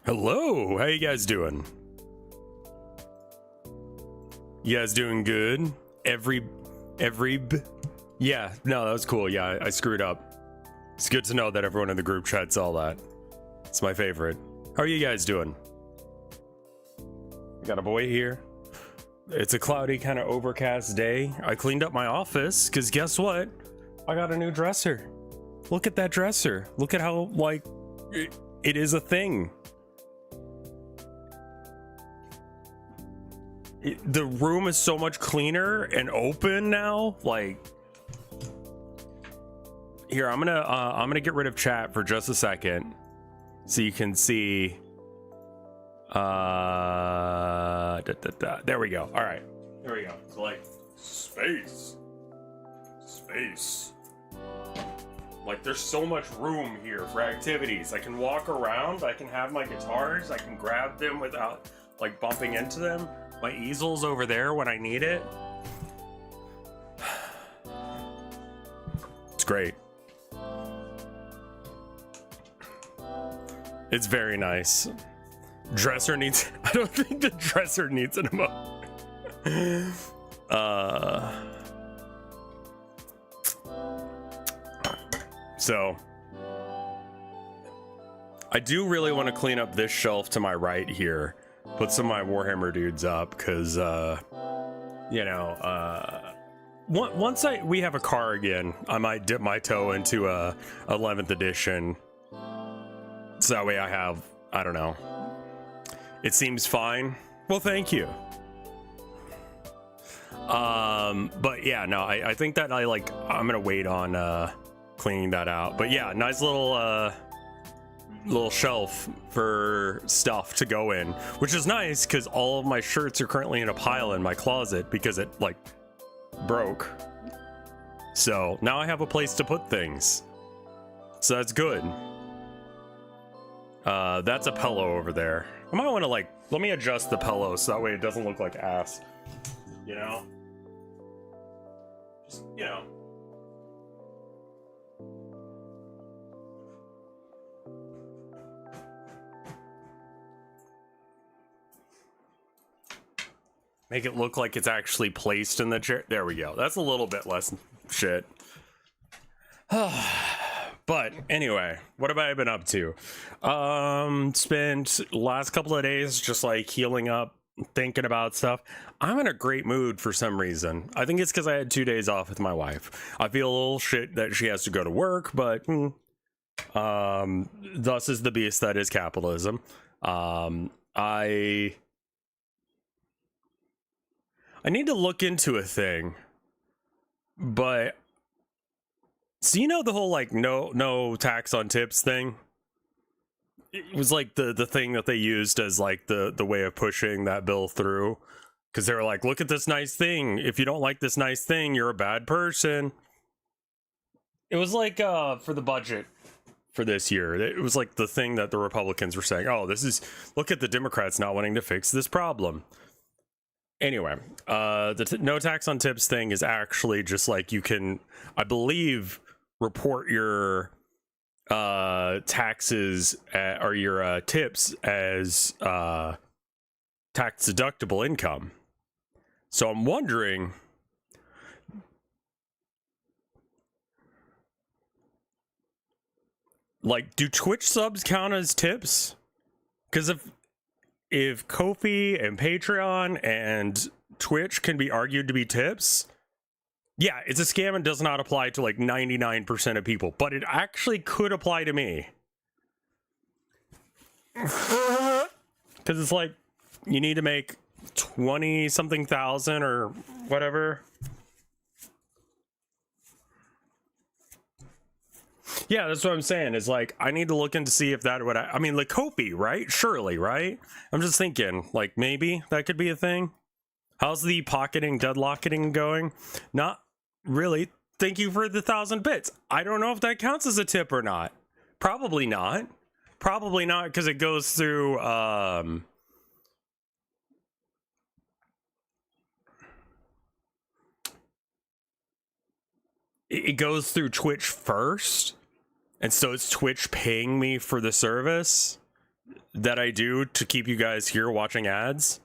Hello, how you guys doing? You guys doing good? Yeah, no, that was cool. Yeah, I screwed up. It's good to know that everyone in the group chat saw that. It's my favorite. How are you guys doing? Got a boy here. It's a cloudy, kind of overcast day. I cleaned up my office, because guess what? I got a new dresser. Look at that dresser. Look at how, like, it is a thing. The room is so much cleaner and open now. Like, here, I'm gonna get rid of chat for just a second, so you can see. There we go. All right, there we go. So like, space. Like, there's so much room here for activities. I can walk around. I can have my guitars. I can grab them without like bumping into them. My easel's over there when I need it. It's great. It's very nice. Dresser needs... I don't think the dresser needs an emote. So... I do really want to clean up this shelf to my right here. Put some of my Warhammer dudes up, because, you know, once we have a car again, I might dip my toe into a 11th edition. So that way I have, I don't know. It seems fine. Well, thank you. But yeah, no, I think that I'm gonna wait on cleaning that out. But yeah, nice little shelf for stuff to go in, which is nice because all of my shirts are currently in a pile in my closet because it like broke. So now I have a place to put things, so that's good. That's a pillow over there. I might want to like, let me adjust the pillow so that way it doesn't look like ass, you know? Just, you know. Make it look like it's actually placed in the chair. There we go. That's a little bit less shit. But anyway, what have I been up to? Spent last couple of days just like healing up, thinking about stuff. I'm in a great mood for some reason. I think it's because I had 2 days off with my wife. I feel a little shit that she has to go to work, but thus is the beast that is capitalism. I need to look into a thing, but so you know the whole like no tax on tips thing? It was like the thing that they used as like the way of pushing that bill through, because they were like, look at this nice thing. If you don't like this nice thing, you're a bad person. It was like for the budget for this year. It was like the thing that the Republicans were saying, oh, this is, look at the Democrats not wanting to fix this problem. Anyway, the no tax on tips thing is actually just like you can, I believe, report your taxes or your tips as tax deductible income. So I'm wondering, like, do Twitch subs count as tips? Because if Ko-fi and Patreon and Twitch can be argued to be tips, yeah, it's a scam and does not apply to like 99% of people, but it actually could apply to me. Because it's like, you need to make 20 something thousand or whatever. Yeah, that's what I'm saying. Is like, I need to look into see if that would, I mean, like Ko-fi, right? Surely, right? I'm just thinking, like, maybe that could be a thing. How's the pocketing, deadlocking going? Not really. Thank you for the 1,000 bits. I don't know if that counts as a tip or not. Probably not. Probably not, because it goes through, it goes through Twitch first. And so it's Twitch paying me for the service. that I do to keep you guys here watching ads.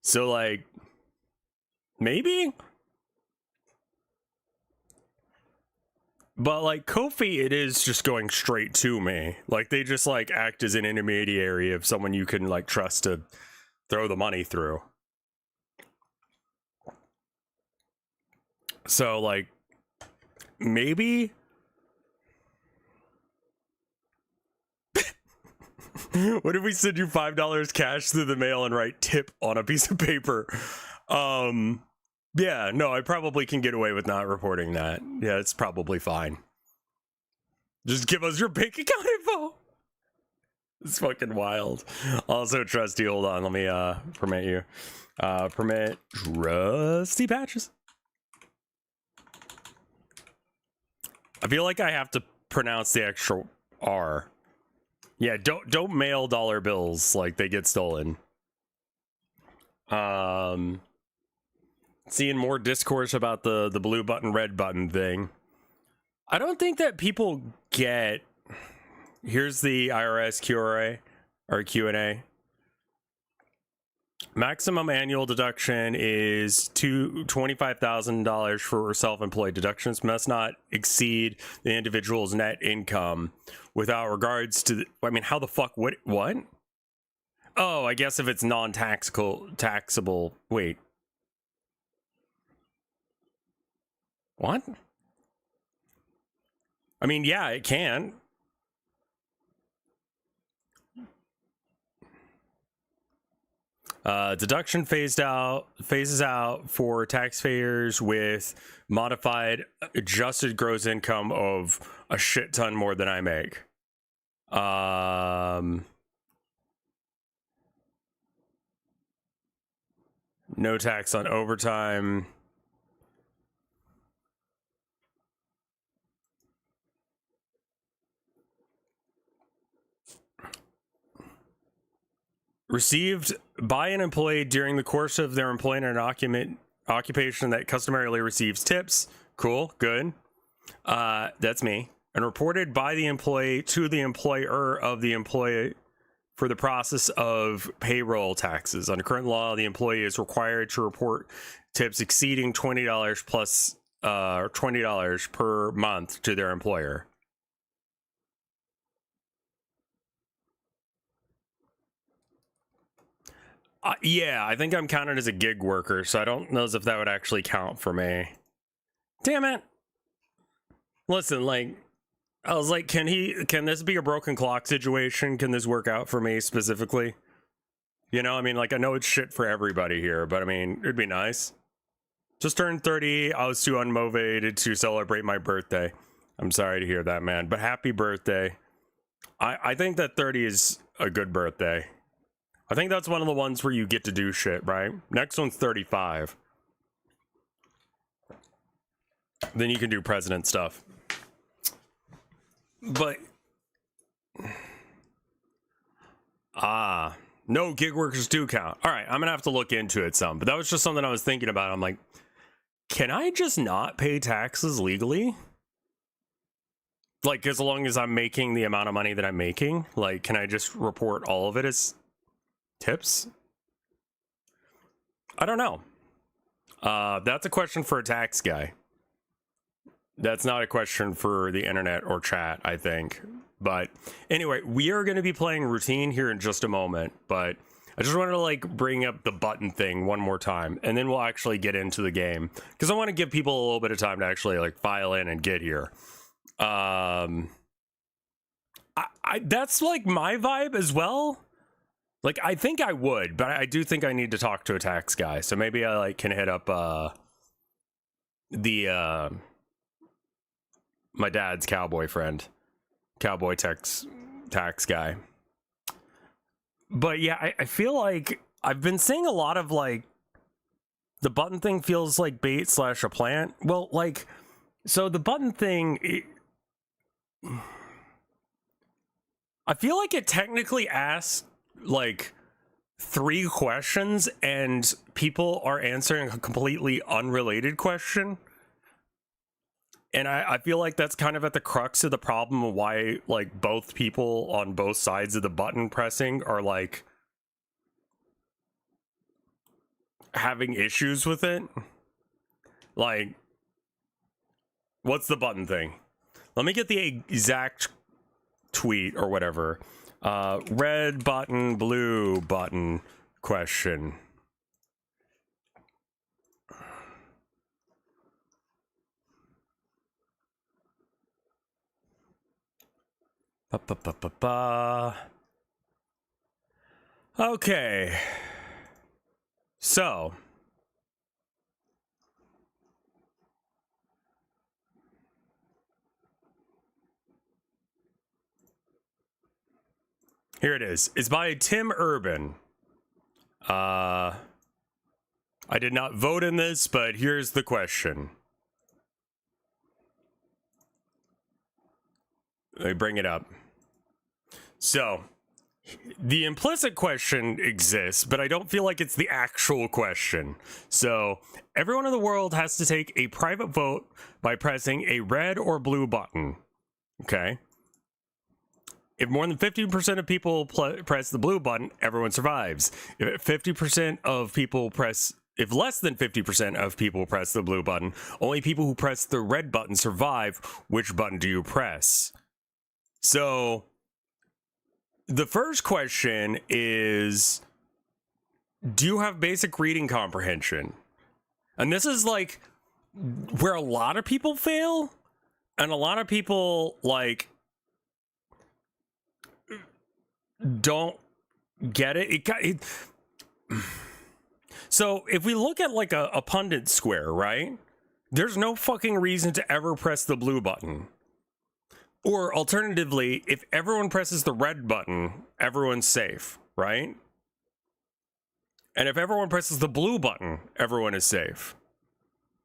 So like, maybe? But like Ko-fi, it is just going straight to me. Like they just like act as an intermediary of someone you can like trust to throw the money through. So like, maybe? What if we send you $5 cash through the mail and write tip on a piece of paper? Yeah, no, I probably can get away with not reporting that. Yeah, it's probably fine. Just give us your bank account info. It's fucking wild. Also, Trusty, hold on. Let me permit you. Permit Trusty Patches. I feel like I have to pronounce the extra R. Yeah, don't mail dollar bills like they get stolen. Seeing more discourse about the blue button, red button thing. I don't think that people get. Here's the IRS QRA or Q&A. Maximum annual deduction is $25,000 for self-employed. Deductions must not exceed the individual's net income without regards to I mean, how the fuck what? Oh, I guess if it's taxable. Wait. What? I mean, yeah, it can. Deduction phases out for taxpayers with modified adjusted gross income of a shit ton more than I make. No tax on overtime. Received by an employee during the course of their employment and occupation that customarily receives tips. Cool, good. That's me. And reported by the employee to the employer of the employee for the process of payroll taxes. Under current law, the employee is required to report tips exceeding $20 plus $20 per month to their employer. Yeah, I think I'm counted as a gig worker, so I don't know if that would actually count for me. Damn it. Listen, like, I was like, can this be a broken clock situation? Can this work out for me specifically? You know, I mean, like, I know it's shit for everybody here, but I mean, it'd be nice. Just turned 30. I was too unmotivated to celebrate my birthday. I'm sorry to hear that, man, but happy birthday. I think that 30 is a good birthday. I think that's one of the ones where you get to do shit, right? Next one's 35. Then you can do president stuff. But no, gig workers do count. All right, I'm gonna have to look into it some. But that was just something I was thinking about. I'm like, can I just not pay taxes legally? Like, as long as I'm making the amount of money that I'm making, like, can I just report all of it as tips? I don't know. That's a question for a tax guy. That's not a question for the internet or chat, I think. But anyway, we are going to be playing routine here in just a moment, but I just wanted to like bring up the button thing one more time, and then we'll actually get into the game because I want to give people a little bit of time to actually like file in and get here. That's like my vibe as well. Like, I think I would, but I do think I need to talk to a tax guy. So maybe I like can hit up my dad's cowboy tax guy. But yeah, I feel like I've been seeing a lot of like the button thing feels like bait / a plant. Well, like, so the button thing, I feel like it technically asks like 3 questions and people are answering a completely unrelated question. And I feel like that's kind of at the crux of the problem of why, like, both people on both sides of the button pressing are, like, having issues with it. Like, what's the button thing? Let me get the exact tweet or whatever. Red button, blue button question. Okay. So. Here it is. It's by Tim Urban. I did not vote in this, but here's the question. Let me bring it up. So, the implicit question exists, but I don't feel like it's the actual question. So, everyone in the world has to take a private vote by pressing a red or blue button. Okay? If more than 50% of people press the blue button, everyone survives. If 50% of people press... If less than 50% of people press the blue button, only people who press the red button survive. Which button do you press? So, the first question is, do you have basic reading comprehension? And this is, like, where a lot of people fail, and a lot of people, like, don't get it. So if we look at, like, a pundit square, right? There's no fucking reason to ever press the blue button. Or alternatively, if everyone presses the red button, everyone's safe, right? And if everyone presses the blue button, everyone is safe.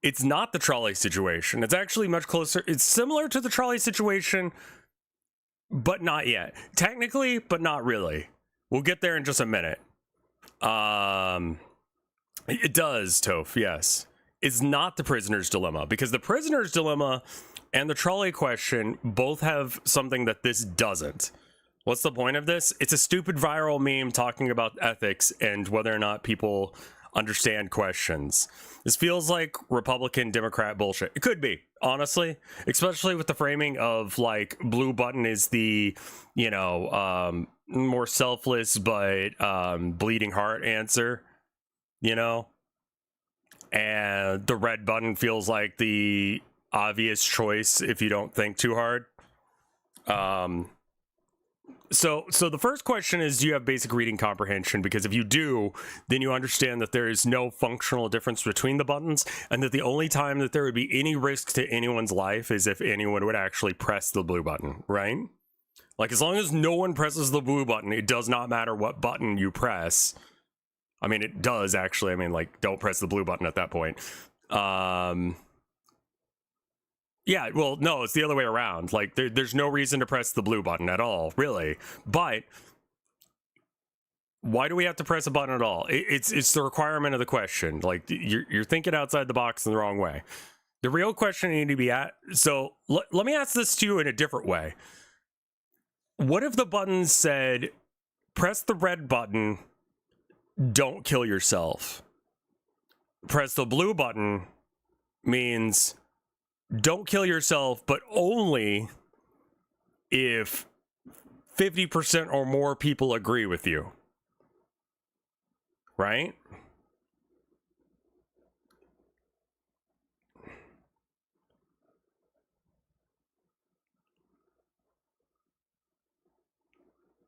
It's not the trolley situation. It's actually much closer. It's similar to the trolley situation, but not yet. Technically, but not really. We'll get there in just a minute. It does, Toph, yes. It's not the prisoner's dilemma, because the prisoner's dilemma and the trolley question both have something that this doesn't. What's the point of this? It's a stupid viral meme talking about ethics and whether or not people understand questions. This feels like Republican Democrat bullshit. It could be, honestly, especially with the framing of, like, blue button is the, you know, more selfless but bleeding heart answer, you know, and the red button feels like the obvious choice if you don't think too hard. So the first question is, do you have basic reading comprehension? Because if you do, then you understand that there is no functional difference between the buttons, and that the only time that there would be any risk to anyone's life is if anyone would actually press the blue button, right? Like, as long as no one presses the blue button, it does not matter what button you press. I mean, it does, actually. I mean, like, don't press the blue button at that point. Yeah, well, no, it's the other way around. Like, there's no reason to press the blue button at all, really. But why do we have to press a button at all? It's the requirement of the question. Like, you're thinking outside the box in the wrong way. The real question you need to be at... So, let me ask this to you in a different way. What if the button said, press the red button, don't kill yourself? Press the blue button means don't kill yourself, but only if 50% or more people agree with you. Right?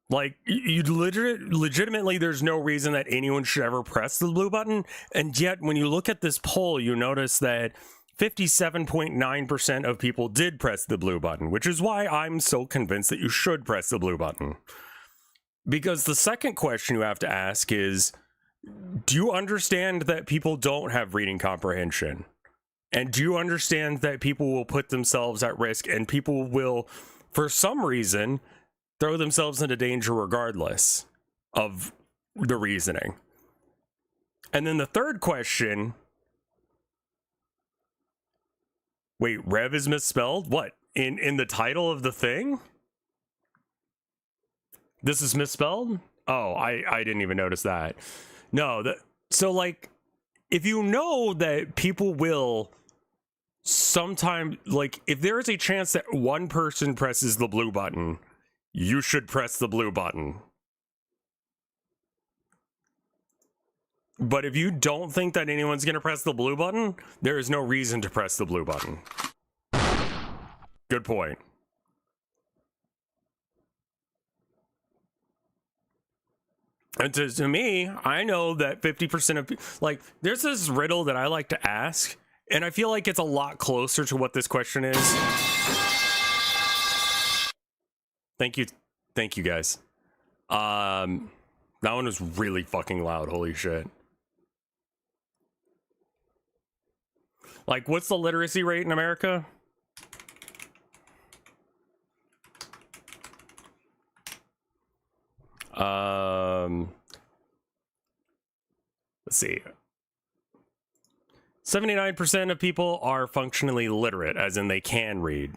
Like, you legitimately, there's no reason that anyone should ever press the blue button. And yet, when you look at this poll, you notice that 57.9% of people did press the blue button, which is why I'm so convinced that you should press the blue button. Because the second question you have to ask is, do you understand that people don't have reading comprehension? And do you understand that people will put themselves at risk, and people will, for some reason, throw themselves into danger regardless of the reasoning? And then the third question, Wait, Rev is misspelled? What? In the title of the thing? This is misspelled? Oh, I didn't even notice that. No, so like, if you know that people will sometime, like, if there is a chance that one person presses the blue button, you should press the blue button. But if you don't think that anyone's going to press the blue button, there is no reason to press the blue button. Good point. And to me, I know that 50% of, like, there's this riddle that I like to ask, and I feel like it's a lot closer to what this question is. Thank you guys. That one was really fucking loud, holy shit. Like, what's the literacy rate in America? Let's see. 79% of people are functionally literate, as in they can read.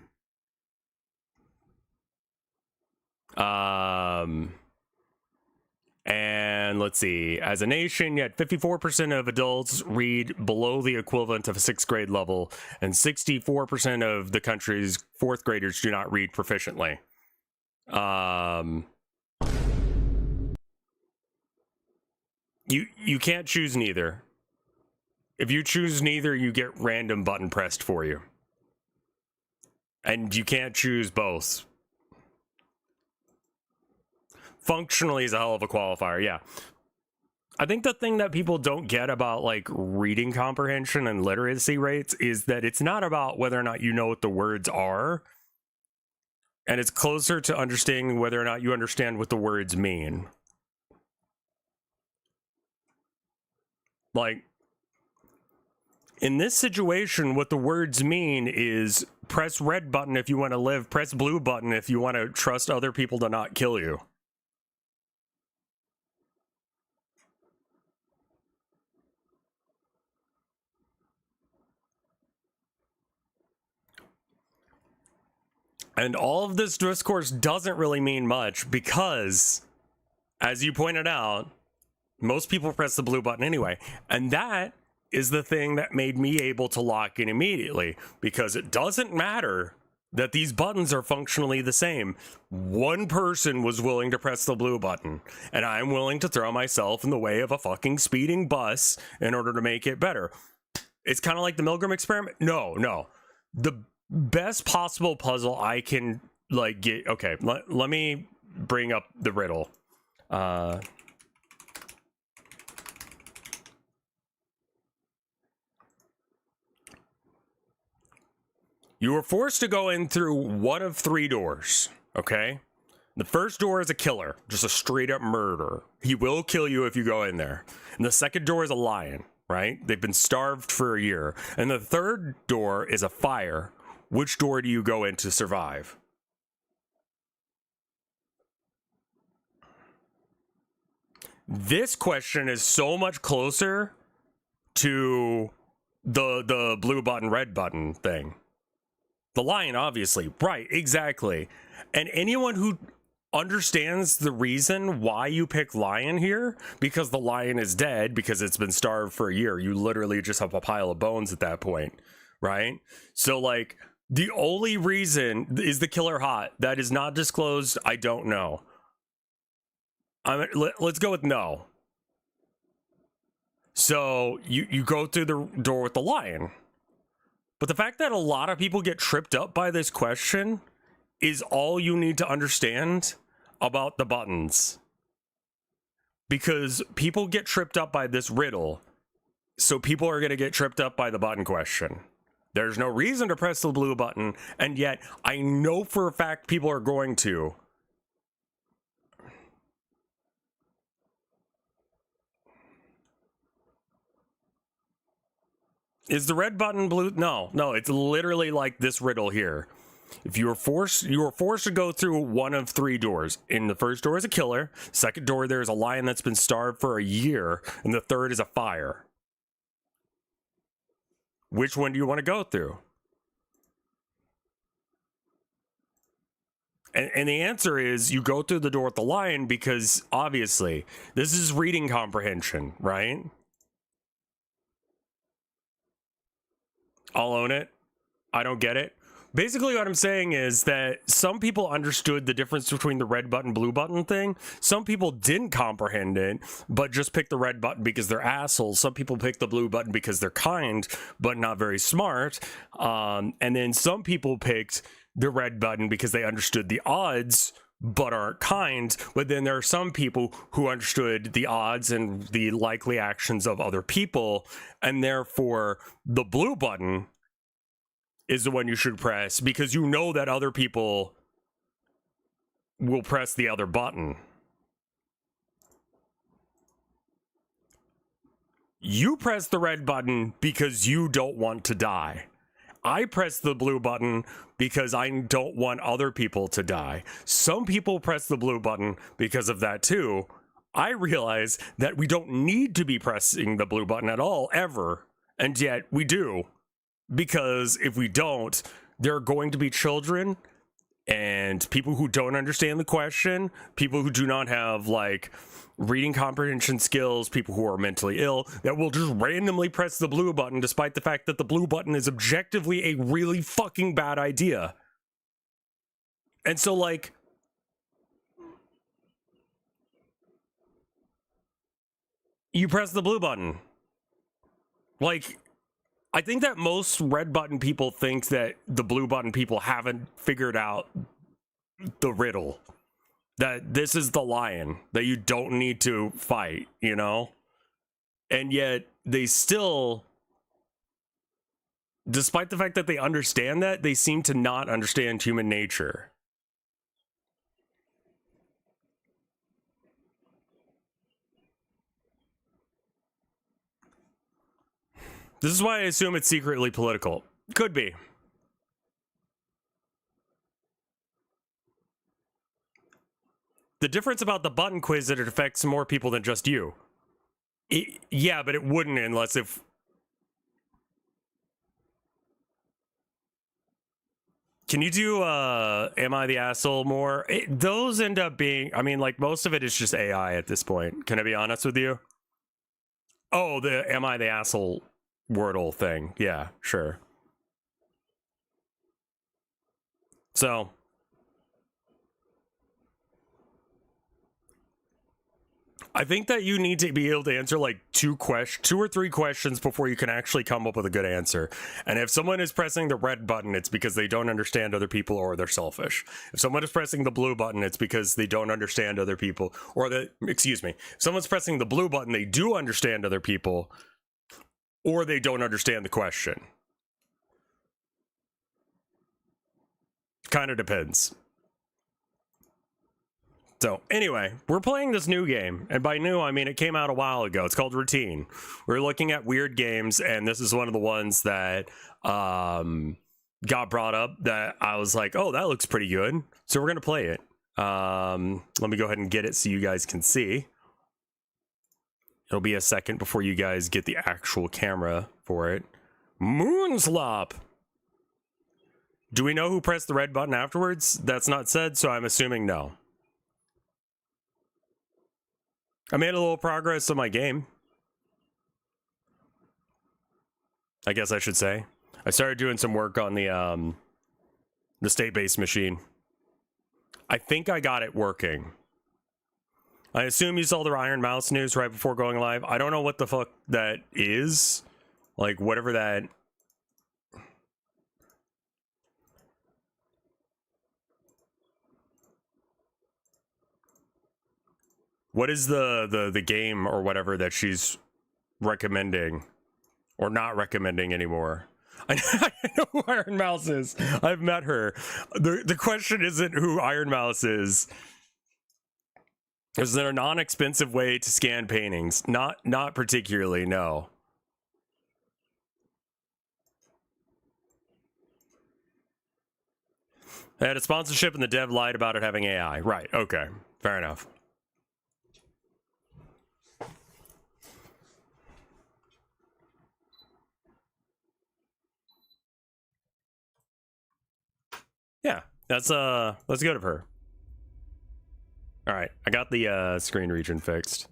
And let's see, as a nation, yet 54% of adults read below the equivalent of a 6th grade level, and 64% of the country's 4th graders do not read proficiently. You can't choose neither. If you choose neither, you get random button pressed for you. And you can't choose both. Functionally is a hell of a qualifier, yeah. I think the thing that people don't get about, like, reading comprehension and literacy rates is that it's not about whether or not you know what the words are, and it's closer to understanding whether or not you understand what the words mean. Like, in this situation, what the words mean is press red button if you want to live, press blue button if you want to trust other people to not kill you. And all of this discourse doesn't really mean much because, as you pointed out, most people press the blue button anyway. And that is the thing that made me able to lock in immediately, because it doesn't matter that these buttons are functionally the same. One person was willing to press the blue button, and I'm willing to throw myself in the way of a fucking speeding bus in order to make it better. It's kind of like the Milgram experiment. No. The best possible puzzle I can, like, get. Okay, let me bring up the riddle. You are forced to go in through one of 3 doors, okay? The first door is a killer, just a straight up murderer. He will kill you if you go in there. And the second door is a lion, right? They've been starved for a year. And the third door is a fire. Which door do you go in to survive? This question is so much closer to the blue button, red button thing. The lion, obviously. Right, exactly. And anyone who understands the reason why you pick lion here, because the lion is dead, because it's been starved for a year. You literally just have a pile of bones at that point, right? So, like, the only reason is the killer hot. That is not disclosed. I don't know. Let's go with no. So, you go through the door with the lion. But the fact that a lot of people get tripped up by this question is all you need to understand about the buttons. Because people get tripped up by this riddle, so people are going to get tripped up by the button question. There's no reason to press the blue button, and yet I know for a fact people are going to. Is the red button blue? No, it's literally like this riddle here. If you are forced to go through one of 3 doors. In the first door is a killer, second door there's a lion that's been starved for a year, and the third is a fire. Which one do you want to go through? And the answer is you go through the door with the lion because obviously this is reading comprehension, right? I'll own it. I don't get it. Basically, what I'm saying is that some people understood the difference between the red button, blue button thing. Some people didn't comprehend it, but just picked the red button because they're assholes. Some people picked the blue button because they're kind, but not very smart. And then some people picked the red button because they understood the odds, but aren't kind. But then there are some people who understood the odds and the likely actions of other people, and therefore the blue button is the one you should press because you know that other people will press the other button. You press the red button because you don't want to die. I press the blue button because I don't want other people to die. Some people press the blue button because of that too. I realize that we don't need to be pressing the blue button at all, ever. And yet we do. Because if we don't, there are going to be children and people who don't understand the question, people who do not have like reading comprehension skills, people who are mentally ill, that will just randomly press the blue button despite the fact that the blue button is objectively a really fucking bad idea. And so like, you press the blue button. Like, I think that most red button people think that the blue button people haven't figured out the riddle. That this is the lion, that you don't need to fight, you know? And yet they still, despite the fact that they understand that, they seem to not understand human nature. This is why I assume it's secretly political. Could be. The difference about the button quiz is that it affects more people than just you. Yeah, but it wouldn't unless if... Can you do Am I the Asshole more? Those end up being... I mean, like, most of it is just AI at this point. Can I be honest with you? Oh, the Am I the Asshole Wordle thing. Yeah, sure. So... I think that you need to be able to answer like two or three questions before you can actually come up with a good answer. And if someone is pressing the red button, it's because they don't understand other people or they're selfish. If someone is pressing the blue button, it's because they don't understand other people if someone's pressing the blue button, they do understand other people or they don't understand the question. Kind of depends. So anyway, we're playing this new game, and by new I mean it came out a while ago. It's called Routine. We're looking at weird games, and this is one of the ones that got brought up that I was like, oh, that looks pretty good, so we're gonna play it. Let me go ahead and get it so you guys can see. It'll be a second before you guys get the actual camera for it. Moonslop. Do we know who pressed the red button afterwards? That's not said, so I'm assuming no. I made a little progress on my game. I guess I should say. I started doing some work on the state-based machine. I think I got it working. I assume you saw the Iron Mouse news right before going live. I don't know what the fuck that is. Like, whatever that... What is the game or whatever that she's recommending? Or not recommending anymore? I know who Iron Mouse is. I've met her. The question isn't who Iron Mouse is. Is there a non-expensive way to scan paintings? Not particularly, no. They had a sponsorship and the dev lied about it having AI. Right, okay. Fair enough. Yeah, That's good of her. All right, I got the screen region fixed.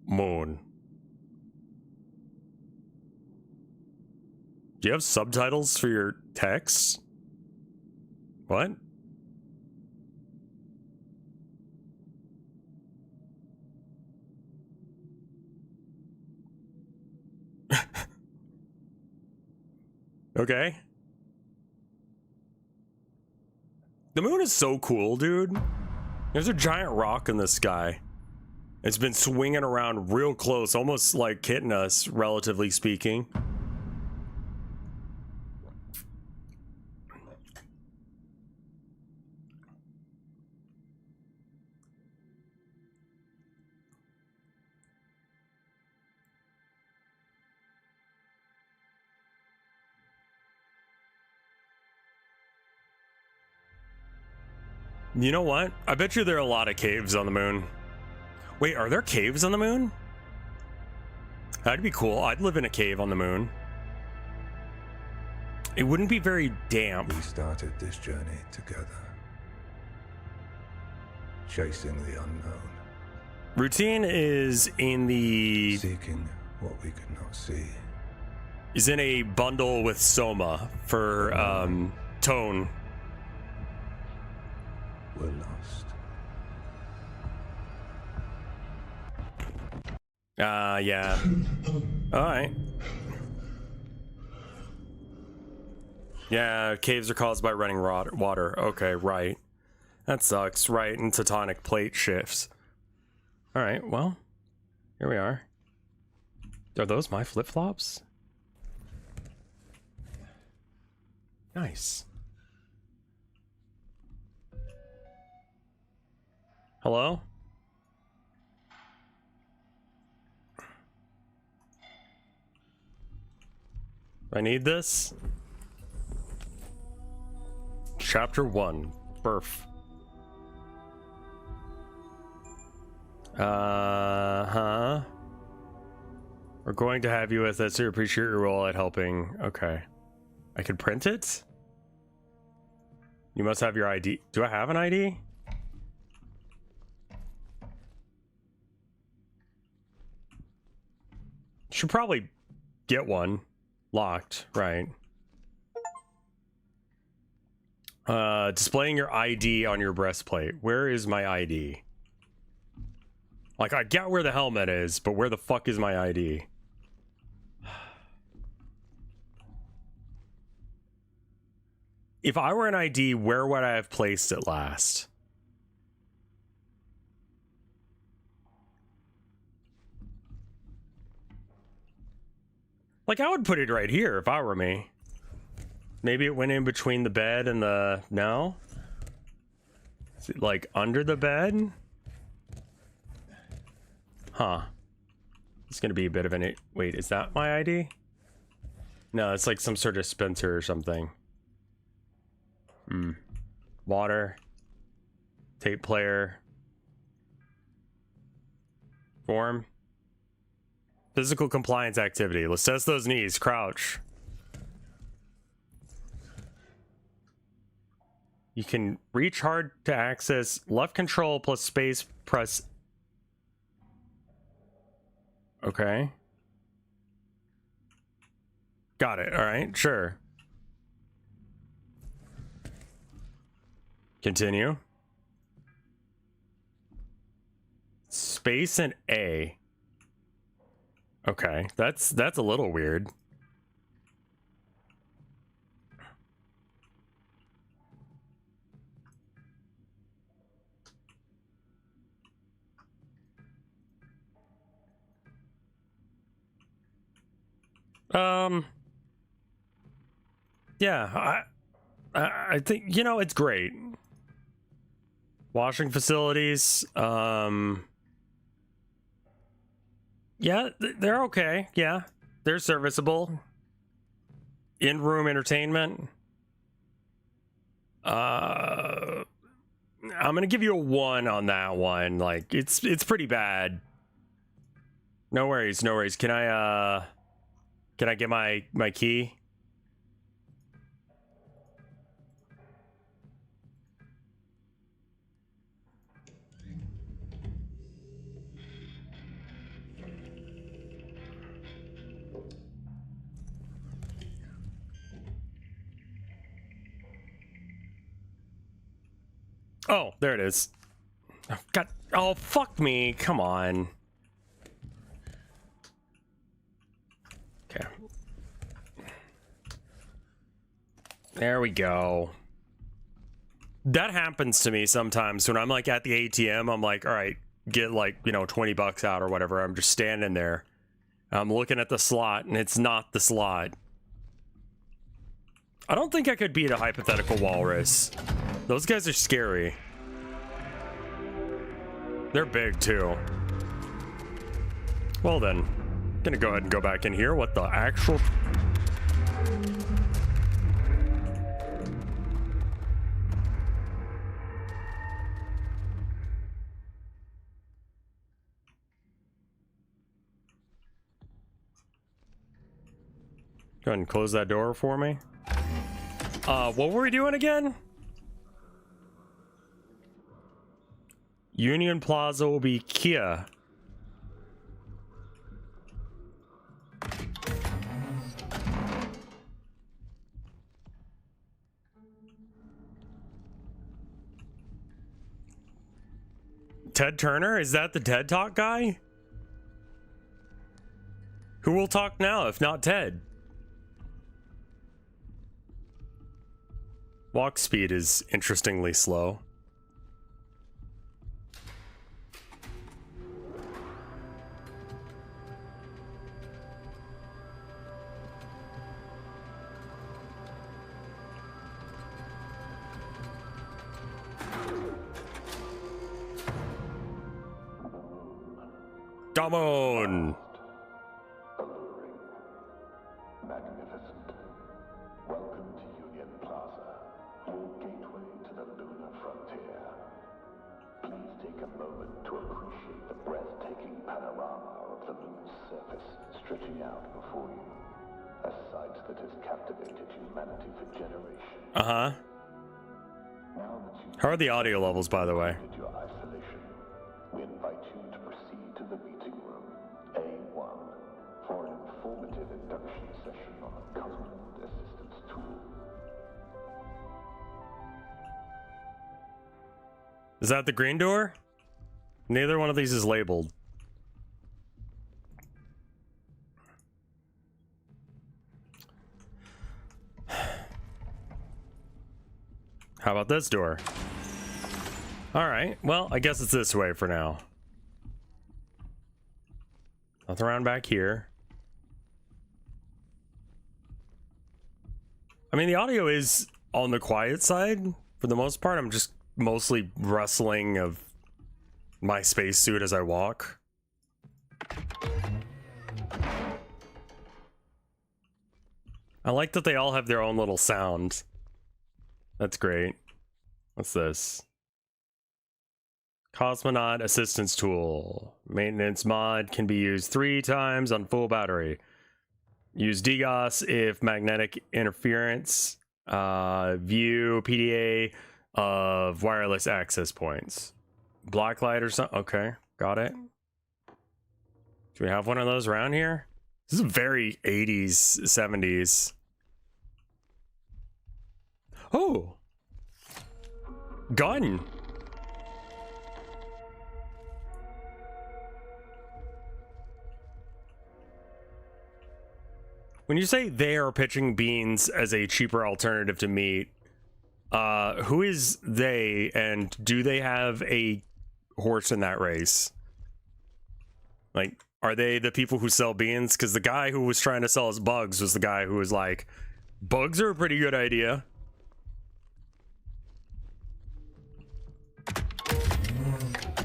Moon. Do you have subtitles for your text? What? Okay. The moon is so cool, dude. There's a giant rock in the sky. It's been swinging around real close, almost like hitting us, relatively speaking. You know what? I bet you there are a lot of caves on the moon. Wait, are there caves on the moon? That'd be cool. I'd live in a cave on the moon. It wouldn't be very damp. We started this journey together, chasing the unknown. Routine is in the... seeking what we could not see. Is in a bundle with Soma for Tone. We're lost. Yeah. Alright. Yeah, caves are caused by running water. Okay, right. That sucks. Right, and tectonic plate shifts. Alright, well. Here we are. Are those my flip-flops? Nice. Hello? I need this. Chapter 1. Birth. Huh? We're going to have you with us to appreciate your role at helping. Okay. I can print it? You must have your ID. Do I have an ID? Should probably get one. Locked, right. Displaying your ID on your breastplate. Where is my ID? Like, I get where the helmet is, but where the fuck is my ID? If I were an ID, where would I have placed it last? Like, I would put it right here if I were me. Maybe it went in between the bed and the... No? Is it, like, under the bed? Huh. It's gonna be a bit of an... Wait, is that my ID? No, it's like some sort of Spencer or something. Water. Tape player. Form. Physical compliance activity. Let's test those knees. Crouch. You can reach hard to access left control plus space press. Okay. Got it. All right. Sure. Continue. Space and A. Okay, that's a little weird. Yeah, I think, you know, it's great. Washing facilities, yeah, they're okay. Yeah, they're serviceable. In-room entertainment. I'm gonna give you a 1 on that one. Like, it's pretty bad. No worries, no worries. Can I get my key? Oh, there it is. Oh, God. Oh, fuck me. Come on. Okay. There we go. That happens to me sometimes when I'm like at the ATM. I'm like, all right, get like, you know, 20 bucks out or whatever. I'm just standing there. I'm looking at the slot and it's not the slot. I don't think I could beat a hypothetical walrus. Those guys are scary. They're big too. Well then, gonna go ahead and go back in here. What the actual... Go ahead and close that door for me. What were we doing again? Union Plaza will be Kia. Ted Turner? Is that the TED Talk guy? Who will talk now if not Ted? Walk speed is interestingly slow. Come on! Alluring. Magnificent. Welcome to Union Plaza, your gateway to the lunar frontier. Please take a moment to appreciate the breathtaking panorama of the moon's surface stretching out before you. A sight that has captivated humanity for generations. Uh-huh. Now that you've How are the audio levels, by the way? completed your isolation, we invite you to proceed to the meeting room, A1, for an informative induction session on the condensed assistance tool. Is that the green door? Neither one of these is labeled. How about this door? Alright, well, I guess it's this way for now. Nothing around back here. I mean, the audio is on the quiet side. For the most part, I'm just mostly rustling of my spacesuit as I walk. I like that they all have their own little sound. That's great. What's this? Cosmonaut assistance tool. Maintenance mod can be used 3 times on full battery. Use DGOS if magnetic interference. View PDA of wireless access points. Blacklight or something. Okay, got it. Do we have one of those around here? This is very 80s, 70s. Oh! Gun! When you say they are pitching beans as a cheaper alternative to meat, who is they, and do they have a horse in that race? Like, are they the people who sell beans? Because the guy who was trying to sell us bugs was the guy who was like, bugs are a pretty good idea.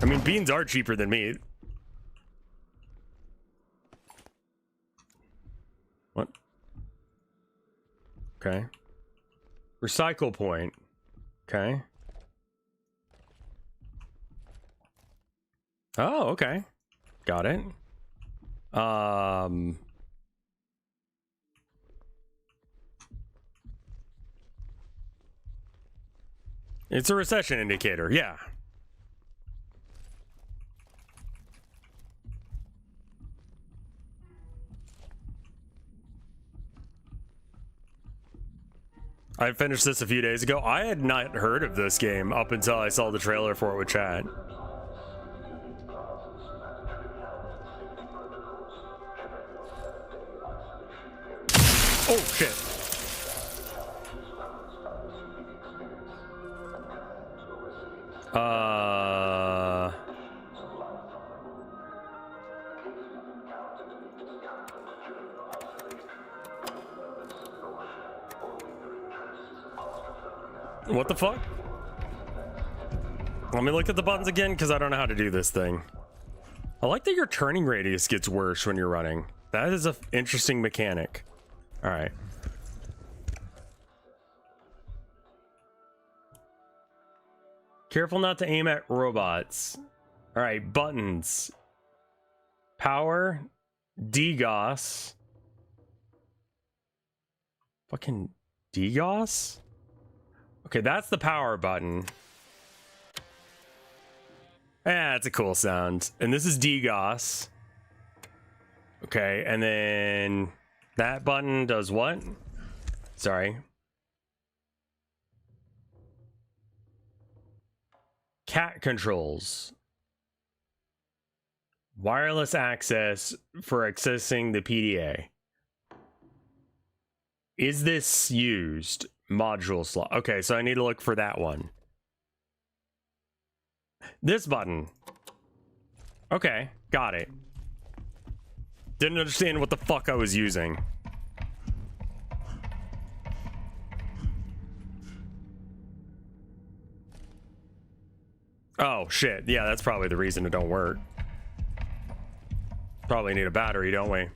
I mean, beans are cheaper than meat. What? Okay. Recycle point. Okay. Oh, okay. Got it. It's a recession indicator, yeah. I finished this a few days ago. I had not heard of this game up until I saw the trailer for it with chat. Oh shit. What the fuck? Let me look at the buttons again, because I don't know how to do this thing. I like that your turning radius gets worse when you're running. That is an interesting mechanic. All right. Careful not to aim at robots. All right, buttons. Power. DGOS. Fucking DGOS? Okay, that's the power button. That's a cool sound. And this is DGOS. Okay, and then that button does what? Sorry. Cat controls. Wireless access for accessing the PDA. Is this used? Module slot. Okay, so I need to look for that one. This button. Okay, got it. Didn't understand what the fuck I was using. Oh, shit. Yeah, that's probably the reason it don't work. Probably need a battery, don't we? All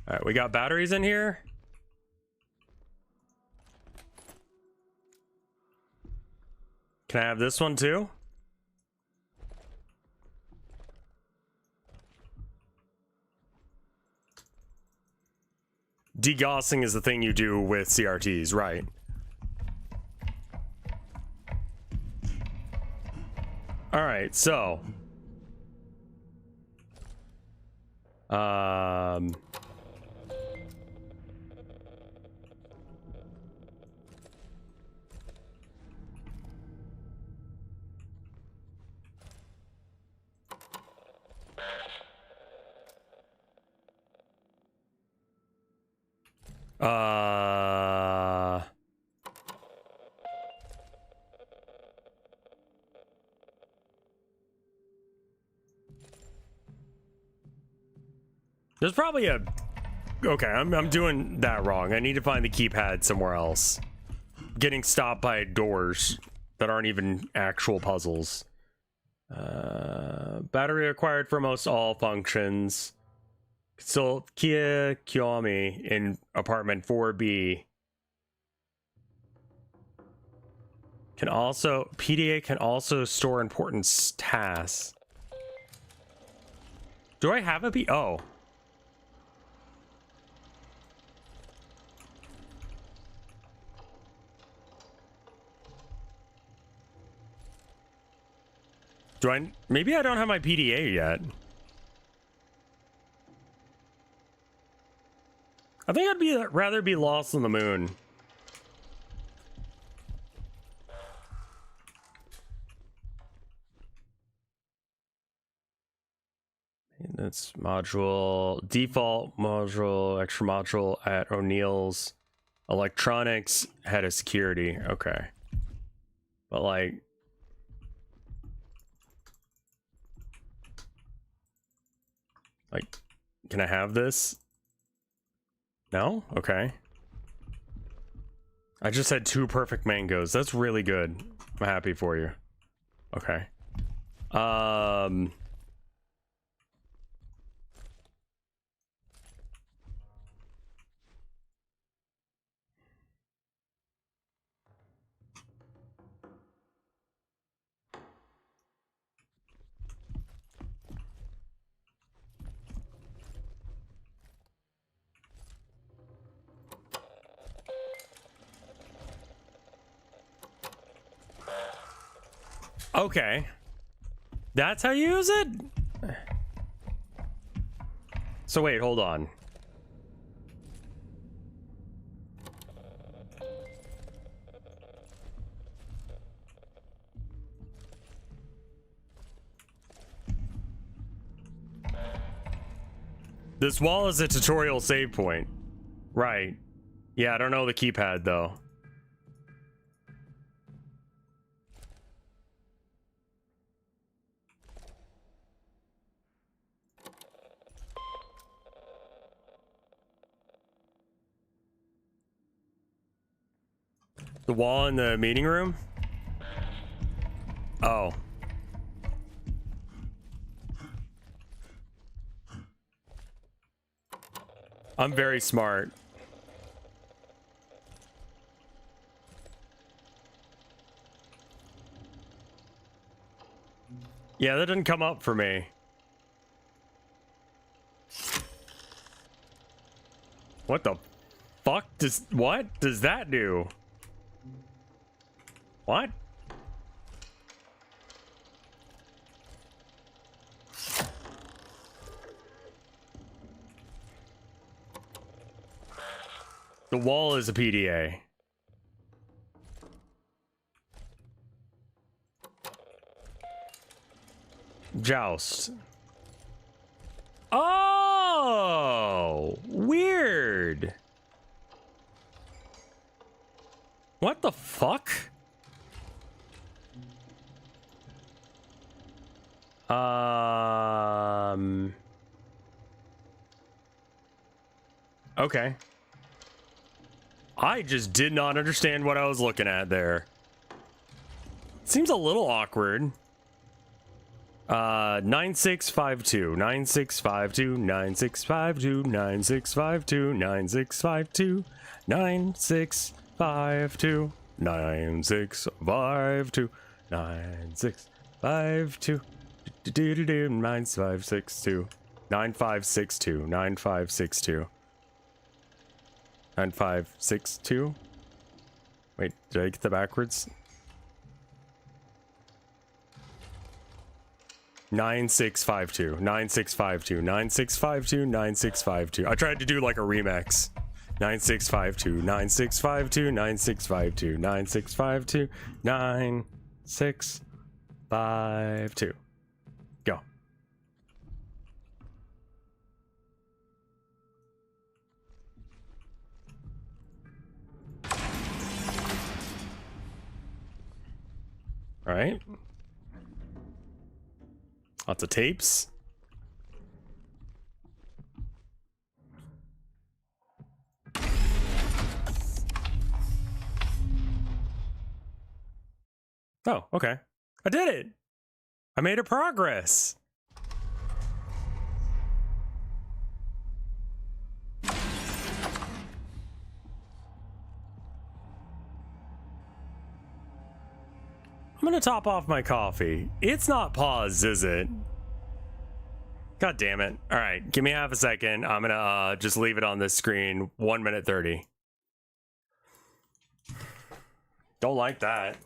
right, we got batteries in here. Can I have this one too? Degaussing is the thing you do with CRTs, right? All right, so there's probably a... Okay, I'm doing that wrong. I need to find the keypad somewhere else. Getting stopped by doors that aren't even actual puzzles. Battery required for most all functions. Consult Kia Kiyomi in apartment 4B. Can also... PDA can also store important tasks. Do I have a P... Oh. Do I... Maybe I don't have my PDA yet. I think I'd rather be lost on the moon. That's module... Default module, extra module at O'Neill's. Electronics, head of security. Okay. But like... Like, can I have this? No? Okay. I just had 2 perfect mangoes. That's really good. I'm happy for you. Okay. Okay. That's how you use it? So wait, hold on. This wall is a tutorial save point. Right. Yeah, I don't know the keypad though. The wall in the meeting room? Oh. I'm very smart. Yeah, that didn't come up for me. What the fuck what does that do? What? The wall is a PDA. Joust. Oh, weird. What the fuck? Okay. I just did not understand what I was looking at there. Seems a little awkward. 9652 9652 9652 9652 9652 9652 9652 9652 9562 9562 9562 9562. Wait, did I get that backwards? 9652 9652 9652 9652. I tried to do like a remix. 9652 9652 9652 9652 9652. Go. All right. Lots of tapes. Oh, okay. I did it. I made a progress. I'm gonna top off my coffee. It's not paused, is it? God damn it. All right, give me half a second. I'm gonna just leave it on this screen. 1 minute 30. Don't like that.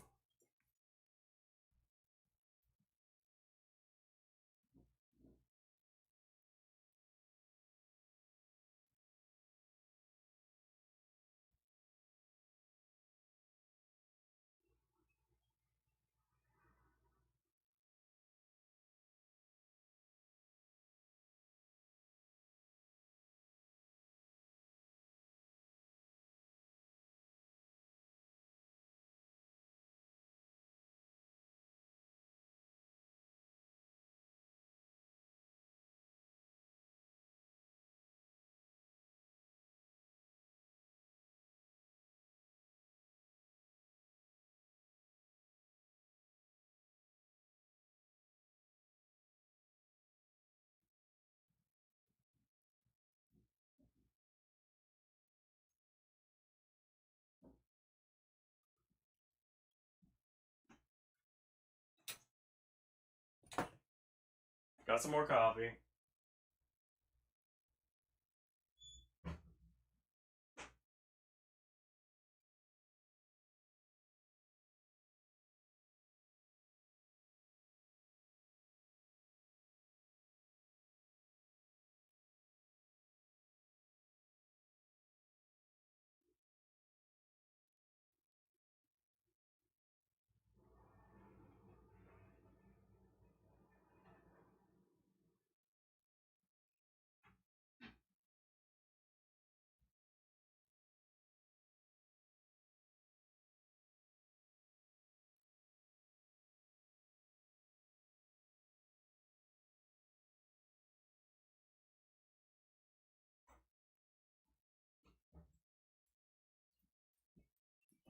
Got some more coffee.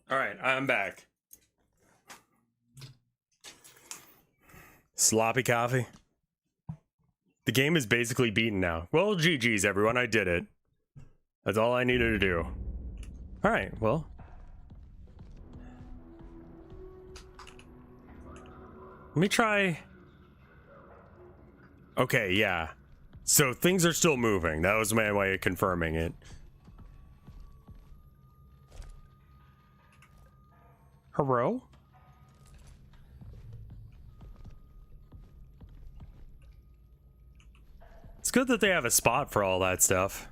All right, I'm back. Sloppy coffee. The game is basically beaten now. Well, GG's, everyone. I did it. That's all I needed to do. All right, well. Let me try. Okay, yeah. So things are still moving. That was my way of confirming it. Hello? It's good that they have a spot for all that stuff.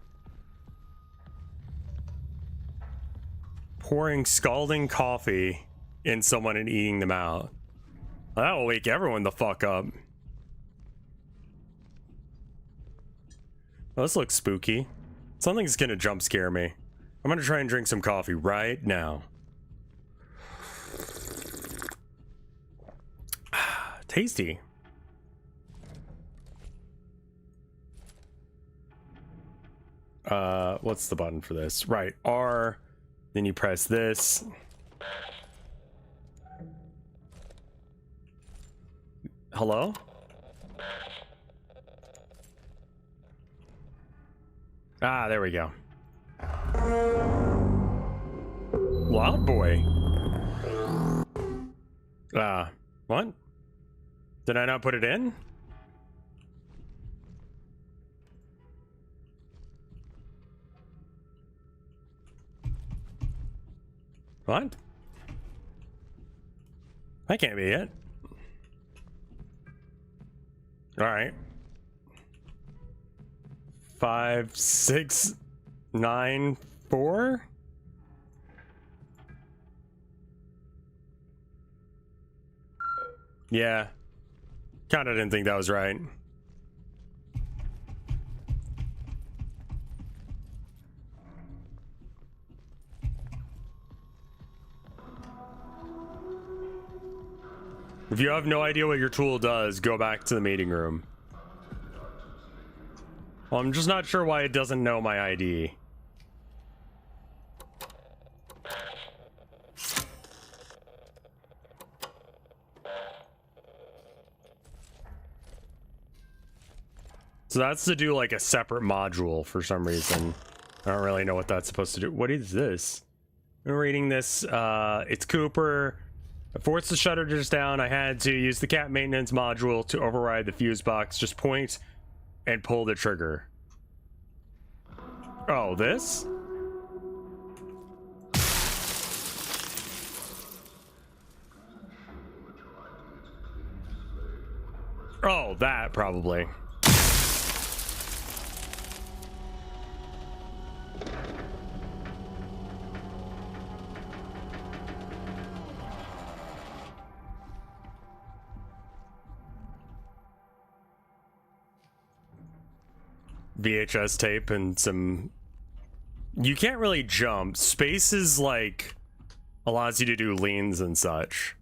Pouring scalding coffee in someone and eating them out. That will wake everyone the fuck up. Well, this looks spooky. Something's gonna jump scare me. I'm gonna try and drink some coffee right now. Tasty. What's the button for this? Right, R. Then you press this. Hello? Ah, there we go. Loud boy. What? Did I not put it in? What? That can't be it. All right. 5, 6, 9, 4. Yeah. Kinda didn't think that was right. If you have no idea what your tool does, go back to the meeting room. Well, I'm just not sure why it doesn't know my ID. So that's to do like a separate module for some reason. I don't really know what that's supposed to do. What is this? I'm reading this. It's Cooper. I forced the shutter just down. I had to use the cat maintenance module to override the fuse box. Just point and pull the trigger. Oh, this? Oh, that probably. VHS tape and some. You can't really jump. Space is like allows you to do leans and such.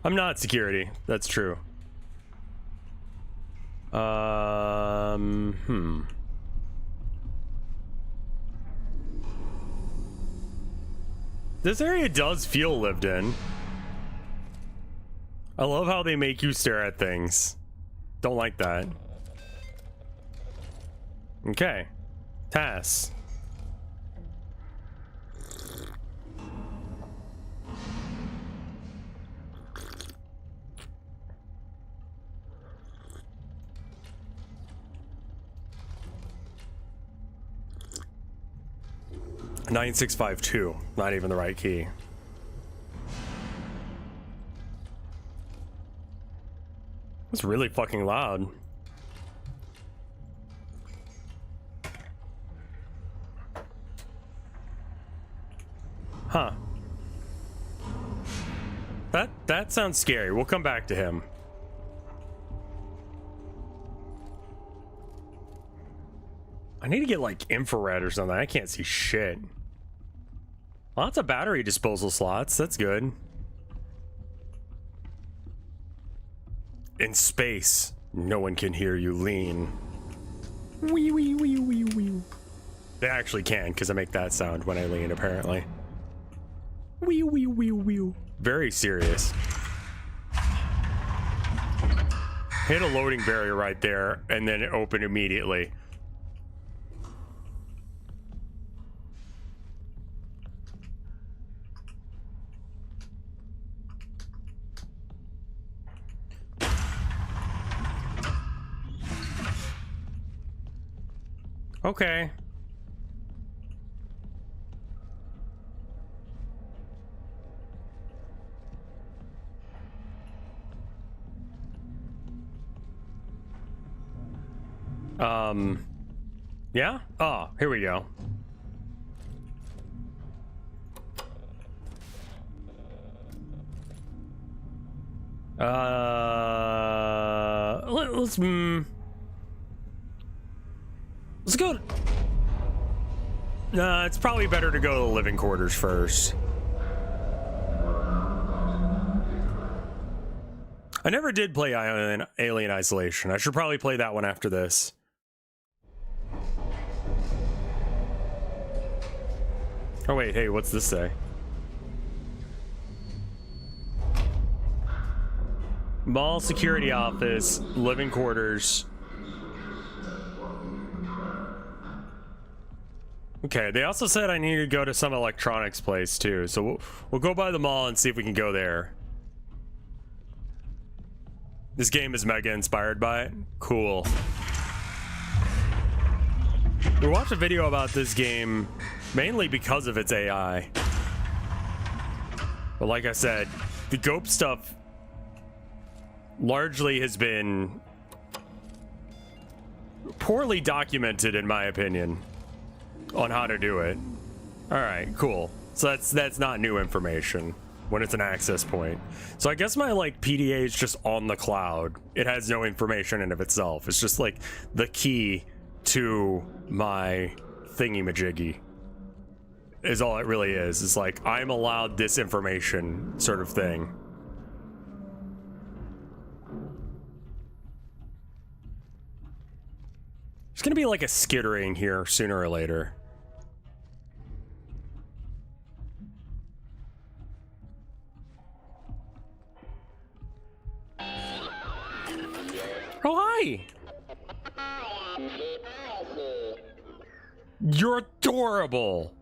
I'm not security. That's true. This area does feel lived in. I love how they make you stare at things. Don't like that. Okay. Tass. $9652. Not even the right key. It's really fucking loud. Huh. That sounds scary. We'll come back to him. I need to get like infrared or something. I can't see shit. Lots of battery disposal slots. That's good. In space, no one can hear you lean. Wee wee wee wee wee. They actually can, because I make that sound when I lean, apparently. Wee wee wee wee. Very serious. Hit a loading barrier right there, and then it opened immediately. Okay. Yeah? Oh, here we go. Let's go. It's probably better to go to the living quarters first. I never did play Alien Isolation. I should probably play that one after this. Oh wait, hey, what's this say? Mall security office, living quarters. Okay, they also said I need to go to some electronics place too, so we'll go by the mall and see if we can go there. This game is mega inspired by it. Cool. We watched a video about this game mainly because of its AI. But like I said, the GOP stuff largely has been poorly documented, in my opinion, on how to do it. All right, cool. So that's not new information when it's an access point. So I guess my like PDA is just on the cloud. It has no information in of itself. It's just like the key to my thingy-majiggy is all it really is. It's like I'm allowed this information sort of thing. There's gonna be like a skittering here sooner or later. Oh, hi! You're adorable!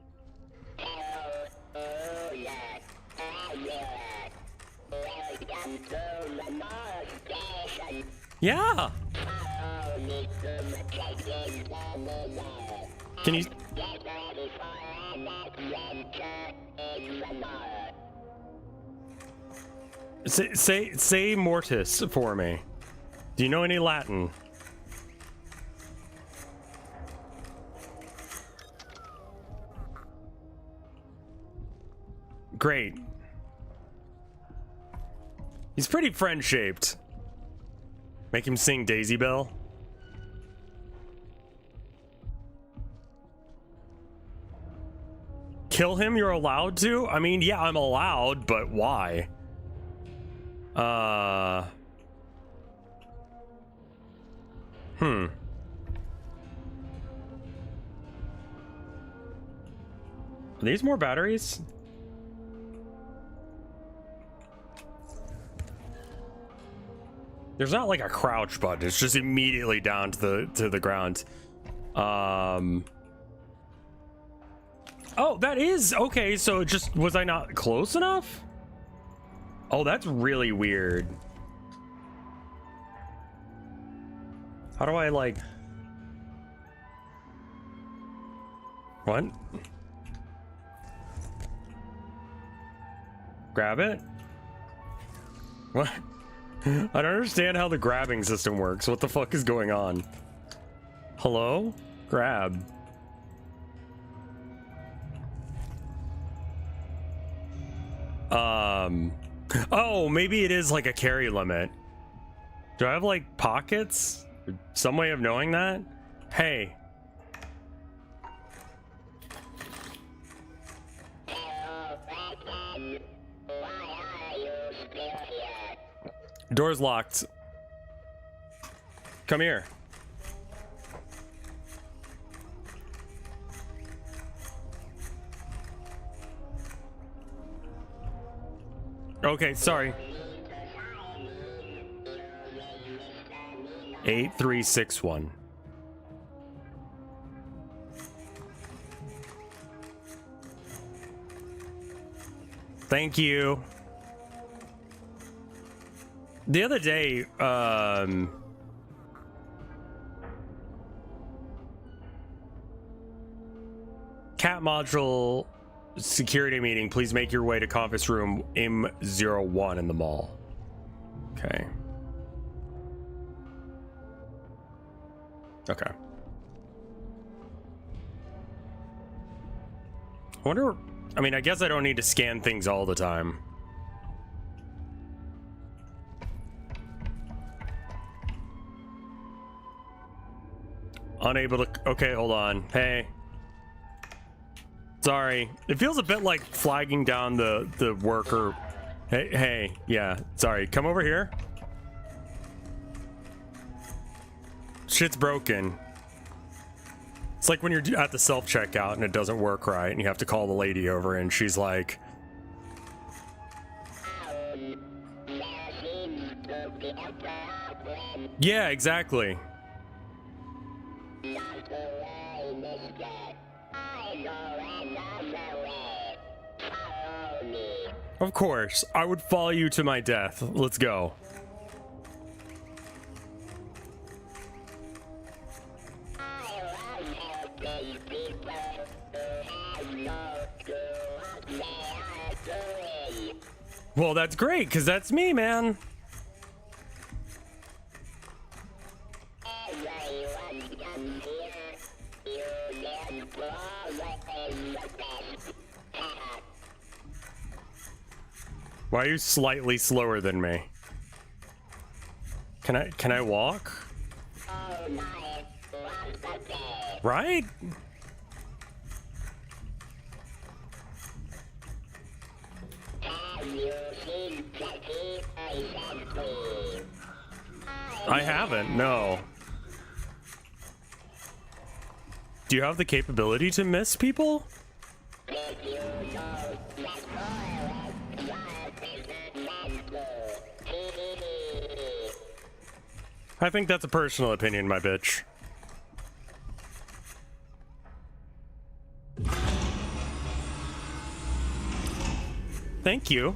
Yeah! Can you... Say mortis for me. Do you know any Latin? Great. He's pretty friend-shaped. Make him sing Daisy Bell. Kill him, you're allowed to? I mean, yeah, I'm allowed, but why? Are these more batteries? There's not like a crouch button. It's just immediately down to the ground. Oh, that is okay. So it just was I not close enough? Oh, that's really weird. How do I like? What? Grab it? What? I don't understand how the grabbing system works. What the fuck is going on? Hello? Grab. Oh, maybe it is like a carry limit. Do I have like pockets? Some way of knowing that? Hey. Door's locked. Come here. Okay, sorry. 8361. Thank you. The other day, cat module security meeting, please make your way to conference room M01 in the mall. Okay. Okay. I wonder, I mean, I guess I don't need to scan things all the time. Unable to, okay, hold on. Hey. Sorry. It feels a bit like flagging down the worker. Hey, yeah, sorry. Come over here. Shit's broken. It's like when you're at the self-checkout and it doesn't work right and you have to call the lady over and she's like, yeah, exactly. Of course, I would follow you to my death. Let's go. Well, that's great, because that's me, man. Why are you slightly slower than me? Can I walk? Right? I haven't, no. Do you have the capability to miss people? I think that's a personal opinion, my bitch. Thank you.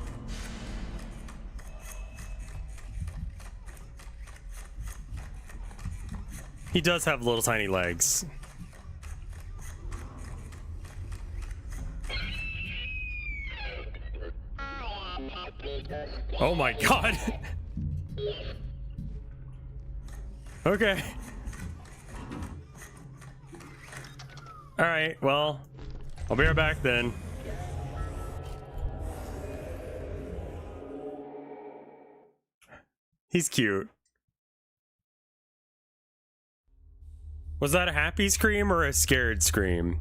He does have little tiny legs. Oh my god. Okay. All right, well, I'll be right back then. He's cute. Was that a happy scream or a scared scream?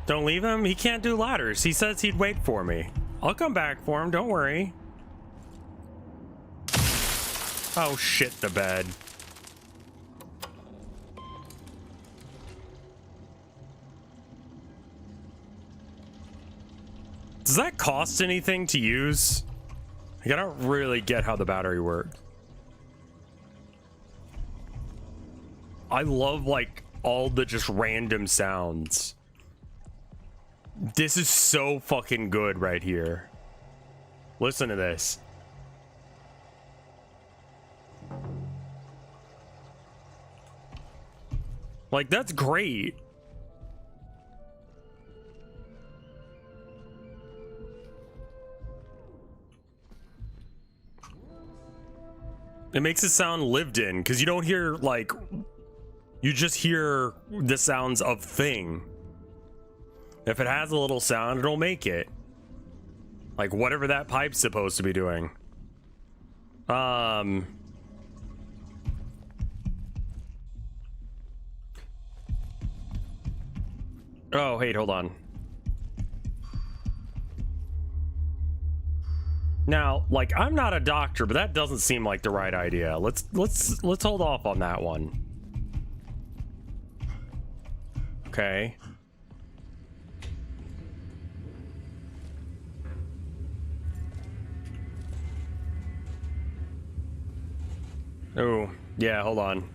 Don't leave him. He can't do ladders. He says he'd wait for me. I'll come back for him. Don't worry. Oh shit, the bed. Does that cost anything to use? Like, I don't really get how the battery works. I love like all the just random sounds. This is so fucking good right here. Listen to this. Like, that's great. It makes it sound lived in, because you don't hear, like, you just hear the sounds of thing. If it has a little sound, it'll make it. Like, whatever that pipe's supposed to be doing. Oh, wait, hold on. Now, like, I'm not a doctor, but that doesn't seem like the right idea. Let's hold off on that one. Okay. Oh, yeah, hold on.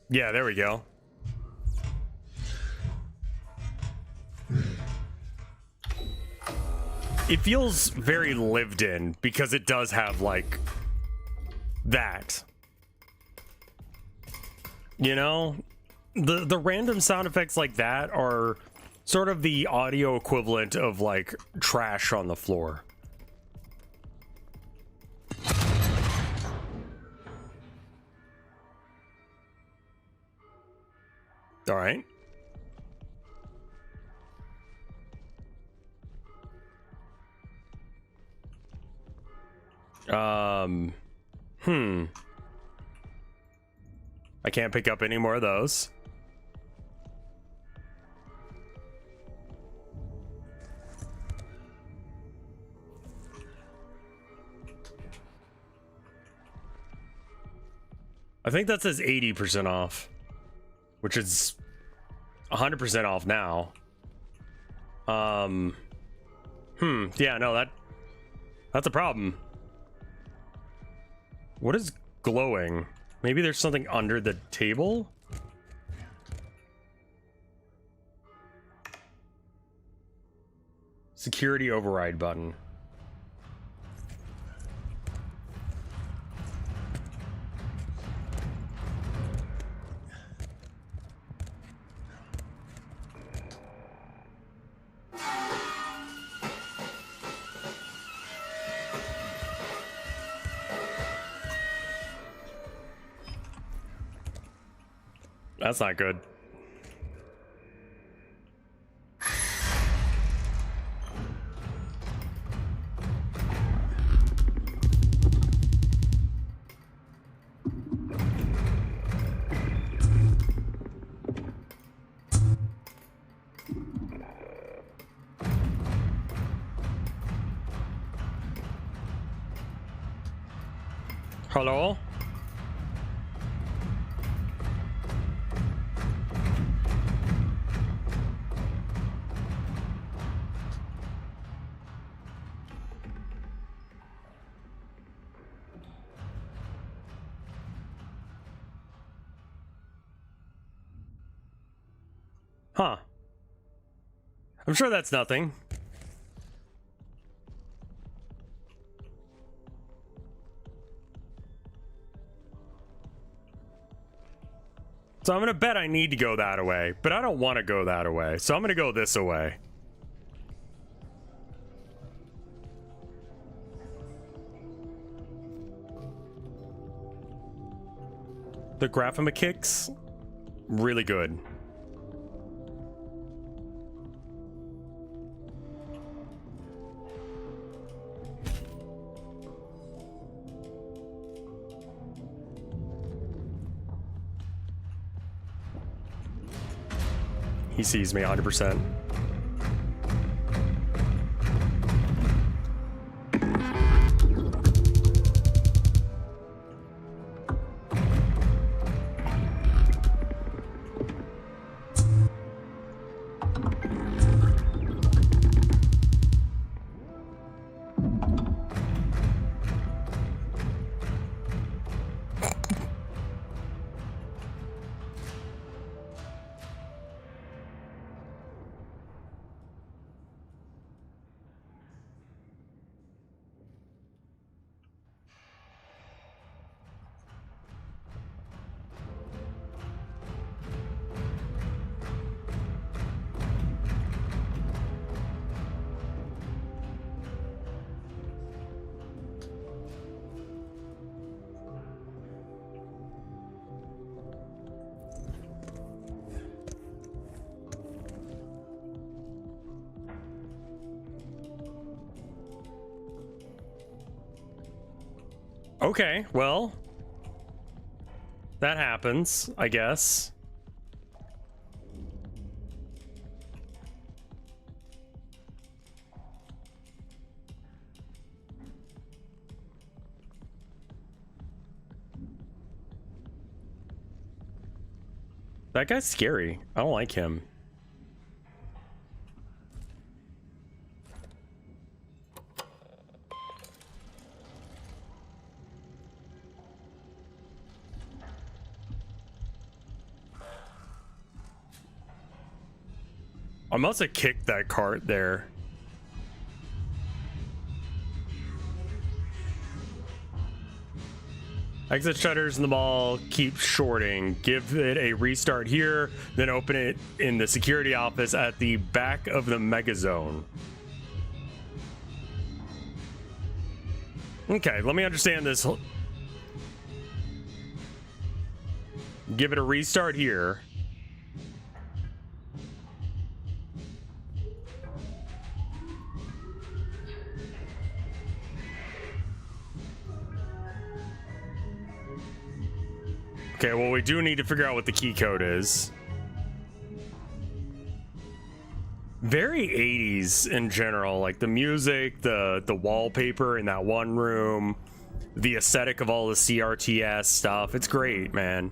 Yeah, there we go. It feels very lived in because it does have like that. You know, the random sound effects like that are sort of the audio equivalent of like trash on the floor. All right. I can't pick up any more of those. I think that says 80% off, which is 100% off now. Yeah, no, that's a problem. What is glowing? Maybe there's something under the table? Security override button. That's not good. Hello? Huh. I'm sure that's nothing. So I'm gonna bet I need to go that way, but I don't want to go that way. So I'm gonna go this way. The Graphomachix, really good. He sees me 100%. Okay, well, That happens, I guess. That guy's scary. I don't like him. I must have kicked that cart there. Exit shutters in the mall keep shorting. Give it a restart here, then open it in the security office at the back of the megazone. Okay, let me understand this. Give it a restart here. Okay, well, we do need to figure out what the key code is. Very 80s in general, like the music, the wallpaper in that one room, the aesthetic of all the CRTS stuff. It's great, man.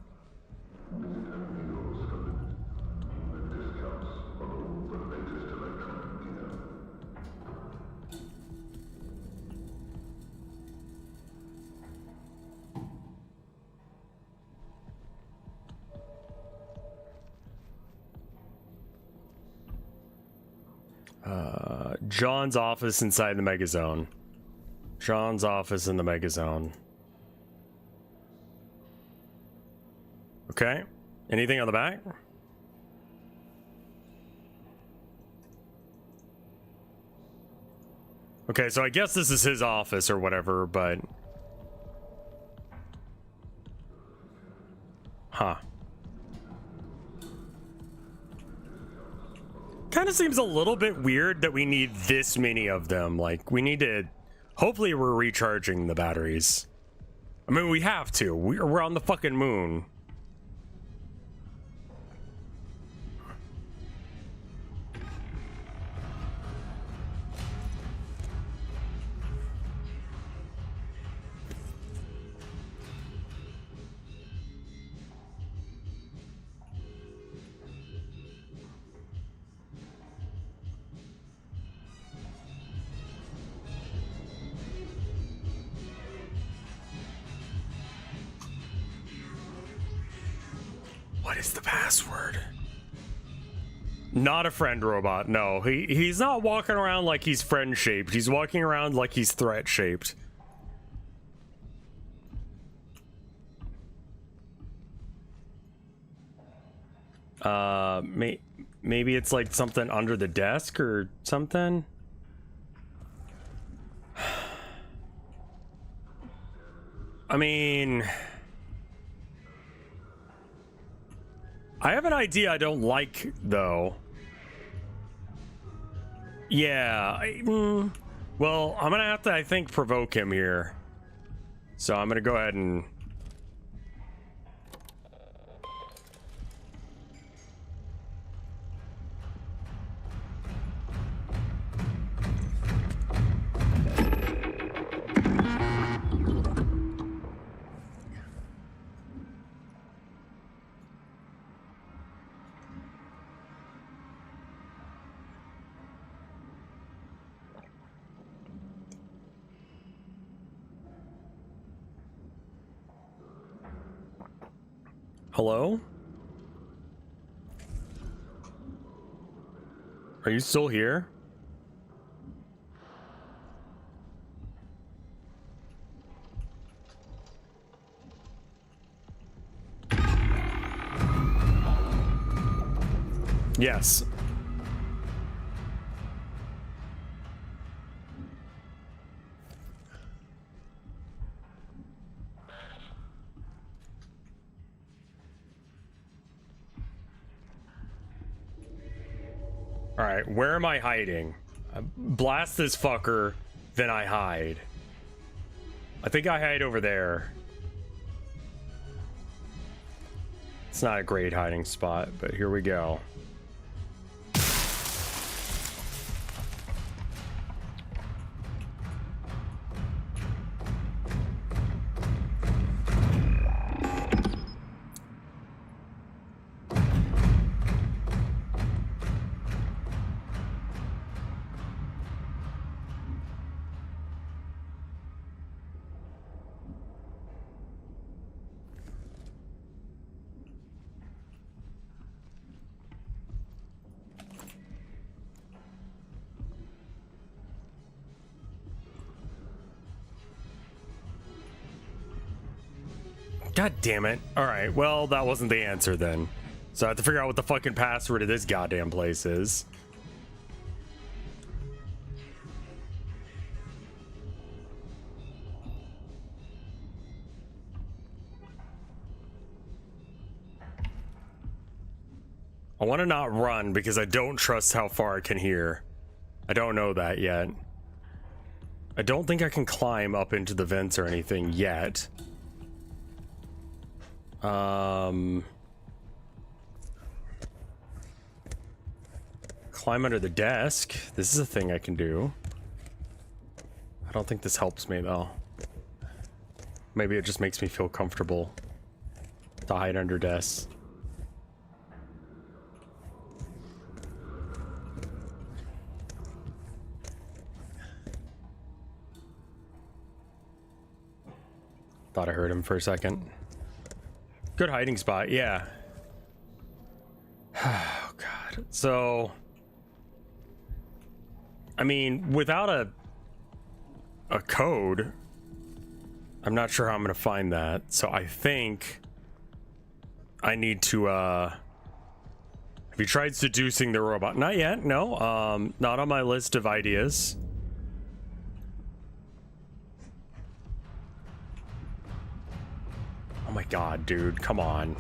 John's office inside the megazone. John's office in the megazone. Okay. Anything on the back? Okay, so I guess this is his office or whatever, but... Huh. Kind of seems a little bit weird that we need this many of them. Like, we need to... Hopefully we're recharging the batteries. I mean, we have to. We're on the fucking moon. What is the password? Not a friend robot. No, he's not walking around like he's friend shaped. He's walking around like he's threat shaped. Maybe it's like something under the desk or something. I mean, I have an idea I don't like, though. Yeah, well, I'm gonna have to, I think, provoke him here. So I'm gonna go ahead and... Hello? Are you still here? Yes. All right, where am I hiding? I blast this fucker, then I hide. I think I hide over there. It's not a great hiding spot, but here we go. God damn it. Alright, well, that wasn't the answer then. So I have to figure out what the fucking password of this goddamn place is. I want to not run because I don't trust how far I can hear. I don't know that yet. I don't think I can climb up into the vents or anything yet. Climb under the desk. This is a thing I can do. I don't think this helps me though. Maybe it just makes me feel comfortable to hide under desks. Thought I heard him for a second. Good hiding spot, yeah. Oh god. So I mean, without a code, I'm not sure how I'm gonna find that. So I think I need to have you tried seducing the robot? Not yet, no. Not on my list of ideas. Oh my god, dude, come on.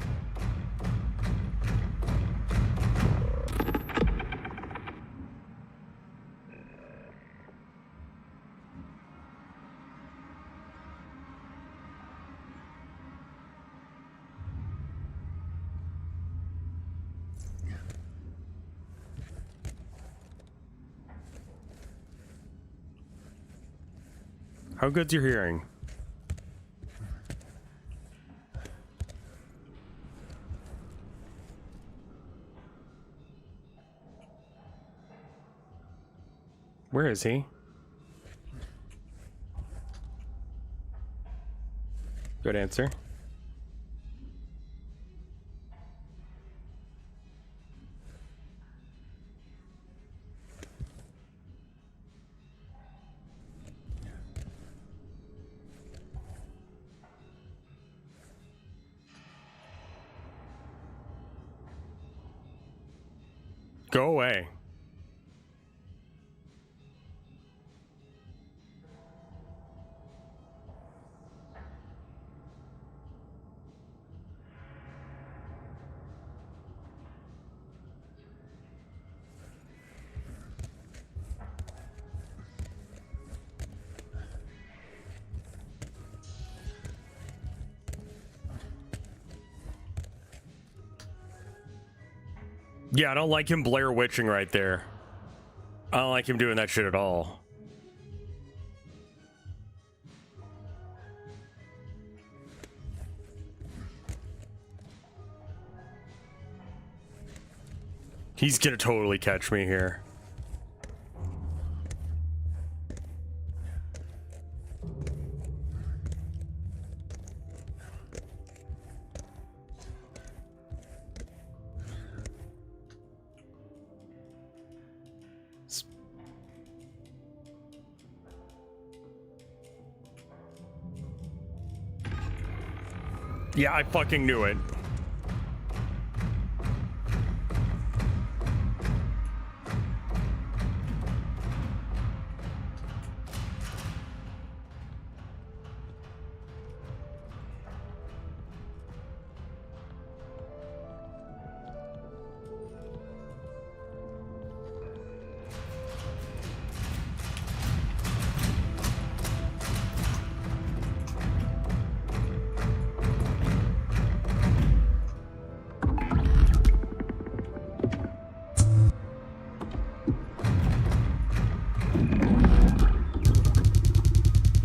How good's your hearing? Where is he? Good answer. Go away. Yeah, I don't like him Blair Witching right there. I don't like him doing that shit at all. He's gonna totally catch me here. Yeah, I fucking knew it.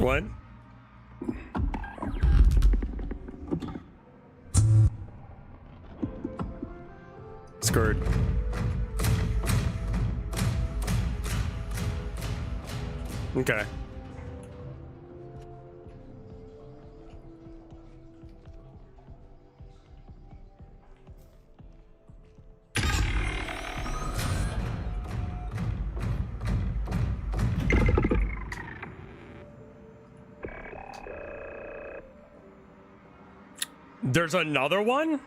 What? Skirt. Okay. There's another one?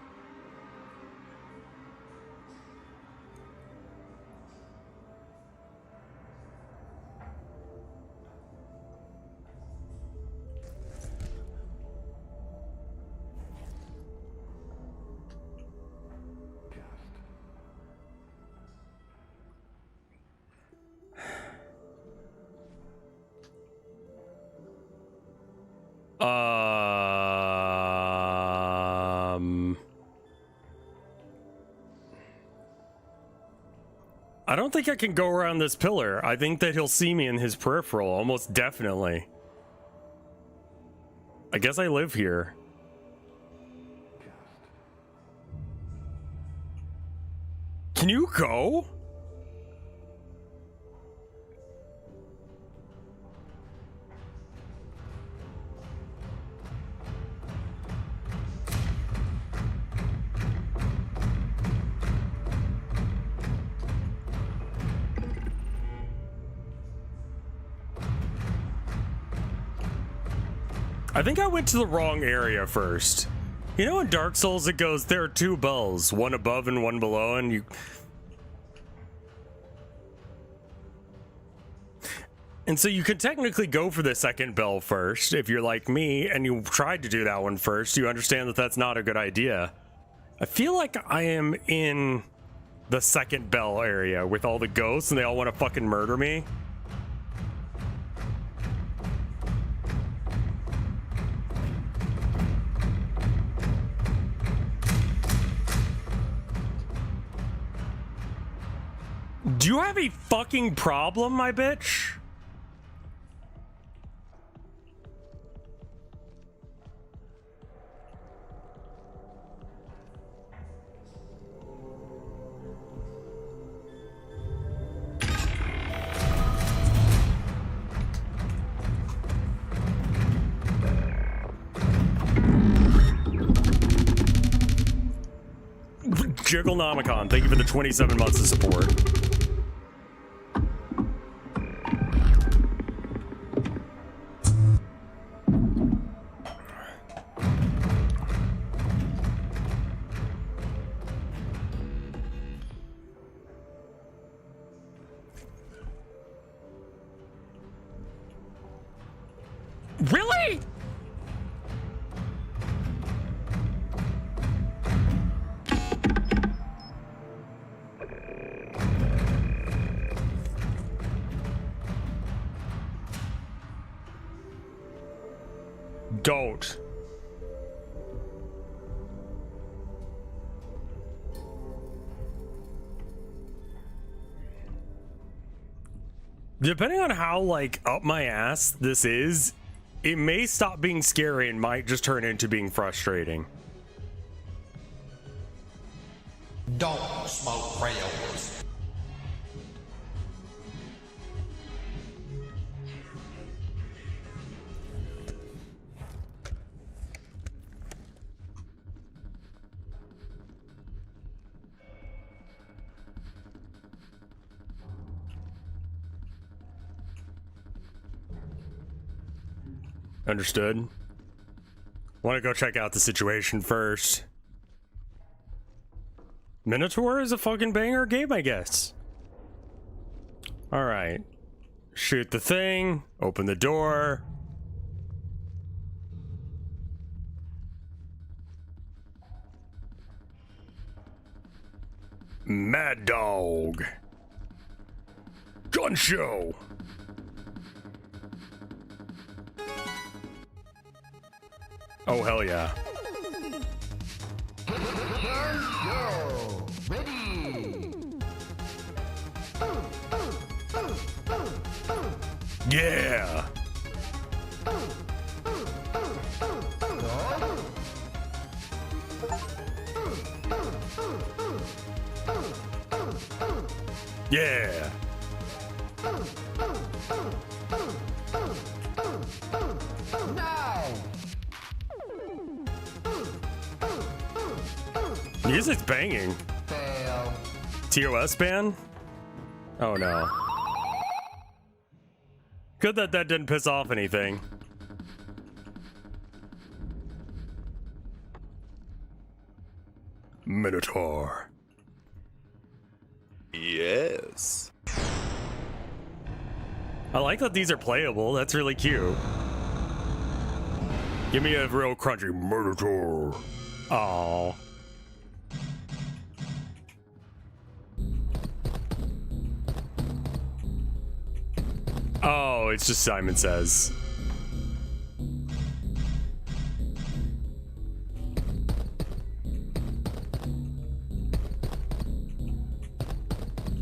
I don't think I can go around this pillar. I think that he'll see me in his peripheral, almost definitely. I guess I live here. Can you go? I think I went to the wrong area first. You know in Dark Souls it goes, there are two bells, one above and one below, and you... And so you could technically go for the second bell first, if you're like me, and you tried to do that one first, you understand that that's not a good idea. I feel like I am in the second bell area with all the ghosts, and they all want to fucking murder me. Do you have a fucking problem, my bitch? Jigglenomicon, thank you for the 27 months of support. Really? Don't. Depending on how, like, up my ass this is, it may stop being scary and might just turn into being frustrating. Don't smoke rails. Understood. Want to go check out the situation first. Minotaur is a fucking banger game, I guess. Alright. Shoot the thing. Open the door. Mad Dog. Gun show. Oh, hell yeah. Yeah. Yeah. No! Music's banging. Fail. TOS ban? Oh no. Good that that didn't piss off anything. Minotaur. Yes. I like that these are playable. That's really cute. Give me a real crunchy Minotaur. Aww. Oh, it's just Simon Says.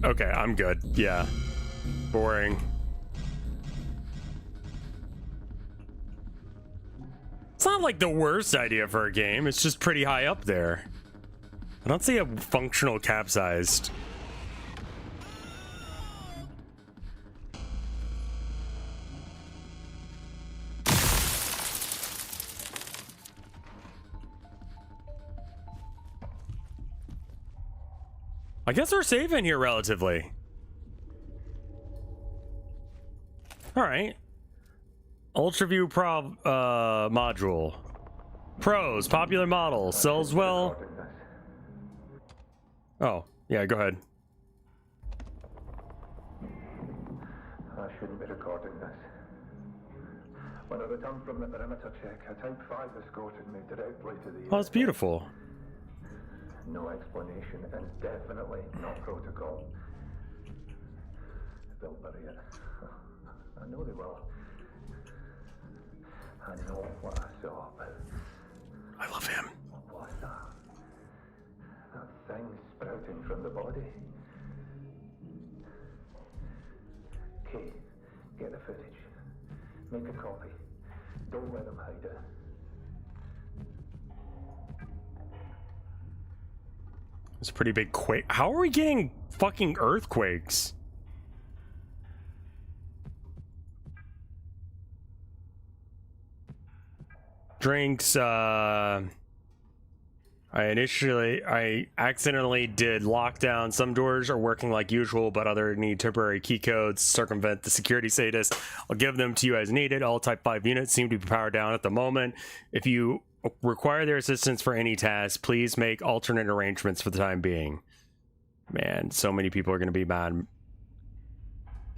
Okay, I'm good. Yeah. Boring. It's not like the worst idea for a game. It's just pretty high up there. I don't see a functional capsized. I guess we're safe in here relatively. All right. UltraView Pro module. Pros, popular model, sells well. Oh, yeah, go ahead. I shouldn't be recording this. When I returned from the perimeter check, a Type 5 escorted me directly to the... Oh, it's beautiful. No explanation, and definitely not protocol. They'll bury it. I know they will. I know what I saw, but I love him. what was that? That thing sprouting from the body? Kay, get the footage. Make a copy. Don't let them hide it. It's a pretty big quake. How are we getting fucking earthquakes? Drinks, I accidentally did lockdown. Some doors are working like usual, but other need temporary key codes to circumvent the security status. I'll give them to you as needed. All Type 5 units seem to be powered down at the moment. If you require their assistance for any task, please make alternate arrangements for the time being. Man, so many people are going to be mad.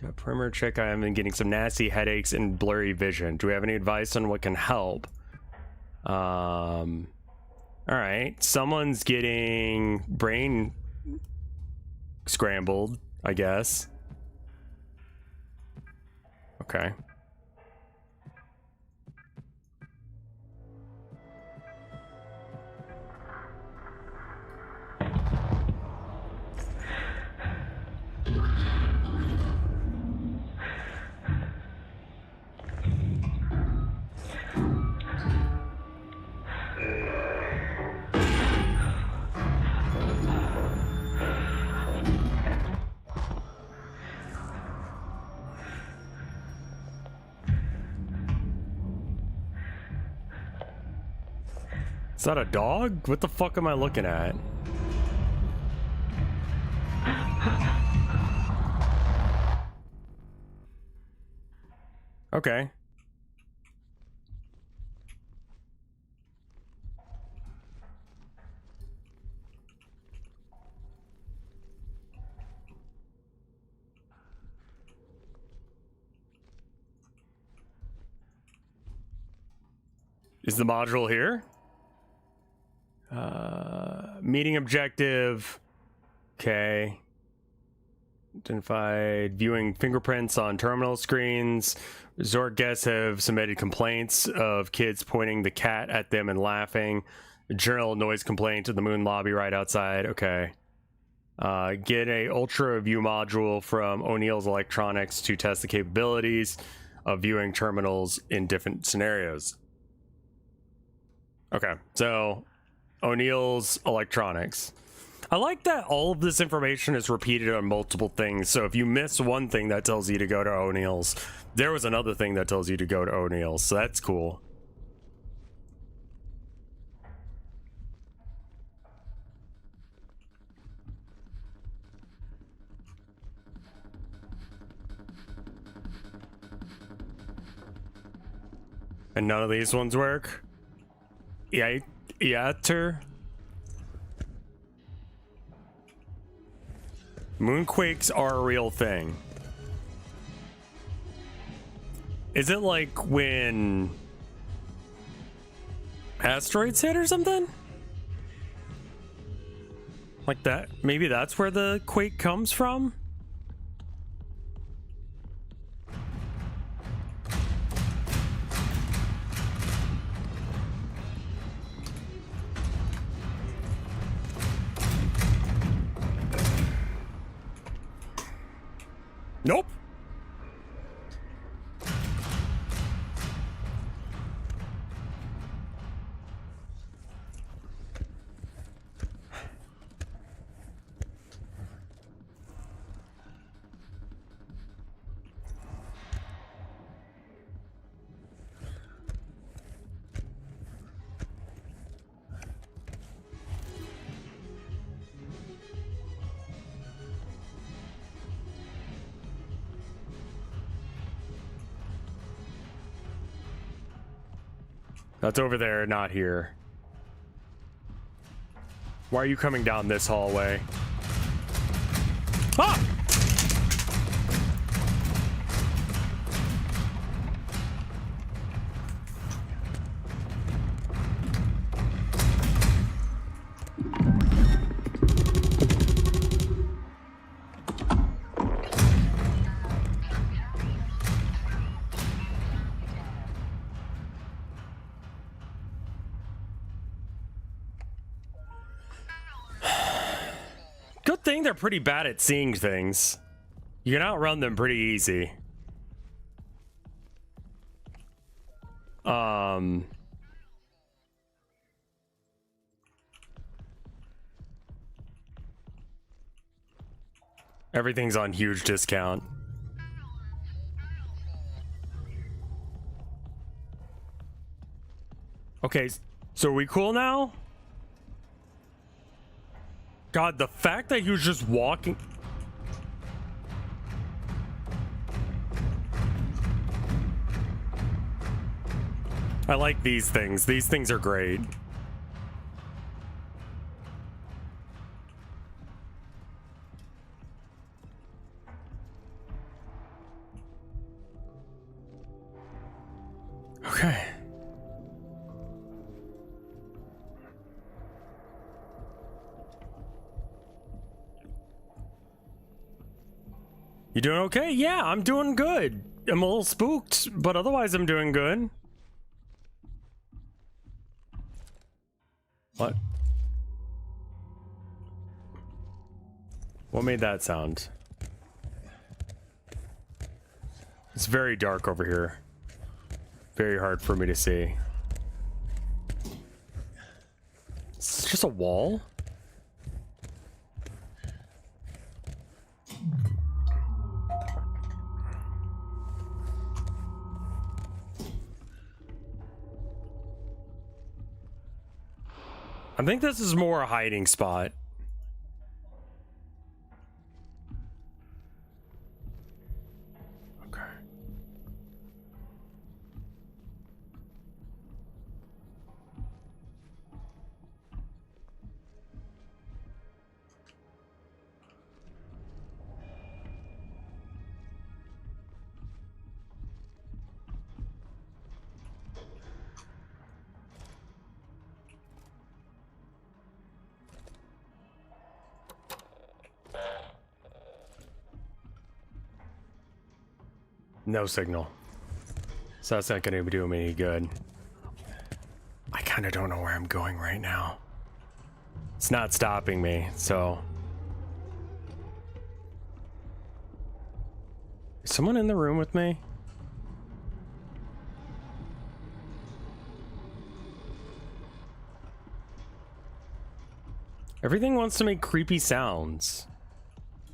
Got perimeter check. I have been getting some nasty headaches and blurry vision. Do we have any advice on what can help? All right, someone's getting brain scrambled, I guess. Okay. Is that a dog? What the fuck am I looking at? Okay. Is the module here? Meeting objective. Okay. Identified viewing fingerprints on terminal screens. Resort guests have submitted complaints of kids pointing the cat at them and laughing. General noise complaint to the moon lobby right outside. Okay. Get a ultra view module from O'Neill's Electronics to test the capabilities of viewing terminals in different scenarios. Okay, so O'Neill's Electronics. I like that all of this information is repeated on multiple things. So if you miss one thing, that tells you to go to O'Neill's. There was another thing that tells you to go to O'Neill's, so that's cool. And none of these ones work? Yeah, Moonquakes are a real thing. Is it like when asteroids hit or something? Like that? Maybe that's where the quake comes from? Nope. That's over there, not here. Why are you coming down this hallway? Ah! Good thing they're pretty bad at seeing things. You can outrun them pretty easy. Everything's on huge discount. Okay, so are we cool now? God, the fact that he was just walking... I like these things. These things are great. Okay. You doing okay? Yeah, I'm doing good. I'm a little spooked, but otherwise I'm doing good. What? What made that sound? It's very dark over here. Very hard for me to see. It's just a wall? I think this is more a hiding spot. Okay. No signal. So that's not going to do me any good. I kind of don't know where I'm going right now. It's not stopping me, so... Is someone in the room with me? Everything wants to make creepy sounds.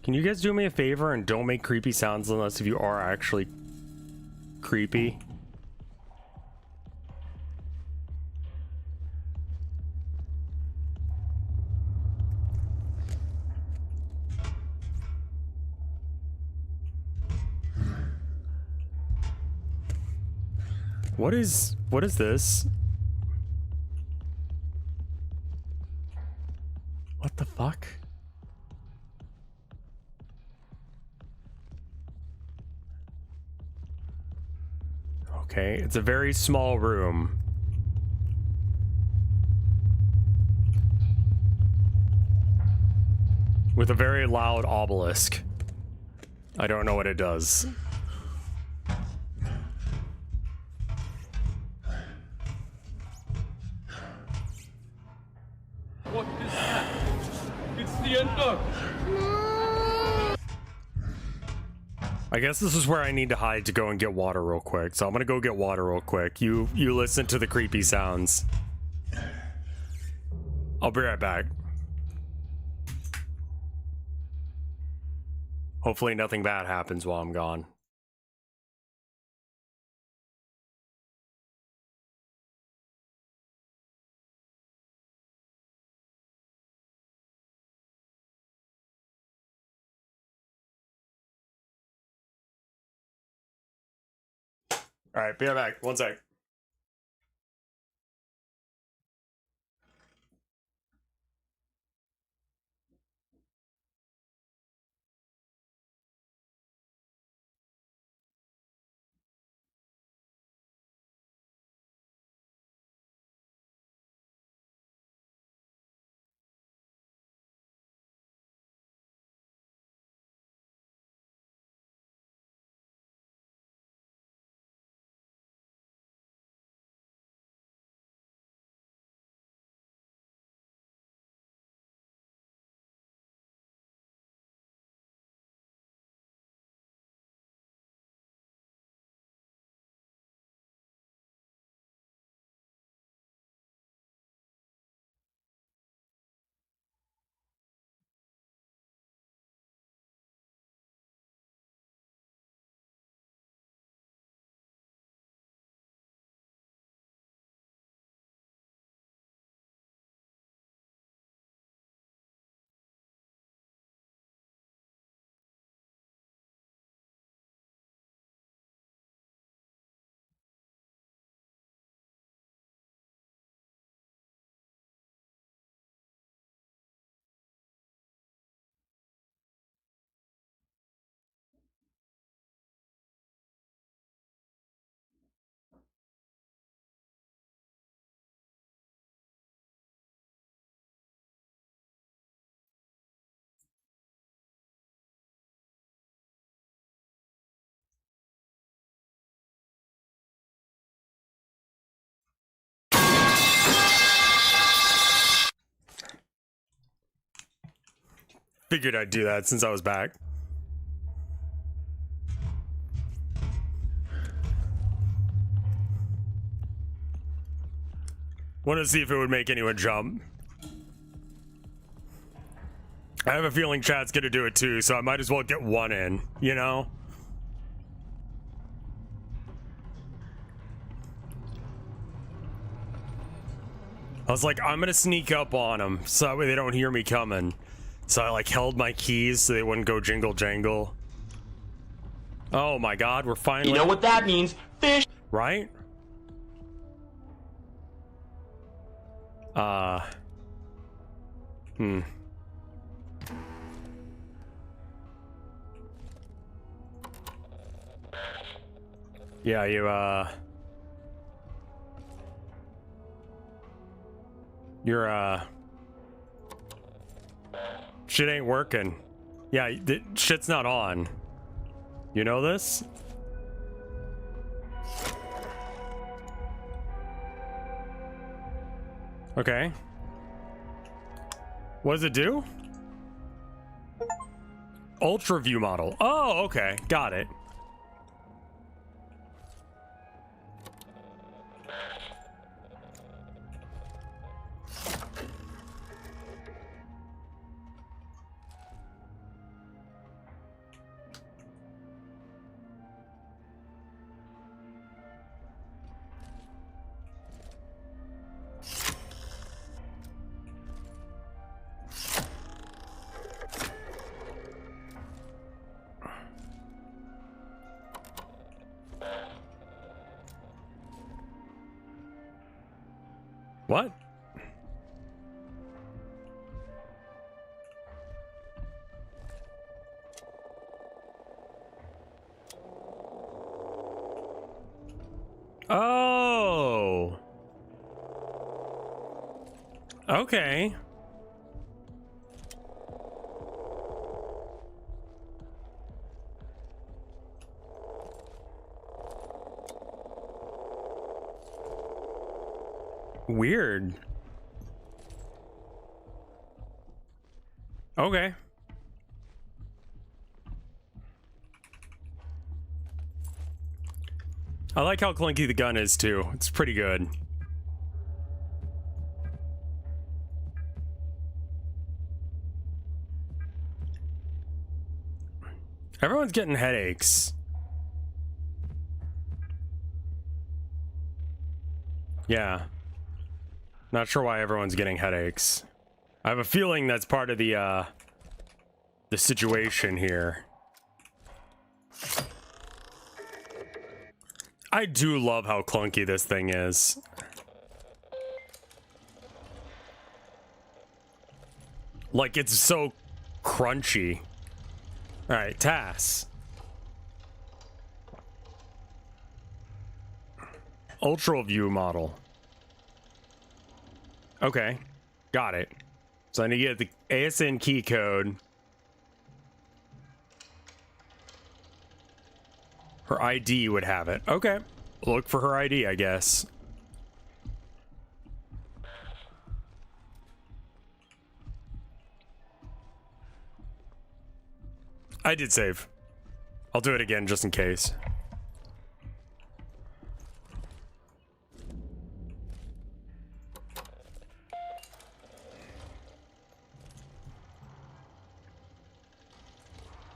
Can you guys do me a favor and don't make creepy sounds unless if you are actually creepy? What is this? What the fuck? Okay, it's a very small room. With a very loud obelisk. I don't know what it does. What is that? It's the Ender! I guess this is where I need to hide to go and get water real quick. So I'm gonna go get water real quick. You listen to the creepy sounds. I'll be right back. Hopefully nothing bad happens while I'm gone. All right, be right back. One sec. Figured I'd do that since I was back. Want to see if it would make anyone jump. I have a feeling chat's gonna do it too, so I might as well get one in, you know? I was like, I'm gonna sneak up on them so that way they don't hear me coming. So I like held my keys so they wouldn't go jingle jangle. Oh my god, we're finally— You know what that means? Fish! Right? Yeah, you're shit ain't working. Yeah, shit's not on. You know this? Okay. What does it do? Ultra view model. Oh, okay. Got it. What? Oh. Okay. Weird. Okay. I like how clunky the gun is too. It's pretty good. Everyone's getting headaches. Yeah. Not sure why everyone's getting headaches. I have a feeling that's part of the situation here. I do love how clunky this thing is. Like, it's so crunchy. Alright, TAS. Ultra view model. Okay, got it. So I need to get the ASN key code. Her ID would have it. Okay, look for her ID, I guess. I did save. I'll do it again just in case.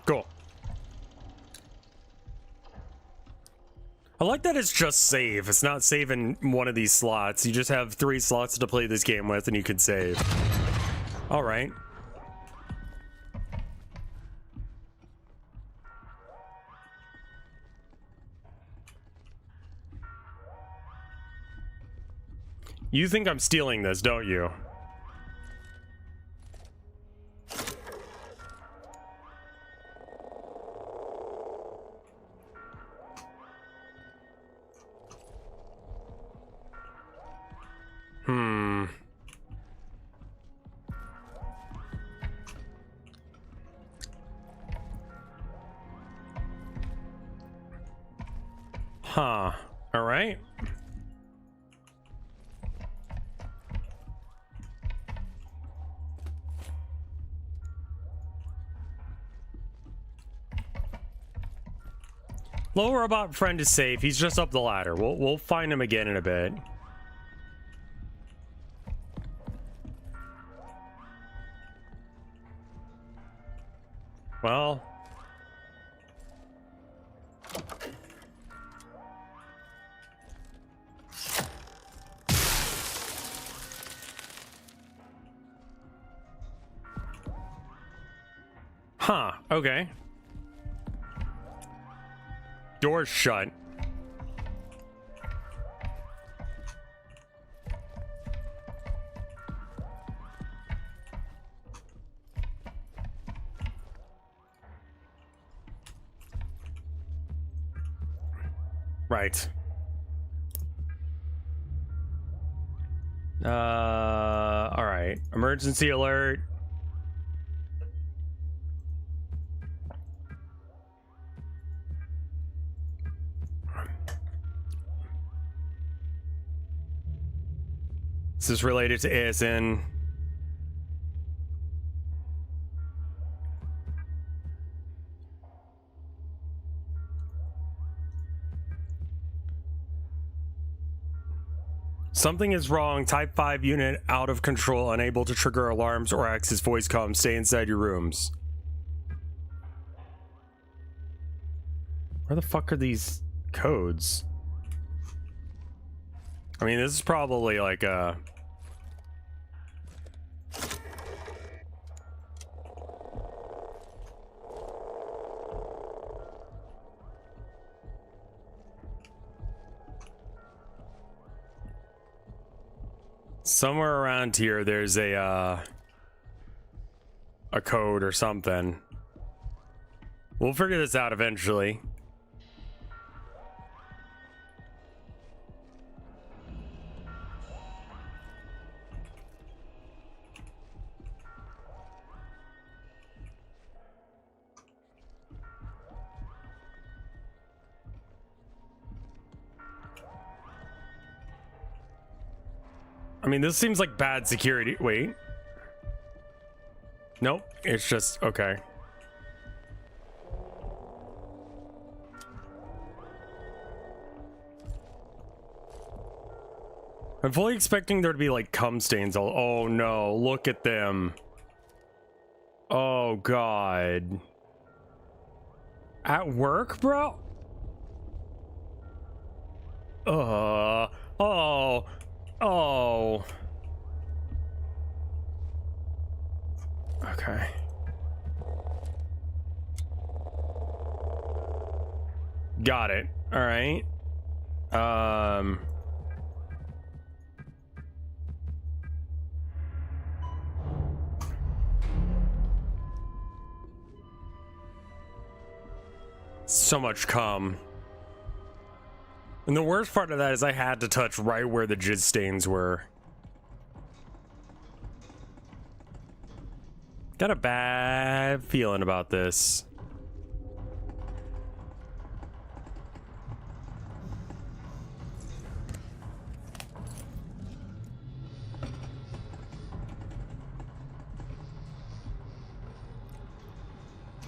Cool. I like that it's just save. It's not saving one of these slots. You just have 3 slots to play this game with and you can save. All right. You think I'm stealing this, don't you? Huh. All right. Low robot friend is safe. He's just up the ladder. We'll find him again in a bit. Well. Huh, okay. Door's shut. Right. All right. Emergency alert. This is related to ASN. Something is wrong. Type 5 unit out of control, unable to trigger alarms or access voice comms. Stay inside your rooms. Where the fuck are these codes? I mean, this is probably like a... Somewhere around here, there's a code or something. We'll figure this out eventually. I mean, this seems like bad security. Wait. Nope, it's just okay. I'm fully expecting there to be like cum stains all. Oh no, look at them. Oh god. At work, bro? Oh. Oh. Okay. Got it. All right. So much cum. And the worst part of that is I had to touch right where the jizz stains were. Got a bad feeling about this.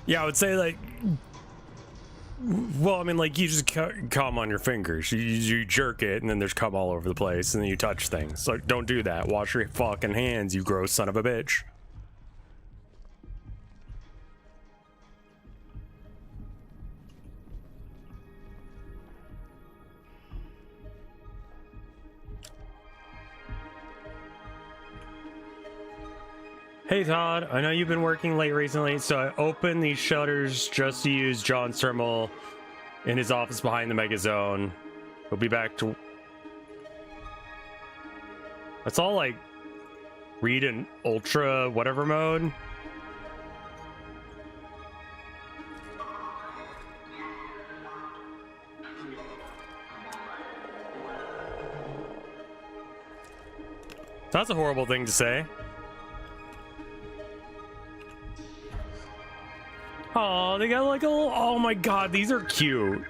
Yeah, I would say like, well, I mean, like you just cum on your fingers. You jerk it, and then there's cum all over the place, and then you touch things. So don't do that. Wash your fucking hands, you gross son of a bitch. Hey Todd, I know you've been working late recently, so I opened these shutters just to use John's thermal in his office behind the mega zone. He'll be back to... That's all like read in ultra whatever mode. That's a horrible thing to say. Oh, they got like a little... Oh my god, these are cute.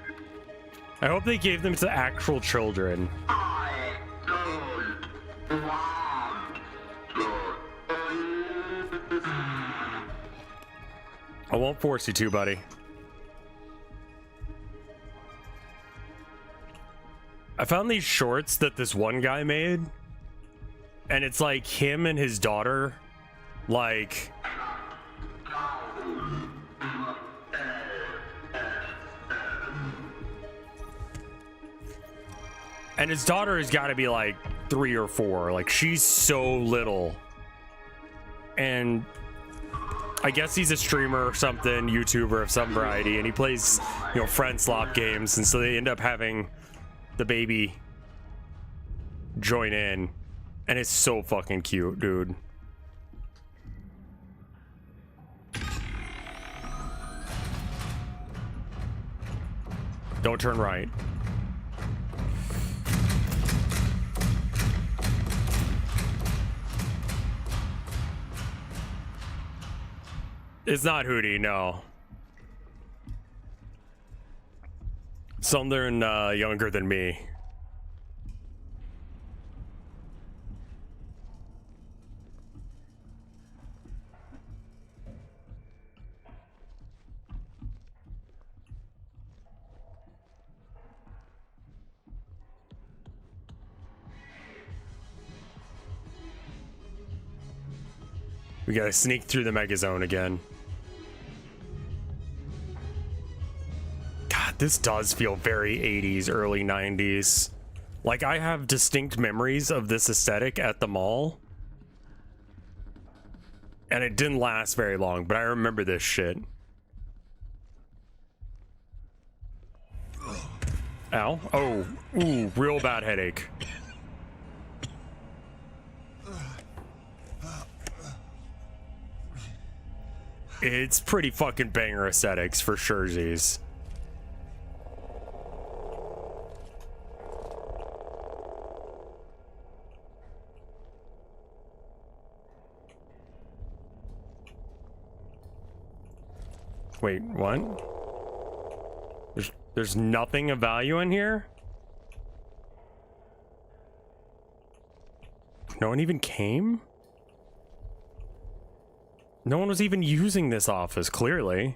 I hope they gave them to actual children. I won't force you to, buddy. I found these shorts that this one guy made. And it's like him and his daughter, like... And his daughter has got to be like 3 or 4. Like, she's so little. And I guess he's a streamer or something, YouTuber of some variety, and he plays, you know, friend slop games. And so they end up having the baby join in. And it's so fucking cute, dude. Don't turn right. It's not Hootie, no. Something younger than me. We gotta sneak through the mega zone again. God, this does feel very 80s, early 90s. Like, I have distinct memories of this aesthetic at the mall. And it didn't last very long, but I remember this shit. Ow. Oh, ooh, real bad headache. It's pretty fucking banger aesthetics for surezies. Wait, what? There's nothing of value in here? No one even came? No one was even using this office, clearly.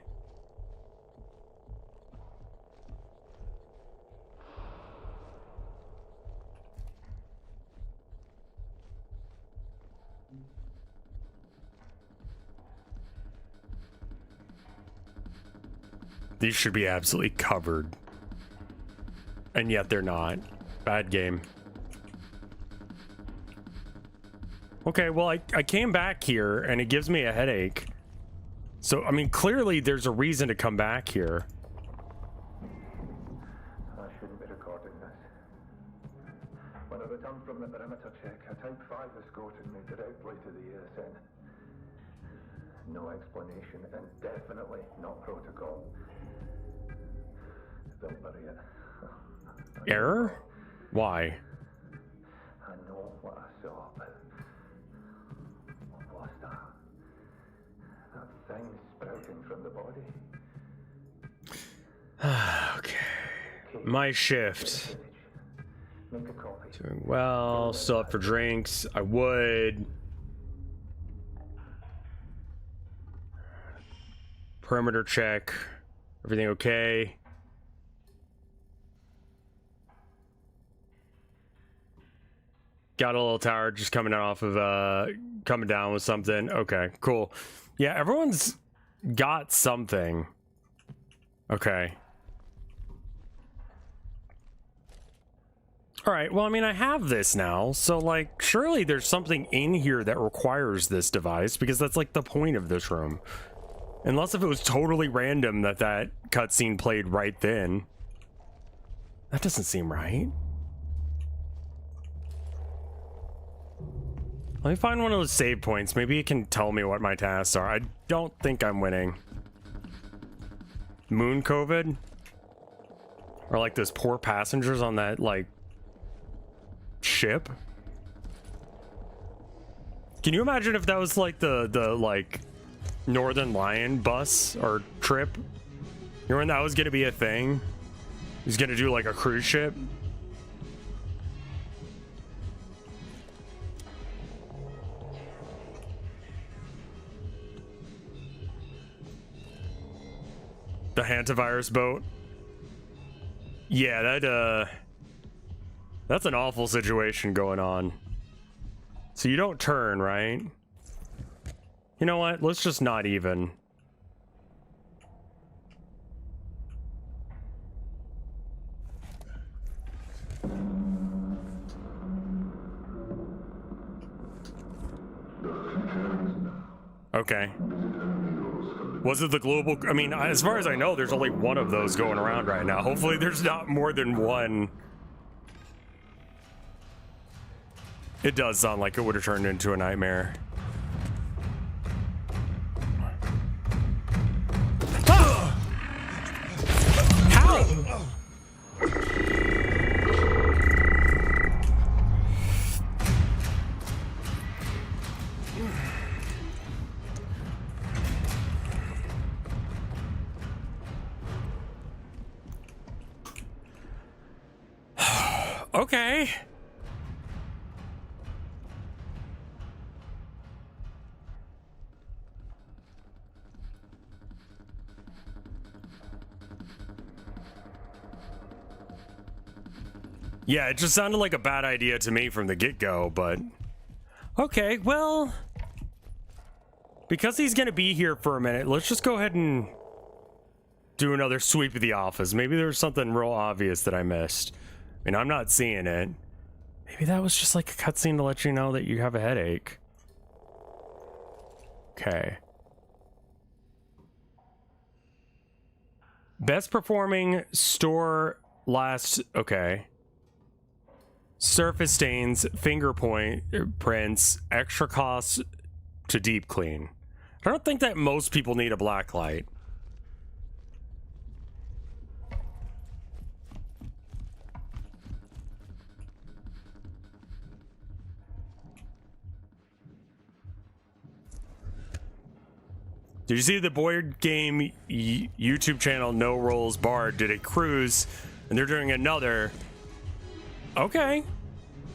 These should be absolutely covered. And yet they're not. Bad game. Okay, well, I came back here and it gives me a headache. So, I mean, clearly there's a reason to come back here. I shouldn't be recording this. When I returned from the perimeter check, a Type 5 escorted me directly to the ASN. No explanation and definitely not protocol. Don't worry it. Error? Why? I know what I saw, but what was that? That thing sprouting from the body? Okay. My shift. Make a copy. Doing well. Still up for drinks. I would. Perimeter check. Everything okay? Got a little tired just coming off of coming down with something. Okay, cool. Yeah, everyone's got something. Okay. All right, well, I mean, I have this now, so, like, surely there's something in here that requires this device, because that's, like, the point of this room. Unless if it was totally random that that cutscene played right then. That doesn't seem right. Let me find one of those save points. Maybe it can tell me what my tasks are. I don't think I'm winning. Moon COVID? Or like those poor passengers on that, like, ship? Can you imagine if that was like the like Northern Lion bus or trip? You know when that was gonna be a thing? He's gonna do like a cruise ship? The hantavirus boat. Yeah, that's an awful situation going on. So you don't turn, right? You know what? Let's just not even. Okay. Was it the global? I mean, as far as I know, there's only one of those going around right now. Hopefully there's not more than one. It does sound like it would have turned into a nightmare. Ah! How? Okay. Yeah, it just sounded like a bad idea to me from the get-go, but... Okay, well... Because he's gonna be here for a minute, let's just go ahead and... do another sweep of the office. Maybe there's something real obvious that I missed. I mean, I'm not seeing it. Maybe that was just like a cutscene to let you know that you have a headache. Okay. Best performing store last... Okay. Surface stains, prints, extra costs to deep clean. I don't think that most people need a black light. Did you see the board game YouTube channel No Rolls Barred did a cruise, and they're doing another? Okay.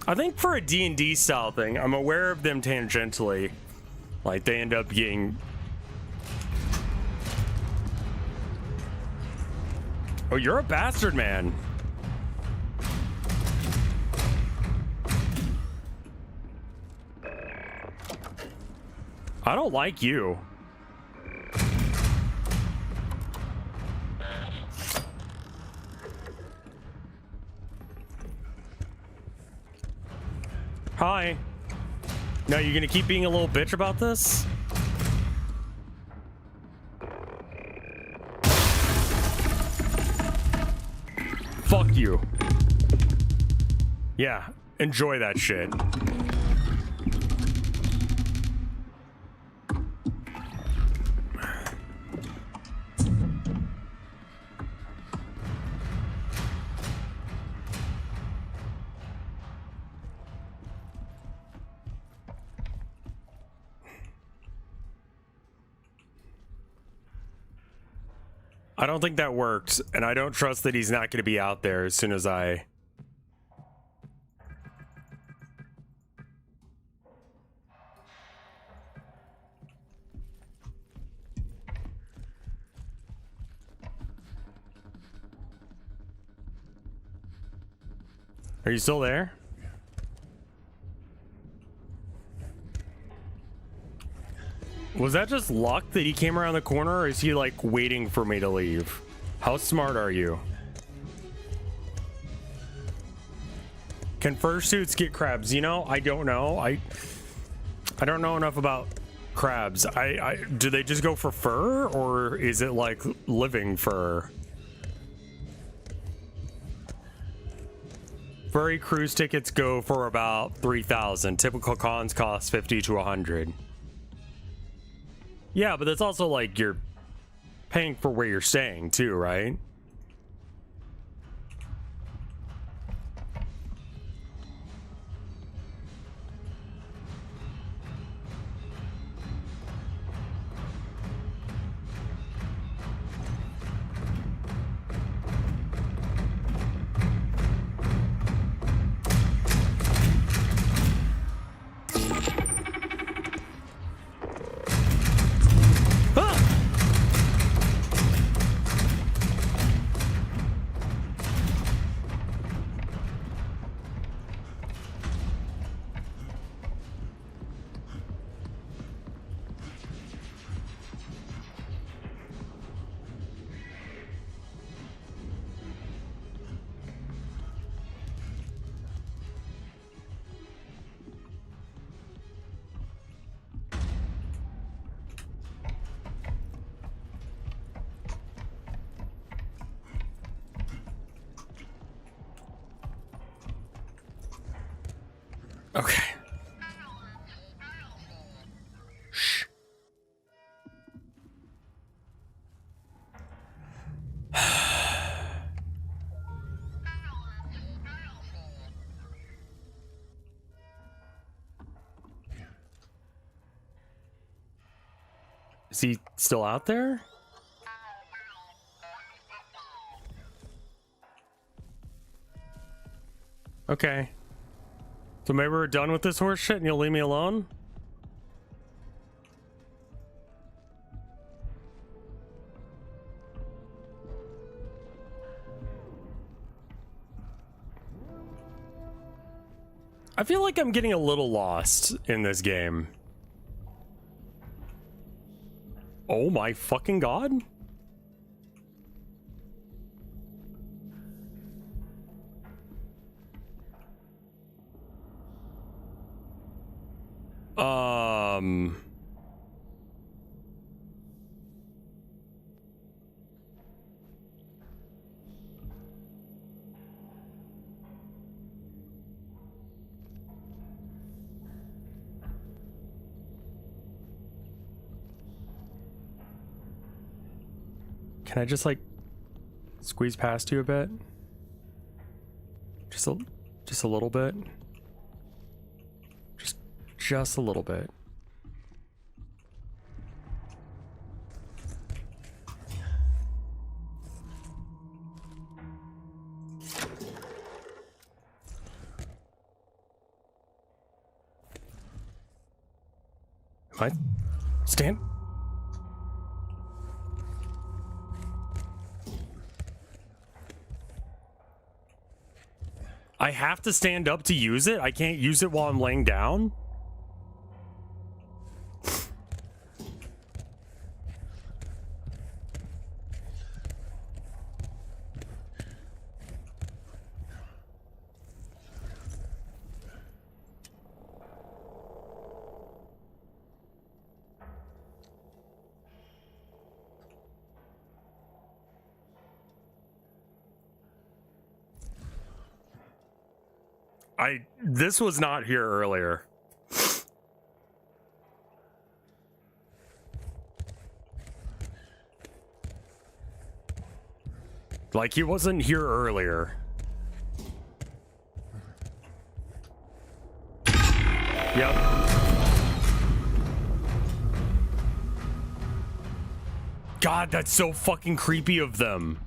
I think for a D&D style thing, I'm aware of them tangentially. Like, they end up getting... Oh, you're a bastard, man. I don't like you. Hi. Now you're gonna keep being a little bitch about this? Fuck you. Yeah, enjoy that shit. I don't think that worked, and I don't trust that he's not going to be out there as soon as I... Are you still there? Was that just luck that he came around the corner, or is he like waiting for me to leave? How smart are you? Can fursuits get crabs? You know, I don't know. I don't know enough about crabs. Do they just go for fur, or is it like living fur? Furry cruise tickets go for about 3,000. Typical cons cost 50 to 100. Yeah, but that's also like you're paying for where you're staying too, right? Okay. Shh. Is he still out there? Okay. So maybe we're done with this horse shit and you'll leave me alone? I feel like I'm getting a little lost in this game. Oh my fucking god. Can I just like squeeze past you a bit? Just a little bit. Just a little bit. What? Stand. I have to stand up to use it? I can't use it while I'm laying down? This was not here earlier. Like, he wasn't here earlier. Yep. God, that's so fucking creepy of them.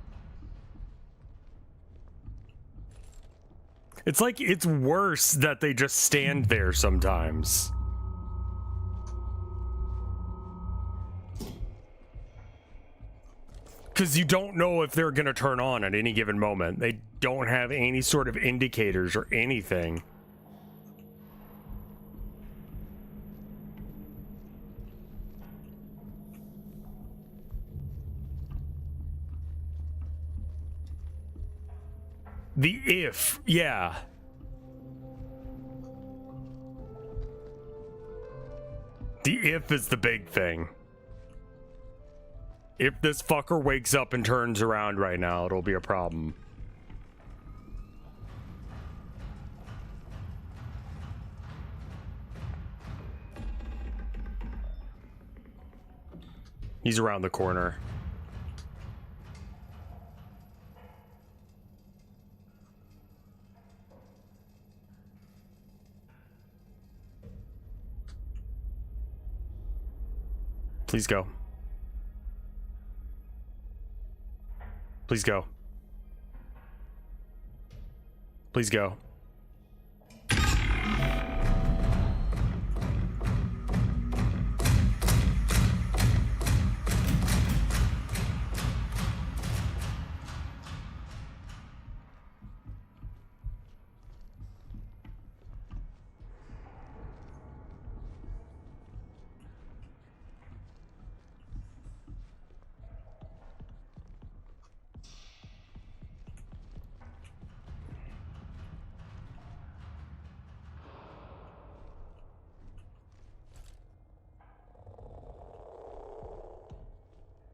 It's like, it's worse that they just stand there sometimes. Because you don't know if they're going to turn on at any given moment. They don't have any sort of indicators or anything. The if, yeah. The if is the big thing. If this fucker wakes up and turns around right now, it'll be a problem. He's around the corner. Please go. Please go. Please go.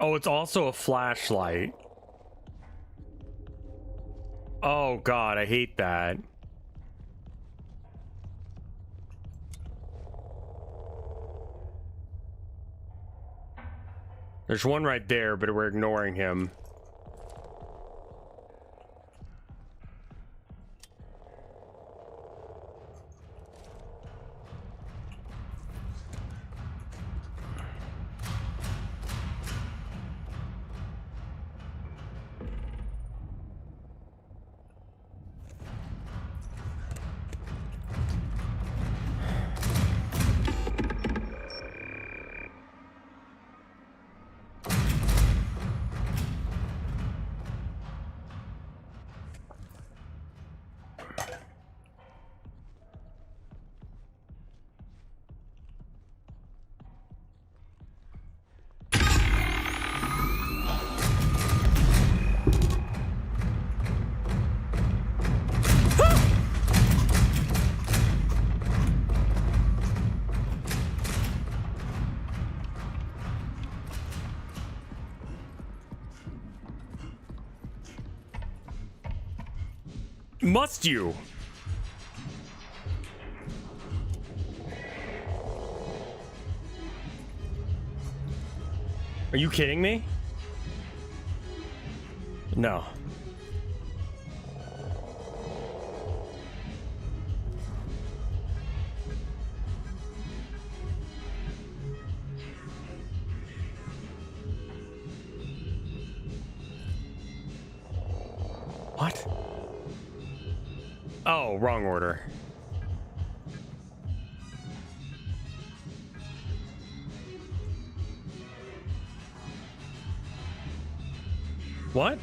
Oh, it's also a flashlight. Oh God, I hate that. There's one right there, but we're ignoring him. Must you? Are you kidding me? No. What? Oh, wrong order. What?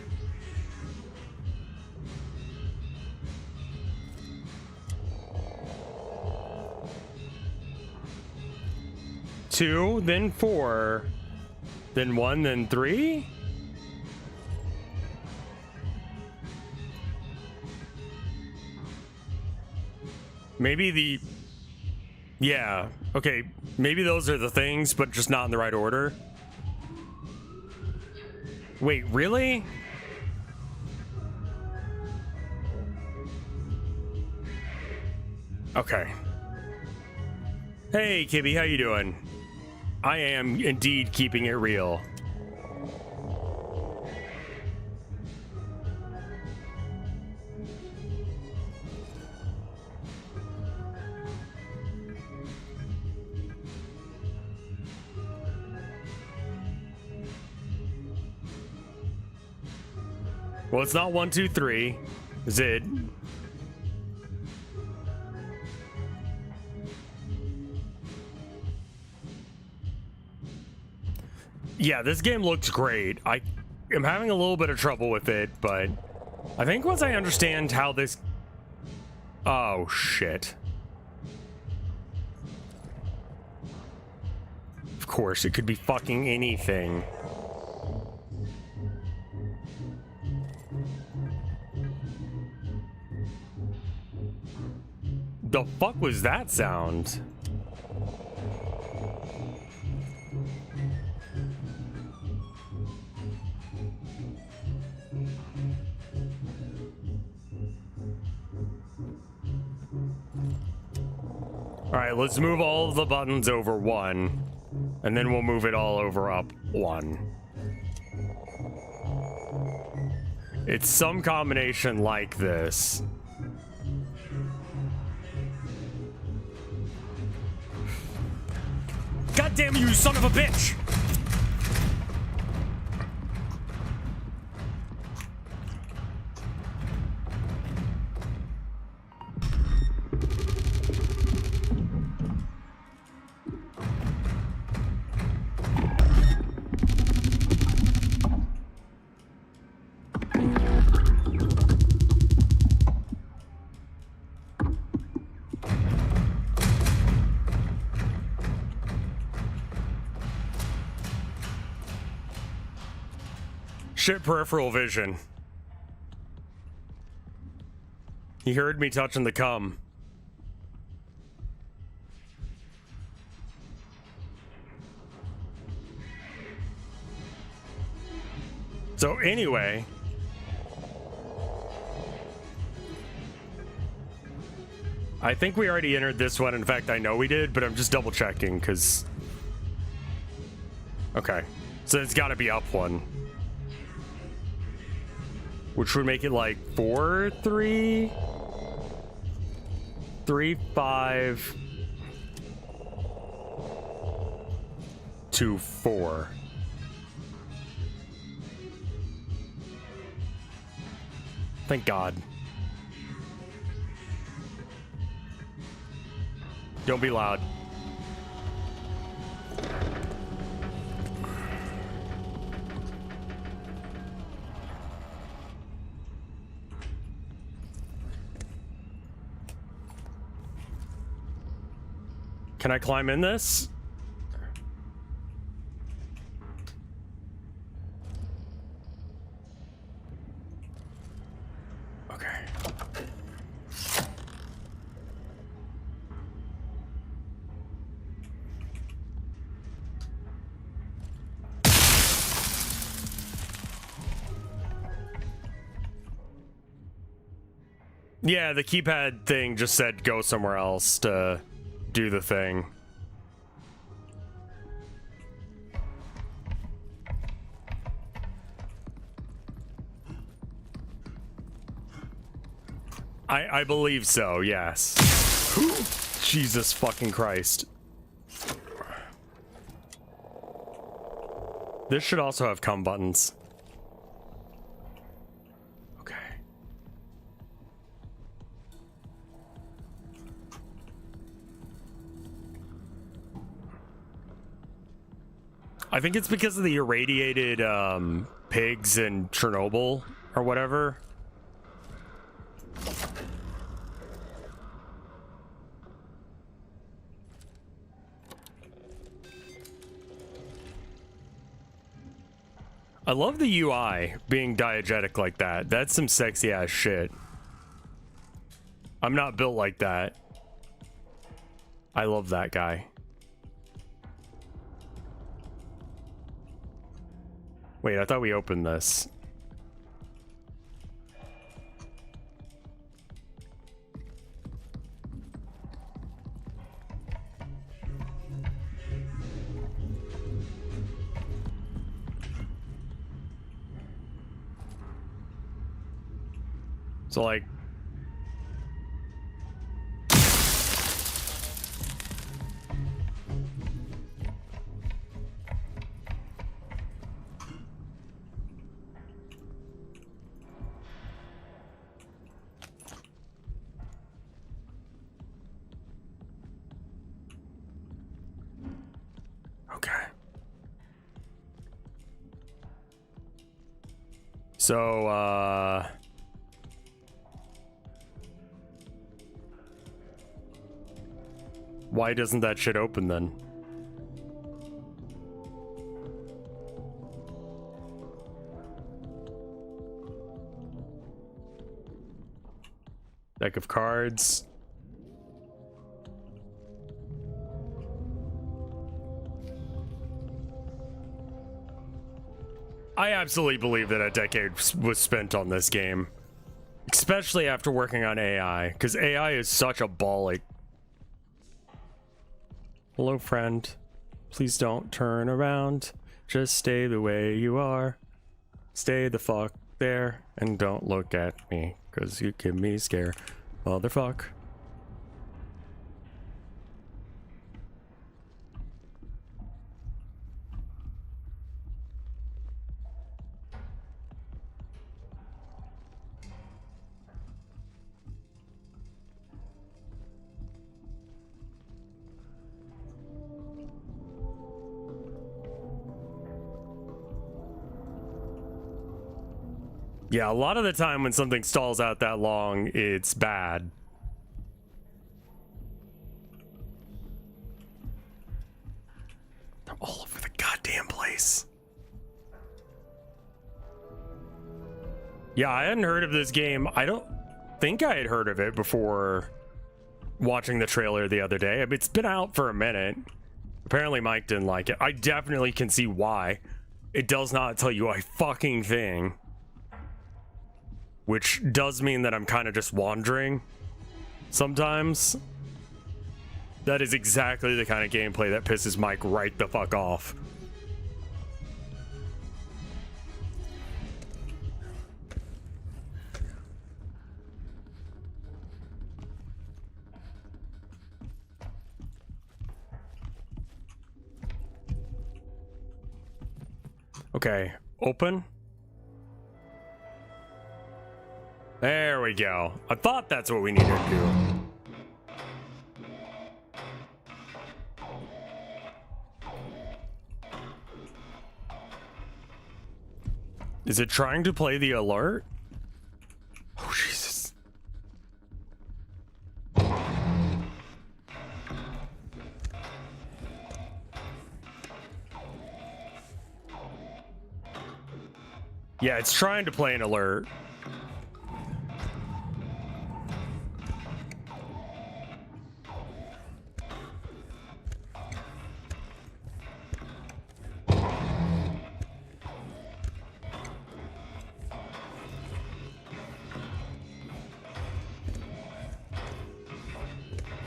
Two, then four, then one, then three? Maybe the... Yeah, okay, maybe those are the things, but just not in the right order. Wait, really? Okay. Hey, Kibby, how you doing? I am indeed keeping it real. Well, it's not 1, 2, 3, is it? Yeah, this game looks great. I am having a little bit of trouble with it, but I think once I understand how this... Oh, shit. Of course, it could be fucking anything. The fuck was that sound? All right, let's move all of the buttons over one, and then we'll move it all over up one. It's some combination like this. God damn you, son of a bitch! Shit, peripheral vision. He heard me touching the cum. So anyway, I think we already entered this one. In fact, I know we did, but I'm just double checking because... Okay, so it's got to be up one. Which would make it like 4, 3, 3, 5, 2, 4. Thank God. Don't be loud. Can I climb in this? Okay. Yeah, the keypad thing just said go somewhere else to do the thing. I believe so, yes. Jesus fucking Christ. This should also have come buttons. Okay. I think it's because of the irradiated pigs in Chernobyl or whatever. I love the UI being diegetic like that. That's some sexy ass shit. I'm not built like that. I love that guy. Wait, I thought we opened this. So like okay. So why doesn't that shit open then? Deck of cards. I absolutely believe that a decade was spent on this game. Especially after working on AI, because AI is such a ball. Like, hello, friend. Please don't turn around. Just stay the way you are. Stay the fuck there and don't look at me, because you give me scare. Motherfuck. Yeah, a lot of the time when something stalls out that long, it's bad. They're all over the goddamn place. Yeah, I hadn't heard of this game. I don't think I had heard of it before watching the trailer the other day. I mean, it's been out for a minute. Apparently Mike didn't like it. I definitely can see why. It does not tell you a fucking thing. Which does mean that I'm kind of just wandering sometimes. That is exactly the kind of gameplay that pisses Mike right the fuck off. Okay, open. There we go. I thought that's what we needed to do. Is it trying to play the alert? Oh, Jesus. Yeah, it's trying to play an alert.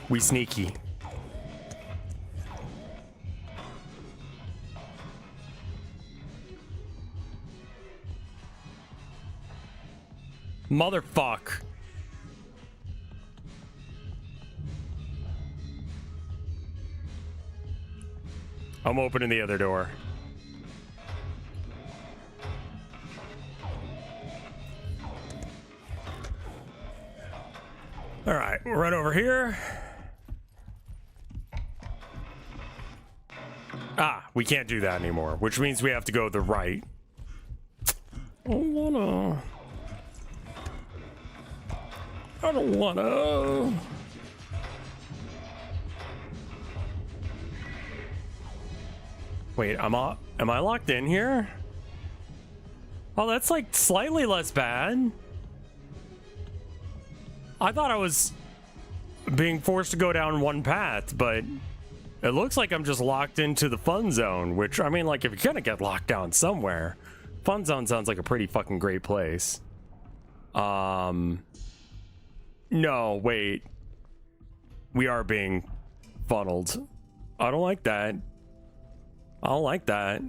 We sneaky. Motherfuck. I'm opening the other door. All right, we'll run over here. Ah, we can't do that anymore, which means we have to go the right. I don't wanna. Wait, am I locked in here? Oh, that's like slightly less bad. I thought I was being forced to go down one path, but it looks like I'm just locked into the fun zone, which, I mean, like, if you're gonna get locked down somewhere, fun zone sounds like a pretty fucking great place. No, wait. We are being funneled. I don't like that. I don't like that.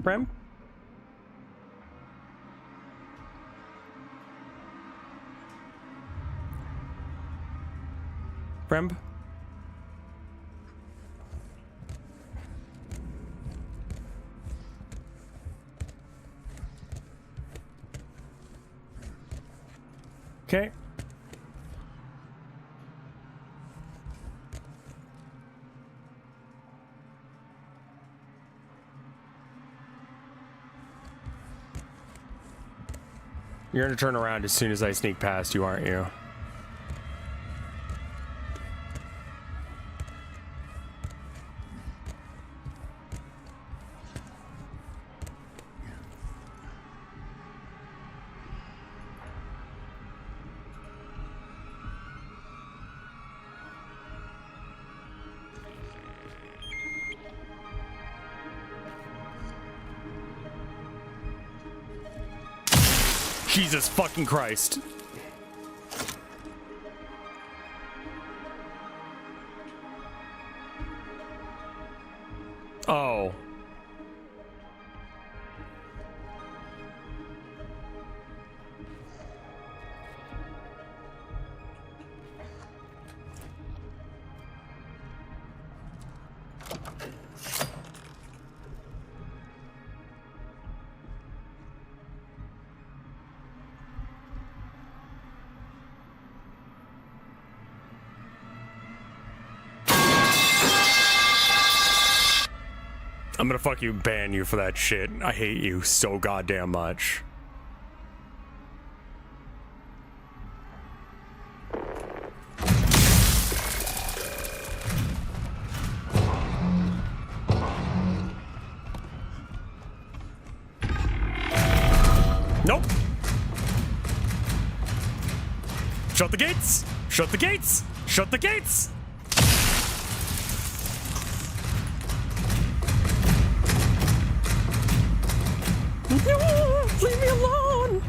Prem? Prem? Okay. You're gonna turn around as soon as I sneak past you, aren't you? Jesus fucking Christ. Oh. I'm gonna fuck you, ban you for that shit. I hate you so goddamn much. Nope. Shut the gates! Shut the gates! Shut the gates! No, leave me alone!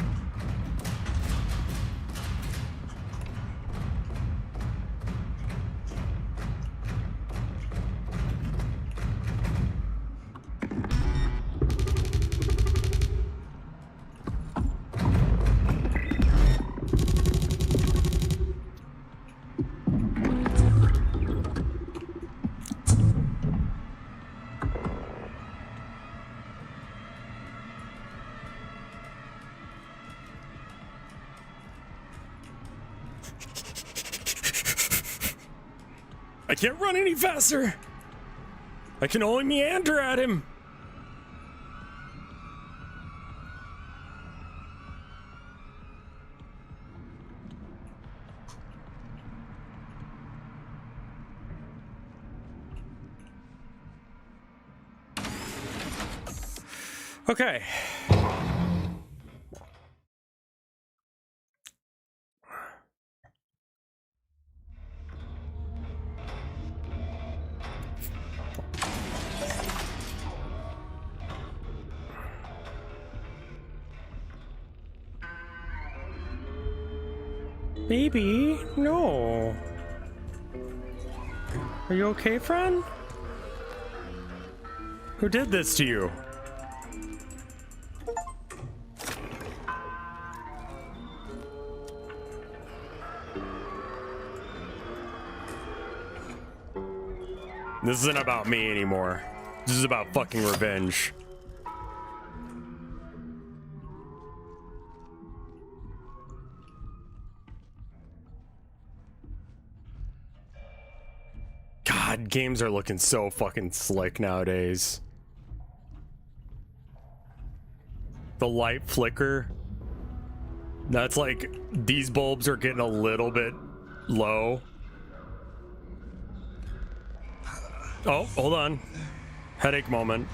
I can't run any faster. I can only meander at him. Okay. Baby, no. Are you okay, friend? Who did this to you? This isn't about me anymore. This is about fucking revenge. God, games are looking so fucking slick nowadays. The light flicker. That's like, these bulbs are getting a little bit low. Oh, hold on. Headache moment.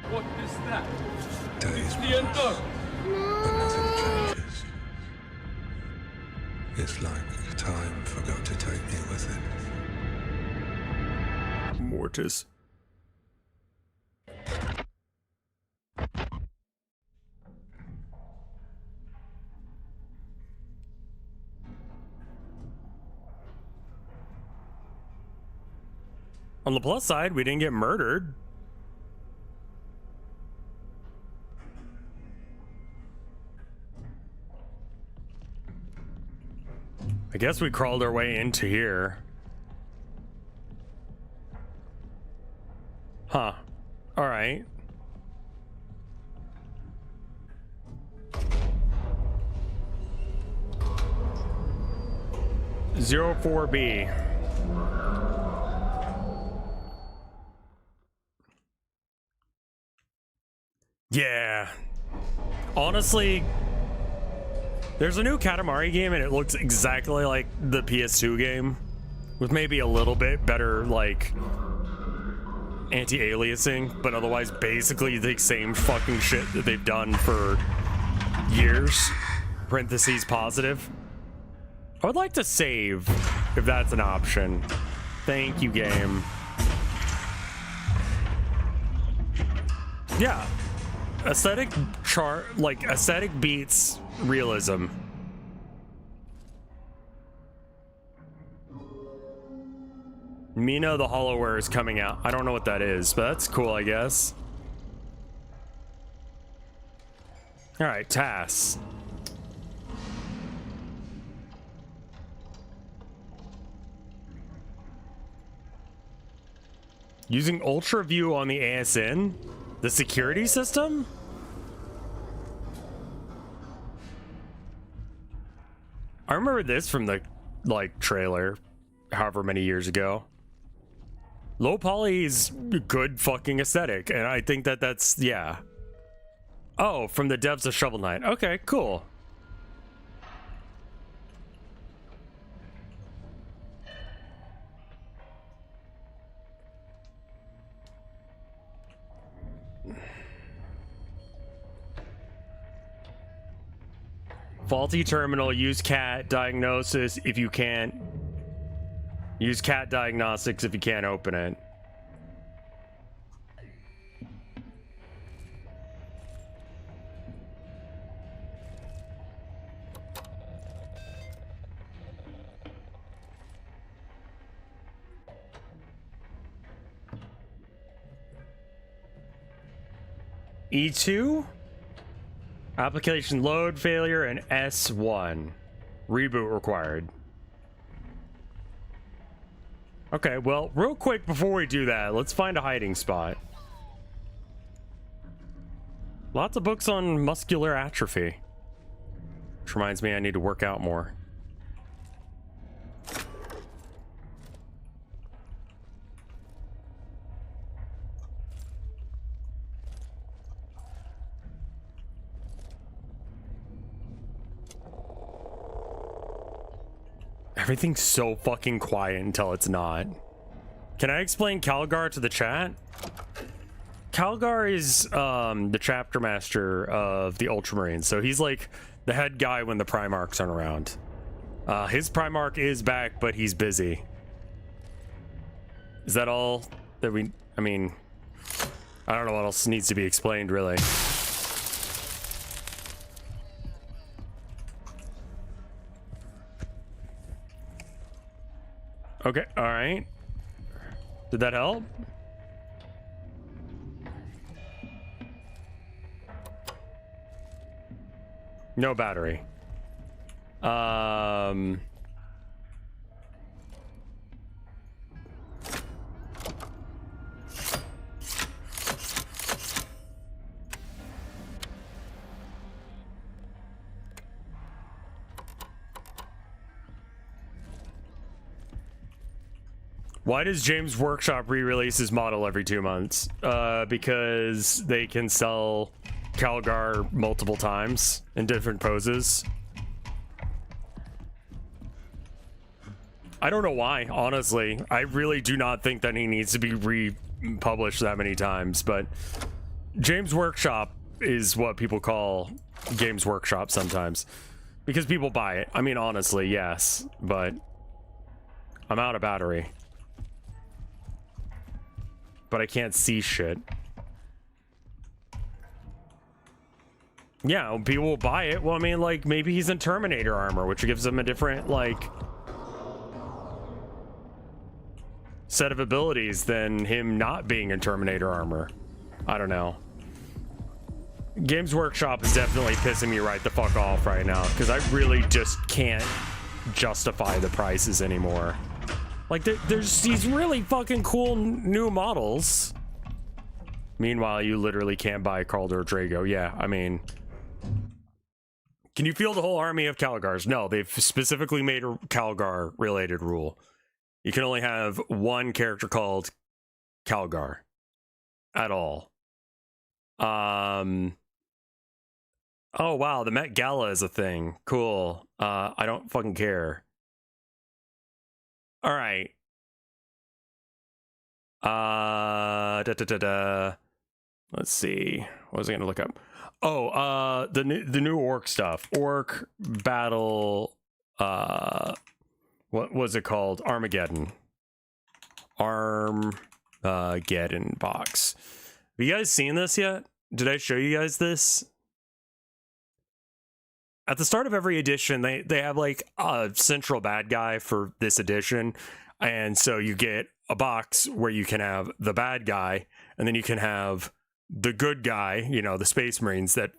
What is that? Days The end pass, of. but nothing changes. It's like time forgot to take me with it. Mortis. On the plus side, we didn't get murdered. I guess we crawled our way into here. Huh. All right. Zero 4B. Yeah. Honestly, there's a new Katamari game and it looks exactly like the PS2 game with maybe a little bit better like anti-aliasing, but otherwise basically the same fucking shit that they've done for years. Parentheses positive. I would like to save if that's an option. Thank you, game. Yeah. Aesthetic chart, like aesthetic beats realism. Mina the Hollowware is coming out. I don't know what that is, but that's cool, I guess. All right, tasks. Using Ultra View on the ASN? The security system? I remember this from the, like, trailer however many years ago. Low poly is good fucking aesthetic, and I think that that's, yeah. Oh, from the devs of Shovel Knight. Okay, cool. Faulty terminal, use cat diagnosis if you can't. Use cat diagnostics if you can't open it. E2? Application load failure and S1. Reboot required. Okay, well, real quick before we do that, let's find a hiding spot. Lots of books on muscular atrophy. Which reminds me I need to work out more. Everything's so fucking quiet until it's not. Can I explain Calgar to the chat? Calgar is the chapter master of the Ultramarines, so he's like the head guy when the Primarchs aren't around. His Primarch is back, but he's busy. Is that all that we... I mean... I don't know what else needs to be explained, really. Okay, alright. Did that help? No battery. Why does James Workshop re-release his model every 2 months? Because they can sell Calgar multiple times in different poses. I don't know why, honestly. I really do not think that he needs to be republished that many times, but James Workshop is what people call Games Workshop sometimes. Because people buy it. I mean, honestly, yes, but I'm out of battery. But I can't see shit. Yeah, people will buy it. Well, I mean, like, maybe he's in Terminator armor, which gives him a different, like, set of abilities than him not being in Terminator armor. I don't know. Games Workshop is definitely pissing me right the fuck off right now, because I really just can't justify the prices anymore. Like, there's these really fucking cool new models. Meanwhile, you literally can't buy Calder Drago. Yeah, I mean... Can you feel the whole army of Calgars? No, they've specifically made a Calgar-related rule. You can only have one character called Calgar. At all. Oh, wow, the Met Gala is a thing. Cool. I don't fucking care. All right. Let's see. What was I gonna look up? Oh, the new orc stuff. Orc battle. What was it called? Armageddon. Armageddon box. Have you guys seen this yet? Did I show you guys this? At the start of every edition, they have like a central bad guy for this edition. And so you get a box where you can have the bad guy, and then you can have the good guy, you know, the Space Marines that,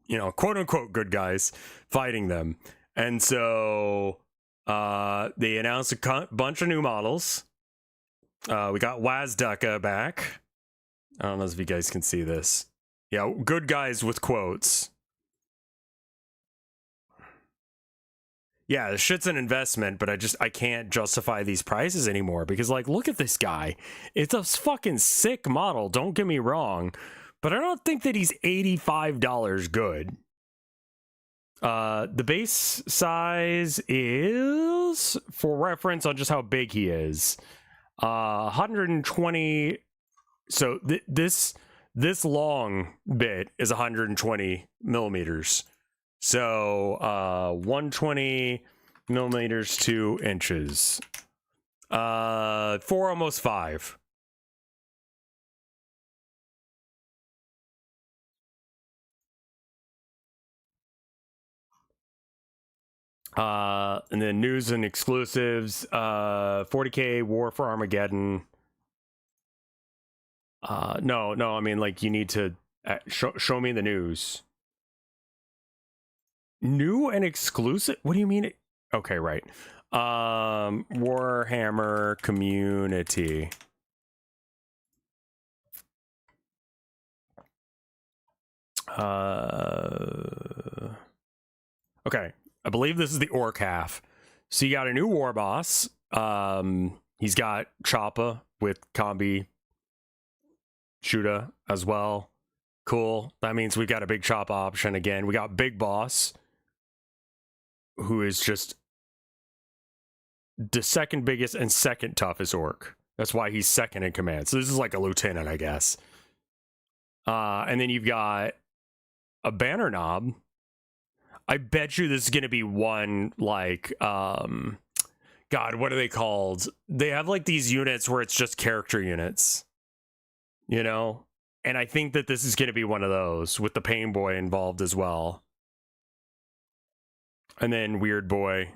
you know, quote unquote good guys fighting them. And so they announced a bunch of new models. We got Wazdaka back. I don't know if you guys can see this. Yeah, good guys with quotes. Yeah, this shit's an investment, but I can't justify these prices anymore because, like, look at this guy. It's a fucking sick model, don't get me wrong, but I don't think that he's $85 good. The base size is, for reference on just how big he is, 120. So this long bit is 120 millimeters. So 120 millimeters 2 inches. 4 almost 5. And then news and exclusives. 40K War for Armageddon. No, I mean, like, you need to show me the news. New and exclusive? What do you mean? Okay, right. Warhammer community. Okay, I believe this is the orc half. So you got a new war boss. He's got Choppa with combi Shuda as well. Cool. That means we've got a big Choppa option again. We got Big Boss, who is just the second biggest and second toughest orc. That's why he's second in command. So this is like a lieutenant, I guess. And then you've got a banner knob. I bet you this is going to be one, like, God, what are they called? They have like these units where it's just character units, you know? And I think that this is going to be one of those with the Pain Boy involved as well. And then Weird Boy.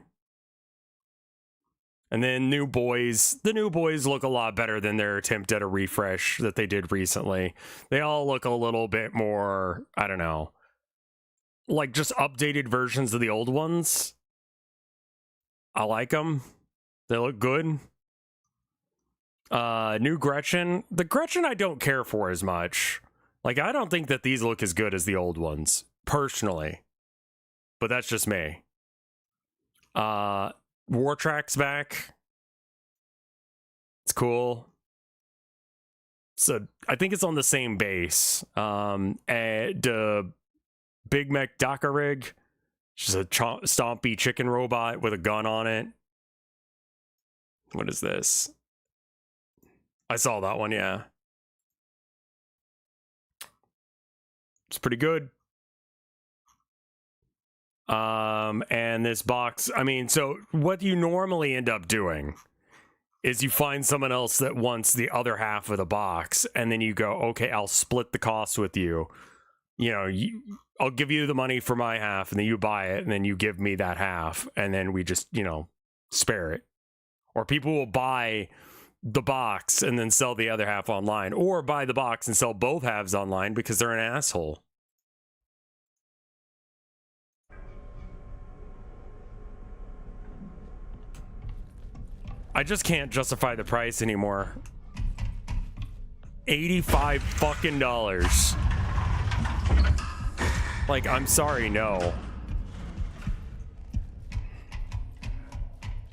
And then New Boys. The New Boys look a lot better than their attempt at a refresh that they did recently. They all look a little bit more, I don't know, like just updated versions of the old ones. I like them. They look good. New Gretchen. The Gretchen I don't care for as much. Like, I don't think that these look as good as the old ones, personally. But that's just me. War Track's back. It's cool. So I think it's on the same base. And Big Mech Daka Rig. She's a stompy chicken robot with a gun on it. What is this? I saw that one, yeah. It's pretty good. And this box, I mean, so what you normally end up doing is you find someone else that wants the other half of the box, and then you go, okay, I'll split the cost with you. You know, I'll give you the money for my half, and then you buy it, and then you give me that half, and then we just, you know, spare it. Or people will buy the box and then sell the other half online, or buy the box and sell both halves online because they're an asshole. I just can't justify the price anymore. $85 fucking dollars. Like, I'm sorry, no.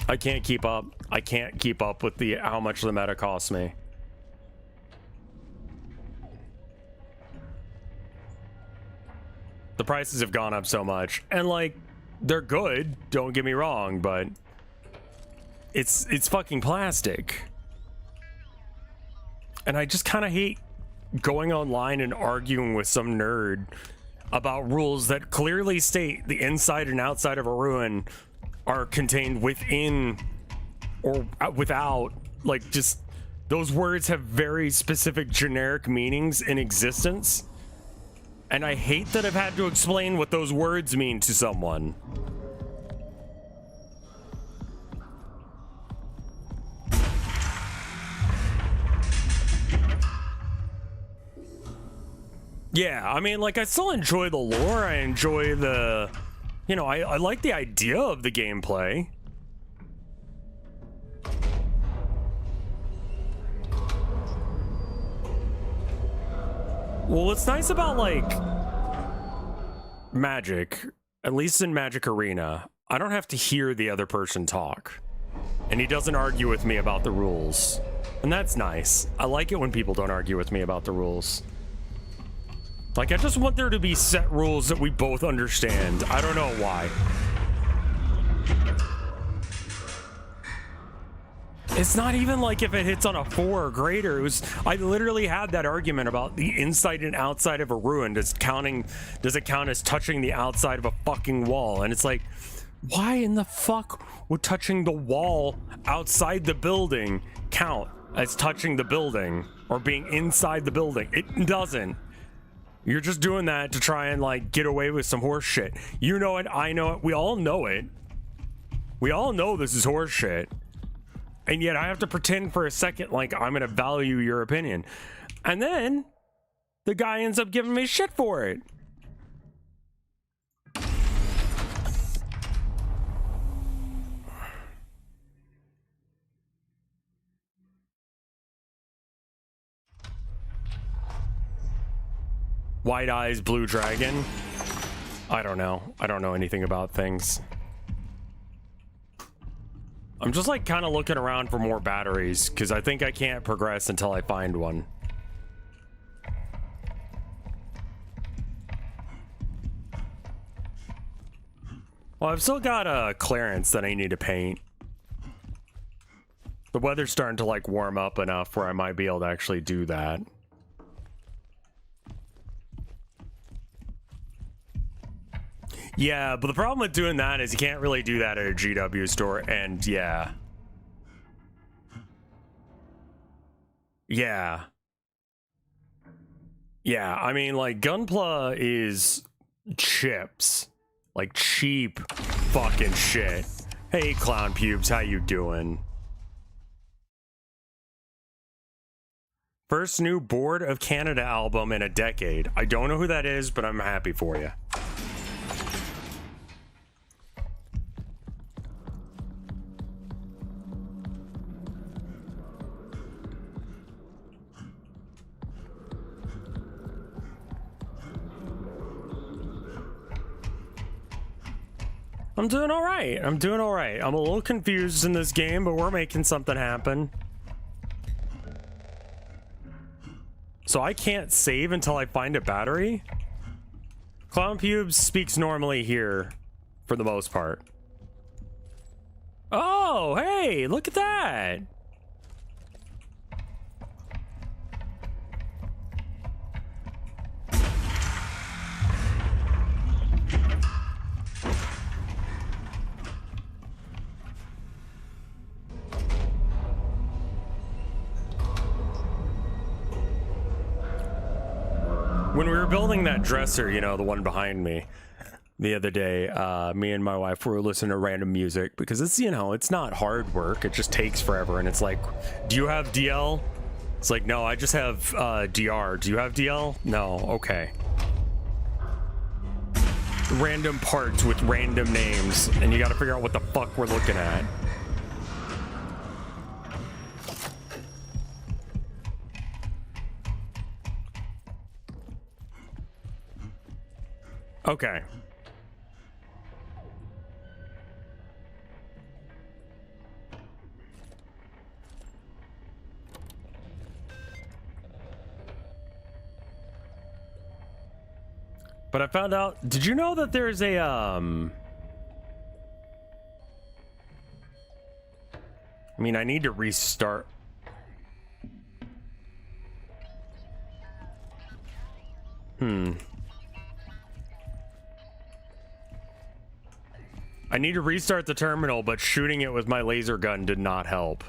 I can't keep up. I can't keep up with the how much the meta costs me. The prices have gone up so much, and like, they're good, don't get me wrong, but it's fucking plastic. And I just kind of hate going online and arguing with some nerd about rules that clearly state the inside and outside of a ruin are contained within or without. Like, just those words have very specific generic meanings in existence, and I hate that I've had to explain what those words mean to someone. Yeah, I mean, like, I still enjoy the lore. I enjoy the, you know, I like the idea of the gameplay. Well, what's nice about, like, Magic, at least in Magic Arena, I don't have to hear the other person talk. And he doesn't argue with me about the rules. And that's nice. I like it when people don't argue with me about the rules. Like, I just want there to be set rules that we both understand. I don't know why. It's not even like if it hits on a 4 or greater. I literally had that argument about the inside and outside of a ruin. Does it count as touching the outside of a fucking wall? And it's like, why in the fuck would touching the wall outside the building count as touching the building or being inside the building? It doesn't. You're just doing that to try and, like, get away with some horse shit. You know it, I know it, we all know it. We all know this is horse shit. And yet I have to pretend for a second like I'm gonna value your opinion. And then the guy ends up giving me shit for it. White Eyes, Blue Dragon. I don't know. I don't know anything about things. I'm just, like, kind of looking around for more batteries because I think I can't progress until I find one. Well, I've still got a clearance that I need to paint. The weather's starting to, like, warm up enough where I might be able to actually do that. Yeah, but the problem with doing that is you can't really do that at a GW store, and yeah. Yeah. Yeah, I mean, like, Gunpla is chips. Like, cheap fucking shit. Hey, Clown Pubes, how you doing? First new Board of Canada album in a decade. I don't know who that is, but I'm happy for you. I'm doing all right. I'm doing all right. I'm a little confused in this game, but we're making something happen. So I can't save until I find a battery? Clown Pubes speaks normally here, for the most part. Oh, hey, look at that. When we were building that dresser, you know, the one behind me, the other day, me and my wife were listening to random music because it's, you know, it's not hard work. It just takes forever. And it's like, do you have DL? It's like, no, I just have DR. Do you have DL? No. Okay. Random parts with random names. And you got to figure out what the fuck we're looking at. Okay. But I found out, did you know that there's a, I mean, I need to restart. I need to restart the terminal, but shooting it with my laser gun did not help.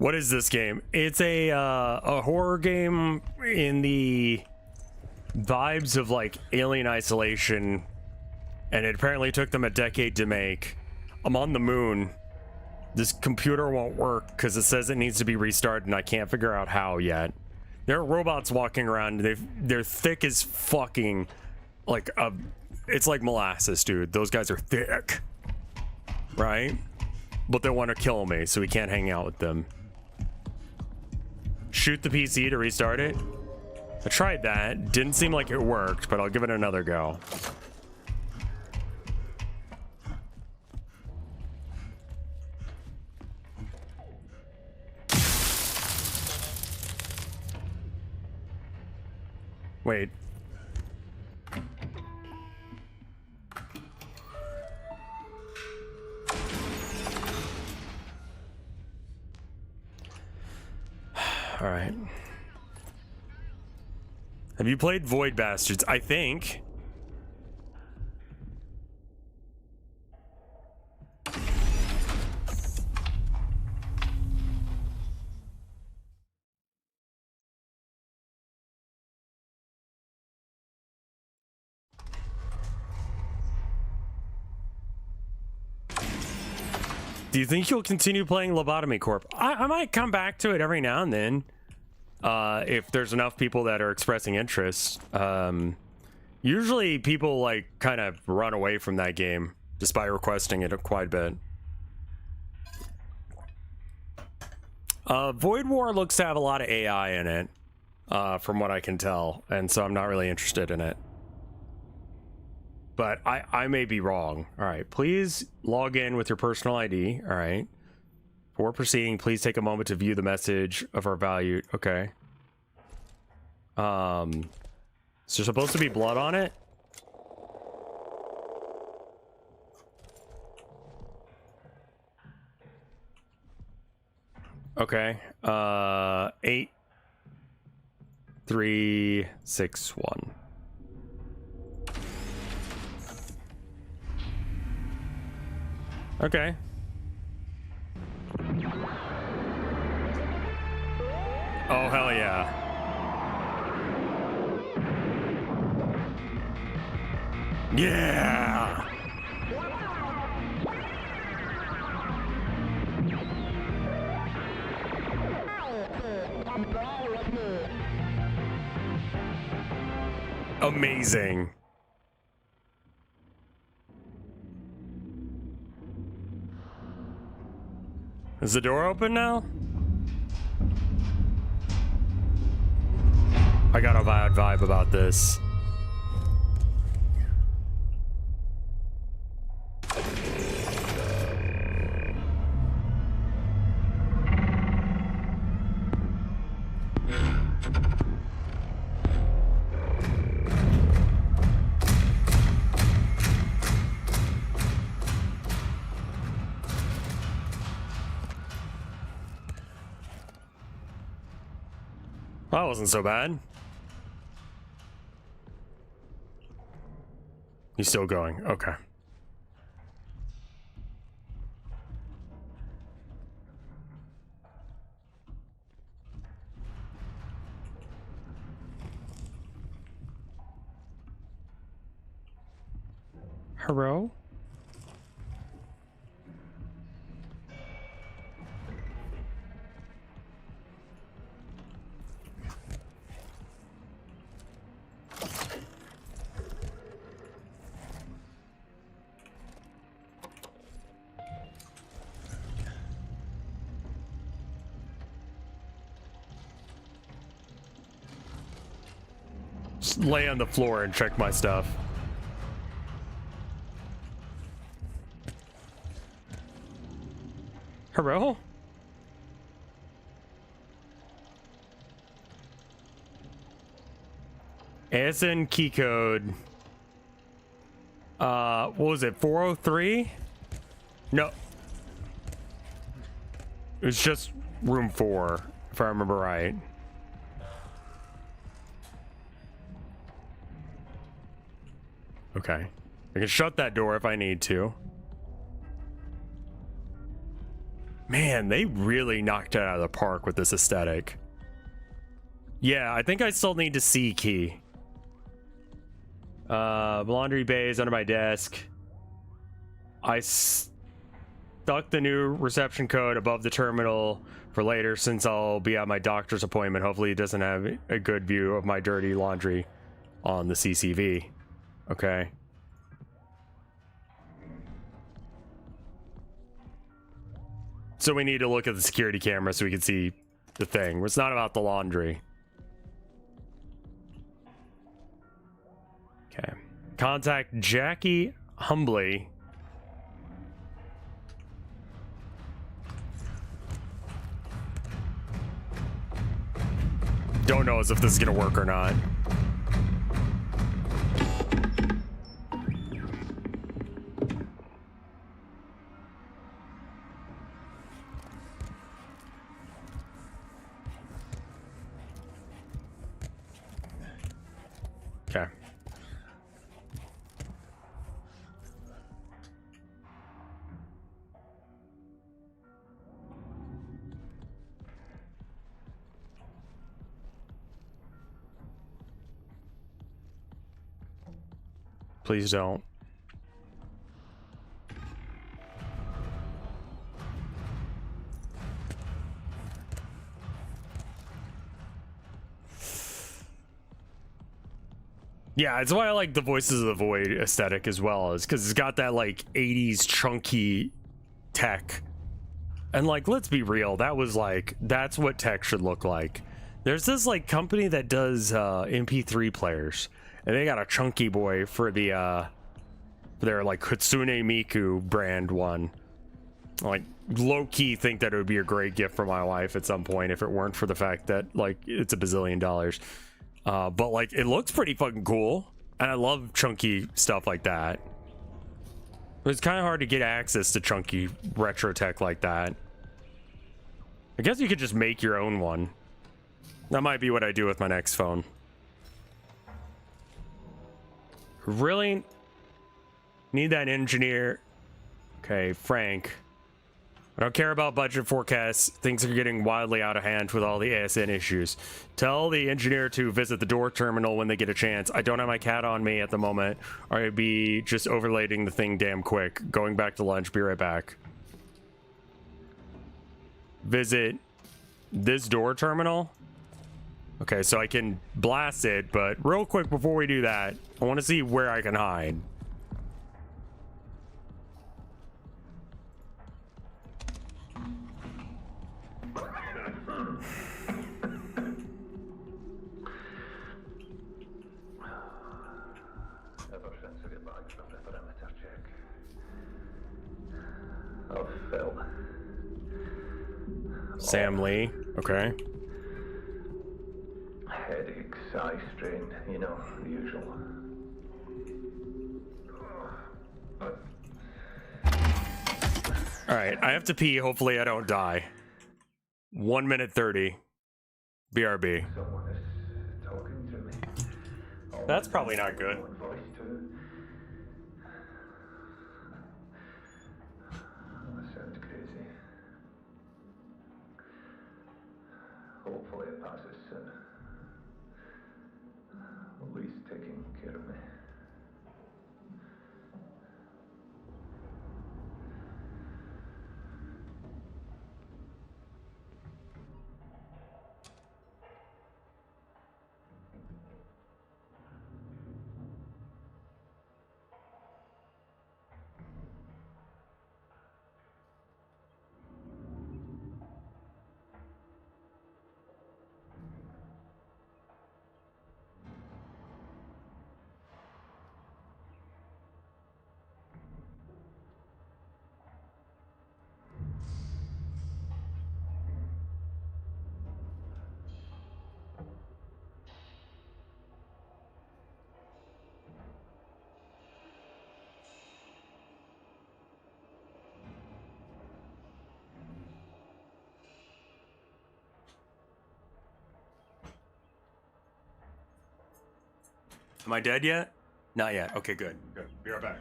What is this game? It's a horror game in the vibes of like Alien Isolation, and it apparently took them a decade to make. I'm on the moon. This computer won't work because it says it needs to be restarted, and I can't figure out how yet. There are robots walking around. They're thick as fucking, like it's like molasses, dude. Those guys are thick, right? But they want to kill me, so we can't hang out with them. Shoot the PC to restart it. I tried that. Didn't seem like it worked, but I'll give it another go. Wait. All right. Have you played Void Bastards? I think. Do you think you'll continue playing Lobotomy Corp? I might come back to it every now and then. If there's enough people that are expressing interest. Usually people like kind of run away from that game just by requesting it quite a bit. Void War looks to have a lot of AI in it, from what I can tell, and so I'm not really interested in it. But I may be wrong. All right, please log in with your personal ID. All right. Before proceeding, please take a moment to view the message of our value. Okay. Is there supposed to be blood on it? Okay. 8, 3, 6, 1. Okay. Oh, hell yeah. Yeah! Amazing. Is the door open now? I got a bad vibe about this. That wasn't so bad. He's still going. Okay. Hello? Just lay on the floor and check my stuff. Hello? ASN key code. What was it? 403? No. It's just room 4, if I remember right. Okay. I can shut that door if I need to. Man, they really knocked it out of the park with this aesthetic. Yeah, I think I still need to see key. Laundry bay is under my desk. I stuck the new reception code above the terminal for later since I'll be at my doctor's appointment. Hopefully it doesn't have a good view of my dirty laundry on the CCV. Okay. So we need to look at the security camera so we can see the thing. It's not about the laundry. Okay. Contact Jackie Humbly. Don't know as if this is gonna work or not. Okay. Please don't. Yeah, it's why I like the Voices of the Void aesthetic as well, is because it's got that like 80s chunky tech. And like, let's be real, that's what tech should look like. There's this like company that does MP3 players, and they got a chunky boy for the their like Hatsune Miku brand one. Like, low-key think that it would be a great gift for my wife at some point if it weren't for the fact that, like, it's $1 billion. But, like, it looks pretty fucking cool. And I love chunky stuff like that. It's kind of hard to get access to chunky retro tech like that. I guess you could just make your own one. That might be what I do with my next phone. Really need that engineer. Okay, Frank. I don't care about budget forecasts. Things are getting wildly out of hand with all the ASN issues. Tell the engineer to visit the door terminal when they get a chance. I don't have my cat on me at the moment, or I'd be just overlading the thing damn quick. Going back to lunch. Be right back. Visit this door terminal. Okay, so I can blast it, but real quick before we do that, I want to see where I can hide. Ever since I got back from the perimeter check, I've felt Sam Lee. Okay. headaches, eye strain, you know, the usual. All right, I have to pee. Hopefully I don't die. 1 minute 30. BRB. Someone is talking to me. That's probably not good. One voice too. That sounds crazy. Hopefully it passes soon. At least taking care of me. Am I dead yet? Not yet. Okay, good. Good. Be right back.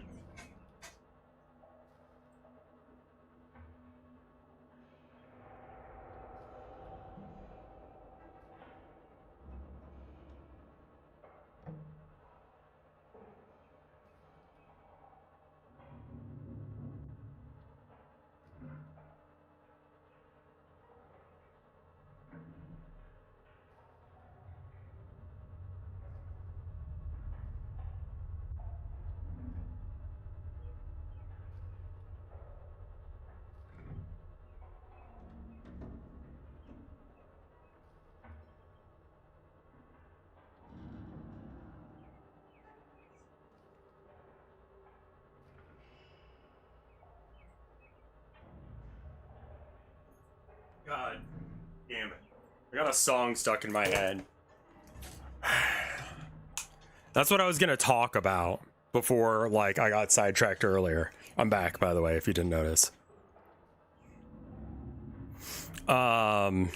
God damn it. I got a song stuck in my head. That's what I was gonna talk about before, like, I got sidetracked earlier. I'm back, by the way, if you didn't notice. Song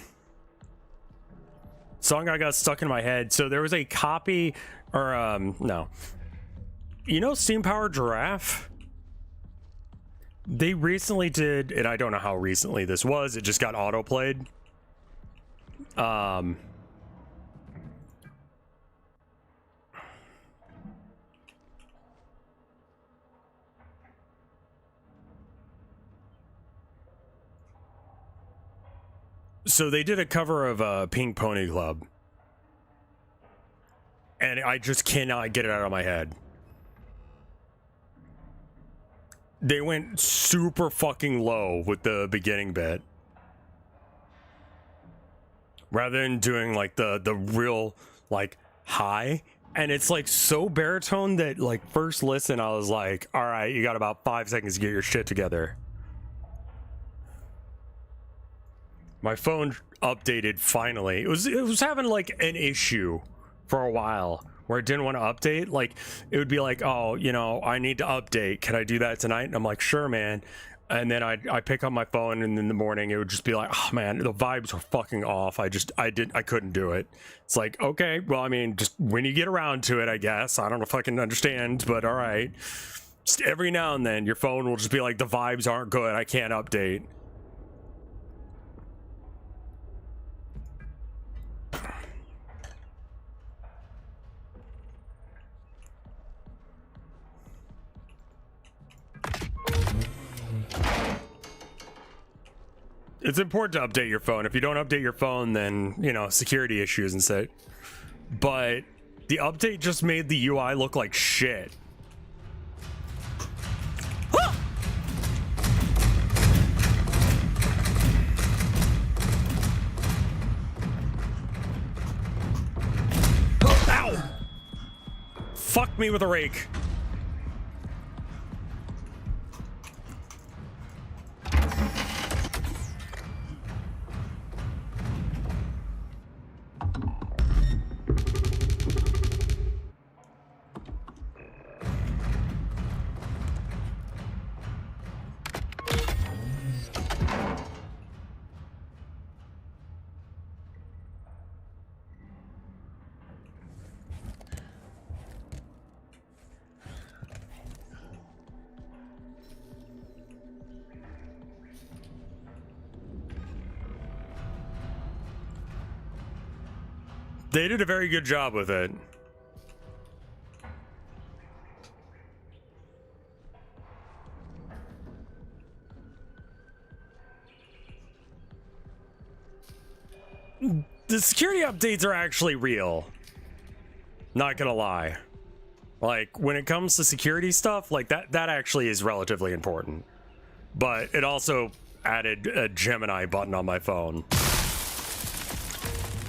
I got stuck in my head. So there was a copy, or no. You know Steam Powered Giraffe? They recently did, and I don't know how recently this was, it just got auto-played. So they did a cover of Pink Pony Club. And I just cannot get it out of my head. They went super fucking low with the beginning bit. Rather than doing like the real like high. And it's like so baritone that like first listen I was like, all right, you got about 5 seconds to get your shit together. My phone updated finally. It was having like an issue for a while where it didn't want to update. Like it would be like, oh, you know, I need to update. Can I do that tonight? And I'm like, sure, man. And then I pick up my phone, and in the morning it would just be like, oh man, the vibes were fucking off. I couldn't do it. It's like, okay, well, I mean, just when you get around to it, I guess. I don't know if I can understand, but all right. Just every now and then your phone will just be like, the vibes aren't good. I can't update. It's important to update your phone. If you don't update your phone, then, you know, security issues and such. But the update just made the UI look like shit. Ah! Ow! Fuck me with a rake. They did a very good job with it. The security updates are actually real. Not gonna lie. Like, when it comes to security stuff, like that actually is relatively important. But it also added a Gemini button on my phone.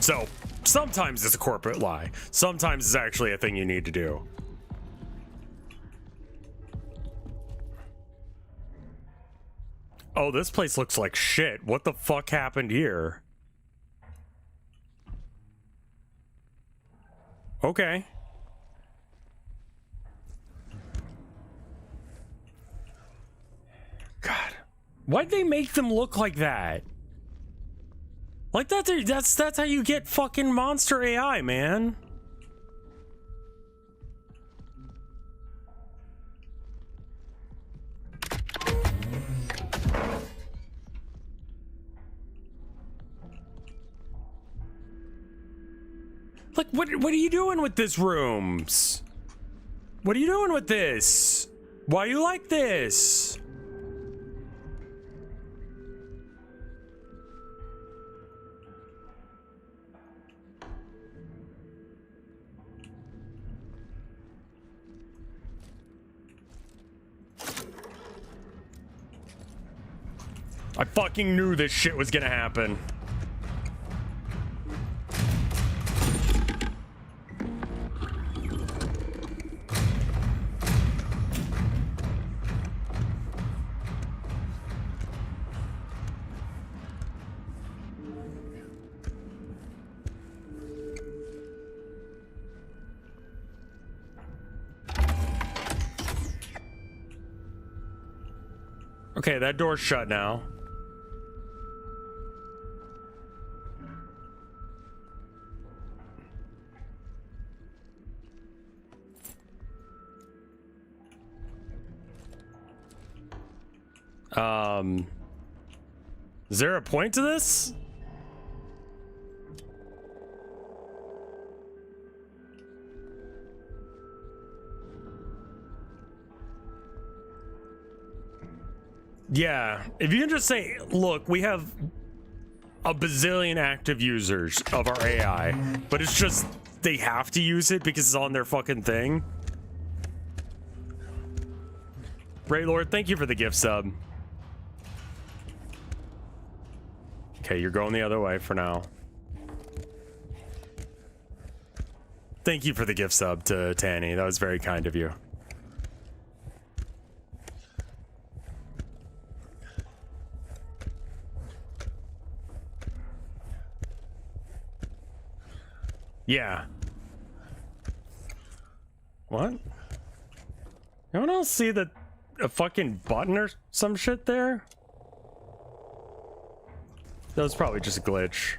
So, sometimes it's a corporate lie. Sometimes it's actually a thing you need to do. Oh, this place looks like shit. What the fuck happened here? Okay. God. Why'd they make them look like that? Like that's how you get fucking monster AI, man. Like, what are you doing with this rooms? What are you doing with this? Why are you like this? I fucking knew this shit was gonna happen. Okay, that door's shut now. Is there a point to this? Yeah, if you can just say, look, we have a bazillion active users of our AI, but it's just they have to use it because it's on their fucking thing. Raylord, thank you for the gift sub. Okay, you're going the other way for now. Thank you for the gift sub to Tanny. That was very kind of you. Yeah. What? Anyone else see a fucking button or some shit there? That was probably just a glitch.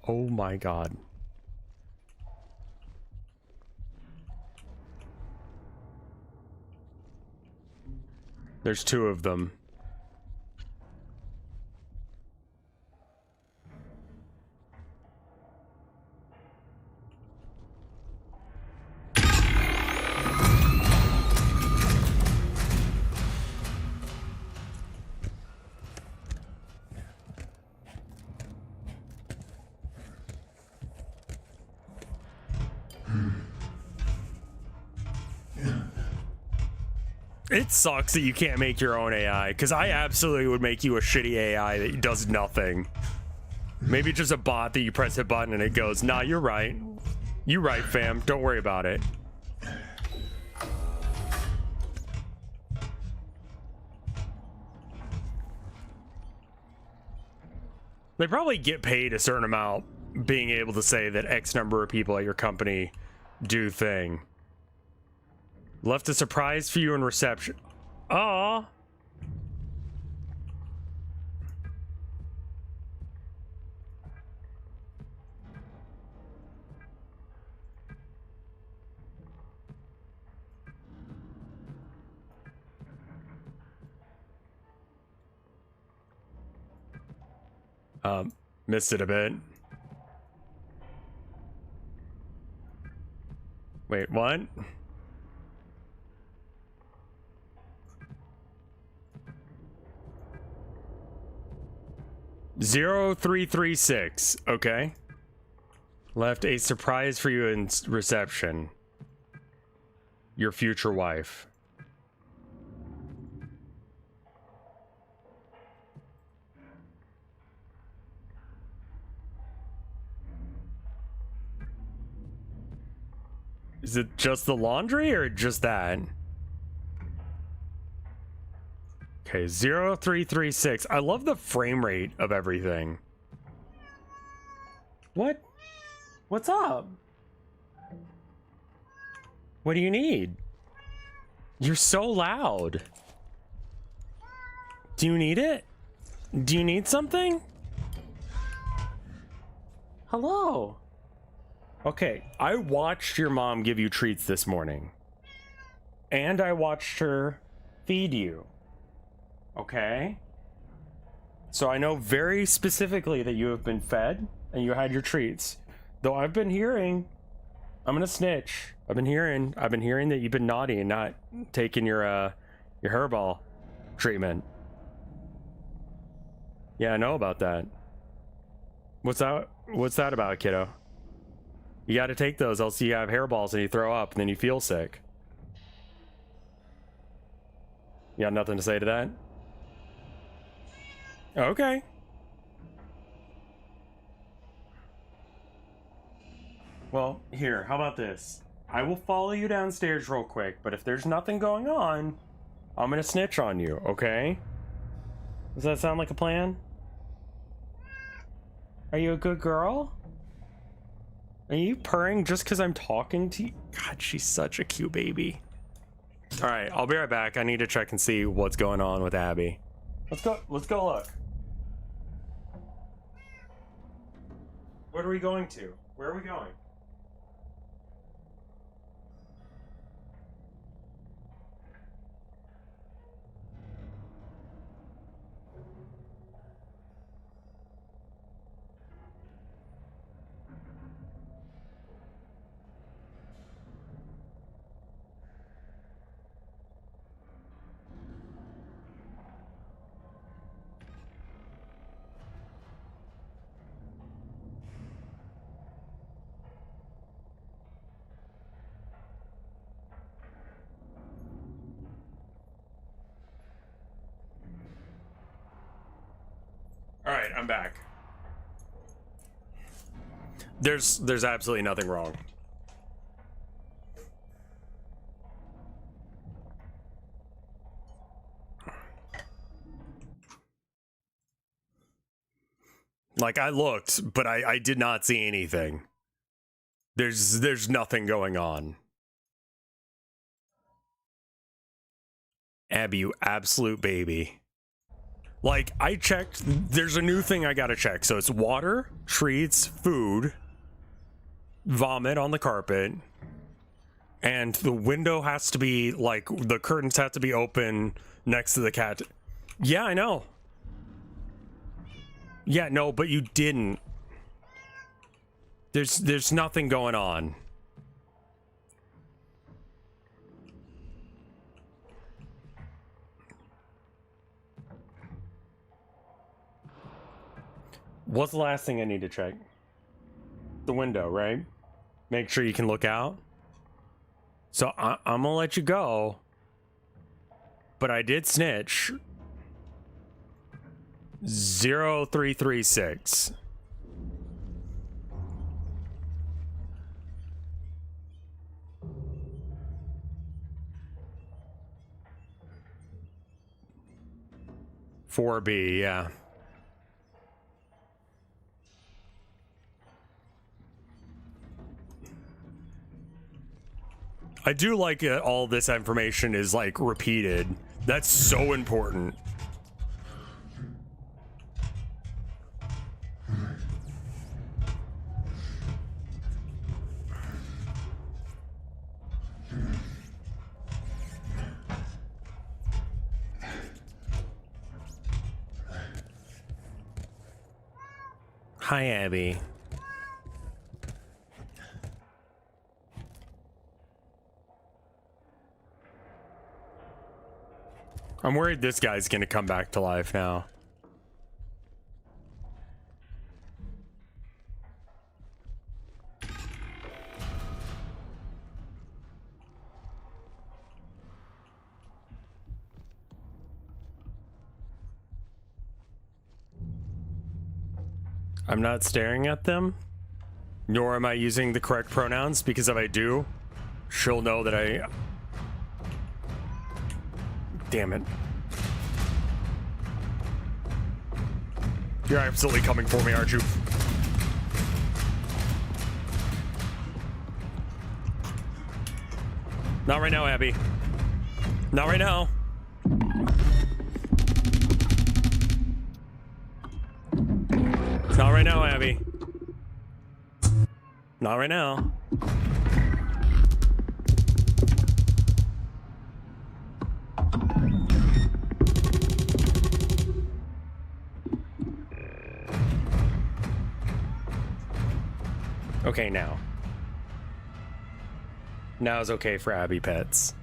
Oh my god. There's two of them. It sucks that you can't make your own AI, because I absolutely would make you a shitty AI that does nothing. Maybe just a bot that you press a button and it goes, nah, you're right. You're right, fam. Don't worry about it. They probably get paid a certain amount being able to say that X number of people at your company do thing. Left a surprise for you in reception. Aw. Missed it a bit. Wait, what? Zero 336. Okay. Left a surprise for you in reception. Your future wife. Is it just the laundry or just that? Okay, 0336. I love the frame rate of everything. What? What's up? What do you need? You're so loud. Do you need it? Do you need something? Hello. Okay, I watched your mom give you treats this morning. And I watched her feed you. Okay? So I know very specifically that you have been fed and you had your treats. Though I've been hearing, I'm gonna snitch. I've been hearing that you've been naughty and not taking your hairball treatment. Yeah, I know about that. What's that about, kiddo? You gotta take those, else you have hairballs and you throw up and then you feel sick. You got nothing to say to that? Okay. Well, here, how about this? I will follow you downstairs real quick, but if there's nothing going on, I'm gonna snitch on you, okay? Does that sound like a plan? Are you a good girl? Are you purring just because I'm talking to you? God, she's such a cute baby. All right, I'll be right back. I need to check and see what's going on with Abby. Let's go look. What are we going to? Where are we going? All right, I'm back. There's absolutely nothing wrong. Like, I looked, but I did not see anything. There's nothing going on. Abby, you absolute baby. Like, I checked, there's a new thing I gotta check. So it's water, treats, food, vomit on the carpet, and the window has to be, like, the curtains have to be open next to the cat. Yeah, I know. Yeah, no, but you didn't. There's nothing going on. What's the last thing I need to check? The window, right? Make sure you can look out. So I'm gonna let you go. But I did snitch. 0336. $4B, yeah. I do like all this information is like repeated. That's so important. Hi, Abby. I'm worried this guy's gonna come back to life now. I'm not staring at them, nor am I using the correct pronouns, because if I do, she'll know that I... Damn it. You're absolutely coming for me, aren't you? Not right now, Abby. Not right now. Not right now, Abby. Not right now. Okay, now. Now is okay for Abby pets.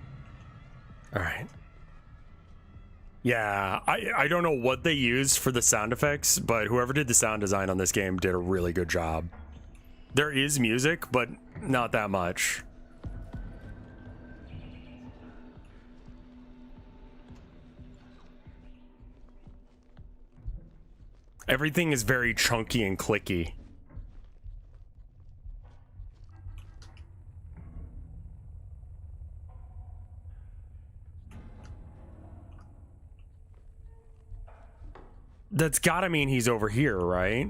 All right. Yeah, I don't know what they used for the sound effects, but whoever did the sound design on this game did a really good job. There is music, but not that much. Everything is very chunky and clicky. That's gotta mean he's over here, right?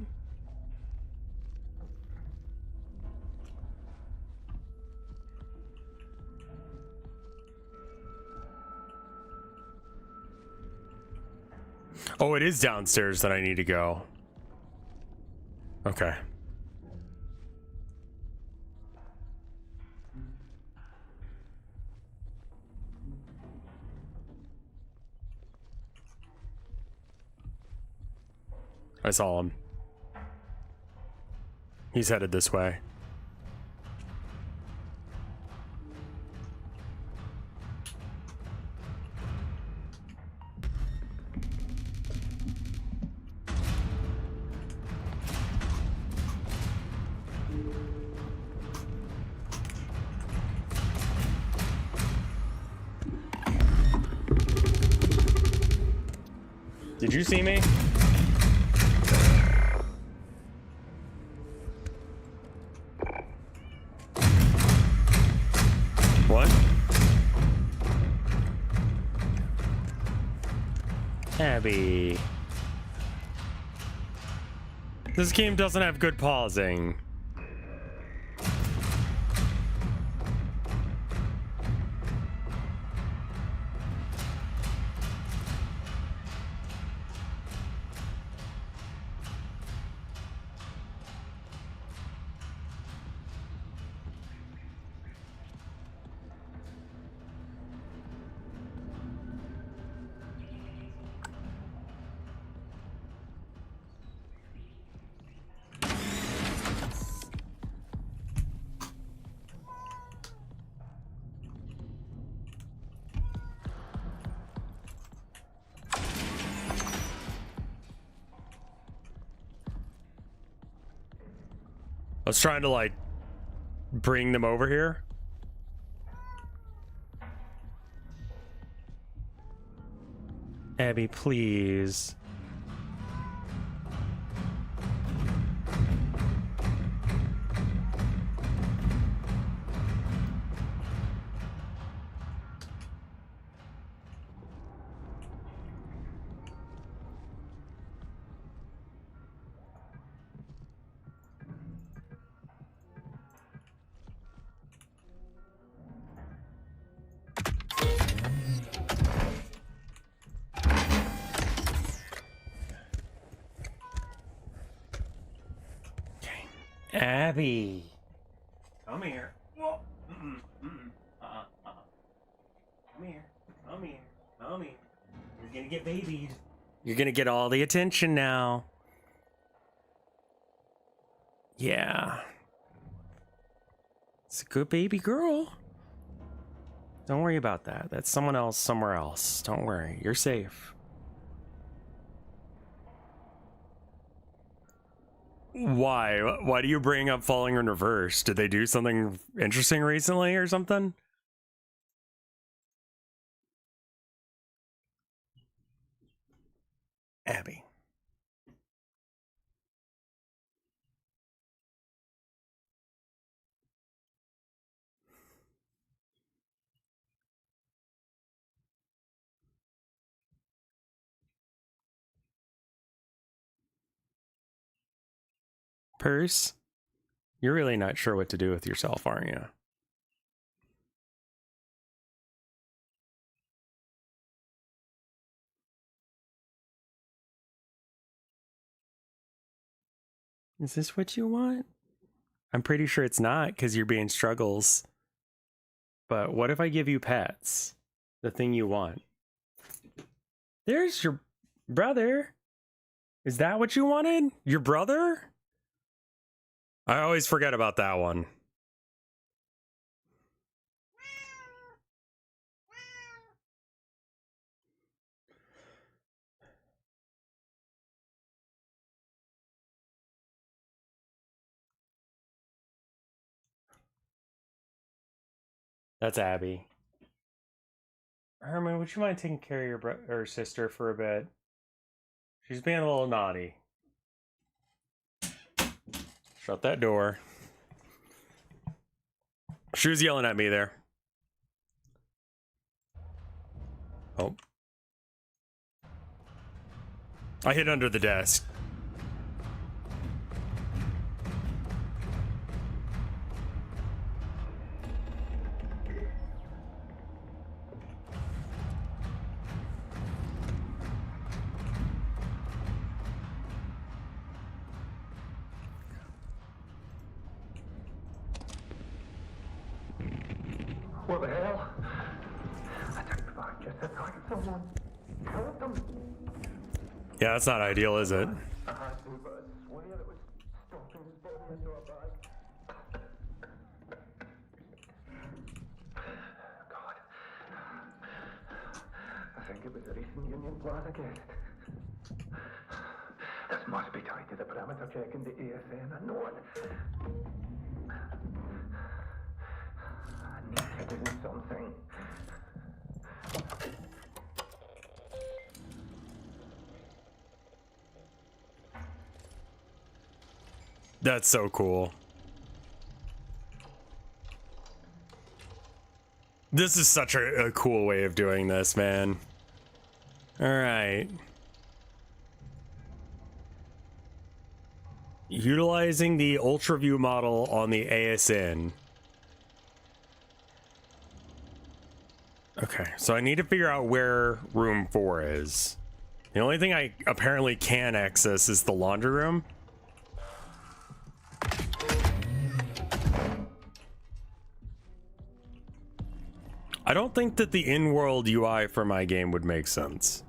Oh, it is downstairs that I need to go. Okay. I saw him. He's headed this way. Did you see me? What? Abby. This game doesn't have good pausing. I was trying to like bring them over here. Abby, please. Abby, come here. Whoa. Come here. Come here. Come here. You're gonna get babied. You're gonna get all the attention now. Yeah. It's a good baby girl. Don't worry about that. That's someone else somewhere else. Don't worry. You're safe. Why? Why do you bring up falling in reverse? Did they do something interesting recently or something? Abby. Purse? You're really not sure what to do with yourself, aren't you? Is this what you want? I'm pretty sure it's not because you're being struggles. But what if I give you pets? The thing you want. There's your brother. Is that what you wanted? Your brother? I always forget about that one. That's Abby. Herman, would you mind taking care of your or sister for a bit? She's being a little naughty. Shut that door. She was yelling at me there. Oh. I hid under the desk. What the hell? I took back just to find someone. Help them. Yeah, that's not ideal, is it? I had to, but I swear it was stopping his body into a bag. God. I think it was a recent Union Plaza guest. This must be tied to the perimeter check in the ASN. I know it. I need to do something. That's so cool. This is such a cool way of doing this, man. All right. Utilizing the Ultra View model on the ASN. Okay, so I need to figure out where room 4 is. The only thing I apparently can access is the laundry room. I don't think that the in-world UI for my game would make sense.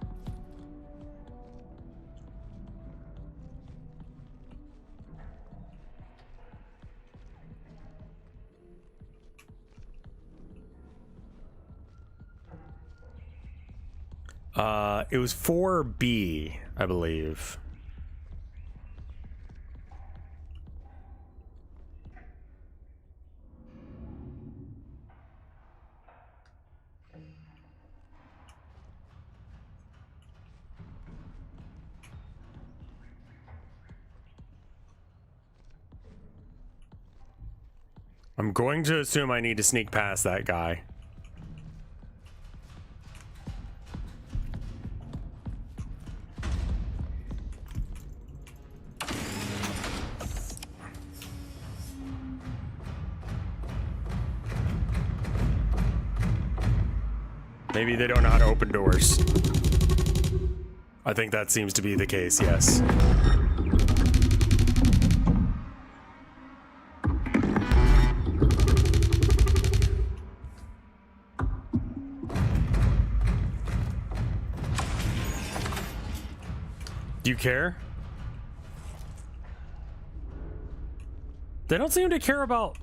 It was 4B, I believe. I'm going to assume I need to sneak past that guy. Maybe they don't know how to open doors. I think that seems to be the case, yes. Do you care? They don't seem to care about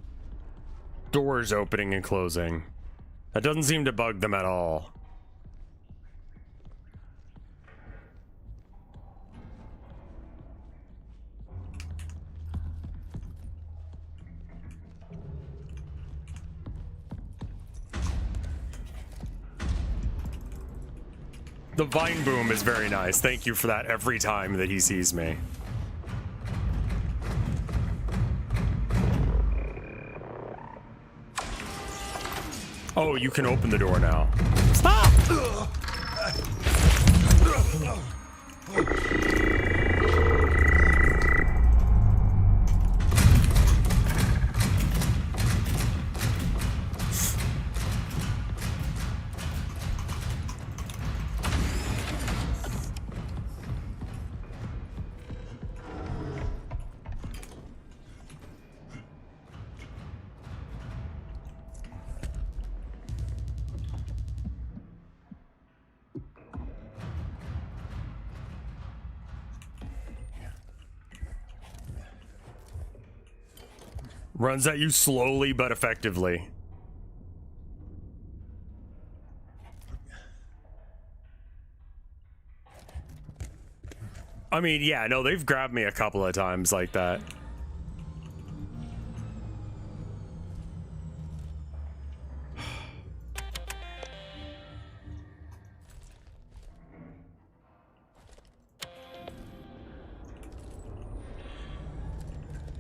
doors opening and closing. That doesn't seem to bug them at all. The vine boom is very nice. Thank you for that every time that he sees me. Oh, you can open the door now. Stop! Runs at you slowly but effectively. I mean, yeah, no, they've grabbed me a couple of times like that.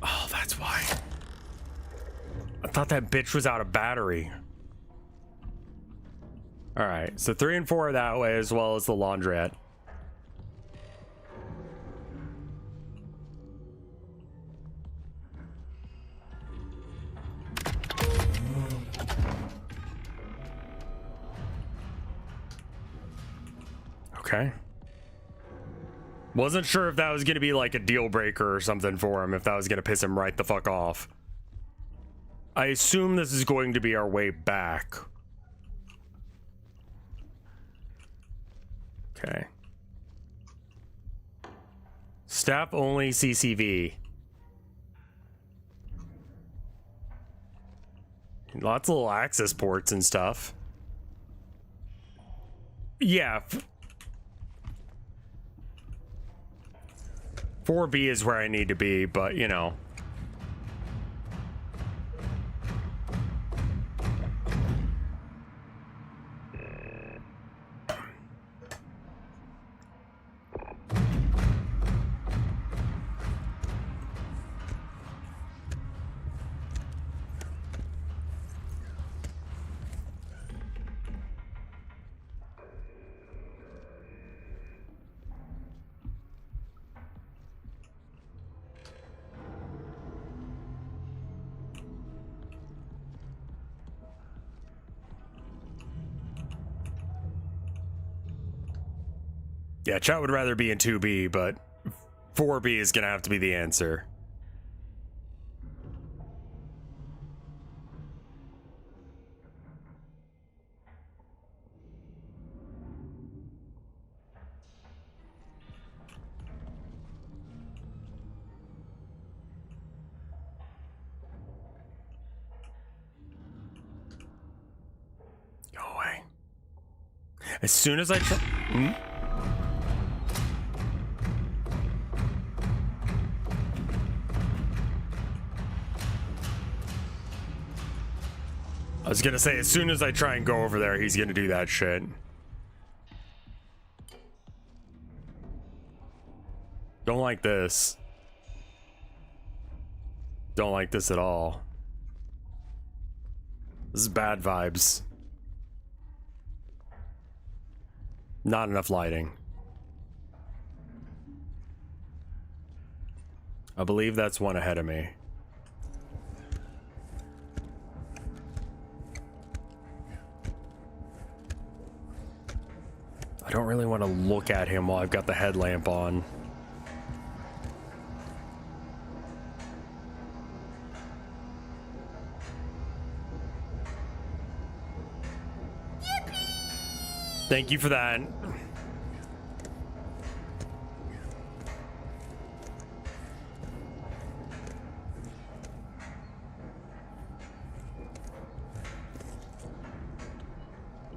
Oh, that's why. I thought that bitch was out of battery. All right, so 3 and 4 are that way, as well as the laundrette. Okay. Wasn't sure if that was going to be like a deal breaker or something for him, if that was going to piss him right the fuck off. I assume this is going to be our way back. Okay. Staff only CCV. Lots of little access ports and stuff. Yeah. 4B is where I need to be, but you know. Yeah, chat would rather be in 2B, but 4B is gonna have to be the answer. Go away. As soon as I try... I was gonna say, as soon as I try and go over there, he's gonna do that shit. Don't like this. Don't like this at all. This is bad vibes. Not enough lighting. I believe that's one ahead of me. I don't really want to look at him while I've got the headlamp on. Thank you for that.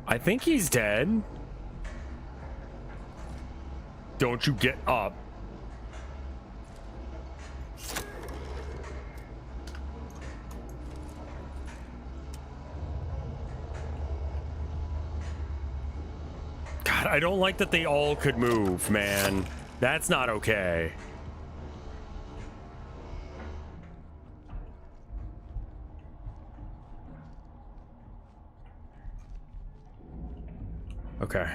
I think he's dead. Don't you get up. God, I don't like that they all could move, man. That's not okay. Okay.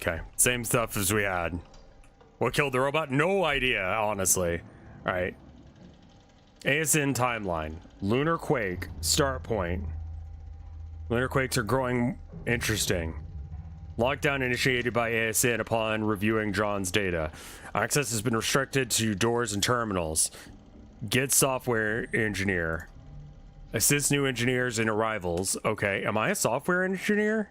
Okay, same stuff as we had. What killed the robot? No idea, honestly. All right. ASN timeline. Lunar quake. Start point. Lunar quakes are growing interesting. Lockdown initiated by ASN upon reviewing John's data. Access has been restricted to doors and terminals. Get software engineer. Assist new engineers and arrivals. Okay, am I a software engineer?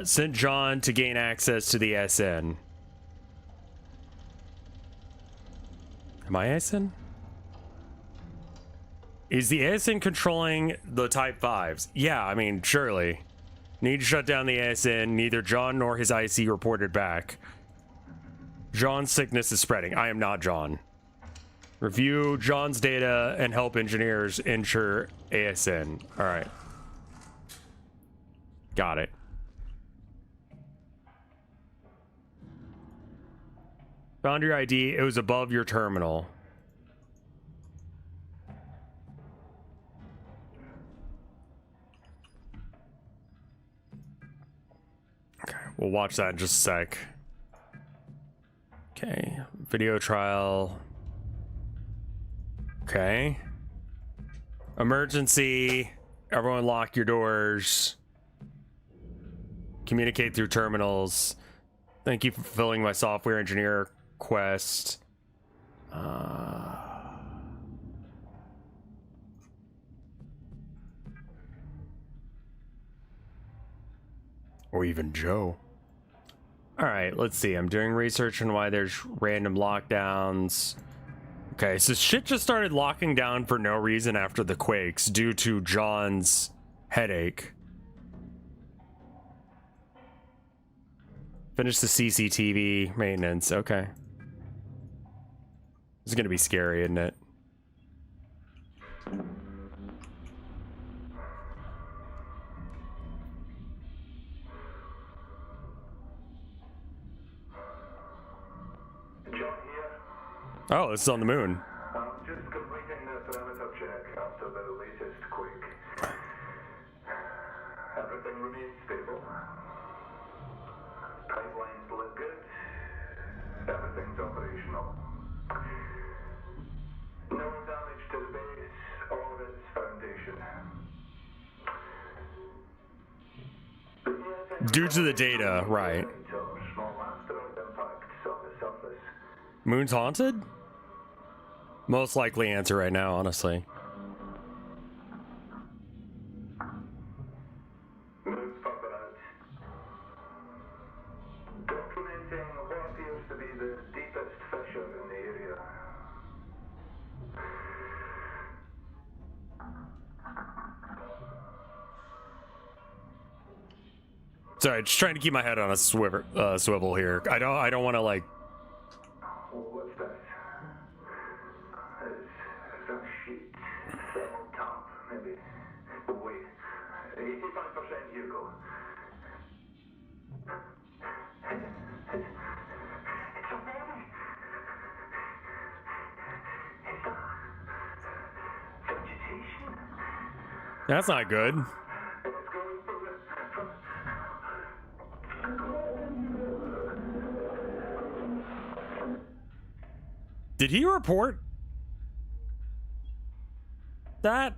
Sent John to gain access to the SN. Am I SN? Is the ASN controlling the Type 5s? Yeah, I mean, surely. Need to shut down the ASN. Neither John nor his IC reported back. John's sickness is spreading. I am not John. Review John's data and help engineers ensure ASN. All right. Got it. Found your ID. It was above your terminal. Okay, we'll watch that in just a sec. Okay, video trial. Okay. Emergency. Everyone lock your doors. Communicate through terminals. Thank you for fulfilling my software engineer quest. Or even Joe. All right, let's see. I'm doing research on why there's random lockdowns. Okay, so shit just started locking down for no reason after the quakes due to John's headache. Finish the CCTV maintenance. Okay. This is gonna be scary, isn't it? John here. Oh, this is on the moon. I'm just completing the perimeter check after the latest quake. Everything remains stable. Pipelines look good. Everything's operational. No damage to the base or its foundation. Due to the data, right. Small asteroid impacts on the surface. Moon's haunted? Most likely answer right now, honestly. Move further out. Documenting what appears to be the deepest fissure in the area. Sorry, just trying to keep my head on a swivel here. I don't want to like. What's this? It's a sheet. Thermal camp, maybe. Oh, wait. 85% Hugo. It's a body. Is that vegetation? That's not good. And it's going from Did he report that?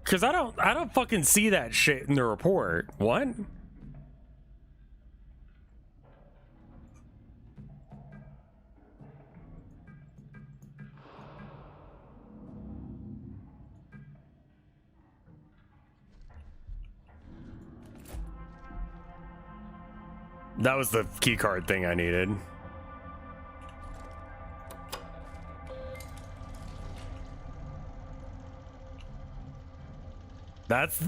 Cause I don't fucking see that shit in the report. What? That was the keycard thing I needed. That's...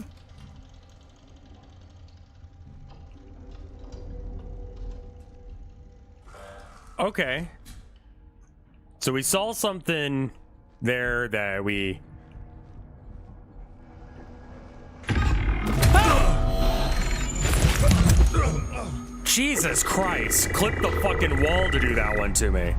Okay. So we saw something there that we... Jesus Christ! Clip the fucking wall to do that one to me.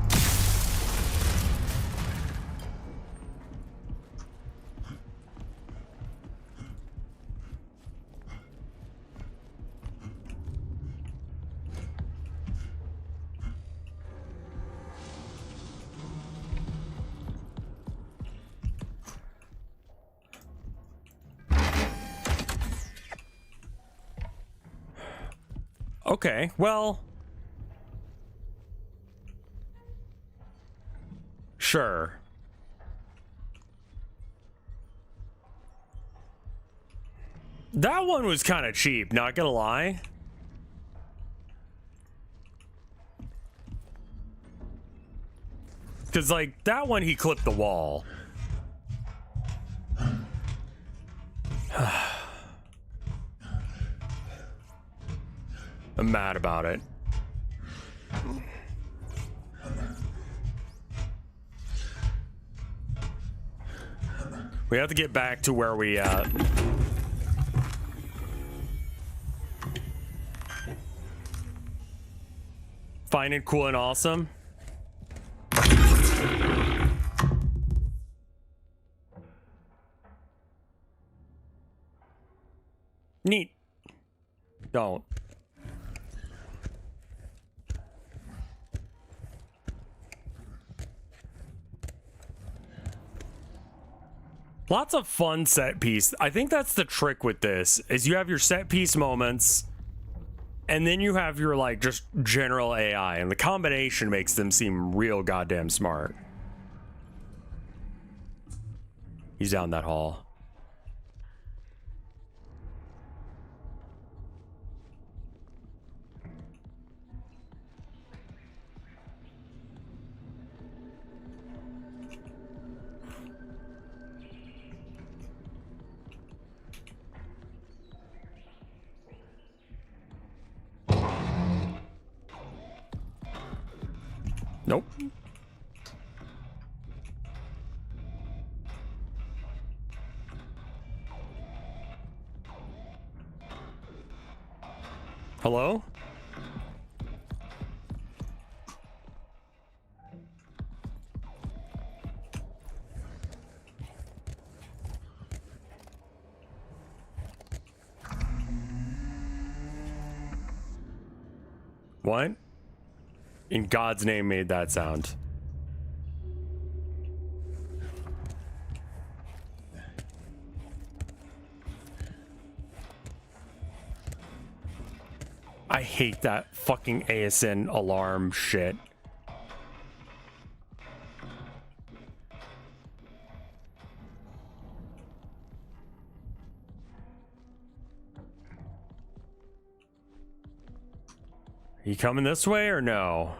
Okay, well... Sure. That one was kind of cheap, not gonna lie. Because, like, that one he clipped the wall. I'm mad about it. We have to get back to where we find it cool and awesome. Neat. Don't. Lots of fun set piece. I think that's the trick with this, is you have your set piece moments, and then you have your, like, just general AI, and the combination makes them seem real goddamn smart. He's down that hall. Nope. Hello? What? in God's name made that sound? I hate that fucking ASN alarm shit. He coming this way or no?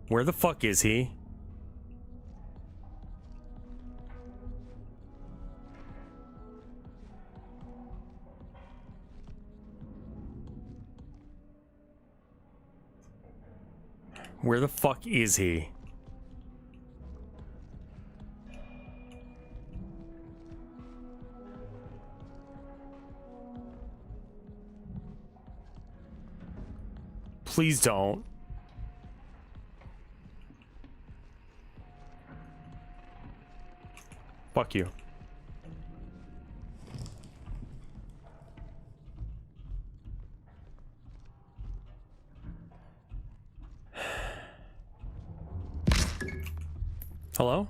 Where the fuck is he? Where the fuck is he? Please don't. Fuck you. Hello?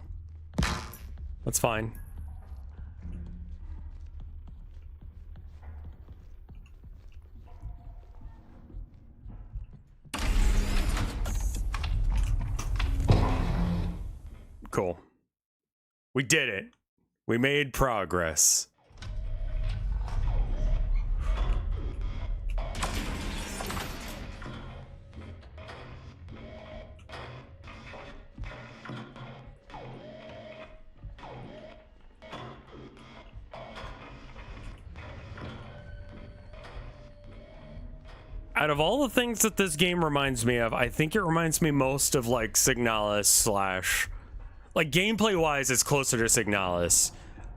That's fine. Cool. We did it. We made progress. Out of all the things that this game reminds me of, I think it reminds me most of like Signalis slash... Like gameplay wise, it's closer to Signalis.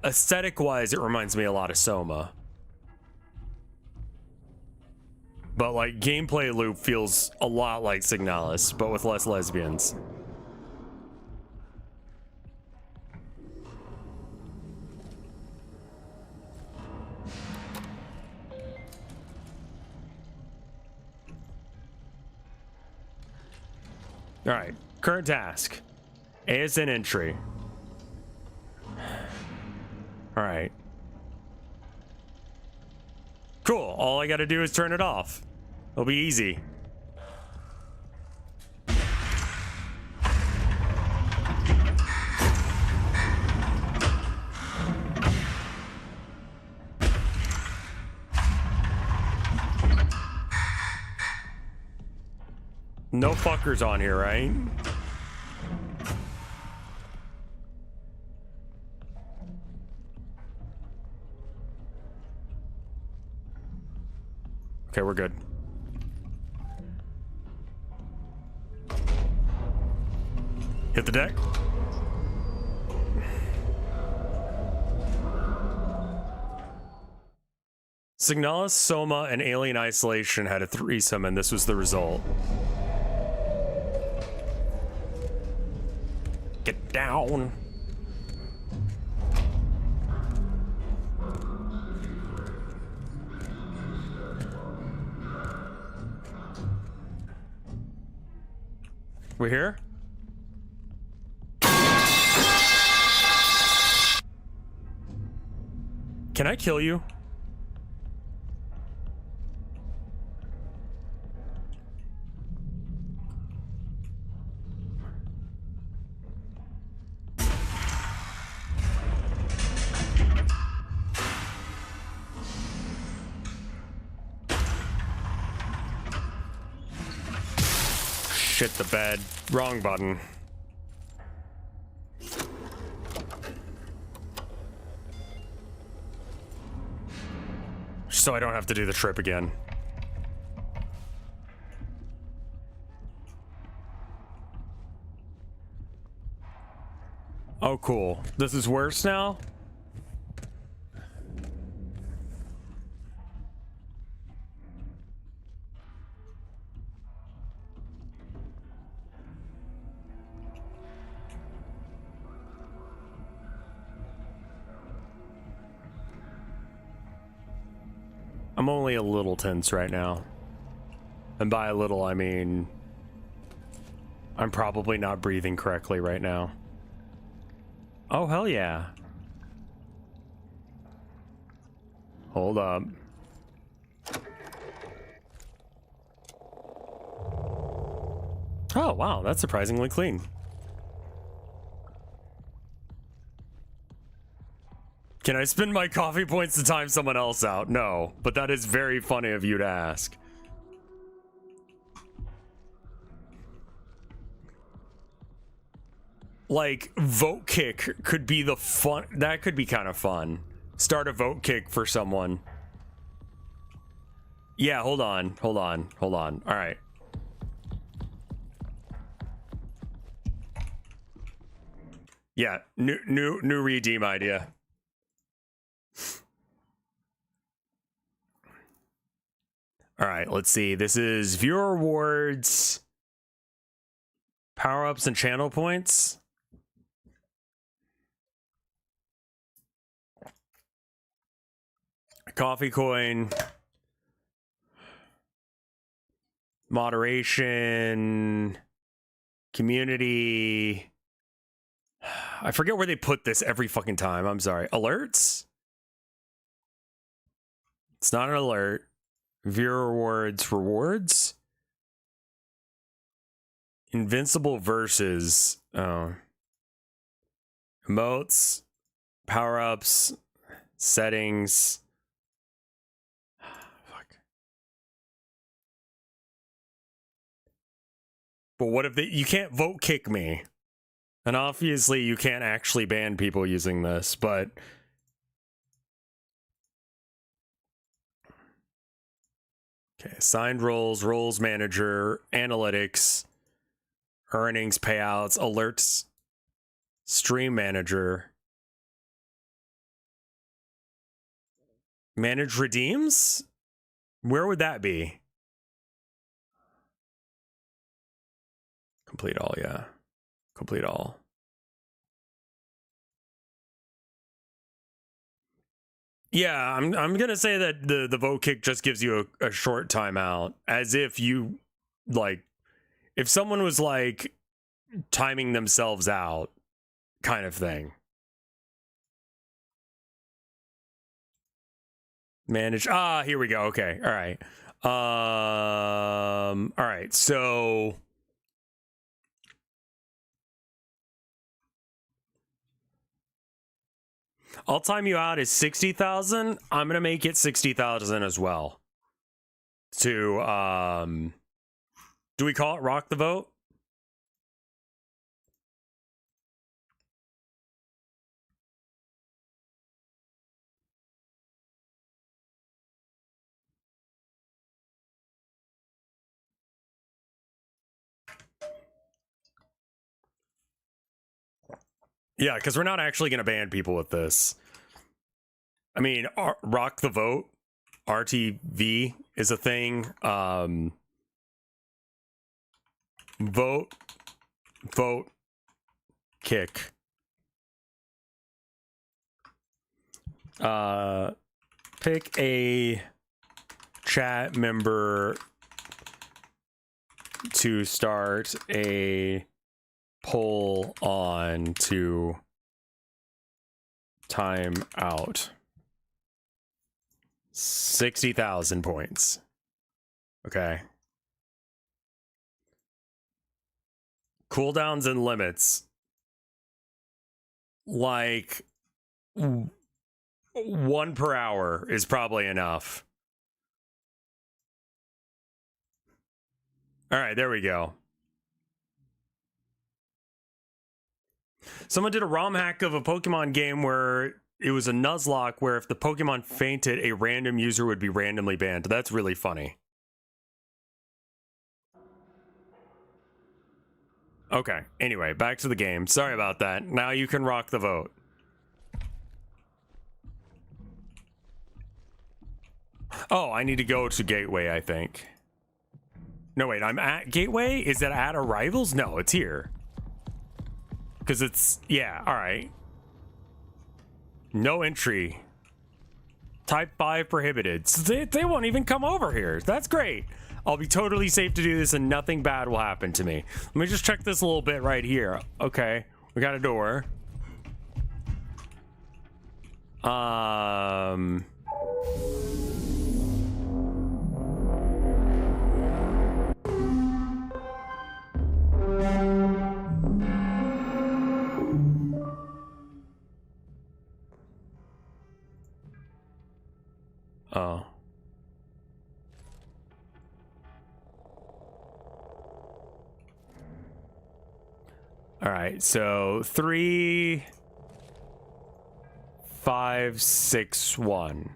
Aesthetic wise, it reminds me a lot of Soma. But like gameplay loop feels a lot like Signalis, but with less lesbians. All right, current task. ASN entry. All right. Cool, all I gotta do is turn it off. It'll be easy. No fuckers on here, right? Okay, we're good. Hit the deck. Signalis, Soma, and Alien Isolation had a threesome, and this was the result. Get down. We here? Can I kill you? Shit the bed. Wrong button. So I don't have to do the trip again. Oh, cool. This is worse now? I'm only a little tense right now. And by a little, I mean I'm probably not breathing correctly right now. Oh, hell yeah. Hold up. Oh, wow, that's surprisingly clean. Can I spend my coffee points to time someone else out? No, but that is very funny of you to ask. Like, vote kick could be the fun. That could be kind of fun. Start a vote kick for someone. Yeah, hold on. All right. Yeah, new redeem idea. All right, let's see. This is viewer rewards, power-ups, and channel points. Coffee coin, moderation, community. I forget where they put this every fucking time. I'm sorry. Alerts? It's not an alert. Viewer rewards. Invincible versus. Oh. Emotes, power-ups, settings. Fuck. But what if you can't vote kick me? And obviously you can't actually ban people using this, but okay, assigned roles manager, analytics, earnings, payouts, alerts, stream manager, manage redeems? Where would that be? Complete all, yeah. Complete all. Yeah, I'm gonna say that the vote kick just gives you a short timeout, as if you like if someone was like timing themselves out, kind of thing. Manage. Here we go. Okay. All right. All right. So. I'll time you out is 60,000. I'm gonna make it 60,000 as well. To do we call it rock the vote? Yeah, because we're not actually gonna ban people with this. I mean, rock the vote, RTV is a thing. Vote, kick. Pick a chat member to start a poll on to time out. 60,000 points. Okay. Cooldowns and limits. Like 1 per hour is probably enough. All right, there we go. Someone did a ROM hack of a Pokemon game where it was a Nuzlocke where if the Pokemon fainted, a random user would be randomly banned. That's really funny. Okay, anyway, back to the game. Sorry about that. Now you can rock the vote. Oh, I need to go to Gateway, I think. No, wait, I'm at Gateway? Is that at Arrivals? No, it's here. Because it's, yeah, all right. No entry. Type 5 prohibited. So they won't even come over here. That's great. I'll be totally safe to do this and nothing bad will happen to me. Let me just check this little bit right here. Okay, we got a door. Oh. All right, so 3, 5, 6, 1.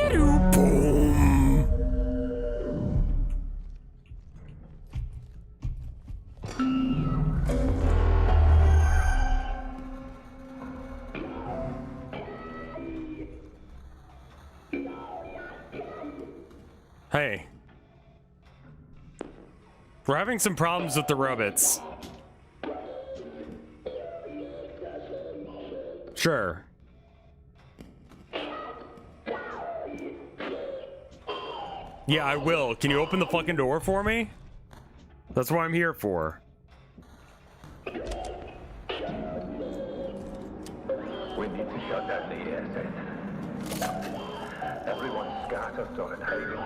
Boom. Hey. We're having some problems with the robots. Sure. Yeah, I will. Can you open the fucking door for me? That's what I'm here for. We need to shut down the ASN. Everyone's scattered or in hiding.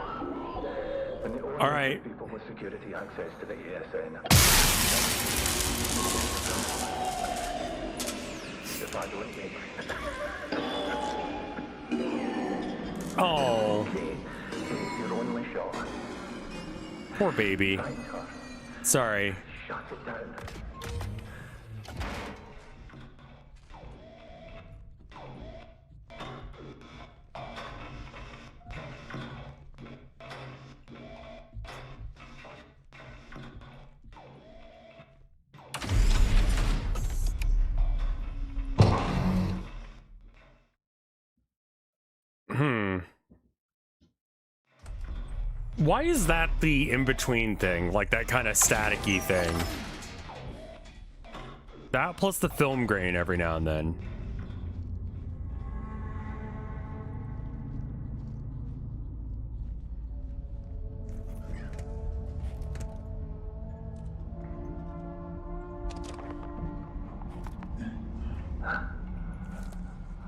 And the only All right. people with security access to the ASN. If I don't make Oh, it's your only shot. poor baby. Find her. Sorry. Shut it down. Why is that the in-between thing? Like that kind of staticky thing? That plus the film grain every now and then.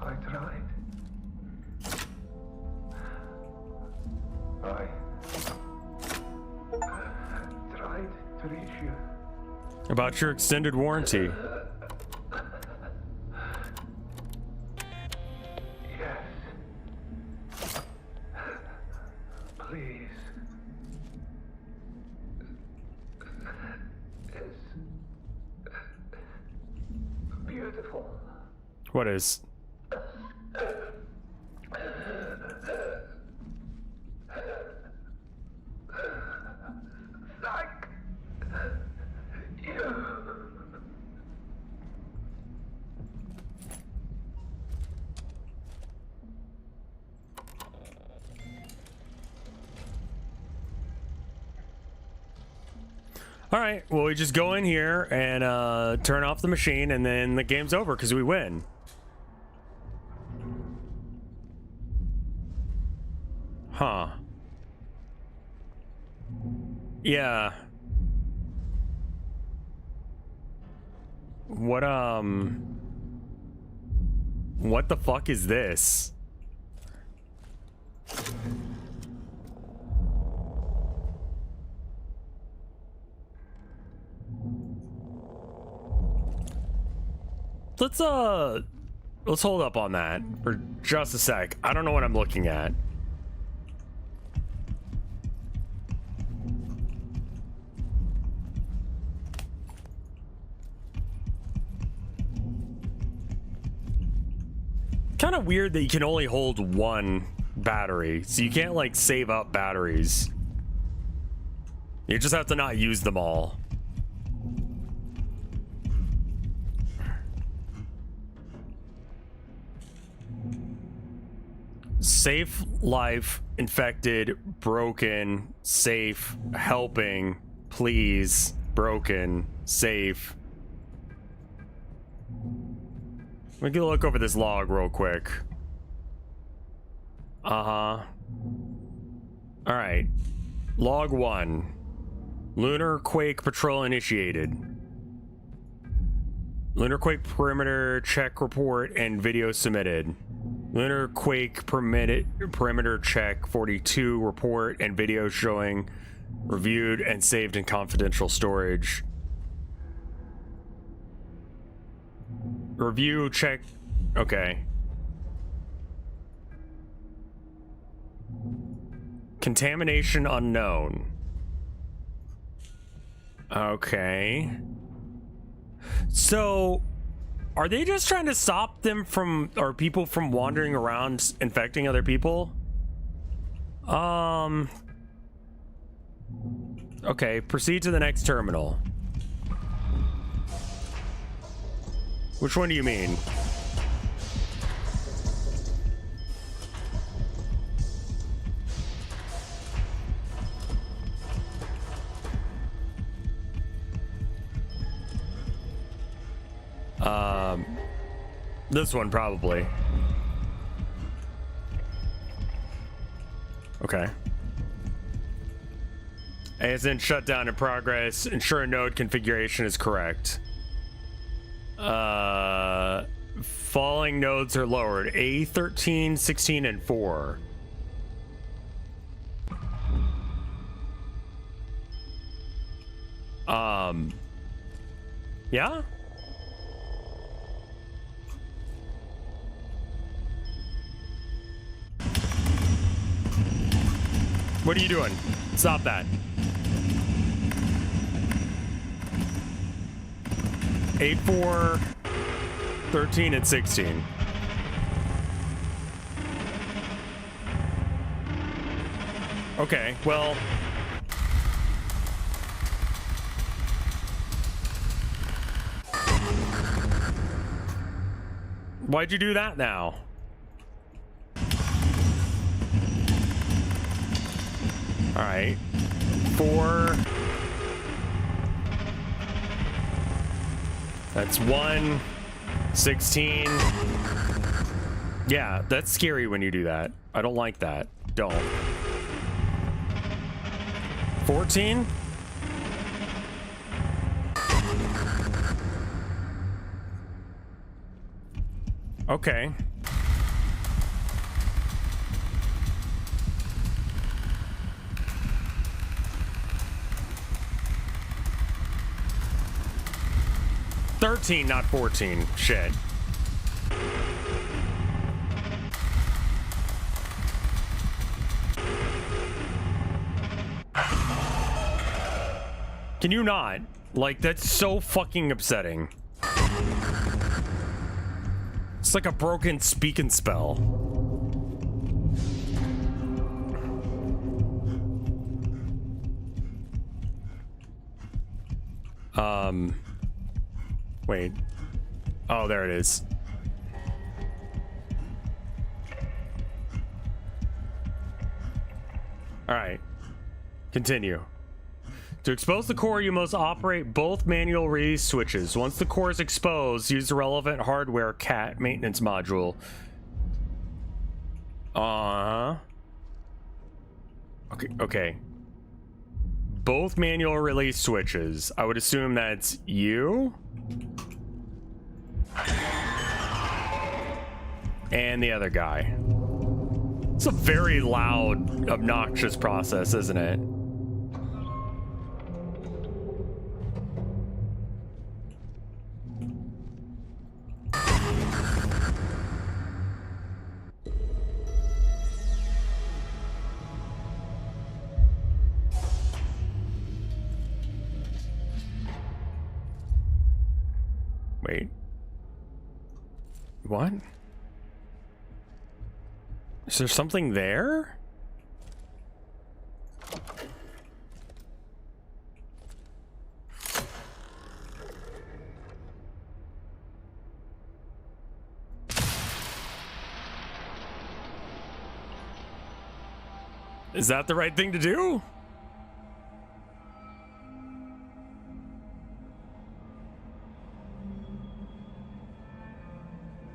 I tried. I tried to reach you. About your extended warranty. Yes. Please. It's beautiful. What is? Thank you. All right, well, we just go in here and turn off the machine, and then the game's over because we win. Huh. Yeah. What the fuck is this? Let's hold up on that for just a sec. I don't know what I'm looking at. Kind of weird that you can only hold one battery, so you can't like save up batteries. You just have to not use them all. Safe, life, infected, broken, safe, helping, please, broken, safe, We can look over this log real quick. All right. Log 1. Lunar quake patrol initiated. Lunar quake perimeter check report and video submitted. Lunar quake perimeter check 42 report and video showing reviewed and saved in confidential storage. Review check. Okay. Contamination unknown. Okay. So, are they just trying to stop them from, or people from wandering around infecting other people? Okay, proceed to the next terminal. Which one do you mean? This one probably. Okay. ASN shutdown in progress. Ensure node configuration is correct. Falling nodes are lowered. A13, 16, and 4. Yeah? What are you doing? Stop that. 8, 4, 13, and 16. Okay, well. Why'd you do that now? All right. 4. That's 1. 16. Yeah, that's scary when you do that. I don't like that. Don't. 14. Okay. $13, not 14. Shit. Can you not? Like, that's so fucking upsetting. It's like a broken speak and spell. Wait. Oh, there it is. All right. Continue. To expose the core, you must operate both manual release switches. Once the core is exposed, use the relevant hardware CAT maintenance module. Okay. Both manual release switches. I would assume that's you? And the other guy. It's a very loud, obnoxious process, isn't it? Wait. What? Is there something there? Is that the right thing to do?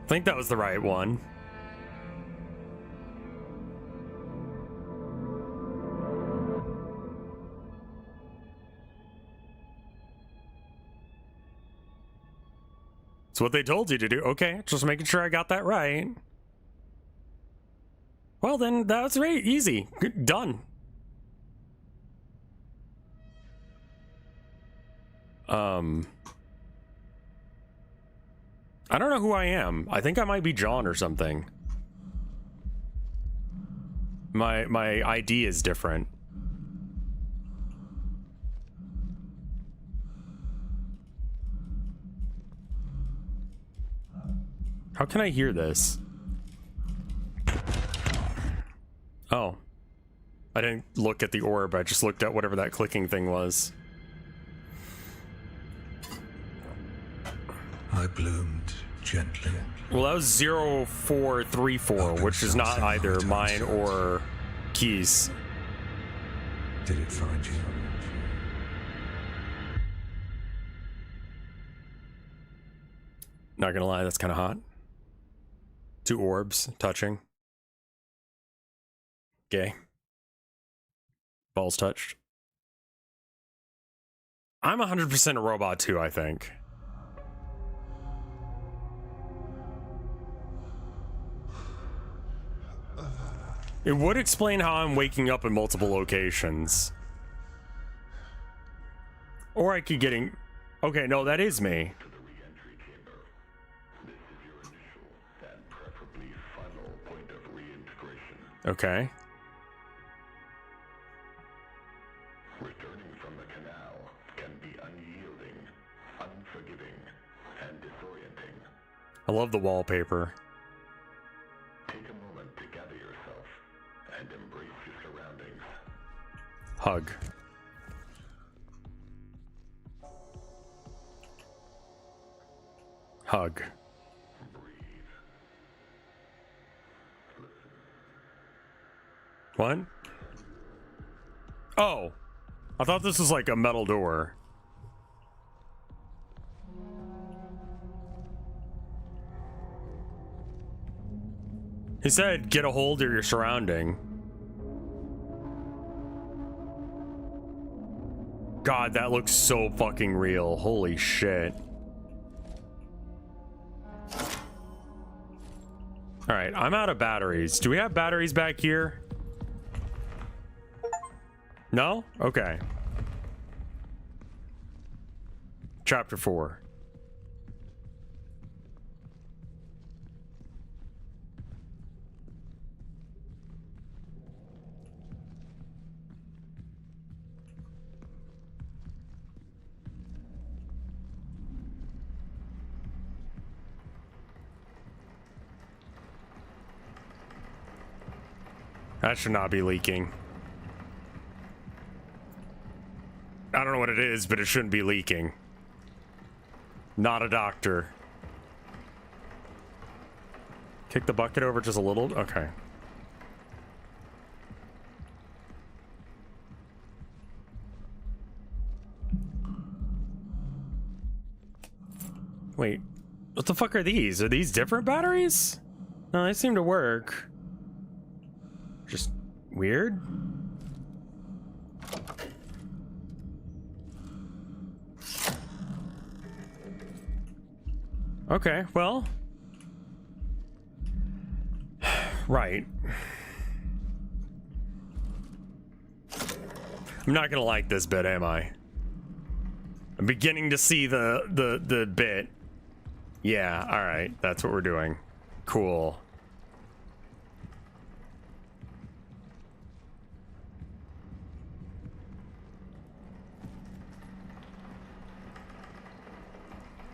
I think that was the right one. It's what they told you to do. Okay, just making sure I got that right. Well, then that's right. Easy. Done. I don't know who I am. I think I might be John or something. My ID is different. How can I hear this? Oh. I didn't look at the orb, I just looked at whatever that clicking thing was. I bloomed gently. Well, that was 0434, which is not either mine or Keys. Did it find you? Not gonna lie, that's kind of hot. Two orbs touching. Gay. Balls touched. I'm 100% a robot too, I think. It would explain how I'm waking up in multiple locations. Or I could getting... Okay, no, that is me. Okay. Returning from the canal can be unyielding, unforgiving, and disorienting. I love the wallpaper. Take a moment to gather yourself and embrace your surroundings. Hug. Hug. What? Oh. I thought this was like a metal door. He said, get a hold of your surrounding. God, that looks so fucking real. Holy shit. Alright, I'm out of batteries. Do we have batteries back here? No? Okay. Chapter 4. That should not be leaking. I don't know what it is, but it shouldn't be leaking. Not a doctor. Kick the bucket over just a little? Okay. Wait, what the fuck are these? Are these different batteries? No, they seem to work. Just weird. Okay, well. Right. I'm not gonna like this bit, am I? I'm beginning to see the bit. Yeah, alright, that's what we're doing. Cool.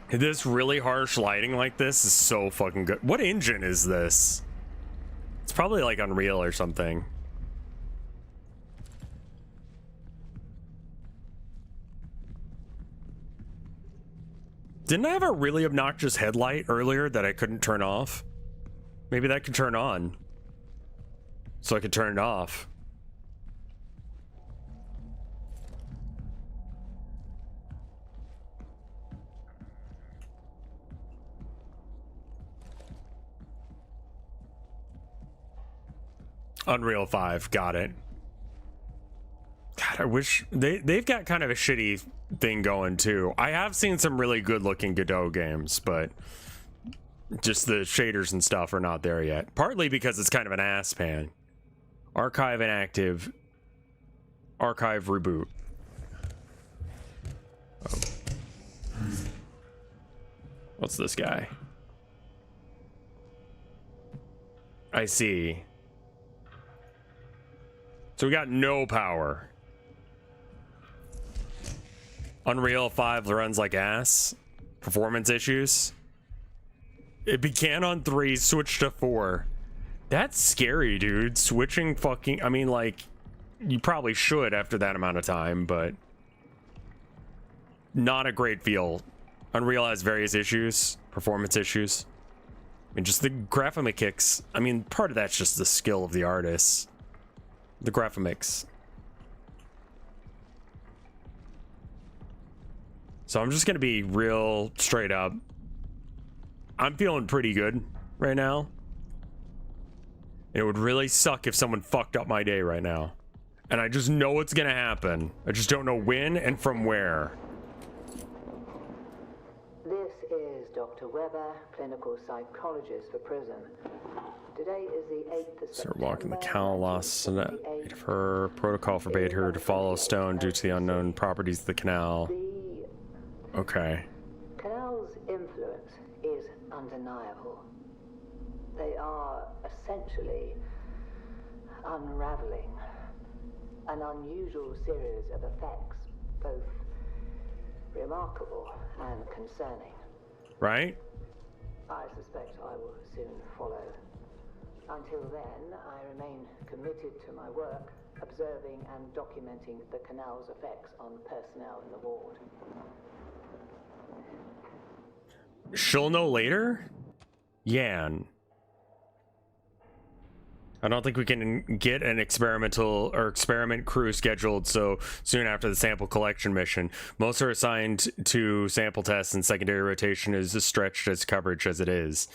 This really harsh lighting like this is so fucking good. What engine is this? It's probably like Unreal or something. Didn't I have a really obnoxious headlight earlier that I couldn't turn off? Maybe that could turn on. So I could turn it off. Unreal 5, got it. God, I wish they've got kind of a shitty thing going too. I have seen some really good looking Godot games, but just the shaders and stuff are not there yet. Partly because it's kind of an ass pan. Archive inactive. Archive reboot. Oh. What's this guy? I see. So we got no power. Unreal 5 runs like ass. Performance issues. It began on 3, switched to 4. That's scary, dude. Switching fucking... I mean, like, you probably should after that amount of time, but... not a great feel. Unreal has various issues. Performance issues. I mean, just the graphomechanics. I mean, part of that's just the skill of the artists. The graphomechs. So I'm just gonna be real straight up. I'm feeling pretty good right now. It would really suck if someone fucked up my day right now. And I just know it's gonna happen. I just don't know when and from where. This is Dr. Weber, clinical psychologist for prison. Today is the 8th of Start walking the cowl, lost of her. Protocol forbade her to follow stone due to the unknown properties of the canal. Okay. Canal's influence is undeniable. They are essentially unraveling an unusual series of effects, both remarkable and concerning. Right? I suspect I will soon follow. Until then, I remain committed to my work, observing and documenting the canal's effects on personnel in the ward. She'll know later? Yan. I don't think we can get an experimental or experiment crew scheduled so soon after the sample collection mission. Most are assigned to sample tests, and secondary rotation is as stretched as coverage as it is.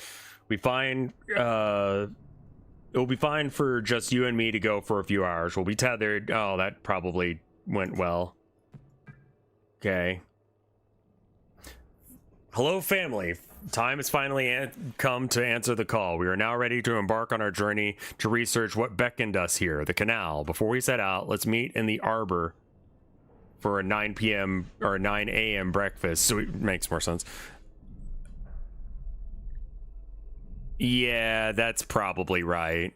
We find it'll be fine for just you and me to go for a few hours. We'll be tethered. Oh, that probably went well. Okay. Hello, family. Time has finally come to answer the call. We are now ready to embark on our journey to research what beckoned us here, the canal. Before we set out, let's meet in the arbor for a 9 p.m. or 9 a.m. breakfast. So it makes more sense. Yeah, that's probably right.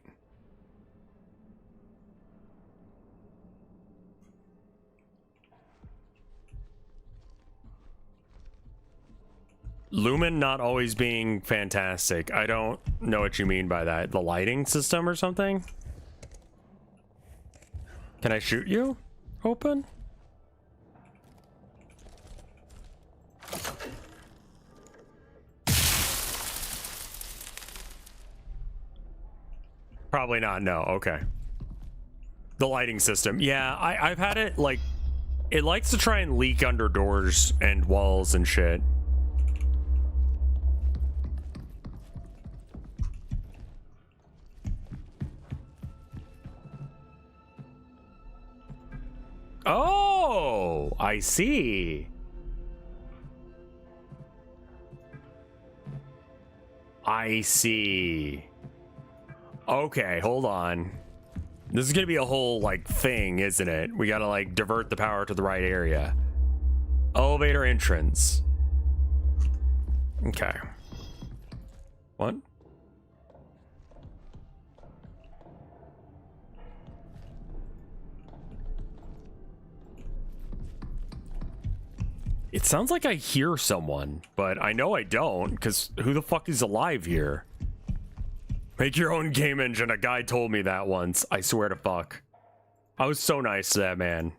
Lumen not always being fantastic. I don't know what you mean by that. The lighting system or something? Can I shoot you? Open? Probably not, no, okay. The lighting system. Yeah, I've had it, like, it likes to try and leak under doors and walls and shit. Oh, I see. I see. Okay, hold on. This is gonna be a whole, like, thing, isn't it? We gotta, like, divert the power to the right area. Elevator entrance. Okay. What? It sounds like I hear someone, but I know I don't, because who the fuck is alive here? Make your own game engine. A guy told me that once. I swear to fuck. I was so nice to that man.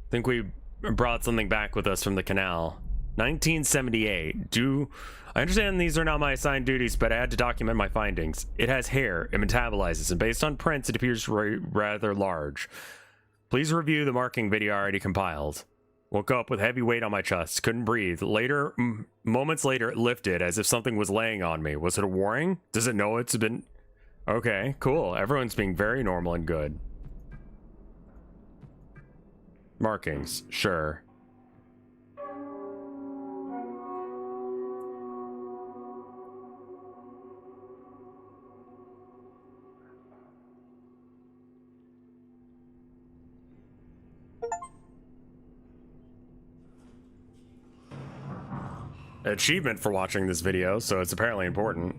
Think we brought something back with us from the canal. 1978. I understand these are not my assigned duties, but I had to document my findings. It has hair. It metabolizes, and based on prints, it appears rather large. Please review the marking video I already compiled. Woke up with heavy weight on my chest. Couldn't breathe. Later, moments later, it lifted as if something was laying on me. Was it a warning? Does it know it's been Okay, cool. Everyone's being very normal and good. Markings, sure. Achievement for watching this video, so it's apparently important.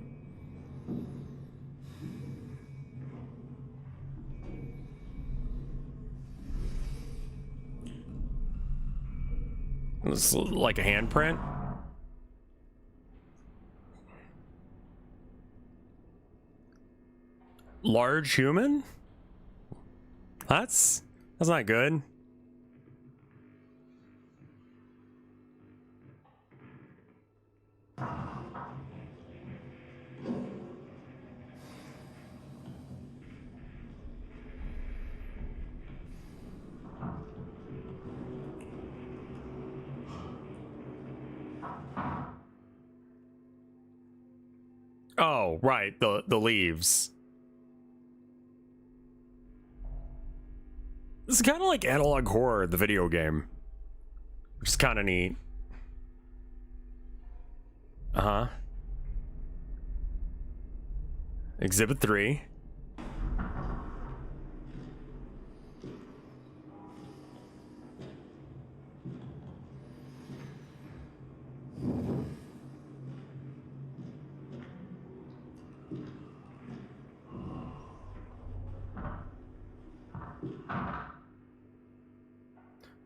It's like a handprint. Large human? That's not good. Oh, right, the leaves. This is kind of like Analog Horror, the video game, which is kind of neat. Uh-huh. Exhibit 3.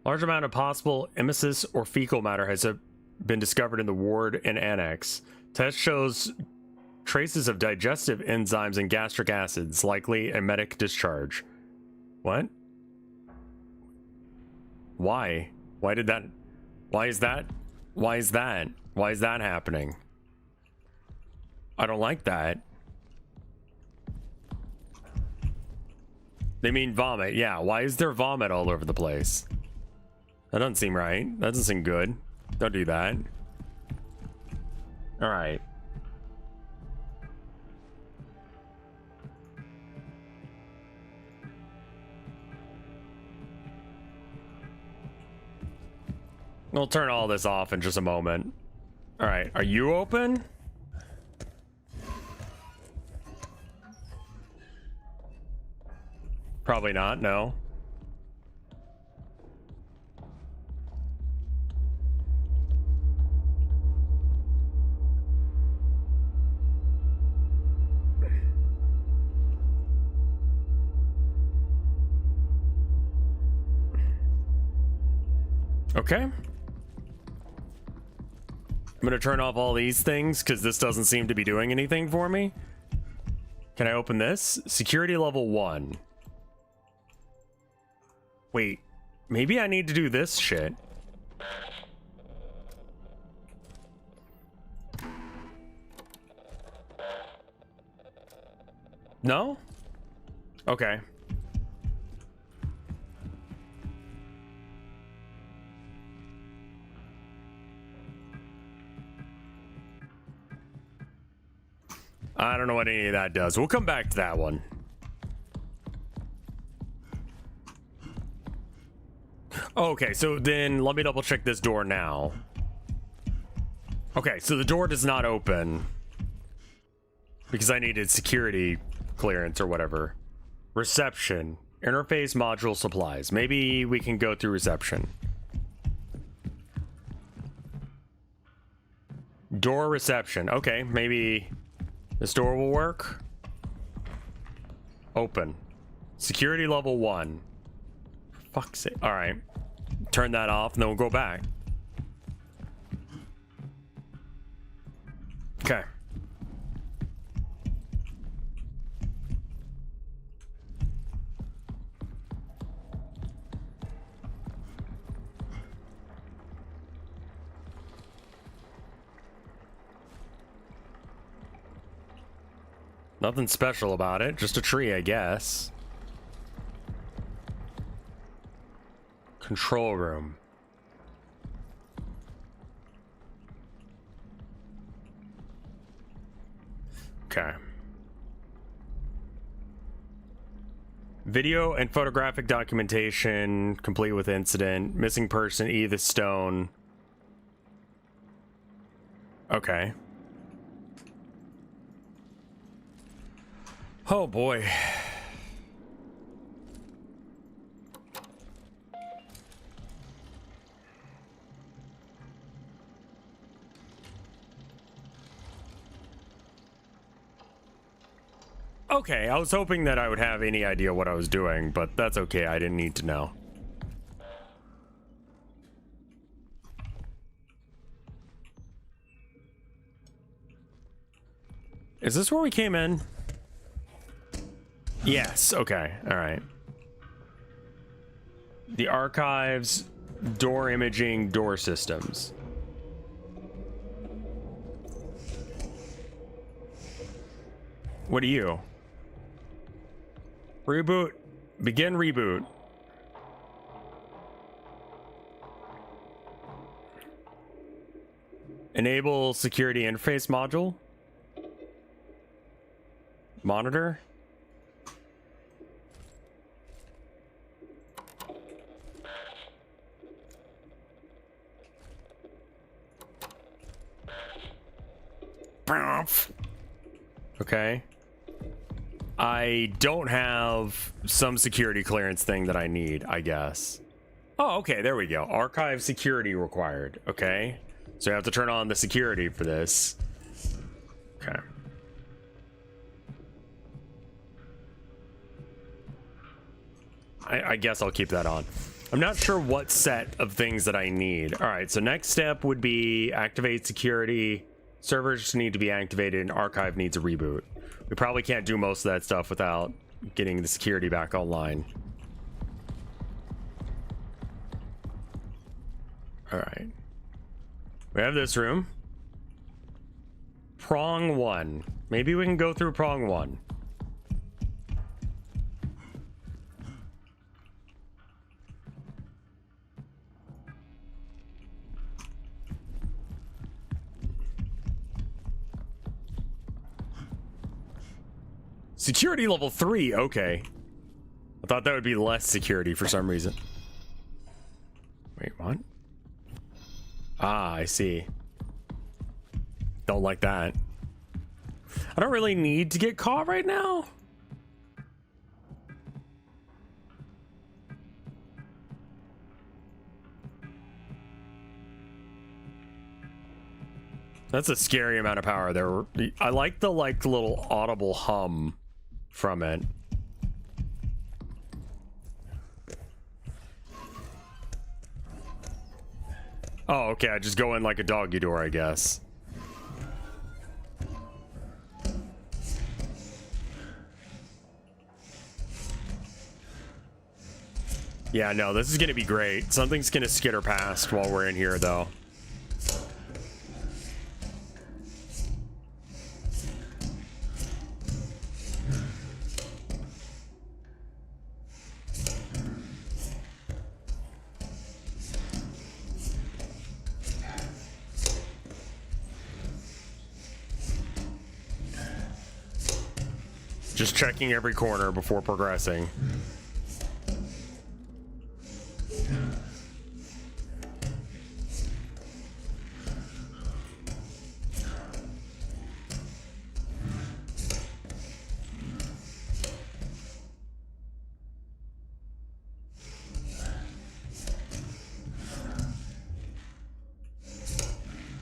Large amount of possible emesis or fecal matter has been discovered in the ward and annex. Test shows traces of digestive enzymes and gastric acids, likely emetic discharge. What? Why? Why did that? Why is that? Why is that? Why is that happening? I don't like that. They mean vomit. Yeah, why is there vomit all over the place? That doesn't seem right. That doesn't seem good. Don't do that. All right. We'll turn all this off in just a moment. All right, are you open? Probably not, no. Okay. I'm gonna turn off all these things because this doesn't seem to be doing anything for me. Can I open this? Security level 1. Wait, maybe I need to do this shit. No? Okay. I don't know what any of that does. We'll come back to that one. Okay, so then let me double check this door now. Okay, so the door does not open because I needed security clearance or whatever. Reception. Interface module supplies. Maybe we can go through reception. Door reception. Okay, maybe this door will work. Open. Security level 1. For fuck's sake. All right. Turn that off and then we'll go back. Okay. Nothing special about it, just a tree, I guess. Control room. Okay. Video and photographic documentation complete with incident. Missing person, Edith Stone. Okay. Oh boy. Okay, I was hoping that I would have any idea what I was doing, but that's okay. I didn't need to know. Is this where we came in? Yes, okay, all right. The archives, door imaging, door systems. What are you? Reboot. Begin reboot. Enable security interface module. Monitor. Okay. I don't have some security clearance thing that I need, I guess. Oh, okay, there we go. Archive security required. Okay. So you have to turn on the security for this. Okay. I guess I'll keep that on. I'm not sure what set of things that I need. All right, so next step would be activate security. Servers need to be activated and archive needs a reboot. We probably can't do most of that stuff without getting the security back online. All right. We have this room. Prong 1. Maybe we can go through prong 1. Security level 3, okay. I thought that would be less security for some reason. Wait, what? Ah, I see. Don't like that. I don't really need to get caught right now. That's a scary amount of power there. I like the little audible hum from it. Oh, okay. I just go in like a doggy door, I guess. Yeah, no, this is gonna be great. Something's gonna skitter past while we're in here, though. Just checking every corner before progressing.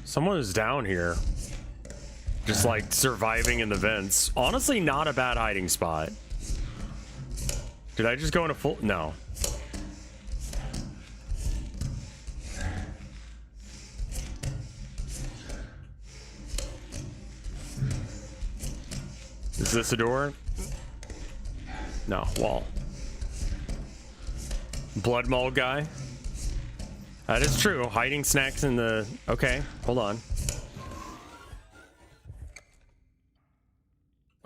Someone is down here. Just like surviving in the vents. Honestly, not a bad hiding spot. Did I just go in a full... No. Is this a door? No, wall. Blood mold guy. That is true. Hiding snacks in the... Okay, hold on.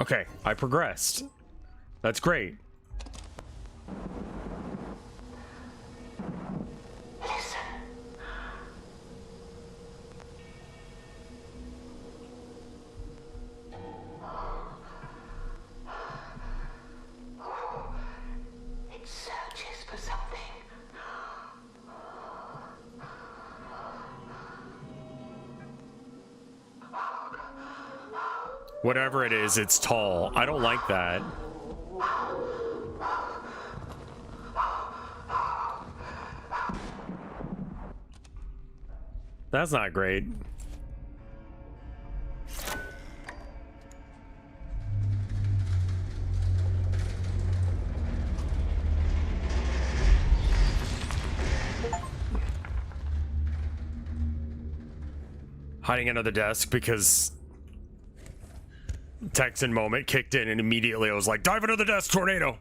Okay, I progressed. That's great. Whatever it is, it's tall. I don't like that. That's not great. Hiding under the desk because Texan moment kicked in and immediately I was like, dive under the desk, tornado.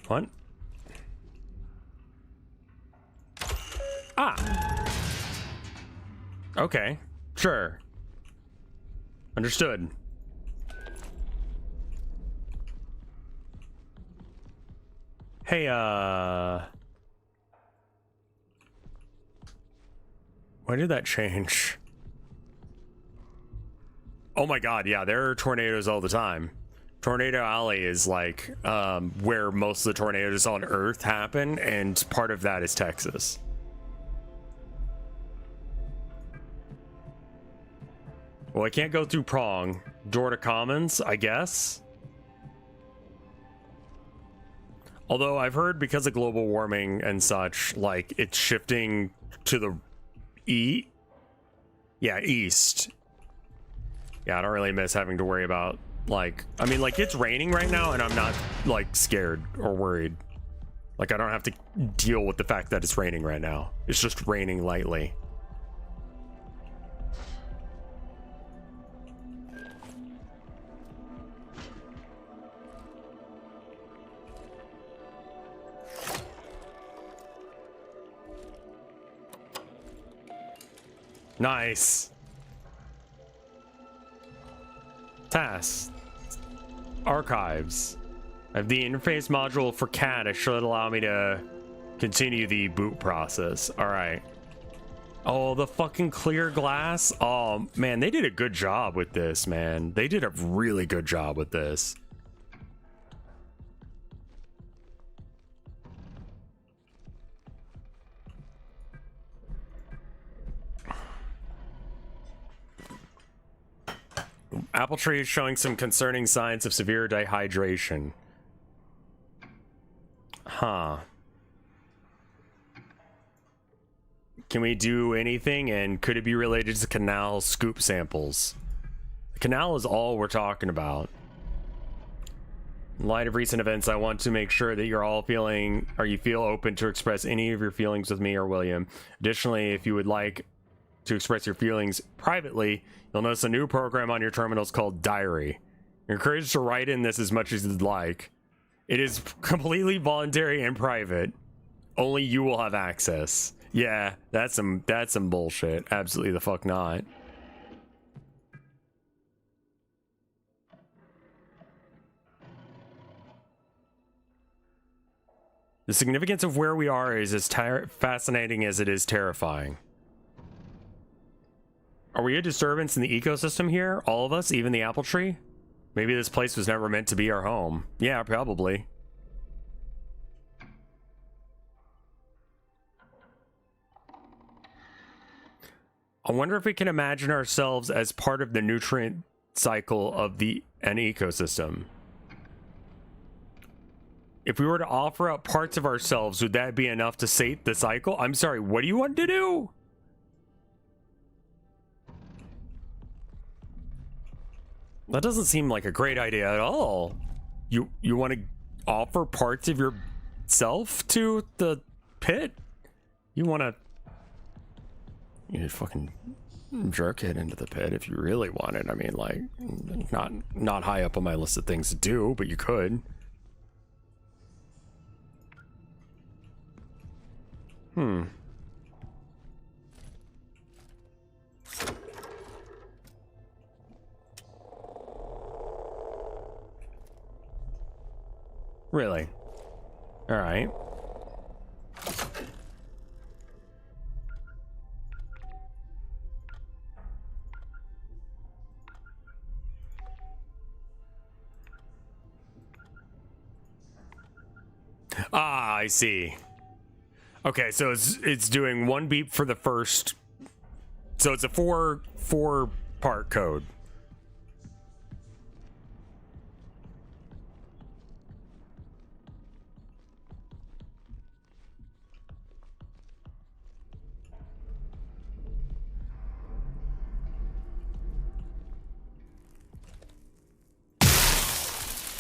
What? Ah. Okay. Sure. Understood. Hey, why did that change? Oh my god, yeah, there are tornadoes all the time. Tornado Alley is like where most of the tornadoes on Earth happen, and part of that is Texas. Well, I can't go through Prong. Door to Commons, I guess. Although I've heard because of global warming and such, like it's shifting to the east. Yeah, I don't really miss having to worry about, like, I mean, like, it's raining right now and I'm not, like, scared or worried. Like, I don't have to deal with the fact that it's raining right now. It's just raining lightly. Nice. Tasks. Archives. I have the interface module for CAD. It should allow me to continue the boot process. All right. Oh, the fucking clear glass. Oh, man, they did a good job with this, man. They did a really good job with this. Apple tree is showing some concerning signs of severe dehydration. Huh. Can we do anything? And could it be related to canal scoop samples? The canal is all we're talking about. In light of recent events, I want to make sure that you're all feeling, or you feel open to express any of your feelings with me or William. Additionally, if you would like to express your feelings privately, you'll notice a new program on your terminals called Diary. You're encouraged to write in this as much as you'd like. It is completely voluntary and private. Only you will have access. Yeah, that's some bullshit. Absolutely the fuck not. The significance of where we are is as fascinating as it is terrifying. Are we a disturbance in the ecosystem here? All of us, even the apple tree? Maybe this place was never meant to be our home. Yeah, probably. I wonder if we can imagine ourselves as part of the nutrient cycle of an ecosystem. If we were to offer up parts of ourselves, would that be enough to sate the cycle? I'm sorry, what do you want to do? That doesn't seem like a great idea at all. You want to offer parts of yourself to the pit? You fucking jerk it into the pit if you really want it. I mean, like, not high up on my list of things to do, but you could. Really? All right. I see. Okay, so it's doing one beep for the first. So it's a four part code.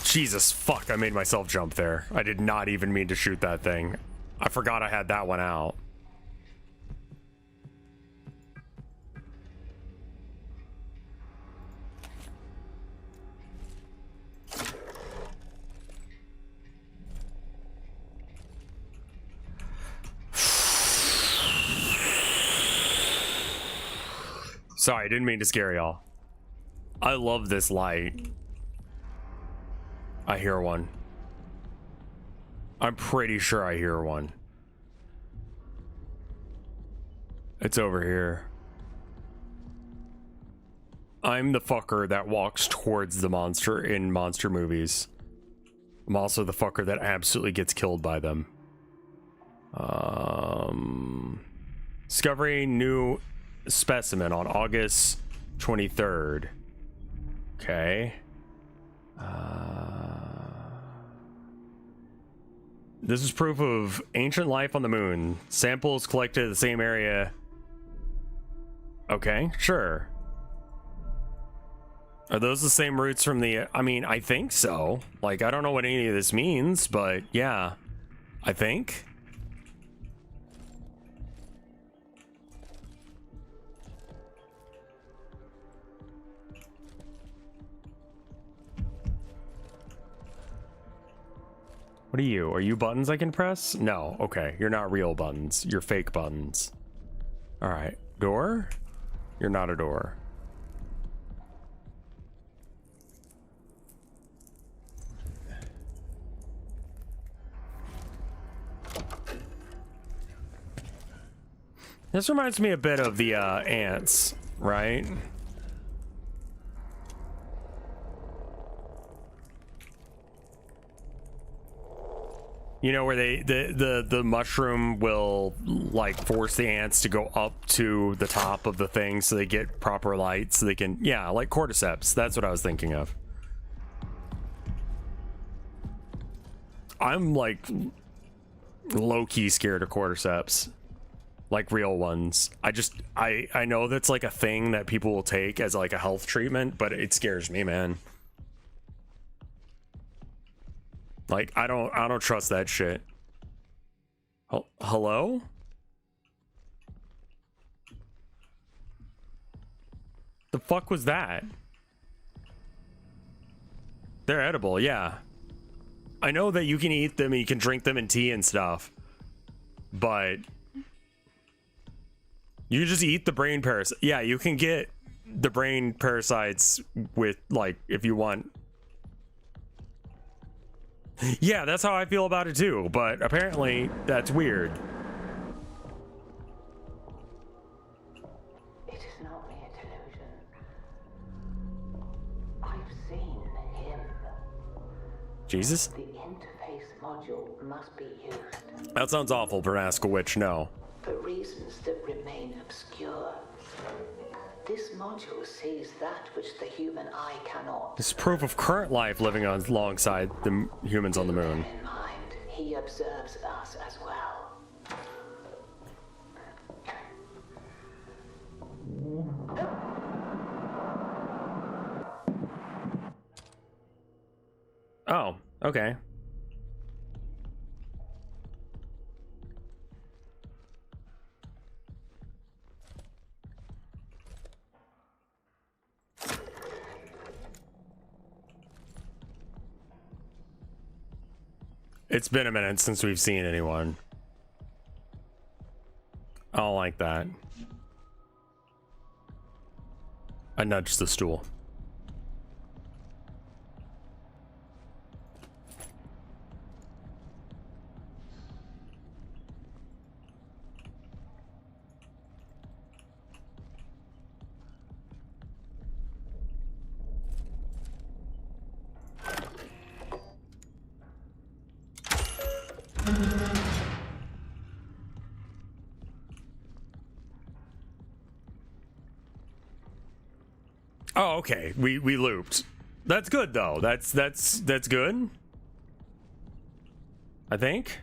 Jesus, fuck, I made myself jump there. I did not even mean to shoot that thing. I forgot I had that one out. Sorry, I didn't mean to scare y'all. I love this light. I hear one. I'm pretty sure I hear one. It's over here. I'm the fucker that walks towards the monster in monster movies. I'm also the fucker that absolutely gets killed by them. Discovering new specimen on August 23rd. Okay. This is proof of ancient life on the moon. Samples collected at the same area. Okay, sure. Are those the same roots from the... I mean, I think so. Like, I don't know what any of this means, but yeah. I think. What are you? Are you buttons I can press? No. Okay. You're not real buttons. You're fake buttons. All right. Door? You're not a door. This reminds me a bit of the ants, right? You know, where the mushroom will like force the ants to go up to the top of the thing so they get proper light so they can, yeah, like cordyceps. That's what I was thinking of. I'm like low-key scared of cordyceps. Like real ones. I know that's like a thing that people will take as like a health treatment, but it scares me, man. Like, I don't trust that shit. Hello? The fuck was that? They're edible, yeah. I know that you can eat them and you can drink them in tea and stuff. But you just eat the brain parasite. Yeah, you can get the brain parasites with, like, if you want. Yeah, that's how I feel about it too, but apparently that's weird. It is not mere delusion. I've seen him. Jesus? The interface module must be used. That sounds awful, Bernascal Witch, no. For reasons that remain obscure. This module sees that which the human eye cannot. This is proof of current life living alongside the humans on the moon. In mind, he observes us as well. Oh, okay. It's been a minute since we've seen anyone. I don't like that. I nudged the stool. Okay, we looped. That's good though. That's good. I think.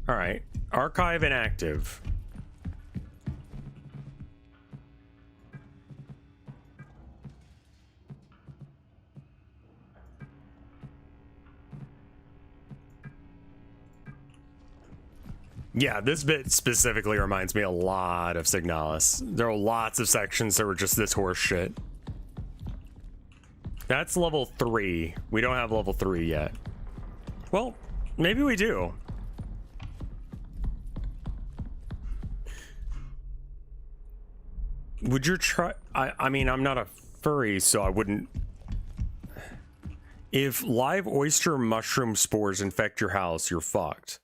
All right. Archive inactive. Yeah, this bit specifically reminds me a lot of Signalis. There are lots of sections that were just this horse shit. That's level 3. We don't have level 3 yet. Well, maybe we do. Would you try? I mean, I'm not a furry, so I wouldn't. If live oyster mushroom spores infect your house, you're fucked.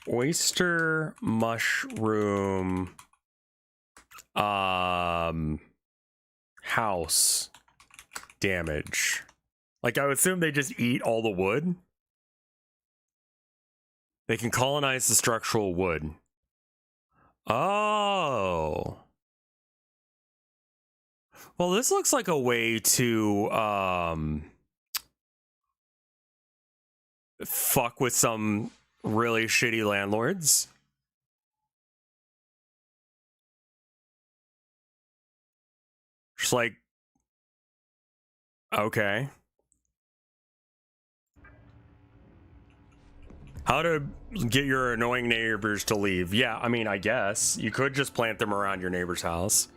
Oyster mushroom house damage. Like, I would assume they just eat all the wood. They can colonize the structural wood. Oh. Well, this looks like a way to fuck with some really shitty landlords. Just like, okay. How to get your annoying neighbors to leave. Yeah, I mean, I guess you could just plant them around your neighbor's house.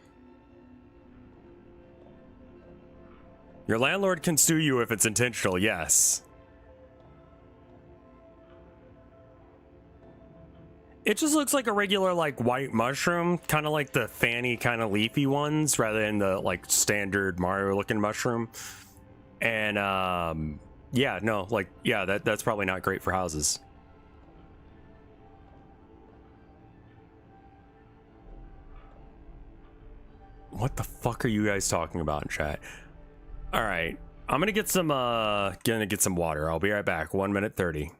Your landlord can sue you if it's intentional, yes. It just looks like a regular, like, white mushroom, kind of like the fanny kind of leafy ones, rather than the, like, standard Mario-looking mushroom. And, yeah, no, like, yeah, that's probably not great for houses. What the fuck are you guys talking about in chat? All right, I'm gonna get some water. I'll be right back. 1 minute 30.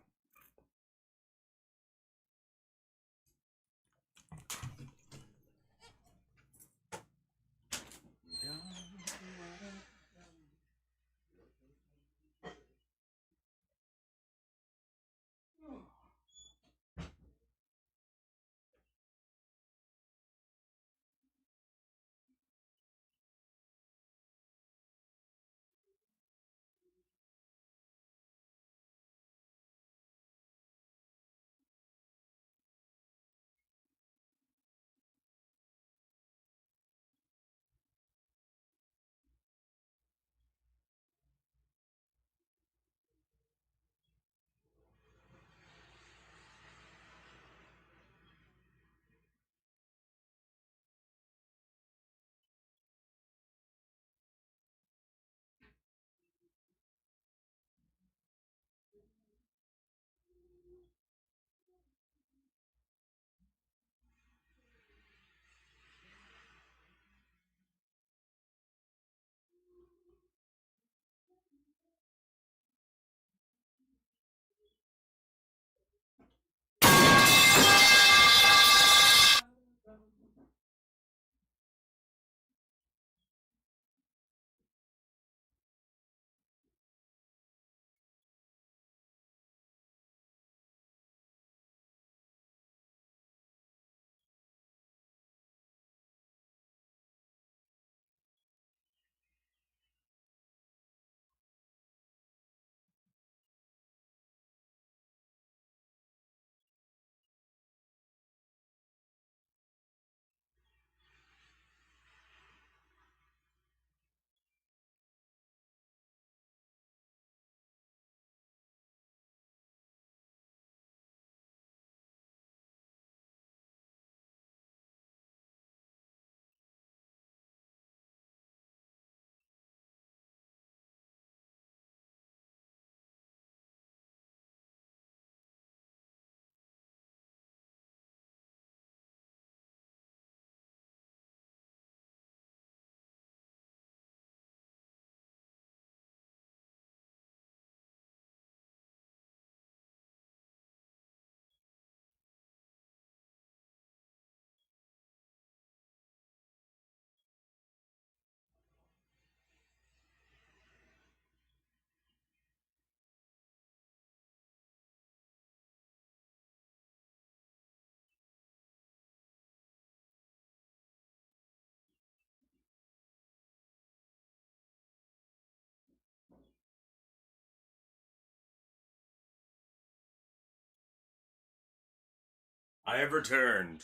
I have returned.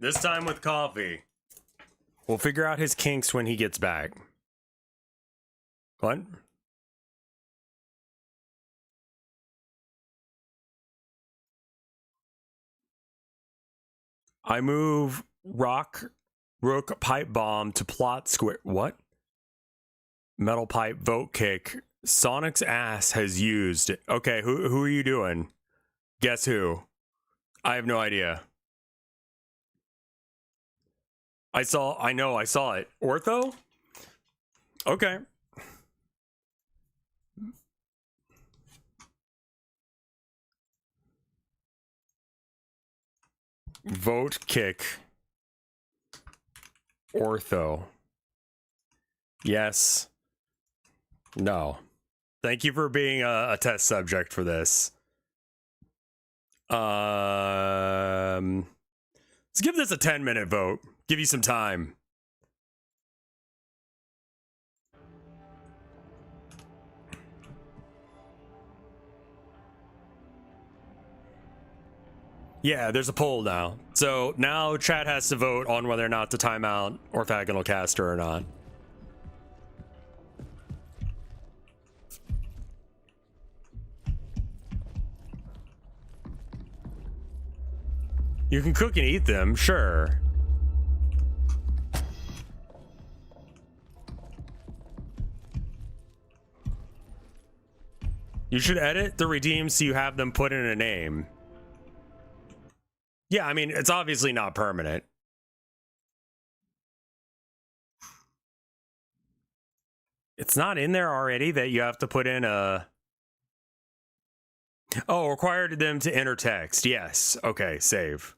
This time with coffee. We'll figure out his kinks when he gets back. What? I move rook pipe bomb to plot square. What? Metal pipe vote kick. Sonic's ass has used. Okay, who are you doing? Guess who? I have no idea. I saw it. Ortho? Okay. Vote kick. Ortho. Yes. No. Thank you for being a test subject for this. Let's give this a 10-minute vote. Give you some time. Yeah, there's a poll now. So now chat has to vote on whether or not to time out orthogonal caster or not. You can cook and eat them, sure. You should edit the redeems so you have them put in a name. Yeah, I mean, it's obviously not permanent. It's not in there already that you have to put in a... Oh, required them to enter text. Yes. Okay, save.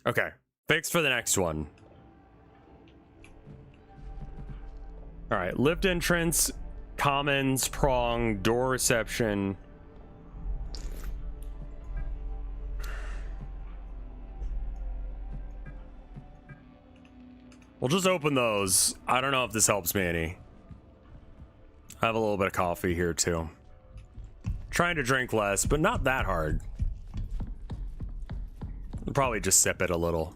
Okay, fix for the next one. All right, lift entrance, commons, prong, door reception. We'll just open those. I don't know if this helps me any. I have a little bit of coffee here too. Trying to drink less, but not that hard. I'll probably just sip it a little.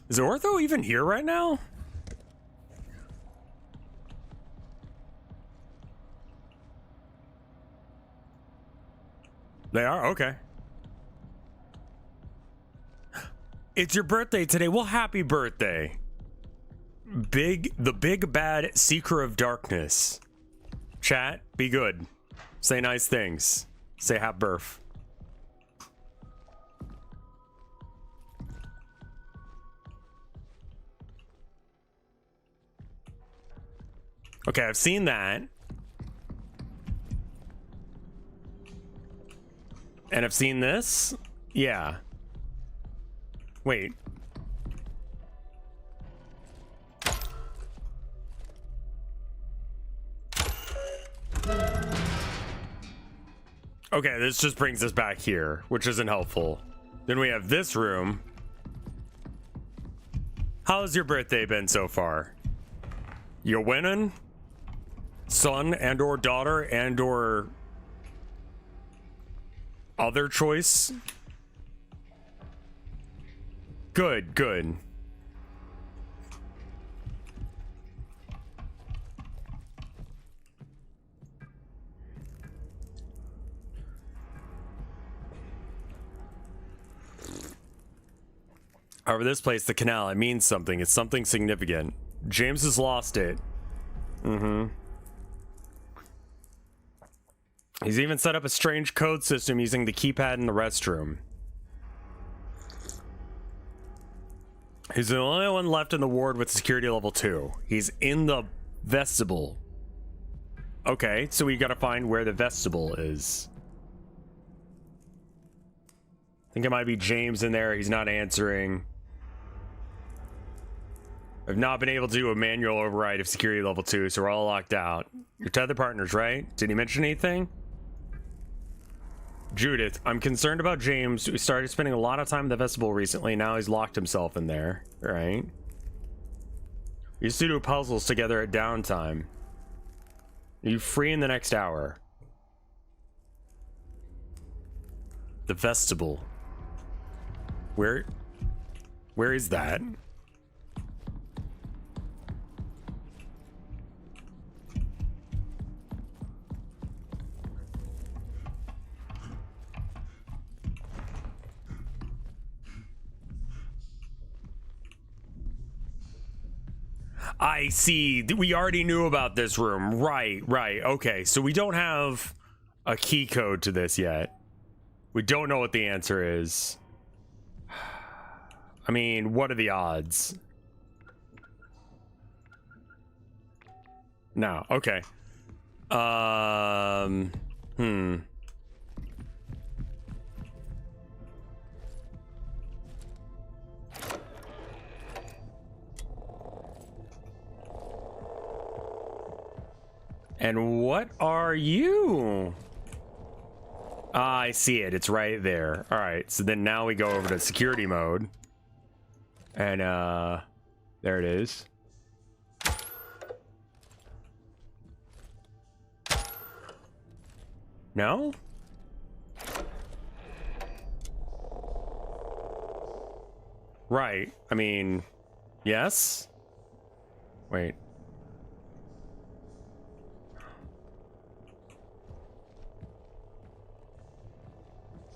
Is Ortho even here right now? They are? Okay. It's your birthday today. Well, happy birthday. The big bad seeker of darkness. Chat, be good. Say nice things. Say happy birth. Okay, I've seen that. And I've seen this. Yeah. Wait. Okay, this just brings us back here, which isn't helpful. Then we have this room. How's your birthday been so far? You winning? Son and or daughter and or other choice? Good, good. However, this place, the canal, it means something. It's something significant. James has lost it. Mm-hmm. He's even set up a strange code system using the keypad in the restroom. He's the only one left in the ward with security level 2. He's in the vestibule. Okay, so we gotta find where the vestibule is. I think it might be James in there. He's not answering. I've not been able to do a manual override of security level 2, so we're all locked out. Your tether partners, right? Did he mention anything? Judith, I'm concerned about James. We started spending a lot of time in the vestibule recently. Now he's locked himself in there, right? You used to do puzzles together at downtime. Are you free in the next hour? The vestibule. Where is that? I see. We already knew about this room. Right. Okay, so we don't have a key code to this yet. We don't know what the answer is. I mean, what are the odds? No. Okay. And what are you? Ah, I see it. It's right there. All right. So then now we go over to security mode. And there it is. No? Right. I mean, yes. Wait.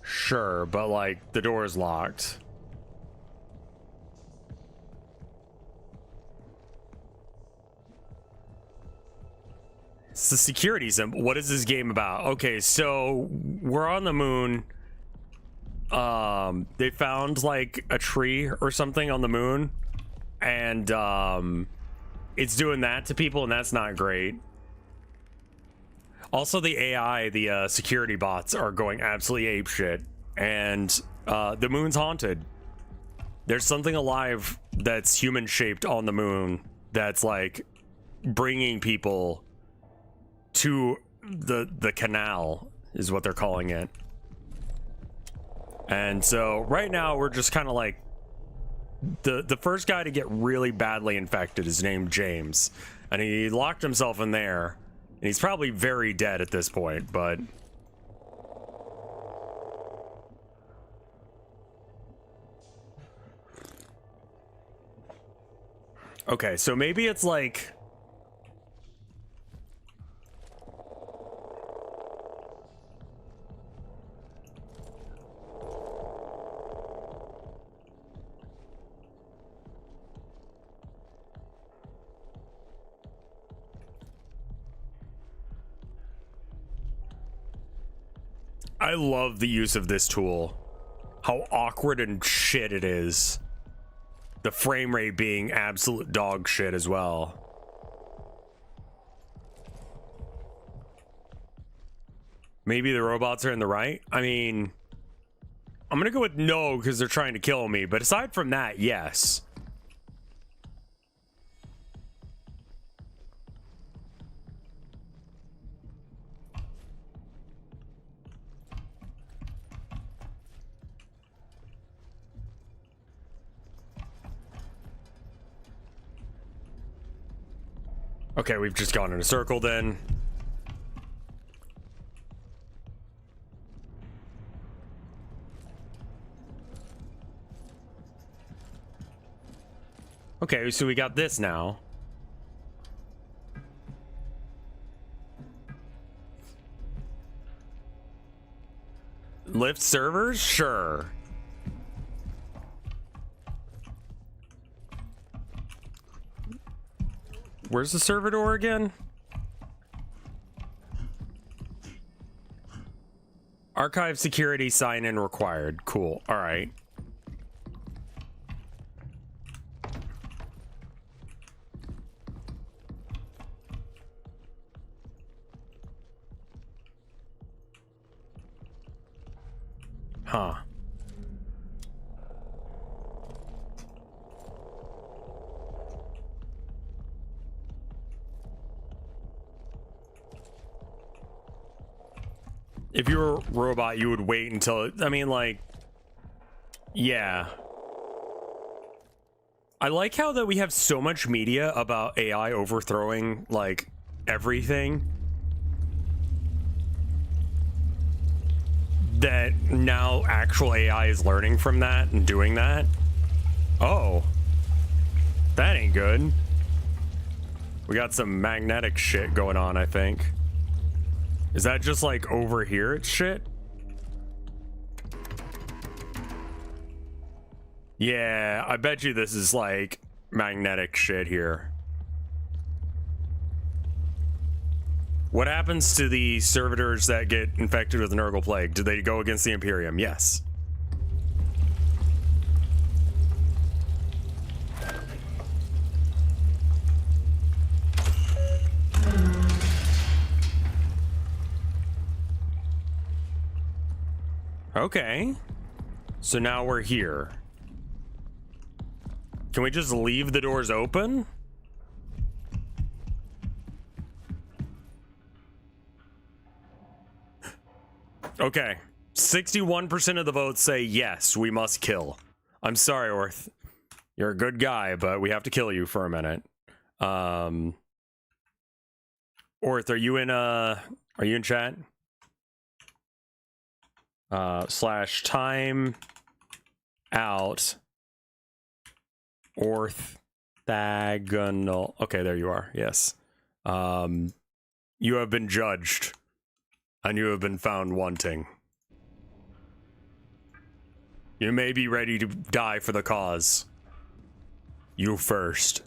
Sure, but like the door is locked. It's the security symbol. What is this game about? Okay, so we're on the moon. They found like a tree or something on the moon, and it's doing that to people, and that's not great. Also, the AI, the security bots, are going absolutely apeshit, and the moon's haunted. There's something alive that's human-shaped on the moon that's like bringing people to the canal, is what they're calling it. And so right now we're just kind of like the first guy to get really badly infected is named James, and he locked himself in there. And he's probably very dead at this point, but... Okay, so maybe it's like... I love the use of this tool. How awkward and shit it is. The frame rate being absolute dog shit as well. Maybe the robots are in the right? I mean, I'm gonna go with no because they're trying to kill me, but aside from that, yes. Okay, we've just gone in a circle then. Okay, so we got this now. Lift servers? Sure. Where's the server door again? Archive security sign-in required. Cool. All right. Huh. If you were a robot, you would wait until... I mean, like... Yeah. I like how that we have so much media about AI overthrowing, like, everything. That now actual AI is learning from that and doing that. Oh. That ain't good. We got some magnetic shit going on, I think. Is that just like over here it's shit? Yeah, I bet you this is like magnetic shit here. What happens to the servitors that get infected with the Nurgle Plague? Do they go against the Imperium? Yes. Okay. So now we're here. Can we just leave the doors open? Okay. 61% of the votes say yes, we must kill. I'm sorry, Orth. You're a good guy, but we have to kill you for a minute. Orth, are you in chat? Slash time out orthogonal. Okay, there you are. Yes. You have been judged and you have been found wanting. You may be ready to die for the cause. You first.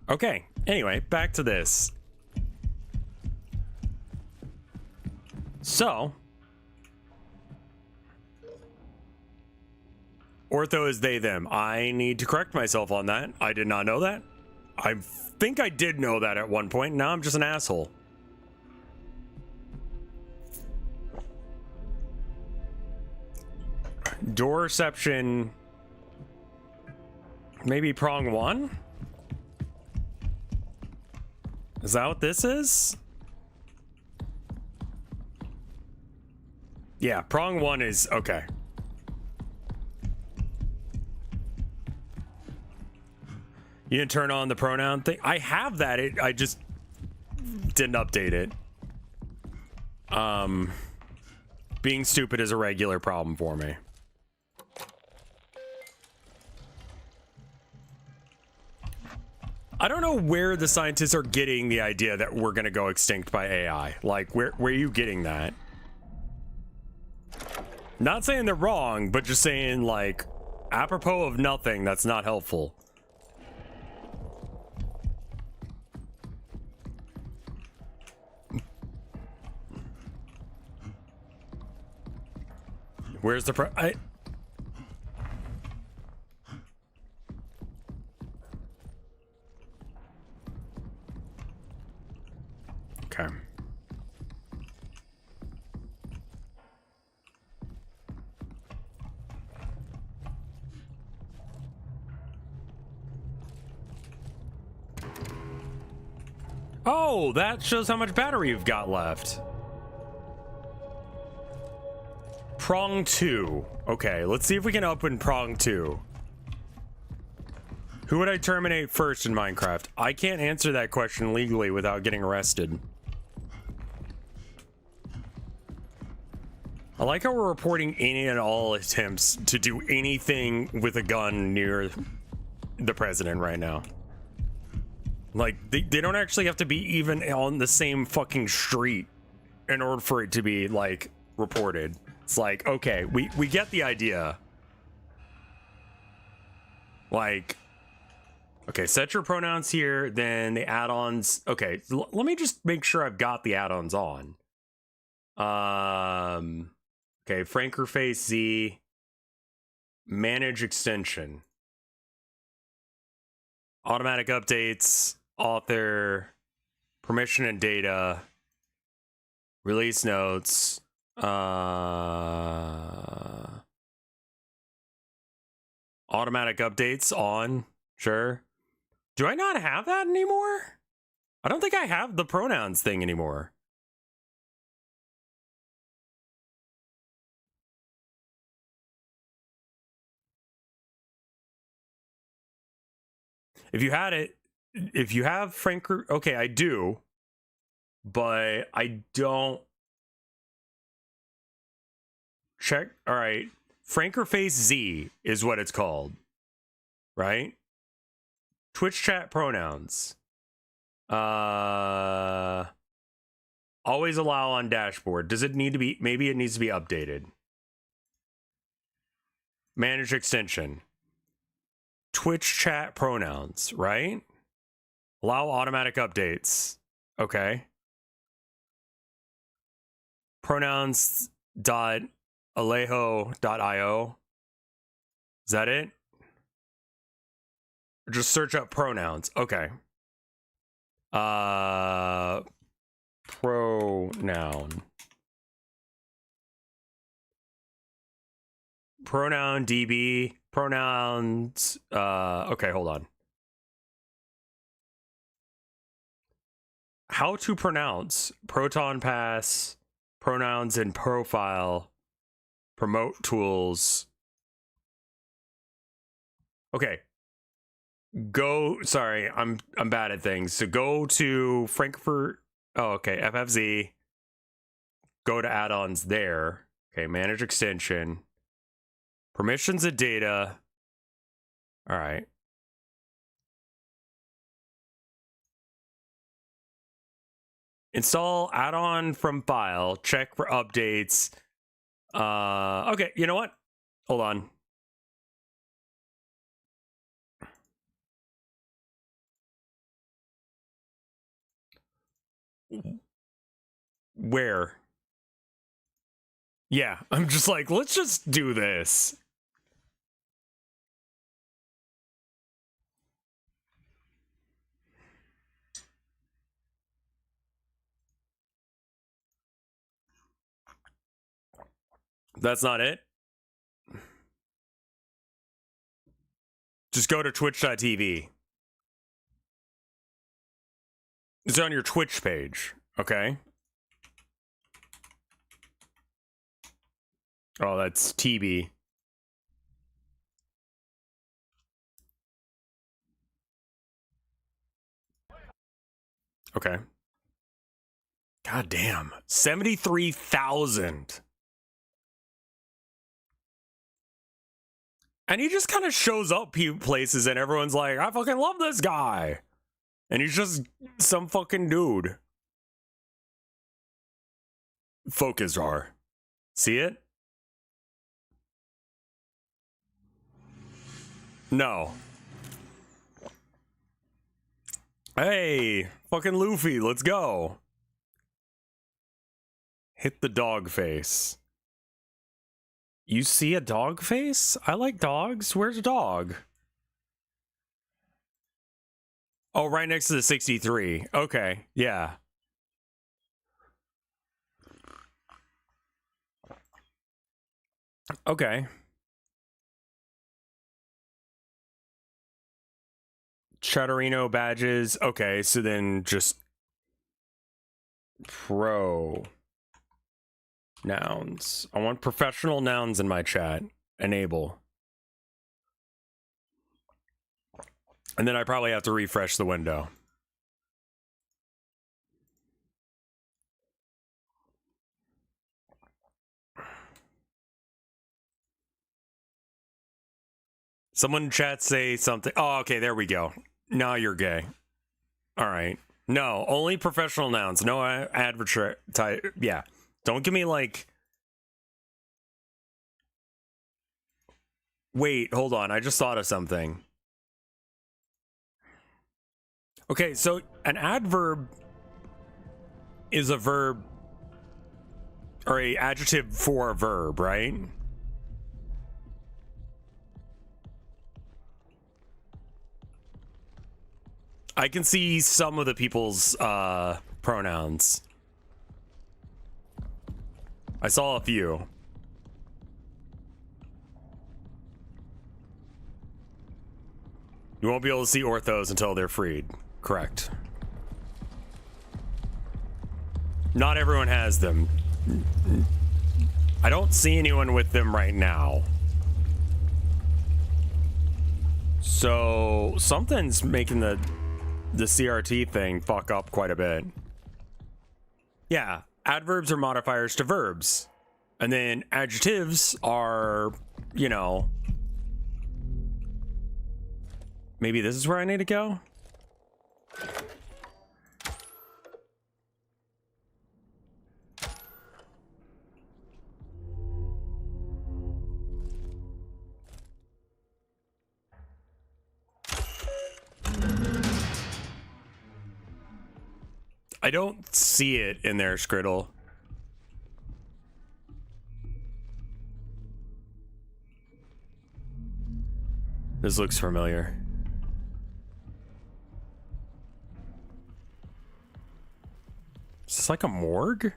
Okay, anyway, back to this. So, ortho is they, them. I need to correct myself on that. I did not know that. I think I did know that at one point. Now I'm just an asshole. Door reception. Maybe prong one? Is that what this is? Yeah, prong one is okay. You didn't turn on the pronoun thing? I have that. I just didn't update it. Being stupid is a regular problem for me. I don't know where the scientists are getting the idea that we're gonna go extinct by AI. Like, where are you getting that? Not saying they're wrong, but just saying, like, apropos of nothing, that's not helpful. Where's the Okay. Oh, that shows how much battery you've got left. Prong 2. Okay, let's see if we can open prong 2. Who would I terminate first in Minecraft? I can't answer that question legally without getting arrested. I like how we're reporting any and all attempts to do anything with a gun near the president right now. Like, they don't actually have to be even on the same fucking street in order for it to be, like, reported. It's like, okay, we get the idea. Like, okay, set your pronouns here, then the add-ons. Okay, let me just make sure I've got the add-ons on. Okay, Franker Face Z. Manage extension. Automatic updates. Author. Permission and data. Release notes. Automatic updates on. Sure. Do I not have that anymore? I don't think I have the pronouns thing anymore. If you had it, if you have Franker, okay, I do, but I don't check. All right, Frankerface Z is what it's called, right? Twitch chat pronouns. Always allow on dashboard. Does it need to be? Maybe it needs to be updated. Manage extension. Twitch chat pronouns, right? Allow automatic updates. Okay. Pronouns.alejo.io. Is that it? Just search up pronouns. Okay. Pronoun. Pronoun DB. Pronouns. Okay, hold on. How to pronounce Proton Pass, pronouns in profile, promote tools. Okay. Go, sorry, I'm bad at things. So go to Frankfurt. Oh, okay, FFZ. Go to add-ons there. Okay, manage extension. Permissions of data. All right. Install add-on from file. Check for updates. Okay, you know what? Hold on. Where? Yeah, I'm just like, let's just do this. That's not it. Just go to twitch.tv. It's on your Twitch page, okay? Oh, that's TB. Okay. God damn. 73,000. And he just kind of shows up places and everyone's like, I fucking love this guy. And he's just some fucking dude. Focus R. See it? No. Hey, fucking Luffy, let's go. Hit the dog face. You see a dog face? I like dogs. Where's a dog? Oh, right next to the 63. Okay, yeah. Okay. Chatterino badges. Okay, so then just pro nouns. I want professional nouns in my chat. Enable. And then I probably have to refresh the window. Someone in chat say something. Oh, okay, there we go. Now you're gay. All right. No, only professional nouns. No advertising. Yeah. Don't give me like... Wait, hold on. I just thought of something. Okay, so an adverb is a verb or a adjective for a verb, right? I can see some of the people's pronouns. I saw a few. You won't be able to see orthos until they're freed. Correct. Not everyone has them. I don't see anyone with them right now. So something's making the CRT thing fuck up quite a bit. Yeah, adverbs are modifiers to verbs. And then adjectives are, you know, maybe this is where I need to go? I don't see it in there, Skriddle. This looks familiar. Is this like a morgue?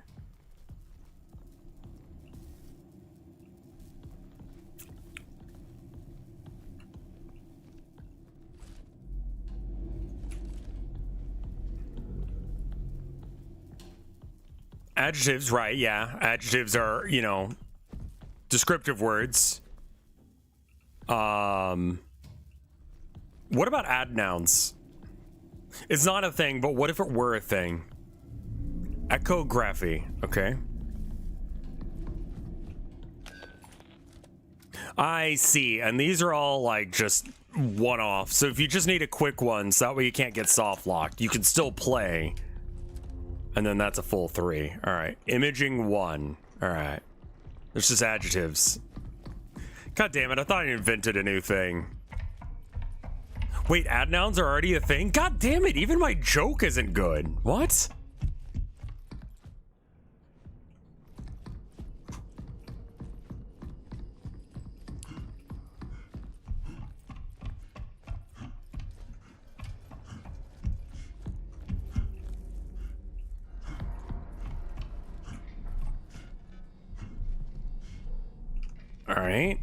Adjectives, right, yeah. Adjectives are, you know, descriptive words. What about adnouns? It's not a thing, but what if it were a thing? Echography, okay. I see, and these are all like just one-off. So if you just need a quick one, so that way you can't get soft locked, you can still play. And then that's a full 3. All right, imaging 1. All right, it's just adjectives. God damn it, I thought I invented a new thing. Wait, adnouns are already a thing? God damn it, even my joke isn't good. What? All right.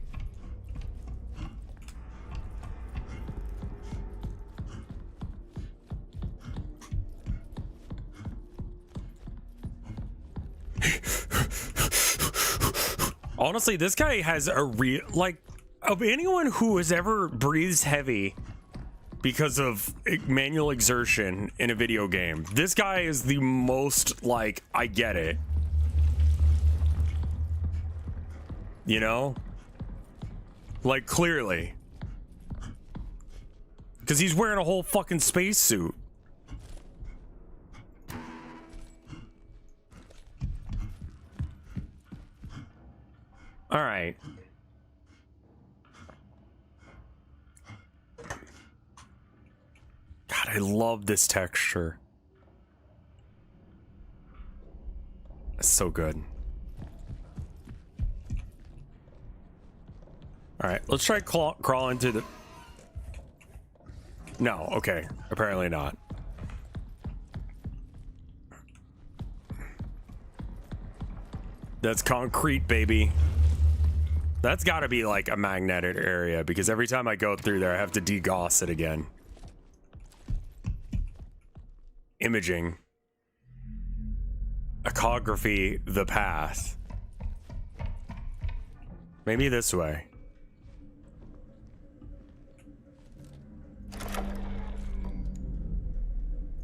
Honestly, this guy has a real, like, of anyone who has ever breathed heavy because of manual exertion in a video game, this guy is the most, like, I get it. You know? Like, clearly. Because he's wearing a whole fucking spacesuit. All right. God, I love this texture. It's so good. All right, let's try crawl into the... No, okay. Apparently not. That's concrete, baby. That's got to be like a magnetic area because every time I go through there, I have to degauss it again. Imaging. Echography, the path. Maybe this way.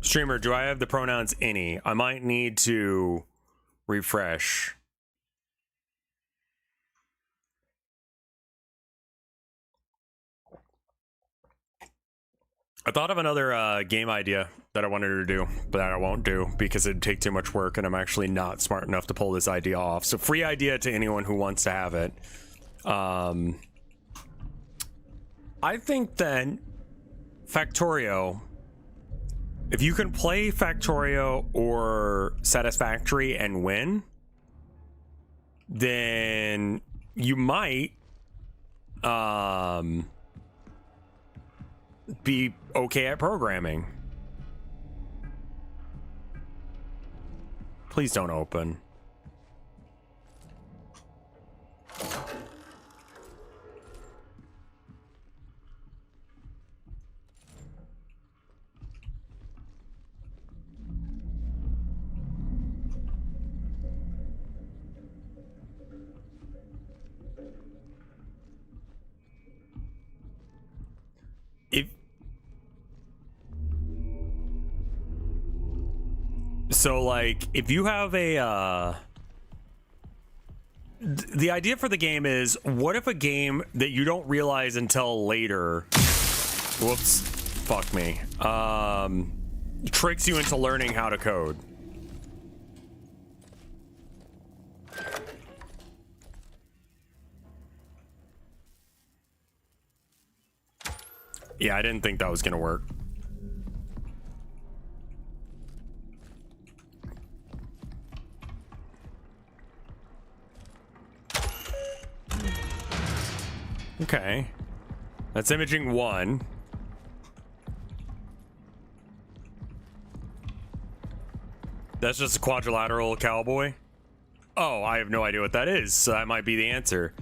Streamer, do I have the pronouns any? I might need to refresh. I thought of another game idea that I wanted to do, but that I won't do because it'd take too much work and I'm actually not smart enough to pull this idea off. So free idea to anyone who wants to have it. I think that Factorio, if you can play Factorio or Satisfactory and win, then you might be okay at programming. Please don't open. So like if you have a the idea for the game is, what if a game that you don't realize until later, whoops, fuck me, tricks you into learning how to code? Yeah, I didn't think that was gonna work. Okay. That's imaging 1. That's just a quadrilateral cowboy? Oh, I have no idea what that is, so that might be the answer.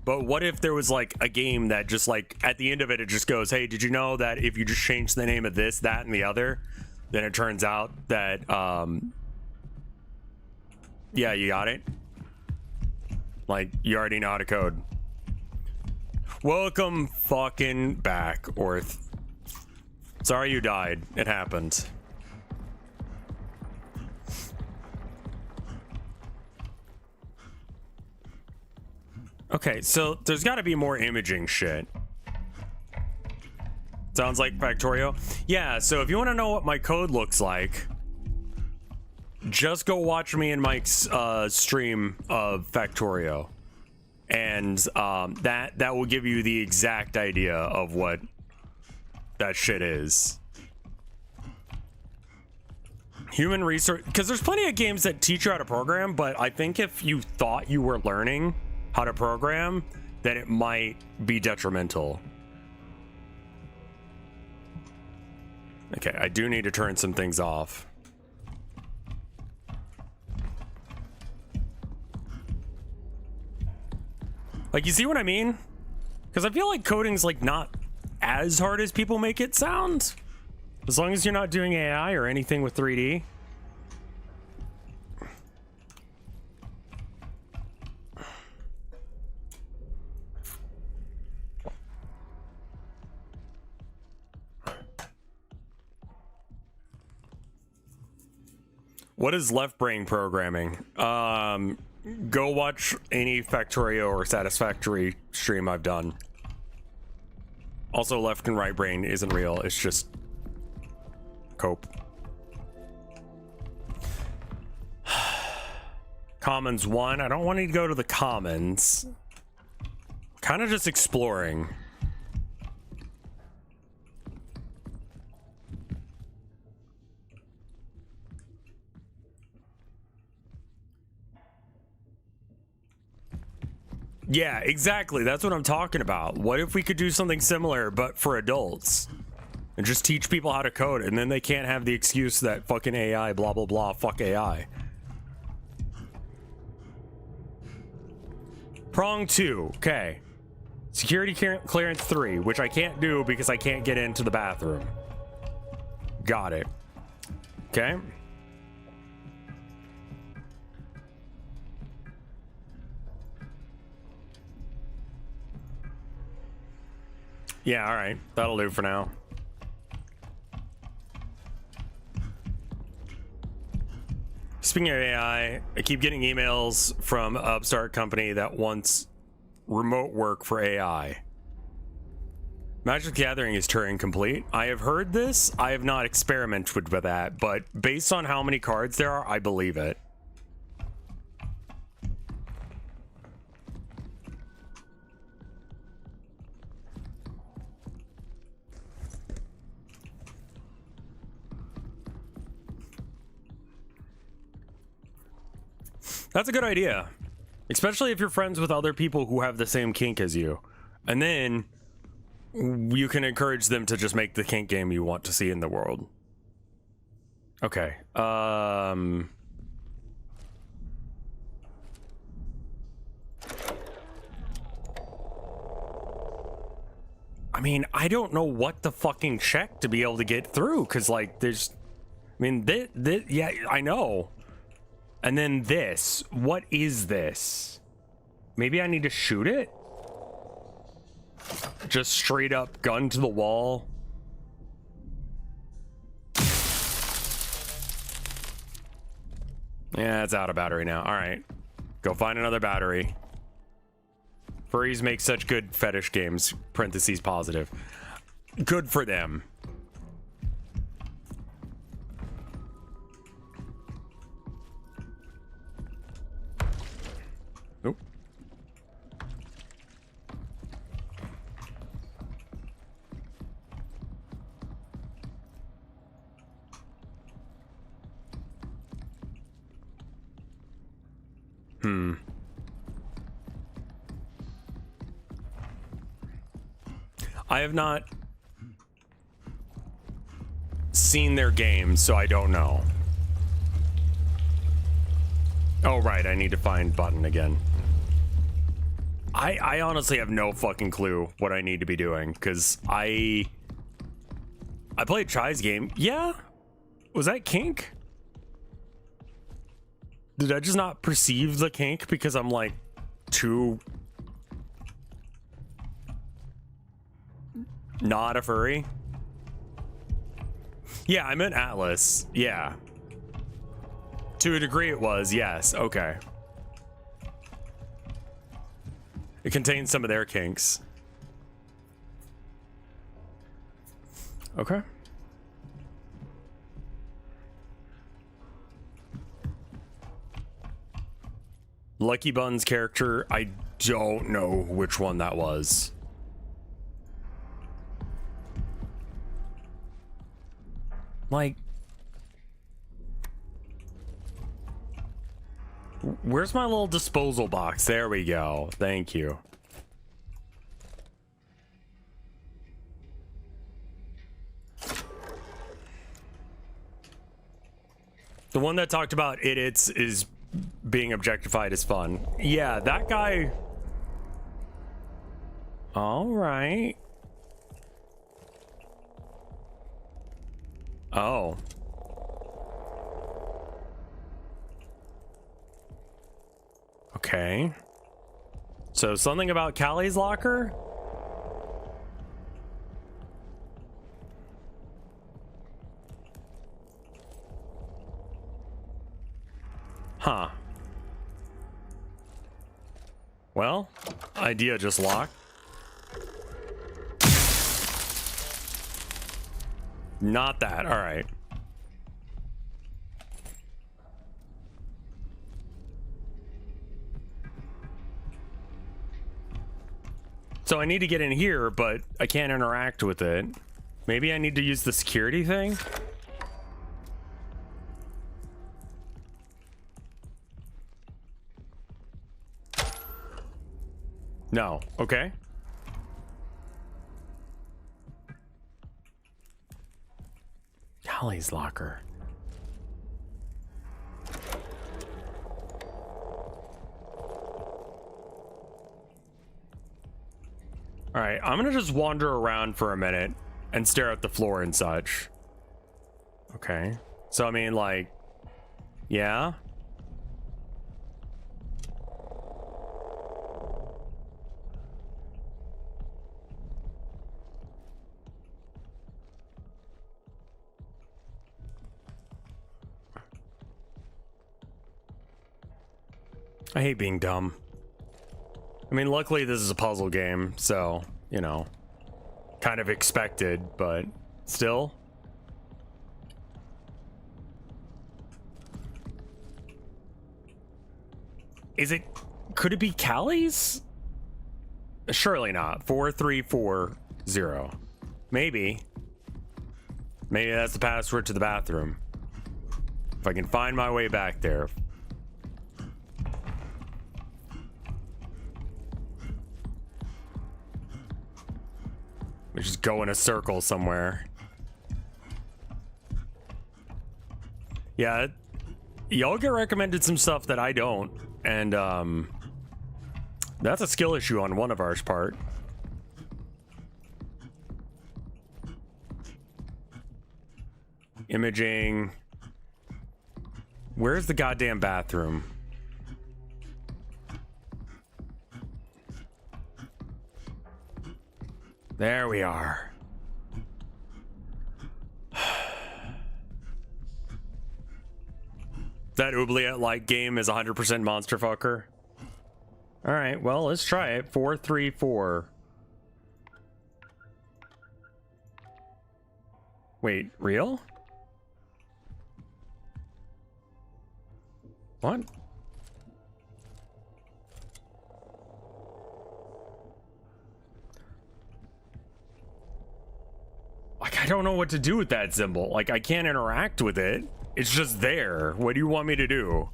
But what if there was like a game that just like at the end of it, it just goes, hey, did you know that if you just change the name of this, that, and the other, then it turns out that, yeah, you got it. Like, you already know how to code. Welcome fucking back, Orth. Sorry you died. It happened. Okay, so there's got to be more imaging shit. Sounds like Factorio. Yeah, so if you want to know what my code looks like, just go watch me and Mike's stream of Factorio. And that will give you the exact idea of what that shit is. Human resource, because there's plenty of games that teach you how to program, but I think if you thought you were learning how to program, then it might be detrimental. Okay, I do need to turn some things off. Like, you see what I mean? Because I feel like coding's like not as hard as people make it sound, as long as you're not doing AI or anything with 3D. What is left brain programming? Go watch any Factorio or Satisfactory stream I've done. Also, left and right brain isn't real. It's just cope. Commons 1. I don't want to go to the commons. Kind of just exploring. Yeah, exactly. That's what I'm talking about. What if we could do something similar, but for adults? And just teach people how to code, and then they can't have the excuse that fucking AI, blah, blah, blah, fuck AI. Prong 2, okay. Security clearance 3, which I can't do because I can't get into the bathroom. Got it. Okay. Yeah, all right. That'll do for now. Speaking of AI, I keep getting emails from an upstart company that wants remote work for AI. Magic the Gathering is Turing complete. I have heard this. I have not experimented with that, but based on how many cards there are, I believe it. That's a good idea, especially if you're friends with other people who have the same kink as you, and then you can encourage them to just make the kink game you want to see in the world. Okay. I mean, I don't know what to fucking check to be able to get through, because like there's, I mean, yeah, I know. And then this. What is this? Maybe I need to shoot it? Just straight up gun to the wall. Yeah, it's out of battery now. All right. Go find another battery. Furries make such good fetish games. Parentheses positive. Good for them. Nope. I have not seen their games, so I don't know. Oh, right. I need to find button again. I honestly have no fucking clue what I need to be doing, because I played Chai's game. Yeah? Was that kink? Did I just not perceive the kink because I'm like too not a furry? Yeah, I meant Atlas. Yeah. To a degree it was, yes. Okay. It contains some of their kinks. Okay. Lucky Bun's character, I don't know which one that was. Like, where's my little disposal box? There we go. Thank you. The one that talked about idiots is being objectified is fun. Yeah, that guy. All right. Oh. Okay. So something about Callie's locker? Huh. Well, idea just locked. Not that. All right. So I need to get in here, but I can't interact with it. Maybe I need to use the security thing? No. Okay. Callie's locker. All right, I'm gonna just wander around for a minute and stare at the floor and such. Okay. So, I mean, like, yeah. I hate being dumb. I mean, luckily this is a puzzle game, so, you know, kind of expected, but still. Could it be Callie's? Surely not. 4340. Maybe. Maybe that's the password to the bathroom. If I can find my way back there. We just go in a circle somewhere. Yeah, y'all get recommended some stuff that I don't, and that's a skill issue on one of ours part. Imaging. Where's the goddamn bathroom? There we are. That oubliette-like game is 100% monster fucker. All right, well, let's try it. 434. Wait, real? What? Like, I don't know what to do with that symbol. Like, I can't interact with it. It's just there. What do you want me to do?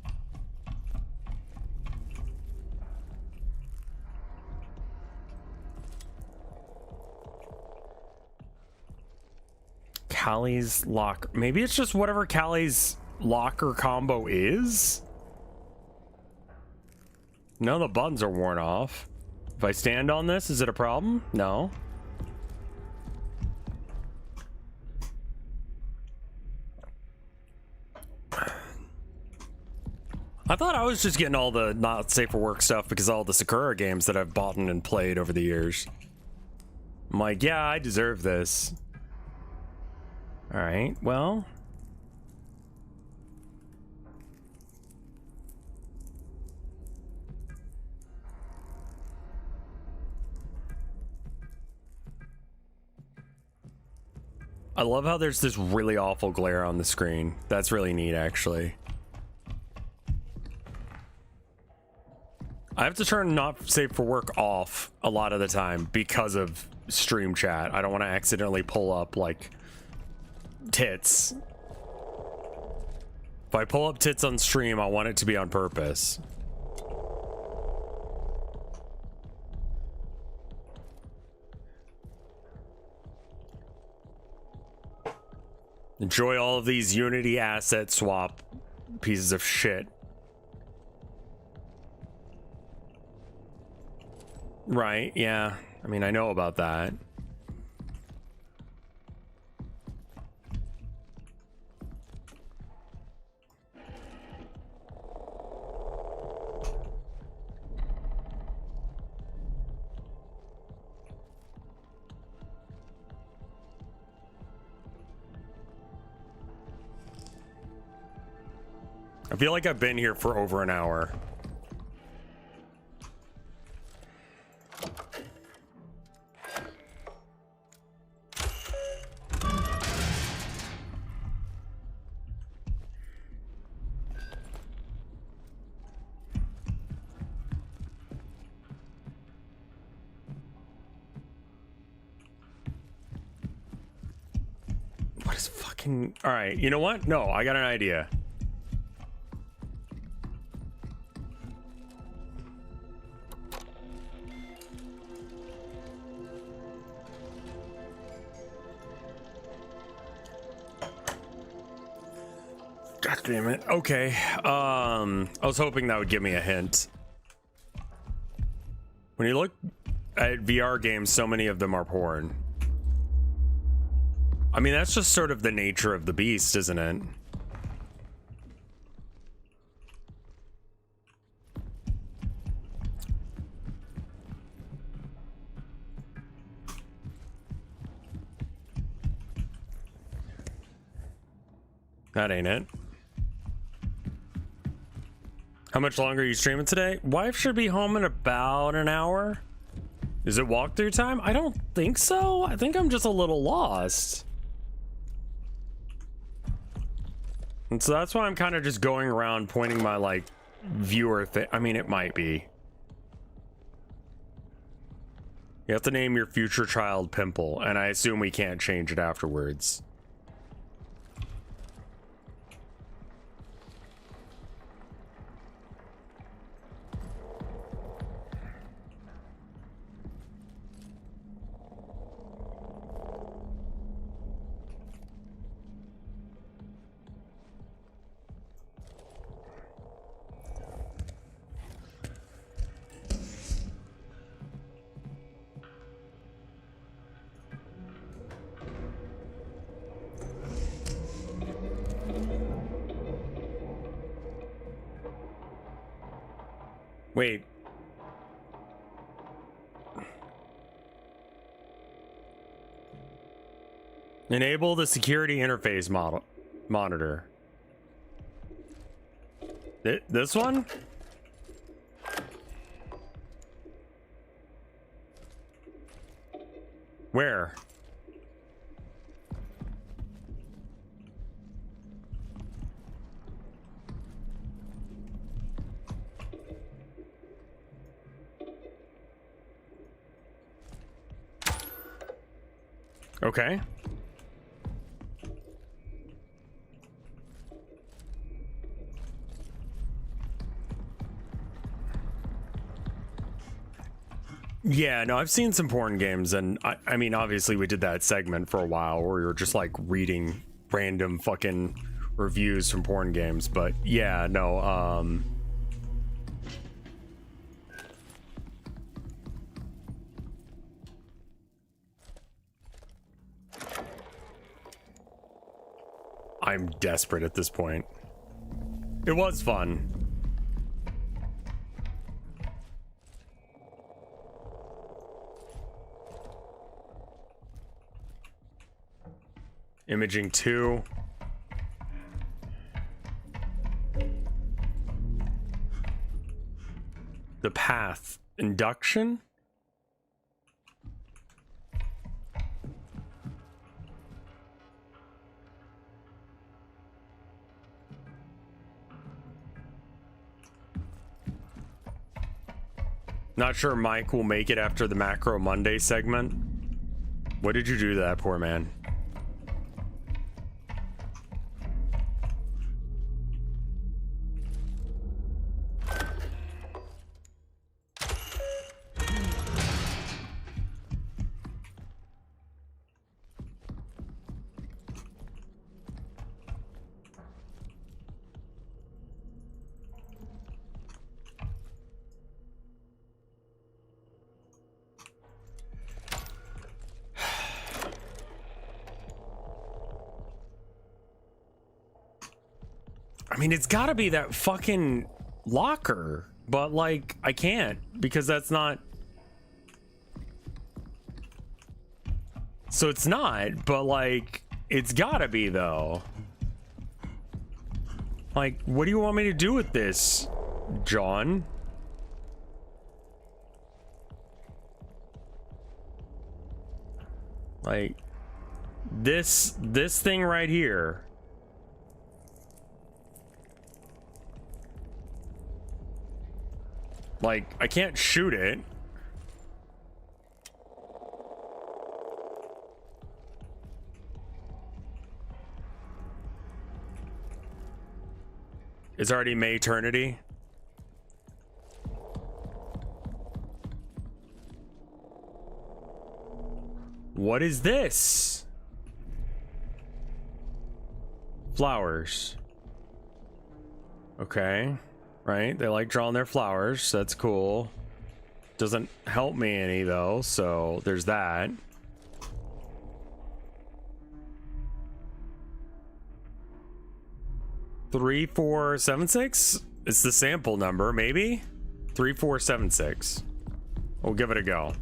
Callie's lock. Maybe it's just whatever Callie's locker combo is? No, the buttons are worn off. If I stand on this, is it a problem? No. I thought I was just getting all the not safe for work stuff because of all the Sakura games that I've bought and played over the years. I'm like, yeah, I deserve this. All right, well. I love how there's this really awful glare on the screen. That's really neat, actually. I have to turn not safe for work off a lot of the time because of stream chat. I don't want to accidentally pull up like tits. If I pull up tits on stream, I want it to be on purpose. Enjoy all of these Unity asset swap pieces of shit. Right, yeah. I mean, I know about that. I feel like I've been here for over an hour. What is fucking... All right, you know what? No, I got an idea. God damn it. Okay. I was hoping that would give me a hint. When you look at VR games, so many of them are porn. I mean, that's just sort of the nature of the beast, isn't it? That ain't it. How much longer are you streaming today? Wife should be home in about an hour. Is it walkthrough time? I don't think so. I think I'm just a little lost. And so that's why I'm kind of just going around pointing my, like, viewer thing. I mean, it might be. You have to name your future child Pimple, and I assume we can't change it afterwards. Wait. Enable the security interface monitor. This one? Where? Okay. Yeah, no, I've seen some porn games, and I mean, obviously we did that segment for a while where we were just like reading random fucking reviews from porn games, but yeah, no, I'm desperate at this point. It was fun. Imaging 2. The path. Induction? Not sure Mike will make it after the Macro Monday segment. What did you do to that poor man? I mean, it's gotta be that fucking locker, but like, I can't because that's not. So it's not, but like, it's gotta be though. Like, what do you want me to do with this, John? Like, this thing right here. Like, I can't shoot it. It's already May Eternity. What is this? Flowers. Okay. Right, they like drawing their flowers. That's cool. Doesn't help me any though, so there's that. Three, 4, 7, 6. It's the sample number, maybe. 3, 4, 7, 6. We'll give it a go.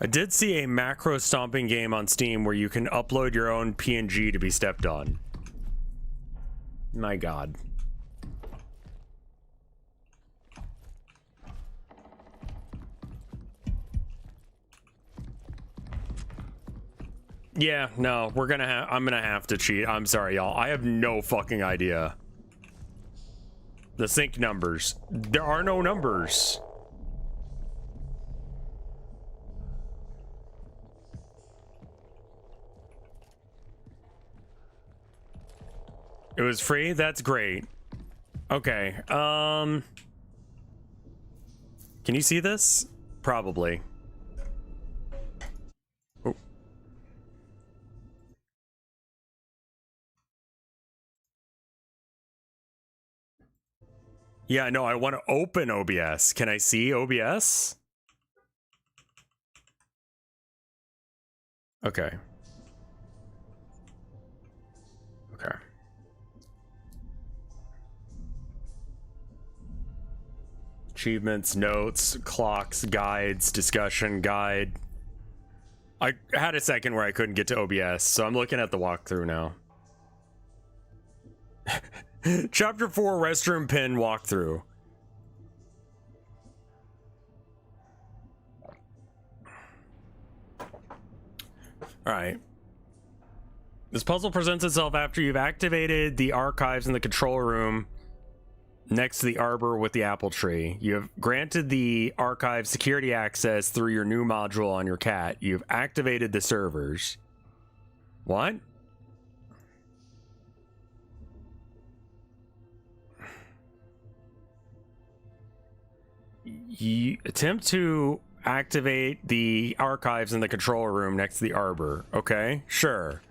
I did see a macro stomping game on Steam where you can upload your own PNG to be stepped on. My God. Yeah, no, I'm gonna have to cheat. I'm sorry, y'all. I have no fucking idea. The sync numbers. There are no numbers. It was free? That's great. Okay, can you see this? Probably. Oh. Yeah, no, I want to open OBS. Can I see OBS? Okay. Okay. achievements, notes, clocks, guides, discussion, guide. I had a second where I couldn't get to OBS, so I'm looking at the walkthrough now. Chapter 4 restroom pin walkthrough. Alright. This puzzle presents itself after you've activated the archives in the control room next to the arbor with the apple tree. You have granted the archive security access through your new module on your cat. You've activated the servers. What? You attempt to activate the archives in the control room next to the arbor. Okay, sure.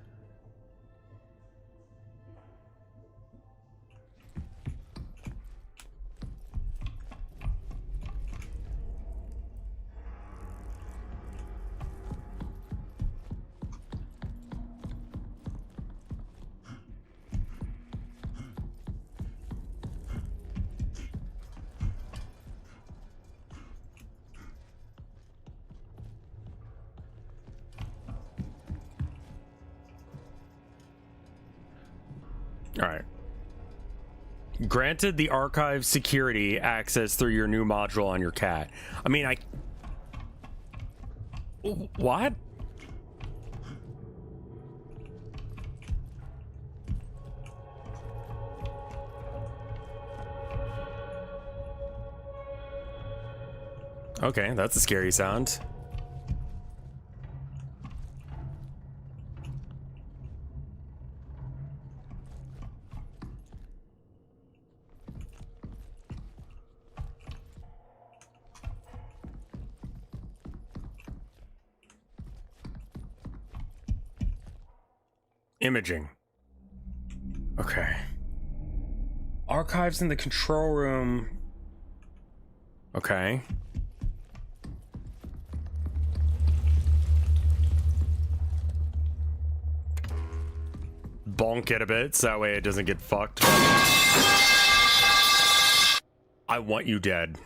All right. Granted the archive security access through your new module on your cat. I mean, what? Okay, that's a scary sound. Imaging. Okay. Archives in the control room. Okay. Bonk it a bit so that way it doesn't get fucked. I want you dead.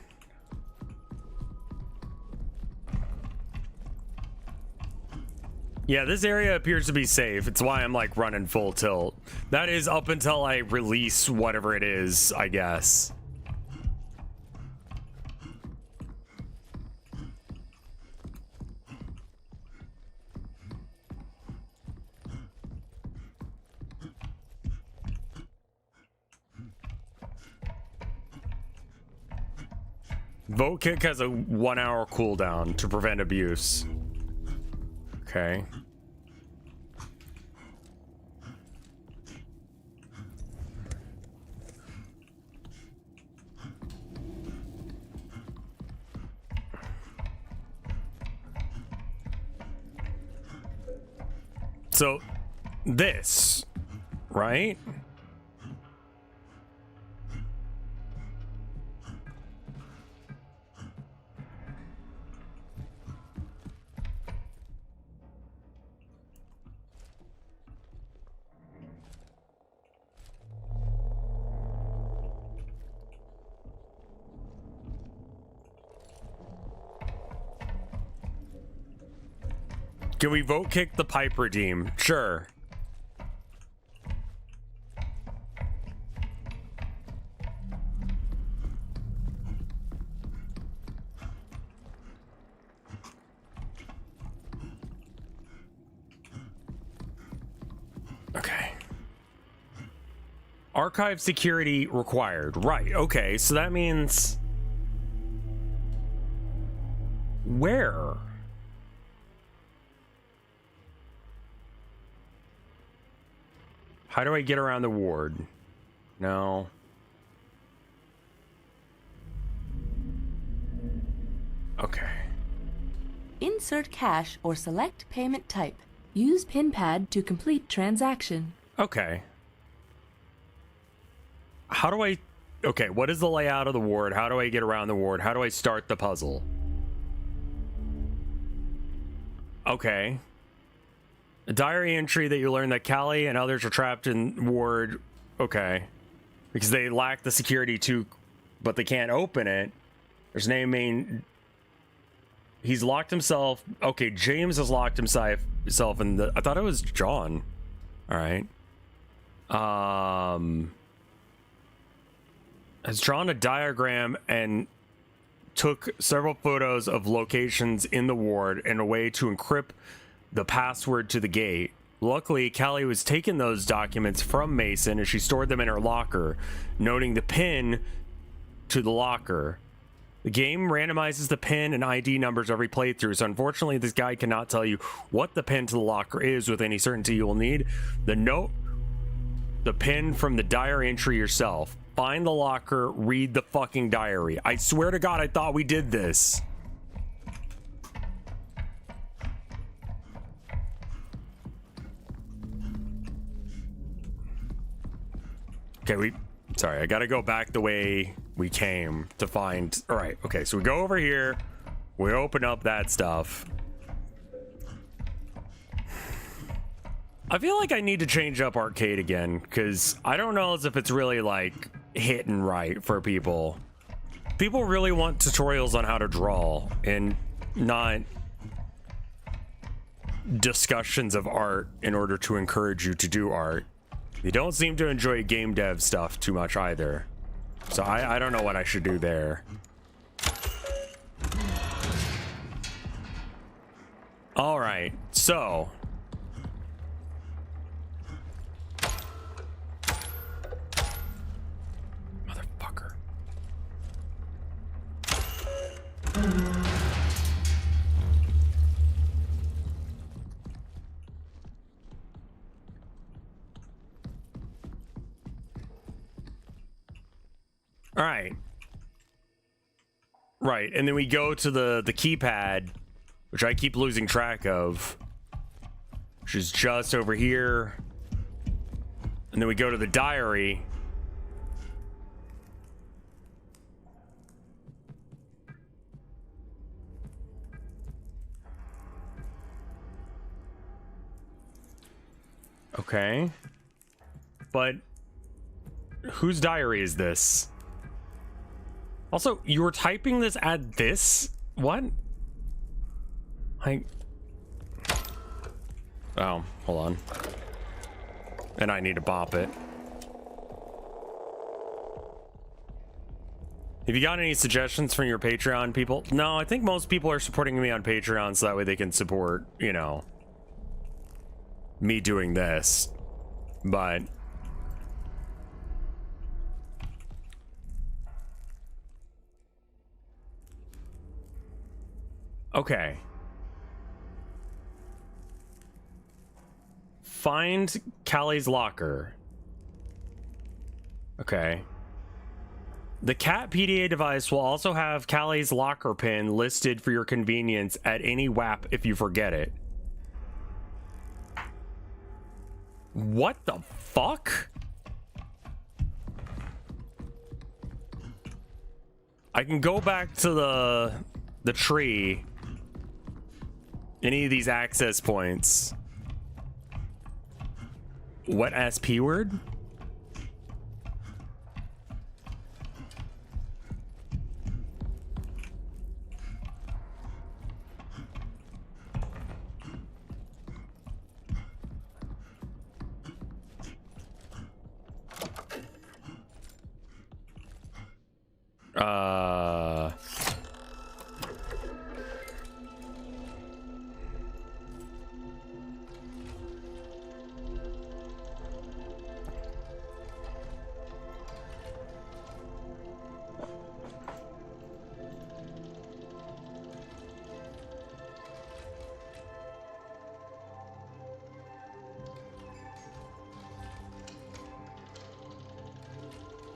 Yeah, this area appears to be safe. It's why I'm like running full tilt. That is up until I release whatever it is, I guess. Vote kick has a 1 hour cooldown to prevent abuse. Okay. So, this, right? Can we vote kick the pipe redeem? Sure. Okay. Archive security required. Right. Okay. So that means where? How do I get around the ward? No. Okay. Insert cash or select payment type. Use pin pad to complete transaction. Okay. How do I... Okay, what is the layout of the ward? How do I get around the ward? How do I start the puzzle? Okay. A diary entry that you learn that Callie and others are trapped in ward. Okay. Because they lack the security to... But they can't open it. There's naming. He's locked himself. Okay, James has locked himself in the. I thought it was John. All right. Has drawn a diagram and took several photos of locations in the ward in a way to encrypt the password to the gate. Luckily, Callie was taking those documents from Mason and she stored them in her locker, noting the pin to the locker. The game randomizes the pin and ID numbers every playthrough, so unfortunately this guide cannot tell you what the pin to the locker is with any certainty. You will need the pin from the diary entry yourself. Find the locker, read the fucking diary. I swear to God, I thought we did this. Okay, sorry, I gotta go back the way we came to find. All right, okay, so we go over here, we open up that stuff. I feel like I need to change up arcade again, because I don't know as if it's really like hitting right for people. People really want tutorials on how to draw and not discussions of art in order to encourage you to do art. They don't seem to enjoy game dev stuff too much either. So I don't know what I should do there. All right, so motherfucker. All right. Right, and then we go to the keypad, which I keep losing track of, which is just over here. And then we go to the diary. Okay. But whose diary is this? Also, you were typing this at this? What? Oh, hold on. And I need to bop it. Have you got any suggestions from your Patreon people? No, I think most people are supporting me on Patreon so that way they can support, you know, me doing this. But okay. Find Callie's locker. Okay. The cat PDA device will also have Callie's locker pin listed for your convenience at any WAP if you forget it. What the fuck? I can go back to the tree. Any of these access points. What SP word?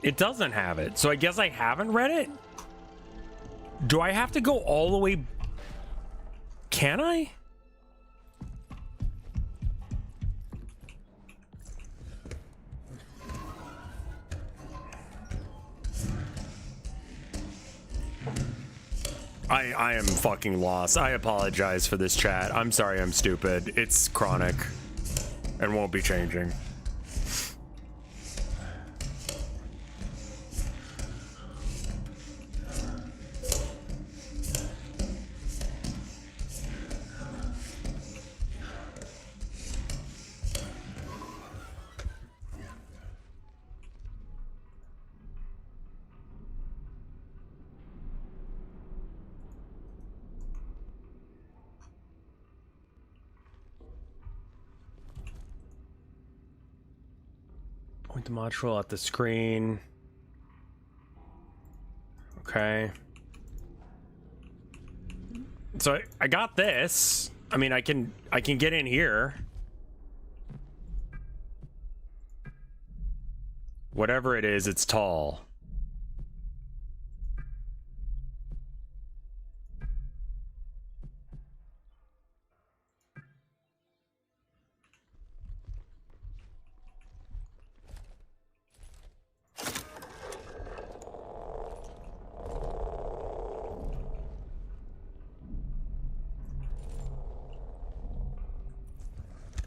It doesn't have it, so I guess I haven't read it? Do I have to go all the way? Can I? I am fucking lost. I apologize for this chat. I'm sorry I'm stupid. It's chronic and won't be changing. Point the module at the screen. Okay. So I got this. I mean, I can get in here. Whatever it is, it's tall.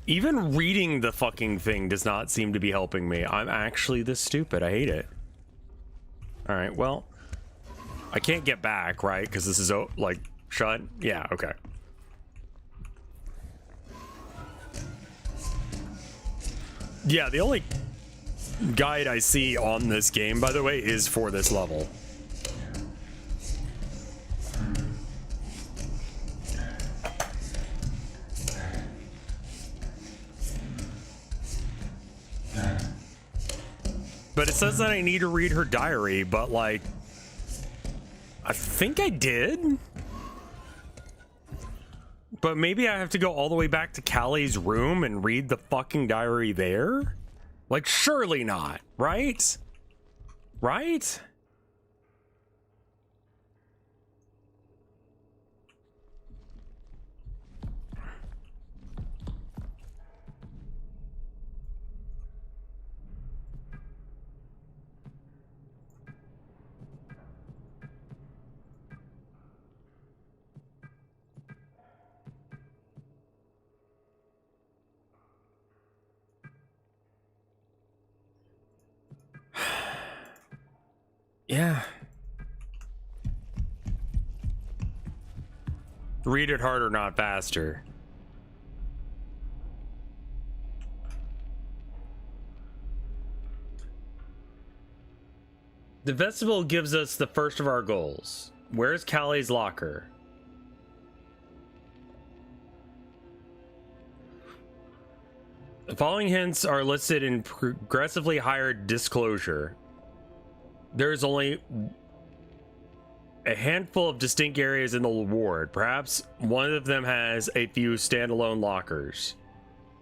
Even reading the fucking thing does not seem to be helping me. I'm actually this stupid. I hate it. All right, well, I can't get back, right? Because this is, like, shut? Yeah, okay. Yeah, the only guide I see on this game, by the way, is for this level. But it says that I need to read her diary, but like, I think I did. But maybe I have to go all the way back to Callie's room and read the fucking diary there? Like, surely not, right? Right? Yeah. Read it harder, not faster. The vestibule gives us the first of our goals. Where's Callie's locker? The following hints are listed in progressively higher disclosure. There's only a handful of distinct areas in the ward. Perhaps one of them has a few standalone lockers.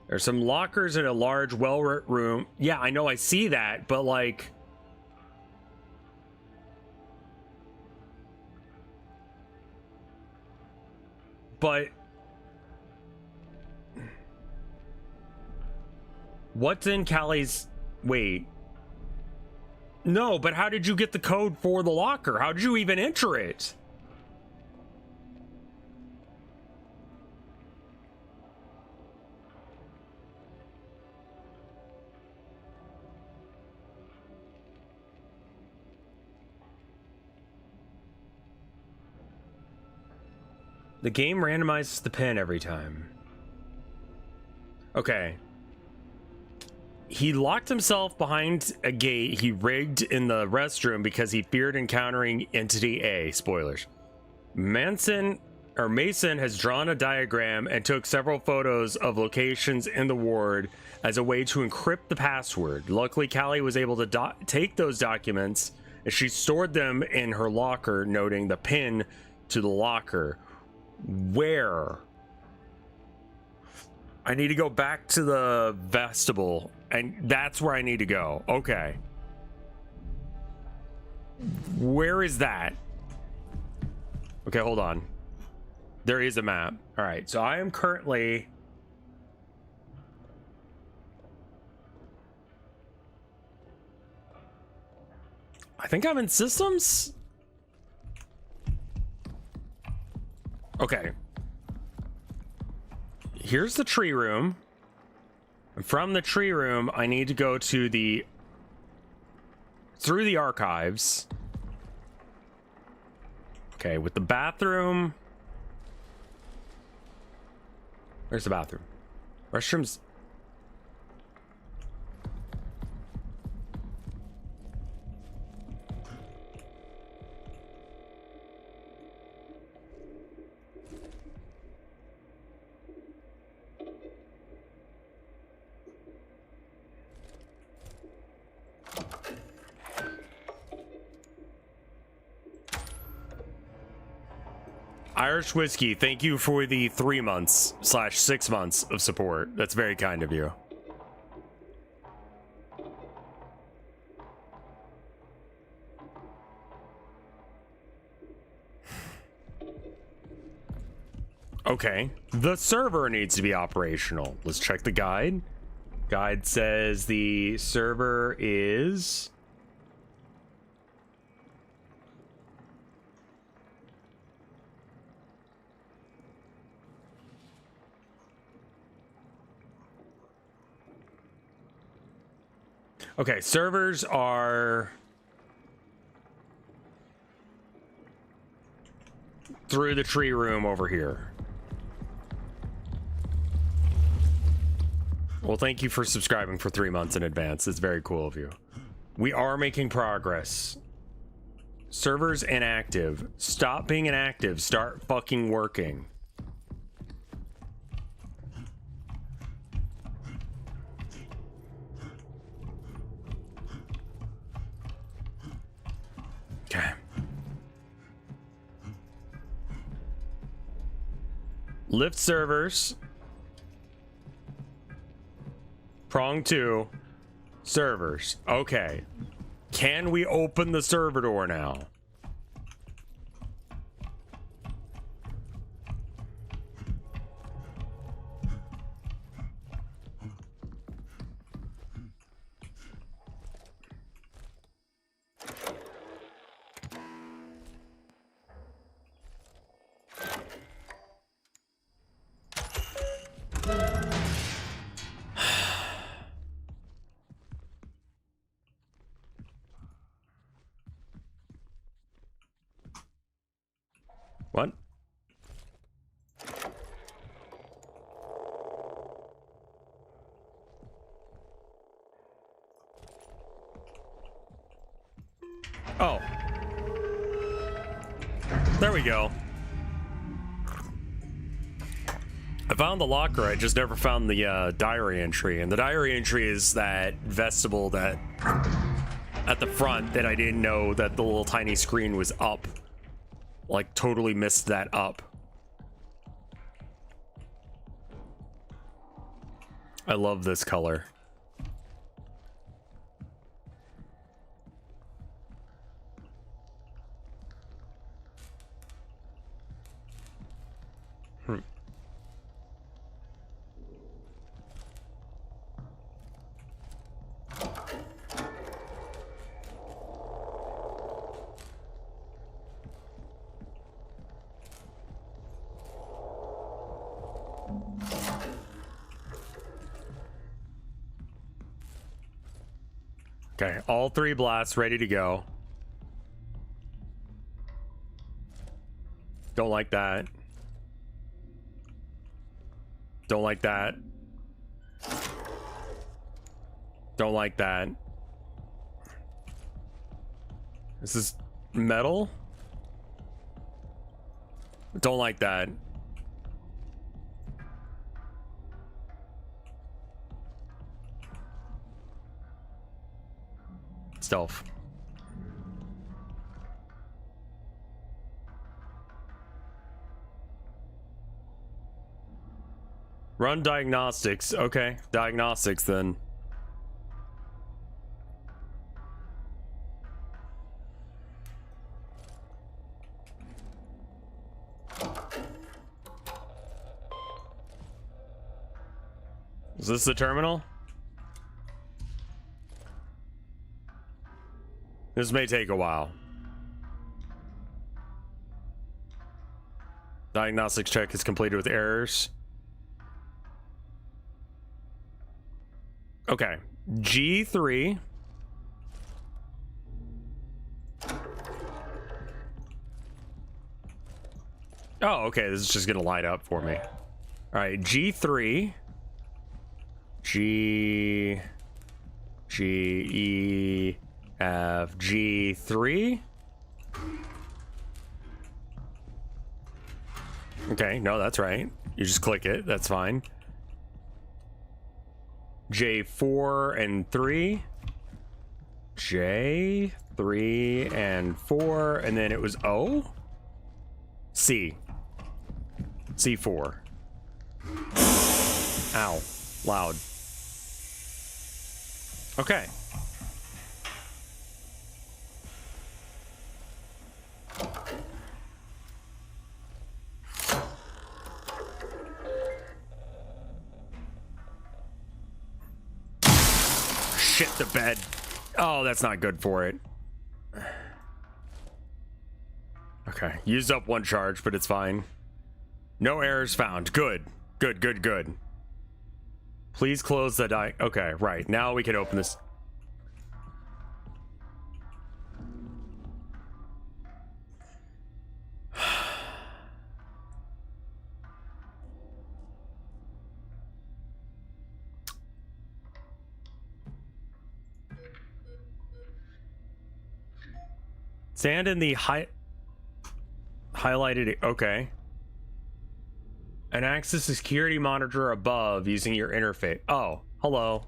There's some lockers in a large, well-lit room. Yeah, I know, I see that, but like... But... What's in Callie's... Wait... No, but how did you get the code for the locker? How did you even enter it? The game randomizes the pin every time. Okay. He locked himself behind a gate he rigged in the restroom because he feared encountering Entity A. Spoilers. Mason has drawn a diagram and took several photos of locations in the ward as a way to encrypt the password. Luckily, Callie was able to take those documents and she stored them in her locker, noting the pin to the locker. Where? I need to go back to the vestibule, and that's where I need to go. Okay. Where is that? Okay, hold on. There is a map. All right, so I am currently... I think I'm in systems? Okay. Here's the tree room. And from the tree room, I need to go to the... through the archives. Okay, with the bathroom... Where's the bathroom? Restrooms... Irish Whiskey, thank you for the 3 months / 6 months of support. That's very kind of you. Okay, the server needs to be operational. Let's check the guide. Guide says the server is... Okay, servers are through the tree room over here. Well, thank you for subscribing for 3 months in advance. It's very cool of you. We are making progress. Servers inactive. Stop being inactive. Start fucking working. Okay. Lift servers. Prong 2. Servers. Okay. Can we open the server door now? What? Oh. There we go. I found the locker, I just never found the diary entry. And the diary entry is that vestibule that at the front that I didn't know that the little tiny screen was up. Like, totally missed that up. I love this color. Okay, all 3 blasts ready to go. Don't like that. Don't like that. Don't like that. This is metal. Don't like that. Stealth. Run diagnostics. Okay, diagnostics then. Is this the terminal? This may take a while. Diagnostics check is completed with errors. Okay. G3. Oh, okay. This is just going to light up for me. All right. G3. G. E. F. G3. Okay. No, that's right. You just click it. That's fine. J4 and 3. J3 and 4. And then it was O. C. C4. Ow. Loud. Okay. Shit, the bed. Oh, that's not good for it. Okay, used up one charge, but it's fine. No errors found. Good. Good, good, good. Please close the die. Okay, right. Now we can open this. Stand in the highlighted. Okay. And access the security monitor above using your interface. Oh, hello.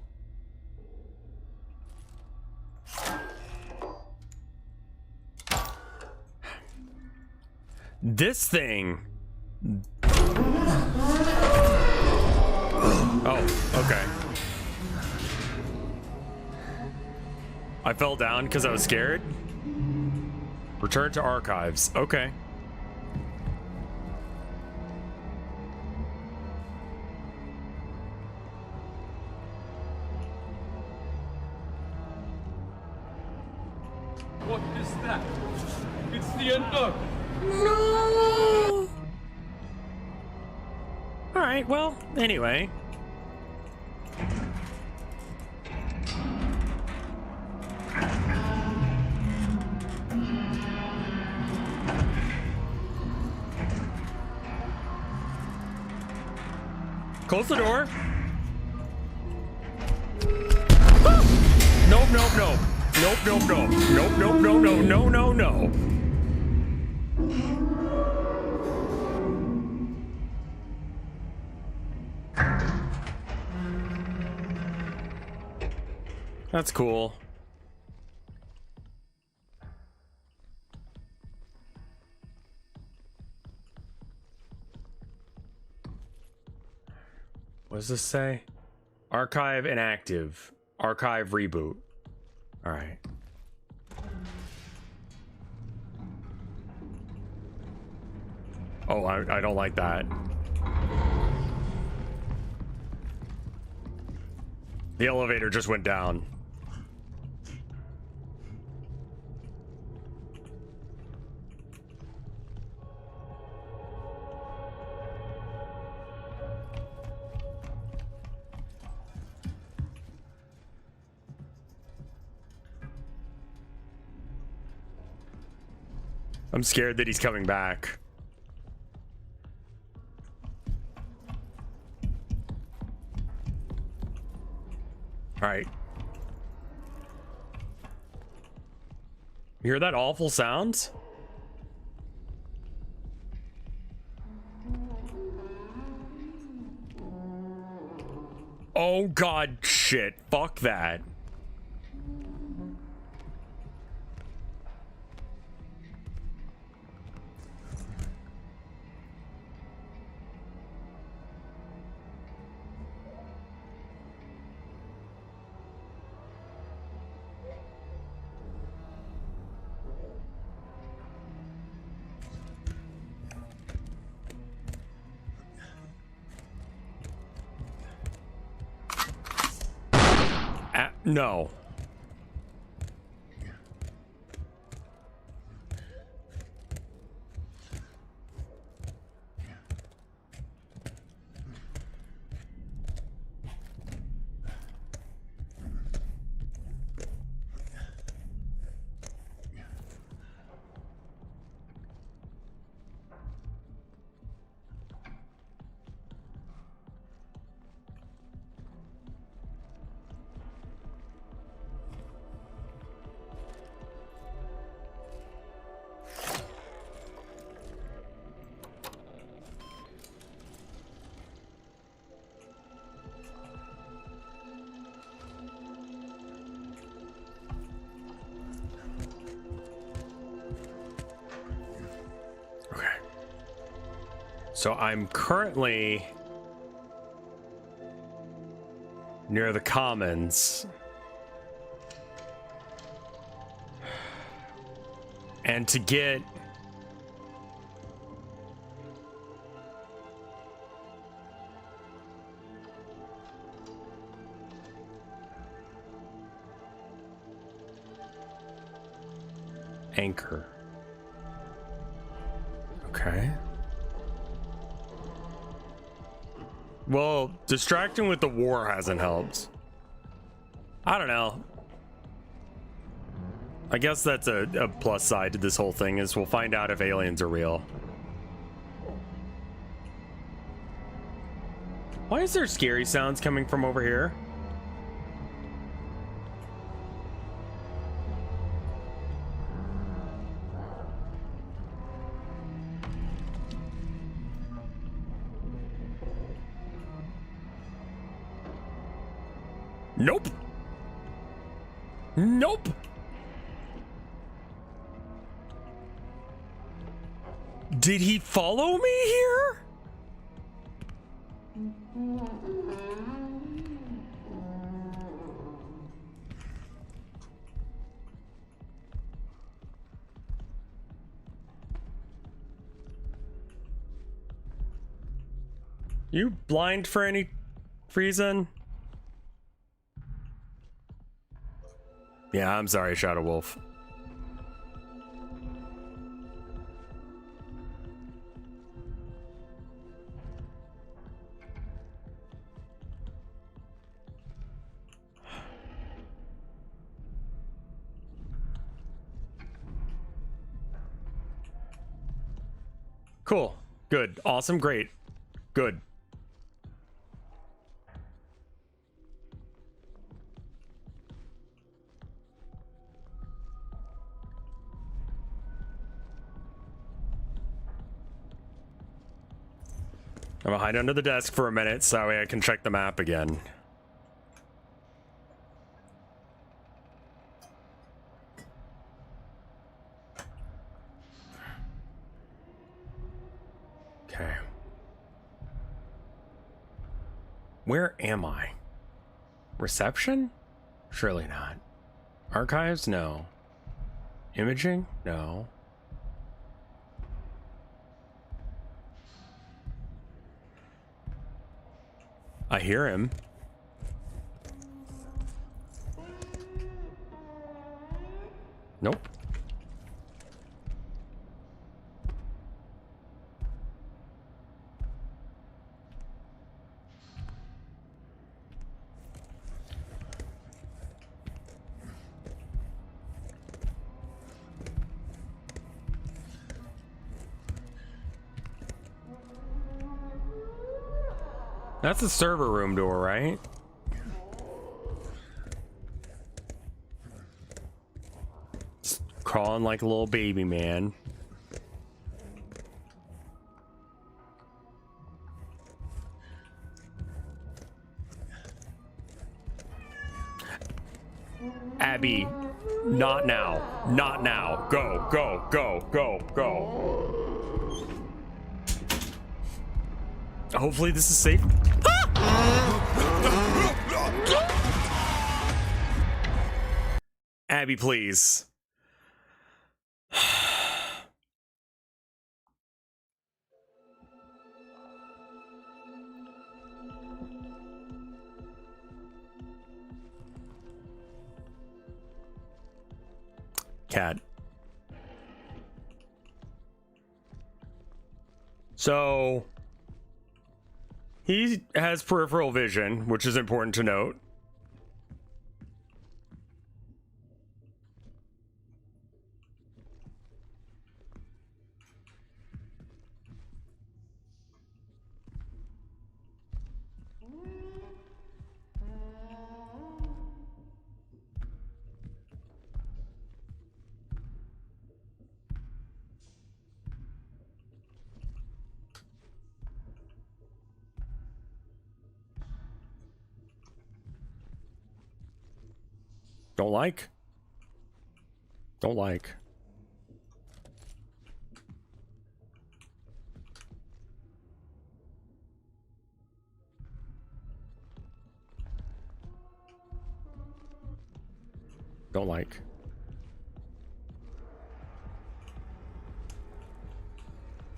This thing. Oh, okay. I fell down because I was scared. Return to archives. Okay. What is that? It's the unknown. No. All right. Well, anyway. Close the door. Nope, nope, nope. Nope, nope, nope. Nope, nope, no, no, no, no, no. That's cool. What does this say? Archive inactive. Archive reboot. All right. Oh, I don't like that. The elevator just went down. I'm scared that he's coming back. All right. You hear that awful sound? Oh god, shit. Fuck that. No. So I'm currently near the commons. And to get anchor. Okay. Well, distracting with the war hasn't helped. I don't know. I guess that's a plus side to this whole thing, is we'll find out if aliens are real. Why is there scary sounds coming from over here? Nope. Nope. Did he follow me here? You blind for any reason? Yeah, I'm sorry, Shadow Wolf. Cool. Good. Awesome. Great. Good. I'm gonna hide under the desk for a minute so that way I can check the map again. Okay. Where am I? Reception? Surely not. Archives? No. Imaging? No. I hear him. Nope. That's the server room door, right? It's crawling like a little baby, man. Abby, not now. Not now. Go, go, go, go, go. Hopefully this is safe. Abby, please. Cat. So he has peripheral vision, which is important to note. Don't like. Don't like. Don't like.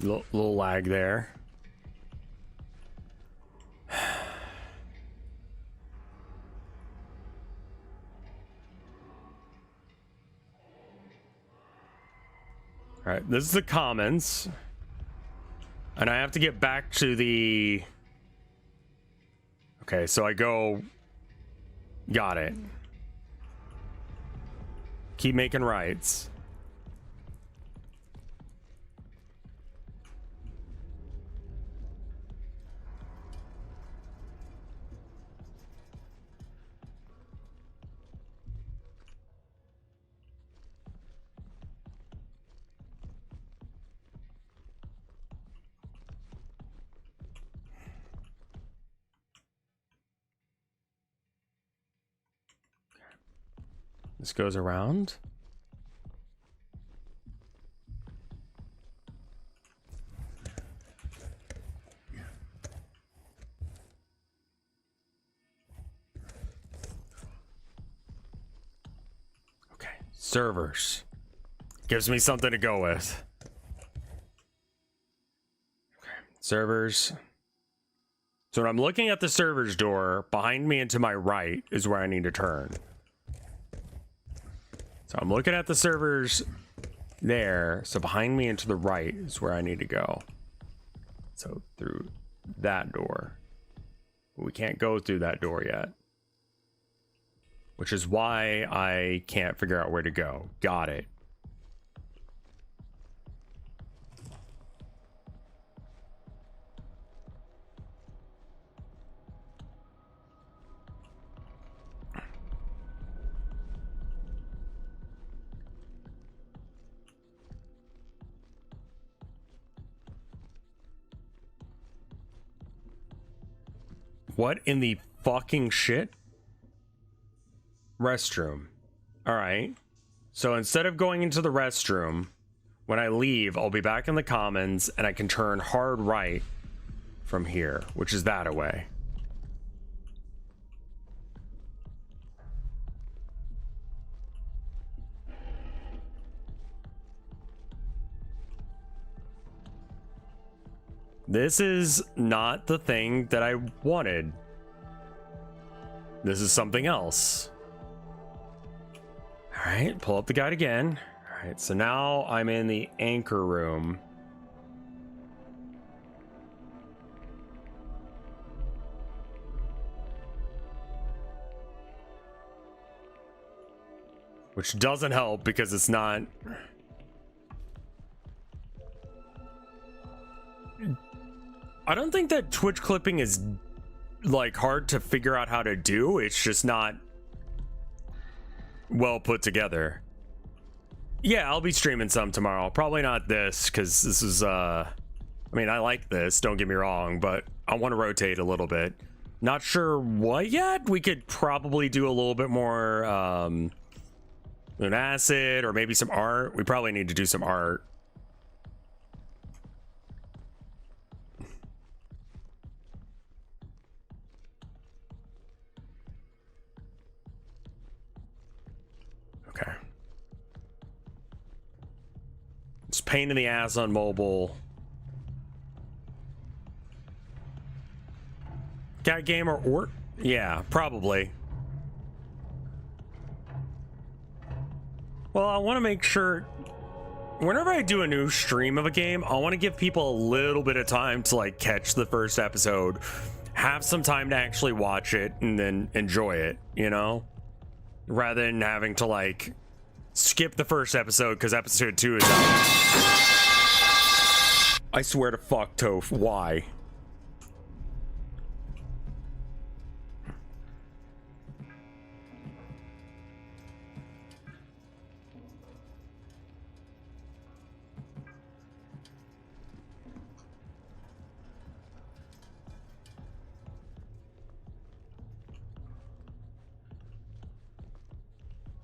Little lag there. All right, this is the commons. And I have to get back to the... Okay, so I go... Got it. Keep making rights. This goes around. Okay, servers. Gives me something to go with. Okay, servers. So when I'm looking at the servers door, behind me and to my right is where I need to turn. So I'm looking at the servers there. So behind me and to the right is where I need to go. So through that door. We can't go through that door yet. Which is why I can't figure out where to go. Got it. What in the fucking shit? Restroom. Alright. So instead of going into the restroom, when I leave, I'll be back in the commons and I can turn hard right from here, which is that away. This is not the thing that I wanted. This is something else. All right, pull up the guide again. All right, so now I'm in the anchor room. Which doesn't help because it's not... I don't think that Twitch clipping is like hard to figure out how to do. It's just not well put together. Yeah, I'll be streaming some tomorrow. Probably not this because this is I mean, I like this, don't get me wrong, but I want to rotate a little bit. Not sure what yet. We could probably do a little bit more Moon Acid or maybe some art. We probably need to do some art. Okay. It's pain in the ass on mobile. Cat gamer or yeah, probably. Well, I want to make sure whenever I do a new stream of a game, I want to give people a little bit of time to like catch the first episode, have some time to actually watch it and then enjoy it, you know? Rather than having to like skip the first episode because episode 2 is out. I swear to fuck, Toph, why?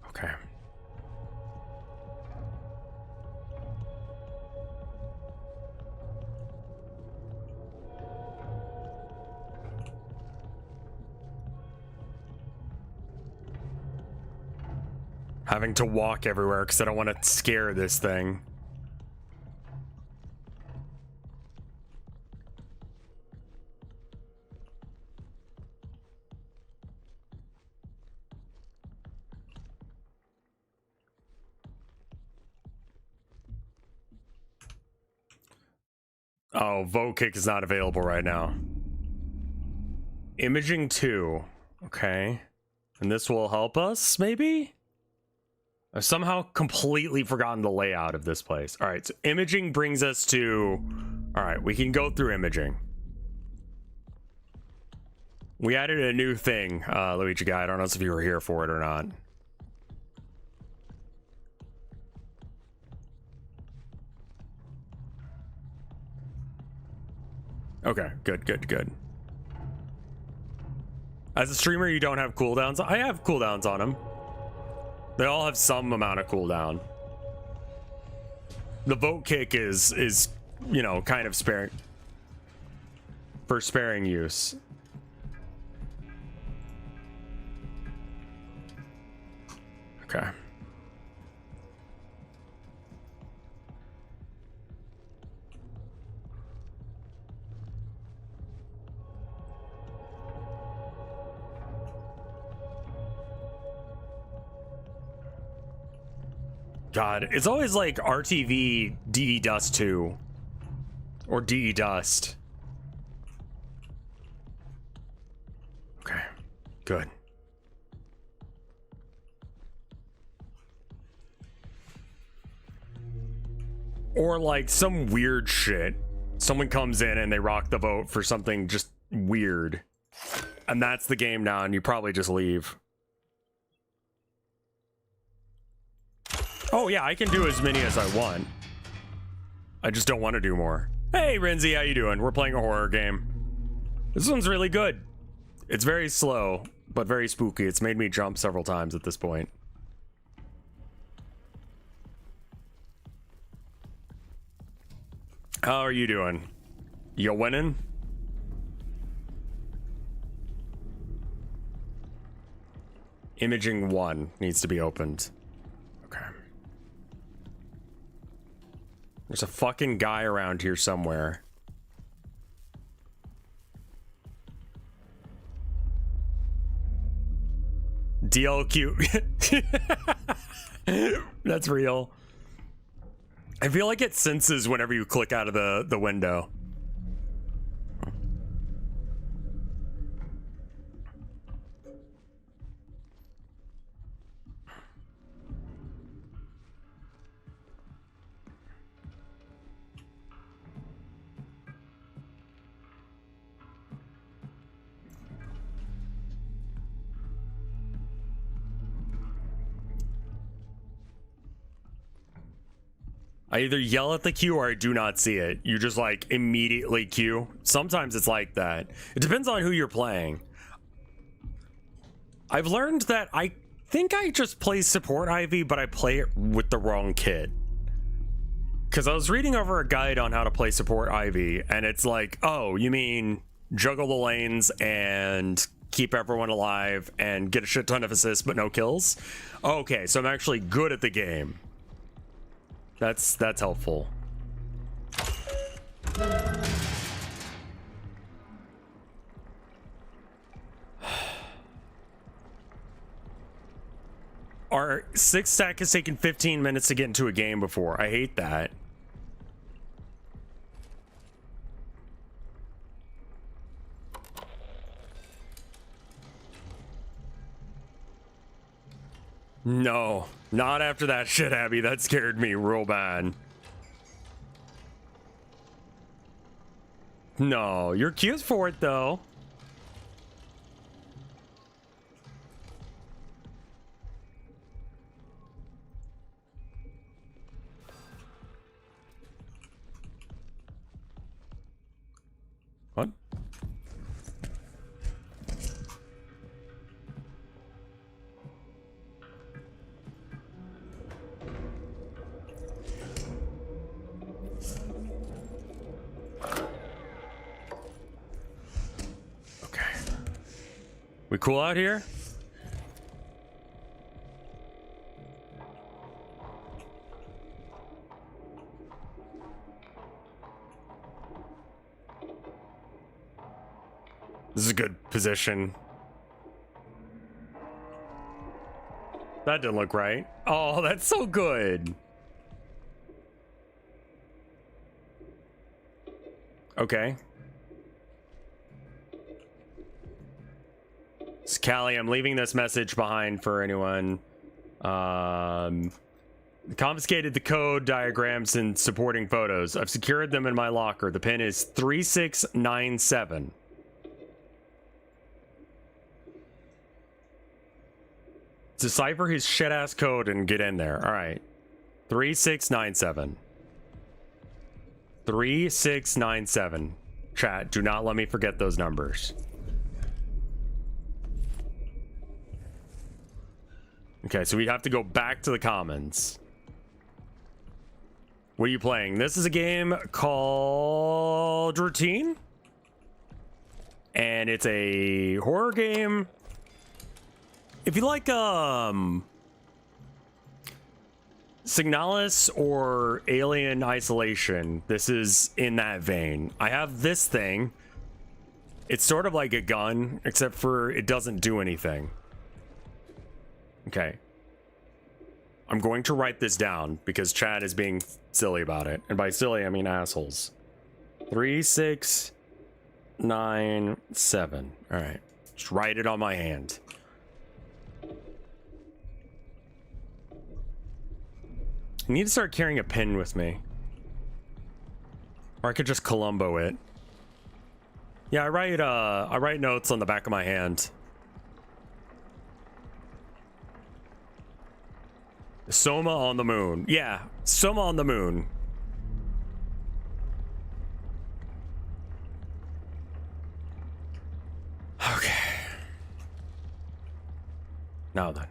Okay. having to walk everywhere because I don't want to scare this thing. Oh, Vote Kick is not available right now. Imaging 2. Okay. And this will help us, maybe? I've somehow completely forgotten the layout of this place. All right, so imaging brings us to... All right, we can go through imaging. We added a new thing, Luigi guy. I don't know if you were here for it or not. Okay, good, good, good. As a streamer, you don't have cooldowns. I have cooldowns on them. They all have some amount of cooldown. The Vote Kick is you know, kind of sparing for sparing use. Okay. God, it's always like RTV DE Dust 2 or DE Dust. Okay, good. Or like some weird shit. Someone comes in and they rock the vote for something just weird. And that's the game now, and you probably just leave. Oh yeah, I can do as many as I want. I just don't want to do more. Hey Renzi, how you doing? We're playing a horror game. This one's really good. It's very slow, but very spooky. It's made me jump several times at this point. How are you doing? You winning? Imaging 1 needs to be opened. Okay. There's a fucking guy around here somewhere. DLQ. That's real. I feel like it senses whenever you click out of the window. I either yell at the queue or I do not see it. You just like immediately queue. Sometimes it's like that. It depends on who you're playing. I've learned that I think I just play support Ivy, but I play it with the wrong kit. Because I was reading over a guide on how to play support Ivy, and it's like, oh, you mean juggle the lanes and keep everyone alive and get a shit ton of assists but no kills? Okay, so I'm actually good at the game. That's helpful. Our 6 stack has taken 15 minutes to get into a game before. I hate that. No, not after that shit, Abby. That scared me real bad. No, you're cute for it, though. What? We cool out here? This is a good position. That didn't look right. Oh, that's so good. Okay. It's Callie, I'm leaving this message behind for anyone. Confiscated the code diagrams and supporting photos. I've secured them in my locker. The pin is 3697. Decipher his shit-ass code and get in there. All right. 3697. 3697. Chat, do not let me forget those numbers. Okay, so we have to go back to the commons. What are you playing? This is a game called Routine. And it's a horror game. If you like Signalis or Alien Isolation, this is in that vein. I have this thing. It's sort of like a gun, except for it doesn't do anything. Okay. I'm going to write this down because Chad is being silly about it. And by silly, I mean assholes. 3697. All right. Just write it on my hand. I need to start carrying a pen with me. Or I could just Columbo it. Yeah, I write notes on the back of my hand. Soma on the moon. Yeah, Soma on the moon. Okay. Now then,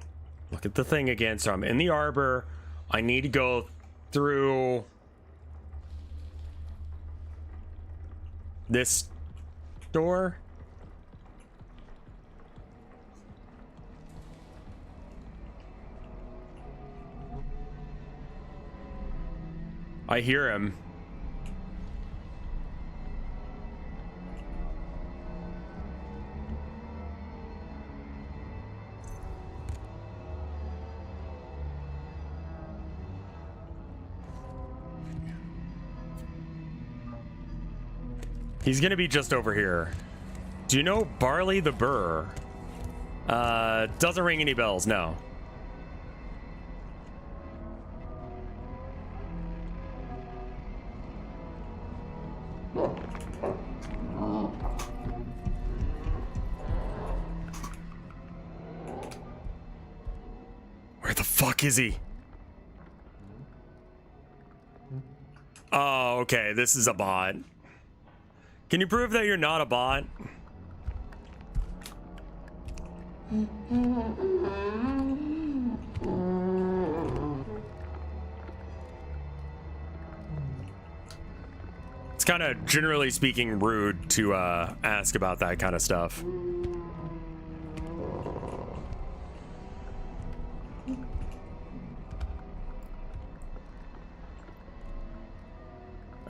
look at the thing again. So I'm in the arbor. I need to go through this door. I hear him. He's gonna be just over here. Do you know Barley the Burr? Doesn't ring any bells, no. Where the fuck is he? Oh, okay, this is a bot. Can you prove that you're not a bot? It's kind of, generally speaking, rude to ask about that kind of stuff.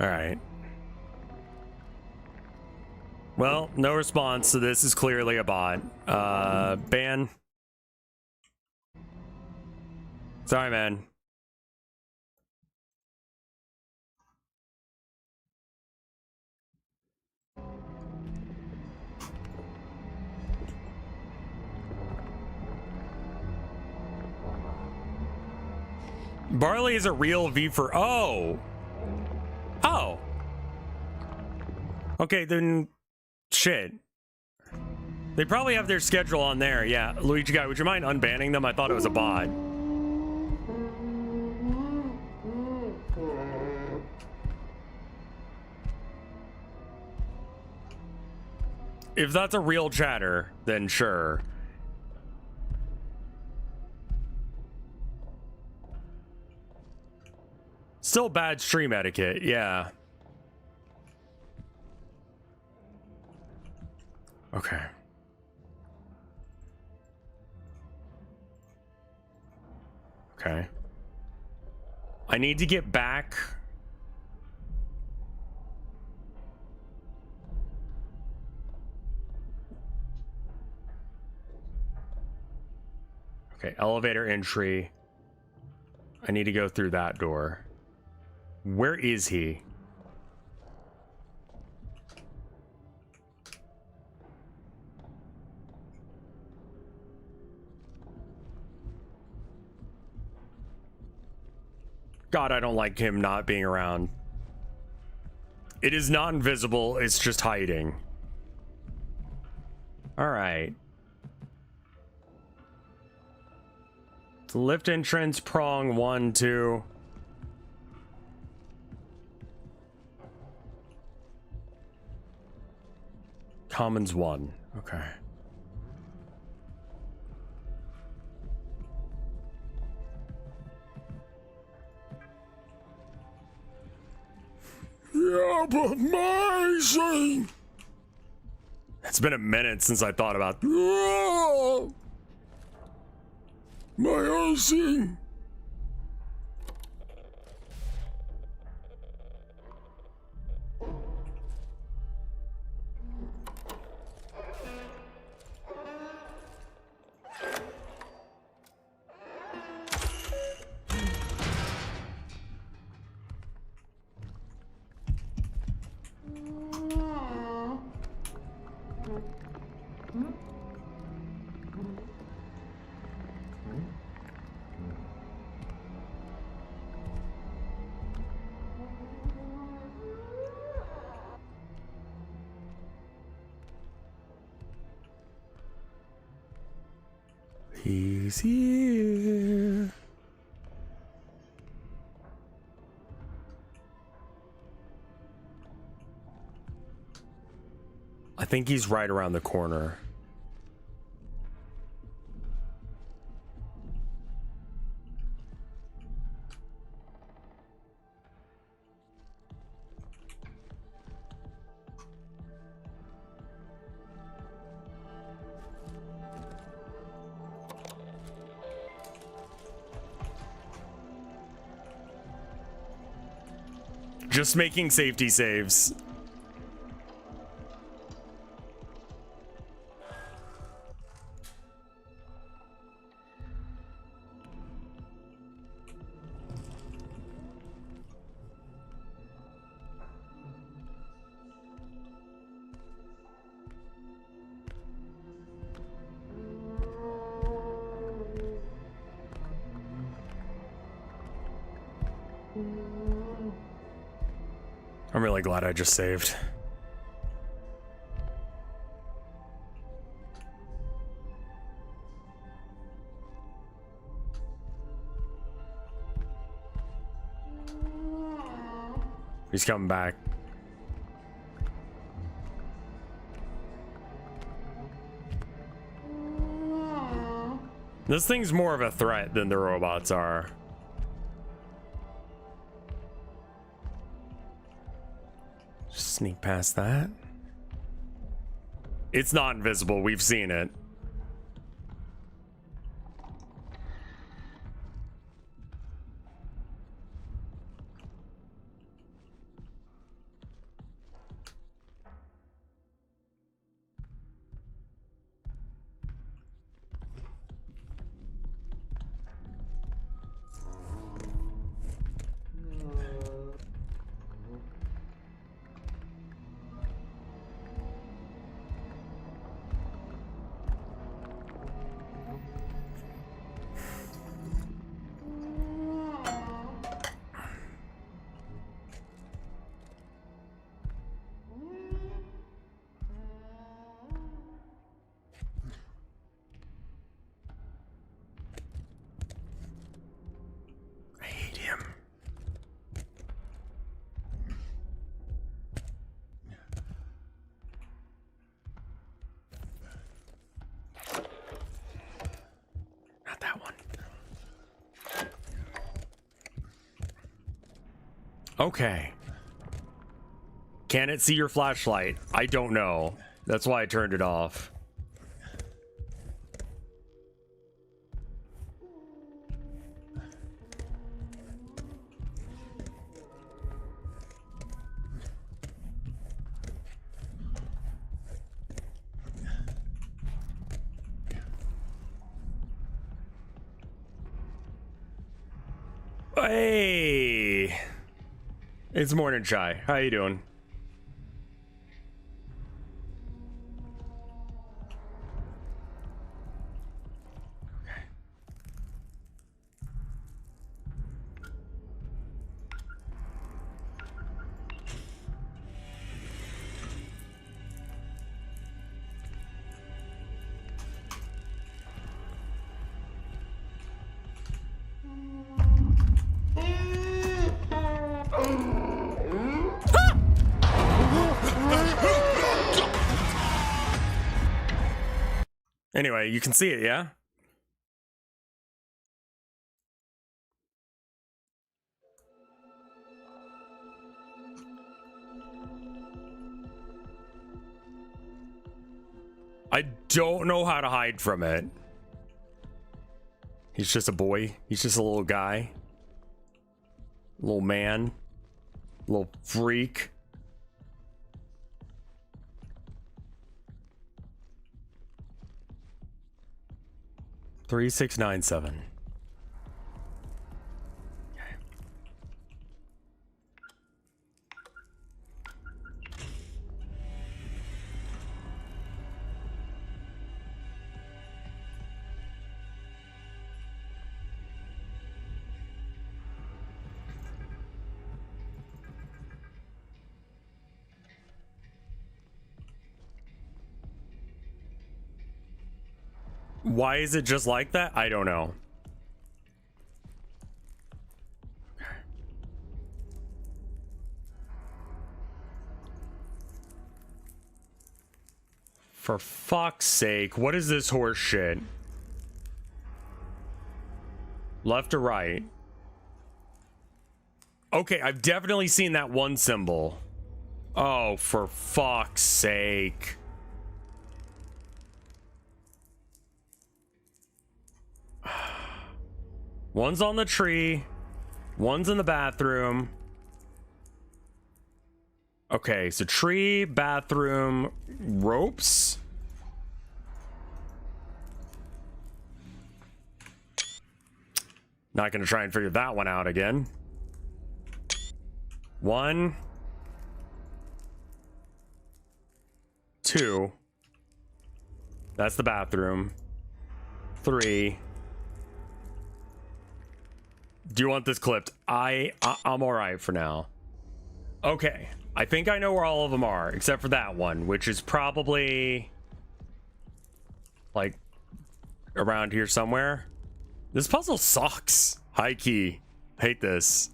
All right. Well, no response, so this is clearly a bot. Ban. Sorry, man. Barley is a real V for... Oh! Oh! Okay, then... Shit. They probably have their schedule on there. Yeah, Luigi guy, would you mind unbanning them? I thought it was a bot. If that's a real chatter, then sure. Still bad stream etiquette, yeah. Okay. Okay. I need to get back. Okay, elevator entry. I need to go through that door. Where is he? God, I don't like him not being around. It is not invisible, it's just hiding. Alright. Lift entrance, prong, 1, 2. Commons 1. Okay. Yeah, but my icing. It's been a minute since I thought about my icing. He's here. I think he's right around the corner. Just making safety saves. I'm really glad I just saved. He's coming back. This thing's more of a threat than the robots are. Just sneak past that. It's not invisible. We've seen it. Okay. Can it see your flashlight? I don't know. That's why I turned it off. Hey, it's morning chai. How you doing? Anyway, you can see it, yeah? I don't know how to hide from it. He's just a boy. He's just a little guy. Little man. Little freak. Three, 6, 9, 7. Why is it just like that? I don't know. For fuck's sake, what is this horse shit? Left or right? Okay, I've definitely seen that one symbol. Oh, for fuck's sake. One's on the tree. One's in the bathroom. Okay, so tree, bathroom, ropes. Not gonna try and figure that one out again. 1, 2. That's the bathroom. 3. Do you want this clipped? I'm all right for now. Okay, I think I know where all of them are, except for that one, which is probably like around here somewhere. This puzzle sucks. High key. Hate this.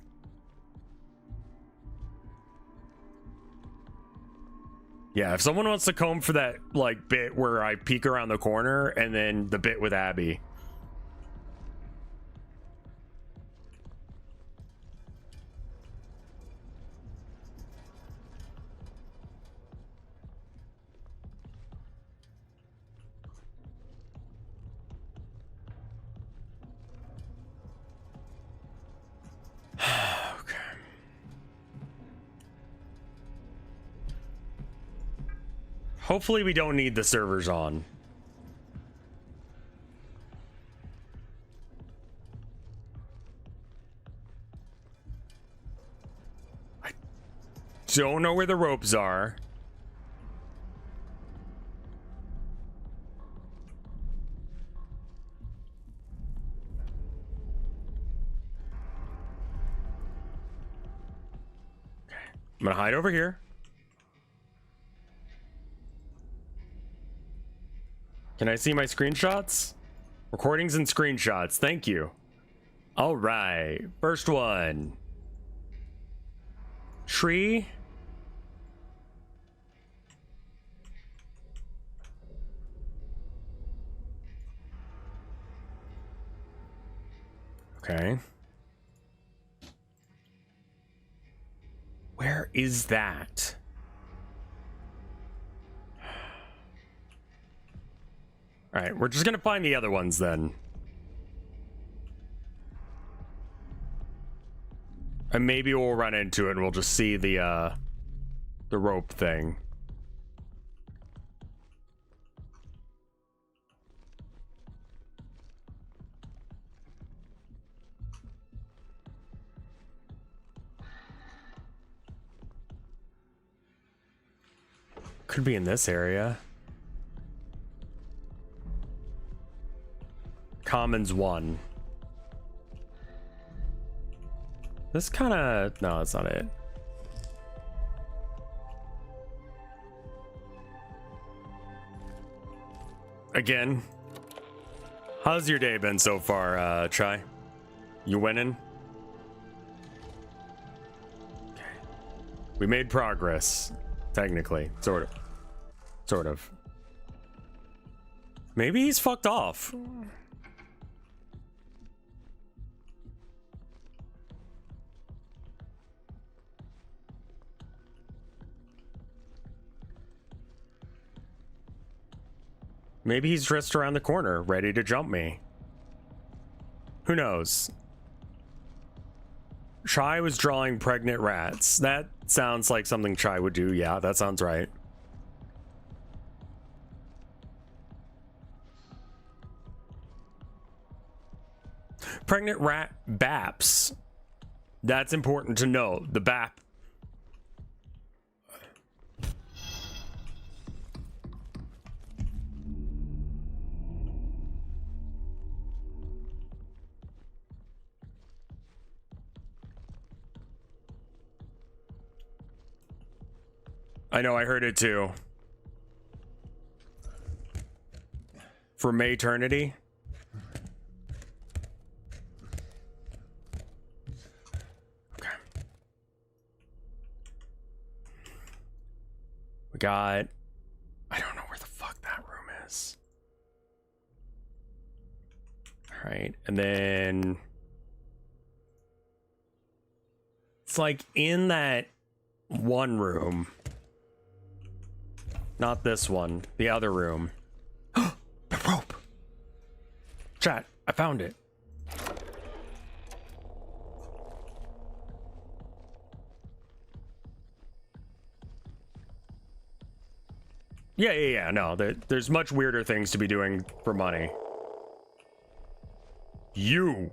Yeah, if someone wants to comb for that like bit where I peek around the corner and then the bit with Abby. Okay. Hopefully we don't need the servers on. I don't know where the ropes are. I'm gonna hide over here. Can I see my screenshots? Recordings and screenshots. Thank you. All right. First one. Tree. Okay. Where is that? All right, we're just gonna find the other ones then. And maybe we'll run into it and we'll just see the rope thing. Could be in this area. Commons 1. This kind of... No, that's not it. Again. How's your day been so far, Chai? You winning? Okay. We made progress. Technically. Sort of. Sort of. Maybe he's fucked off. Maybe he's just around the corner, ready to jump me. Who knows? Chai was drawing pregnant rats. That sounds like something Chai would do. Yeah, that sounds right. Pregnant rat BAPs. That's important to know. The BAP. I know, I heard it too. For Mayternity. Okay. We got... I don't know where the fuck that room is. Alright, and then... It's like in that one room. Not this one. The other room. The rope! Chat, I found it. Yeah. No, there's much weirder things to be doing for money. You!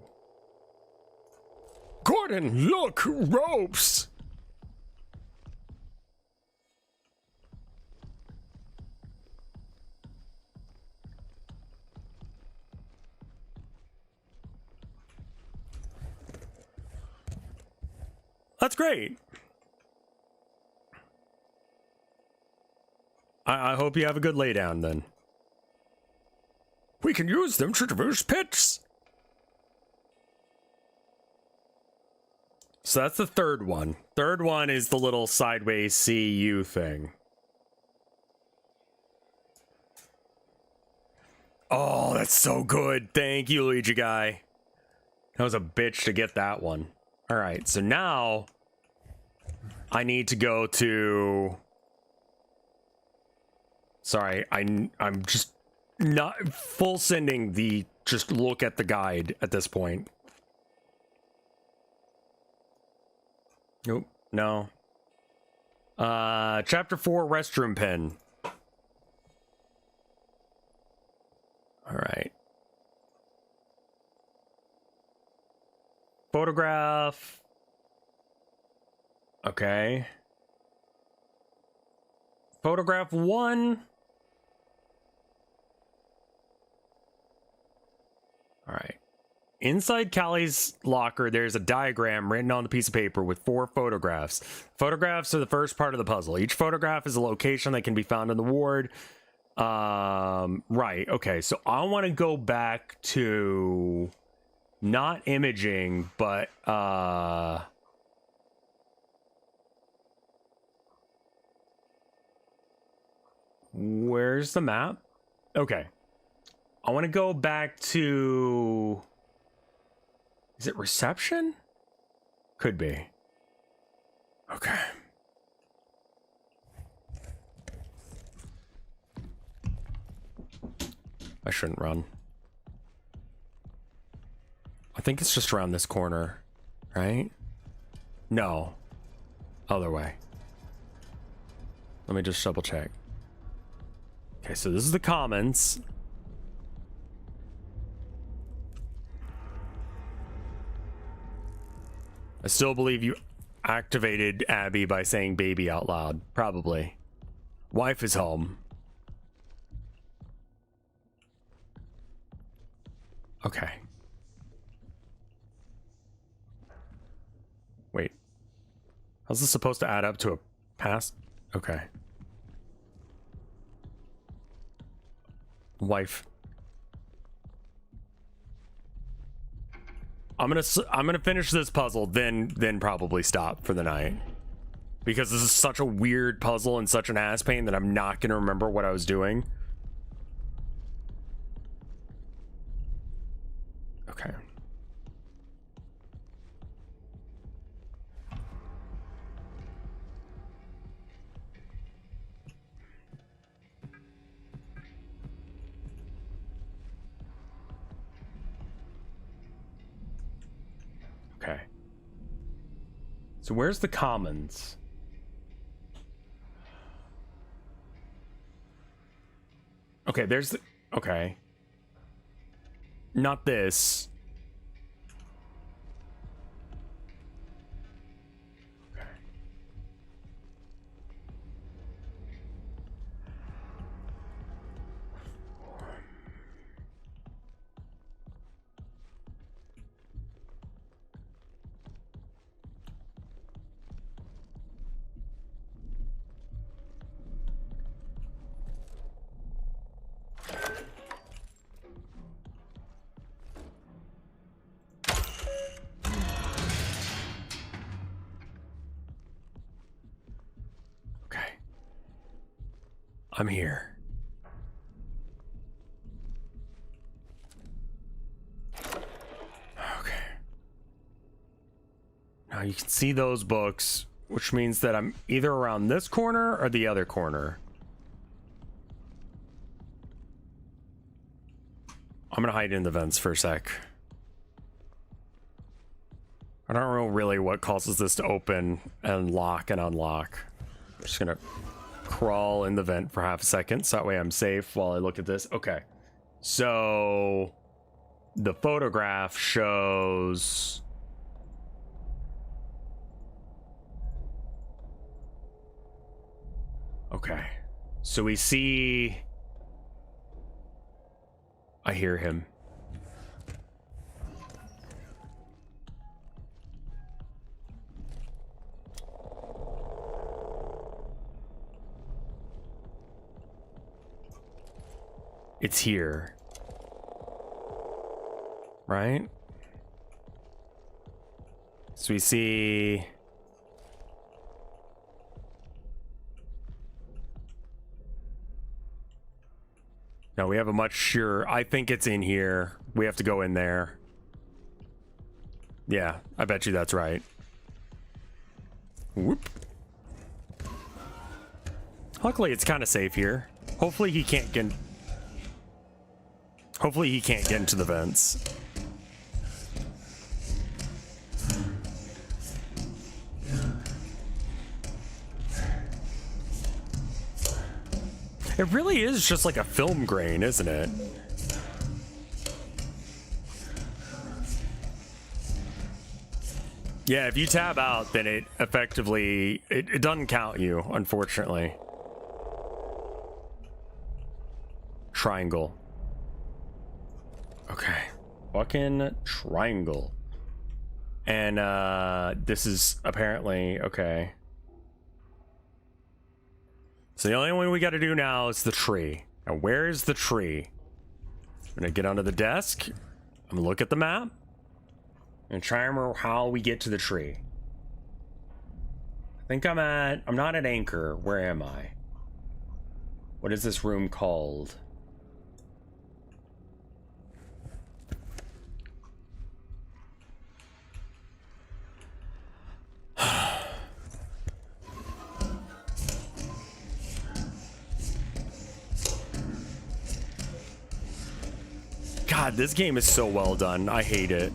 Gordon, look! Ropes! That's great. I hope you have a good laydown then. We can use them to traverse pits. So that's the third one. Third one is the little sideways CU thing. Oh, that's so good. Thank you, Luigi guy. That was a bitch to get that one. All right, so now I need to go to... Sorry, I'm just not full sending the just look at the guide at this point. Nope, no. Chapter 4, restroom pen. All right. Photograph. Okay. Photograph 1. All right. Inside Callie's locker, there's a diagram written on the piece of paper with 4 photographs. Photographs are the first part of the puzzle. Each photograph is a location that can be found in the ward. Right. Okay. So I want to go back to not imaging, but, where's the map? Okay. I want to go back to... Is it reception? Could be. Okay. I shouldn't run. I think it's just around this corner, right? No. Other way. Let me just double check. Okay, so this is the commons. I still believe you activated Abby by saying baby out loud. Probably. Wife is home. Okay. Wait. How's this supposed to add up to a past? Okay. Wife. I'm gonna finish this puzzle, then probably stop for the night. Because this is such a weird puzzle and such an ass pain that I'm not gonna remember what I was doing. Okay. Okay. So where's the commons? Okay, there's the... Okay. Not this. Okay. I'm here. Okay. Now you can see those books, which means that I'm either around this corner or the other corner. I'm gonna hide in the vents for a sec. I don't know really what causes this to open and lock and unlock. I'm just gonna crawl in the vent for half a second so that way I'm safe while I look at this. Okay, so the photograph shows okay, so we see, I hear him. It's here. Right? So we see... No, we have a much sure... I think it's in here. We have to go in there. Yeah, I bet you that's right. Whoop. Luckily, it's kind of safe here. Hopefully he can't get... Hopefully he can't get into the vents. It really is just like a film grain, isn't it? Yeah, if you tab out, then it effectively... It doesn't count you, unfortunately. Triangle. Okay, fucking triangle. And this is apparently okay. So the only one we got to do now is the tree. Now where is the tree? I'm gonna get onto the desk. I'm gonna look at the map and try and remember how we get to the tree. I think I'm not at Anchor. Where am I? What is this room called? God, this game is so well done. I hate it.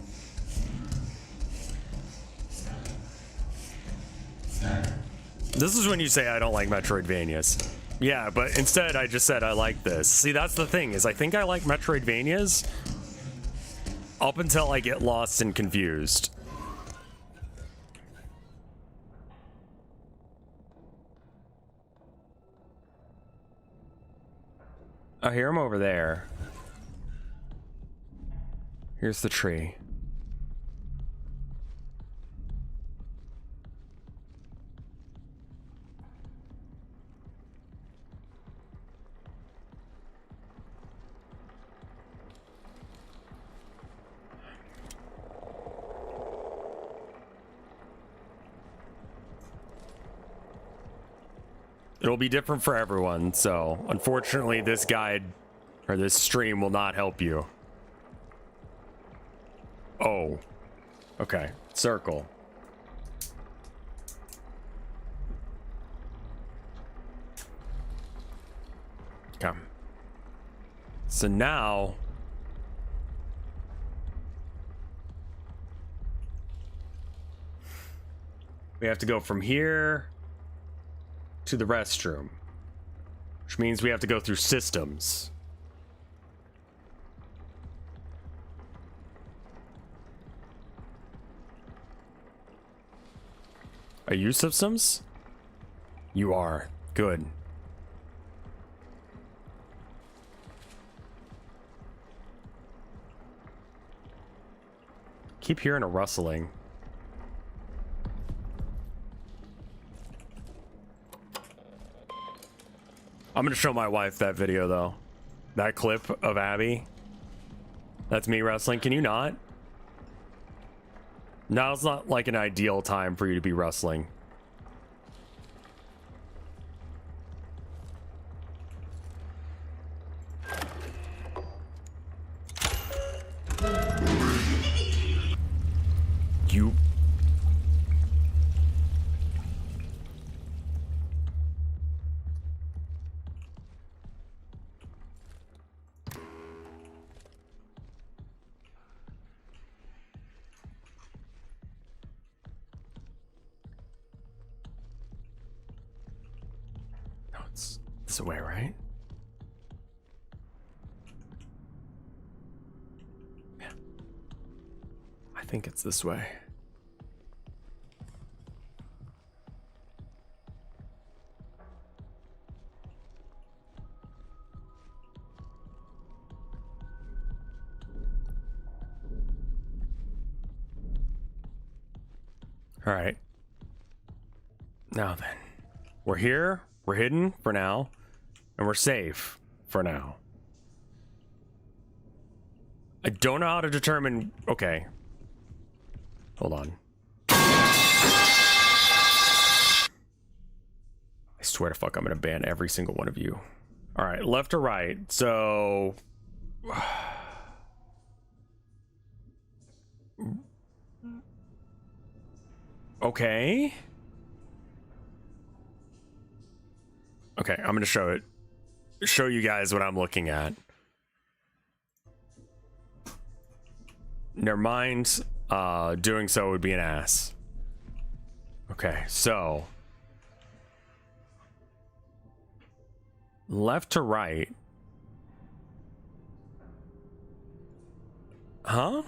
This is when you say I don't like Metroidvanias. Yeah, but instead I just said I like this. See, that's the thing, is I think I like Metroidvanias up until I get lost and confused. I hear him over there. Here's the tree. It'll be different for everyone, so unfortunately this guide or this stream will not help you. Oh. Okay. Circle. Okay. So now we have to go from here to the restroom, which means we have to go through systems. Are you systems? You are. Good. Keep hearing a rustling. I'm gonna show my wife that video though. That clip of Abby. That's me wrestling. Can you not? Now's not like an ideal time for you to be wrestling. You... No, it's this way, right? Yeah. I think it's this way. All right. Now then, we're here, we're hidden for now, and we're safe for now. I don't know how to determine... Okay. Hold on. I swear to fuck, I'm gonna ban every single one of you. All right, left or right? So... Okay. Okay, I'm gonna show you guys what I'm looking at. Never mind. Doing so would be an ass. Okay, so left to right. Huh?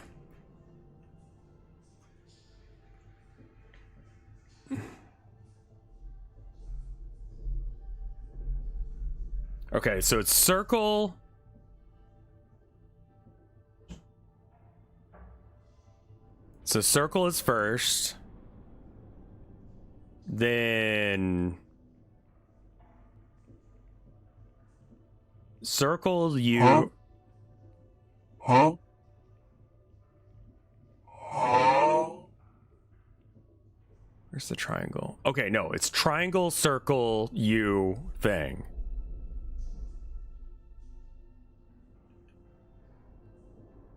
Okay, so it's circle. So circle is first. Then circle you. Huh? Huh? Huh? Where's the triangle? Okay, no, it's triangle, circle, U thing.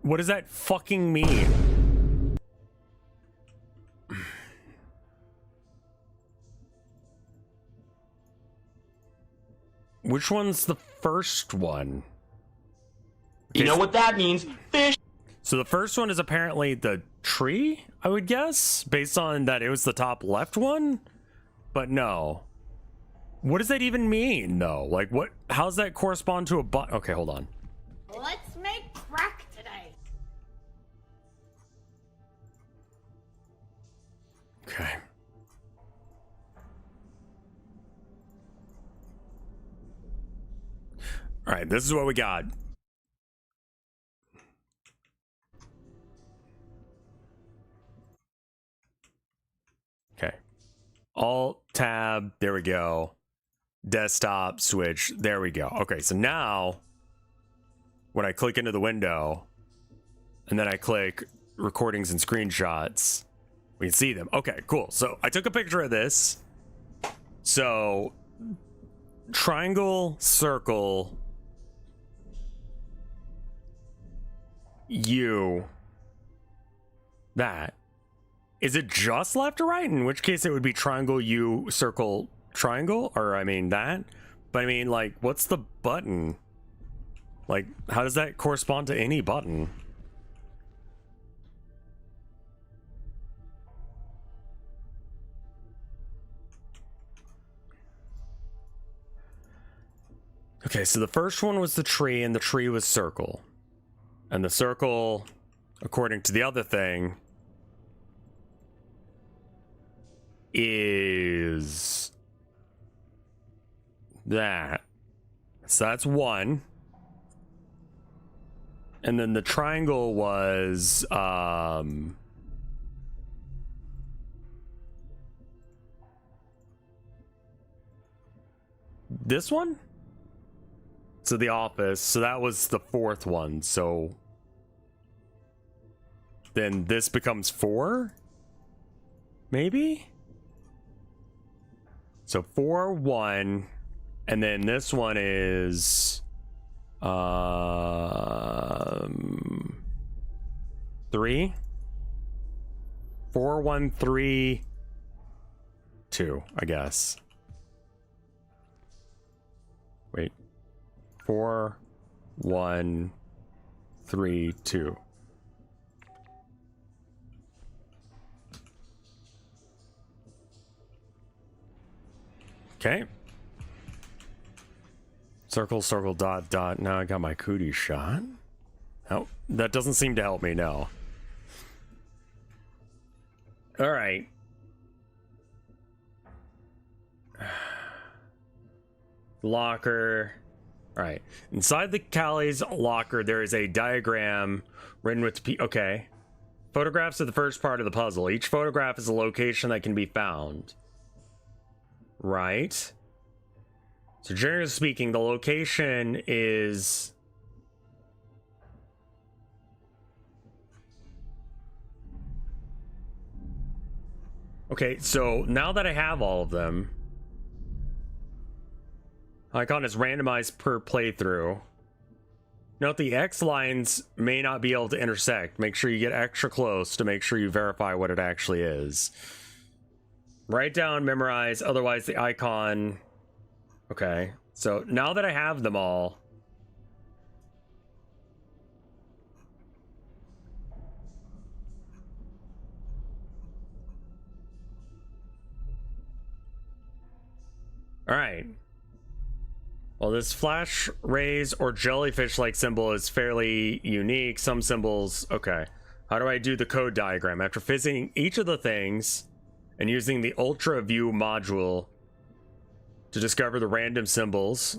What does that fucking mean? Which one's the first one? Okay, You know what that means? Fish. so the first one is apparently the tree, I would guess, based on that it was the top left one. But no. What does that even mean, though? Like, what? How does that correspond to a button? Okay, hold on. Let's make crack today. Okay. All right, this is what we got. Okay. Alt tab, there we go. Desktop switch, there we go. Okay, so now when I click into the window and then I click recordings and screenshots, we can see them. Okay, cool. So I took a picture of this. So triangle, circle, U, that. Is it just left or right? In which case it would be triangle, U, circle, triangle, or I mean that. But I mean, like, what's the button? Like, how does that correspond to any button? Okay, so the first one was the tree, and the tree was circle. And the circle, according to the other thing, is that. So that's one. And then the triangle was this one? So the office. So that was the fourth one. So then this becomes 4? Maybe? So 4, 1, and then this one is 3, 4, 1, 3, 2, I guess. Wait, 4, 1, 3, 2. Okay. Circle, circle, dot, dot. Now I got my cootie shot. Oh, that doesn't seem to help me, no. All right. Locker. All right. Inside the Callie's locker, there is a diagram written with okay. Photographs are the first part of the puzzle. Each photograph is a location that can be found. Right. So generally speaking, the location is okay. So now that I have all of them, icon is randomized per playthrough. Note the X lines may not be able to intersect. Make sure you get extra close to make sure you verify what it actually is. Write down, memorize, otherwise the icon. Okay, so now that I have them all, all right. Well, this flash rays or jellyfish-like symbol is fairly unique. Some symbols, okay. How do I do the code diagram? After visiting each of the things and using the Ultra View module to discover the random symbols.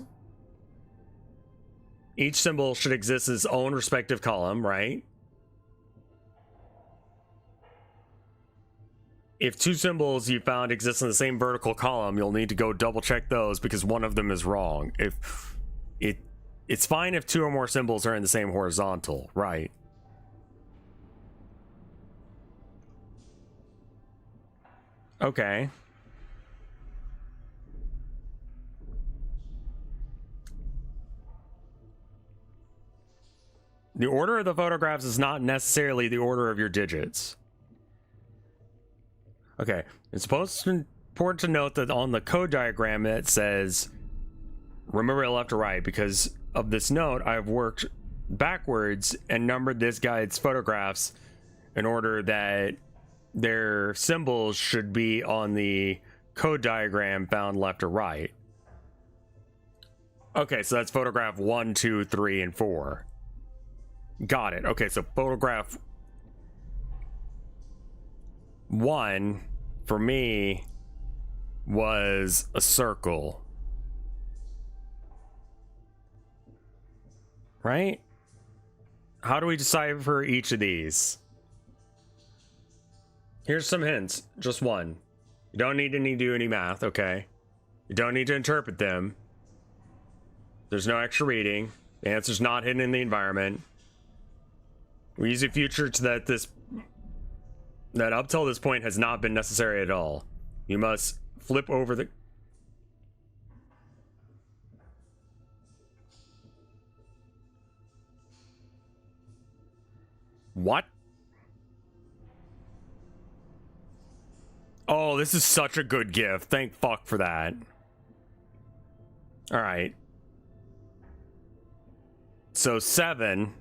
Each symbol should exist in its own respective column, right? If 2 symbols you found exist in the same vertical column, you'll need to go double check those because one of them is wrong. It's fine if 2 or more symbols are in the same horizontal, right? Okay. The order of the photographs is not necessarily the order of your digits. Okay, it's important to note that on the code diagram it says remember left to right. Because of this note, I've worked backwards and numbered this guide's photographs in order that their symbols should be on the code diagram found left to right. Okay, so that's photograph 1, 2, 3, and 4. Got it. Okay, so photograph 1 for me was a circle. Right? How do we decipher each of these? Here's some hints. Just one. You don't need to do any math, okay? You don't need to interpret them. There's no extra reading. The answer's not hidden in the environment. We use a future to that up till this point has not been necessary at all. You must flip over the... What? Oh, this is such a good gift. Thank fuck for that. All right. So 7.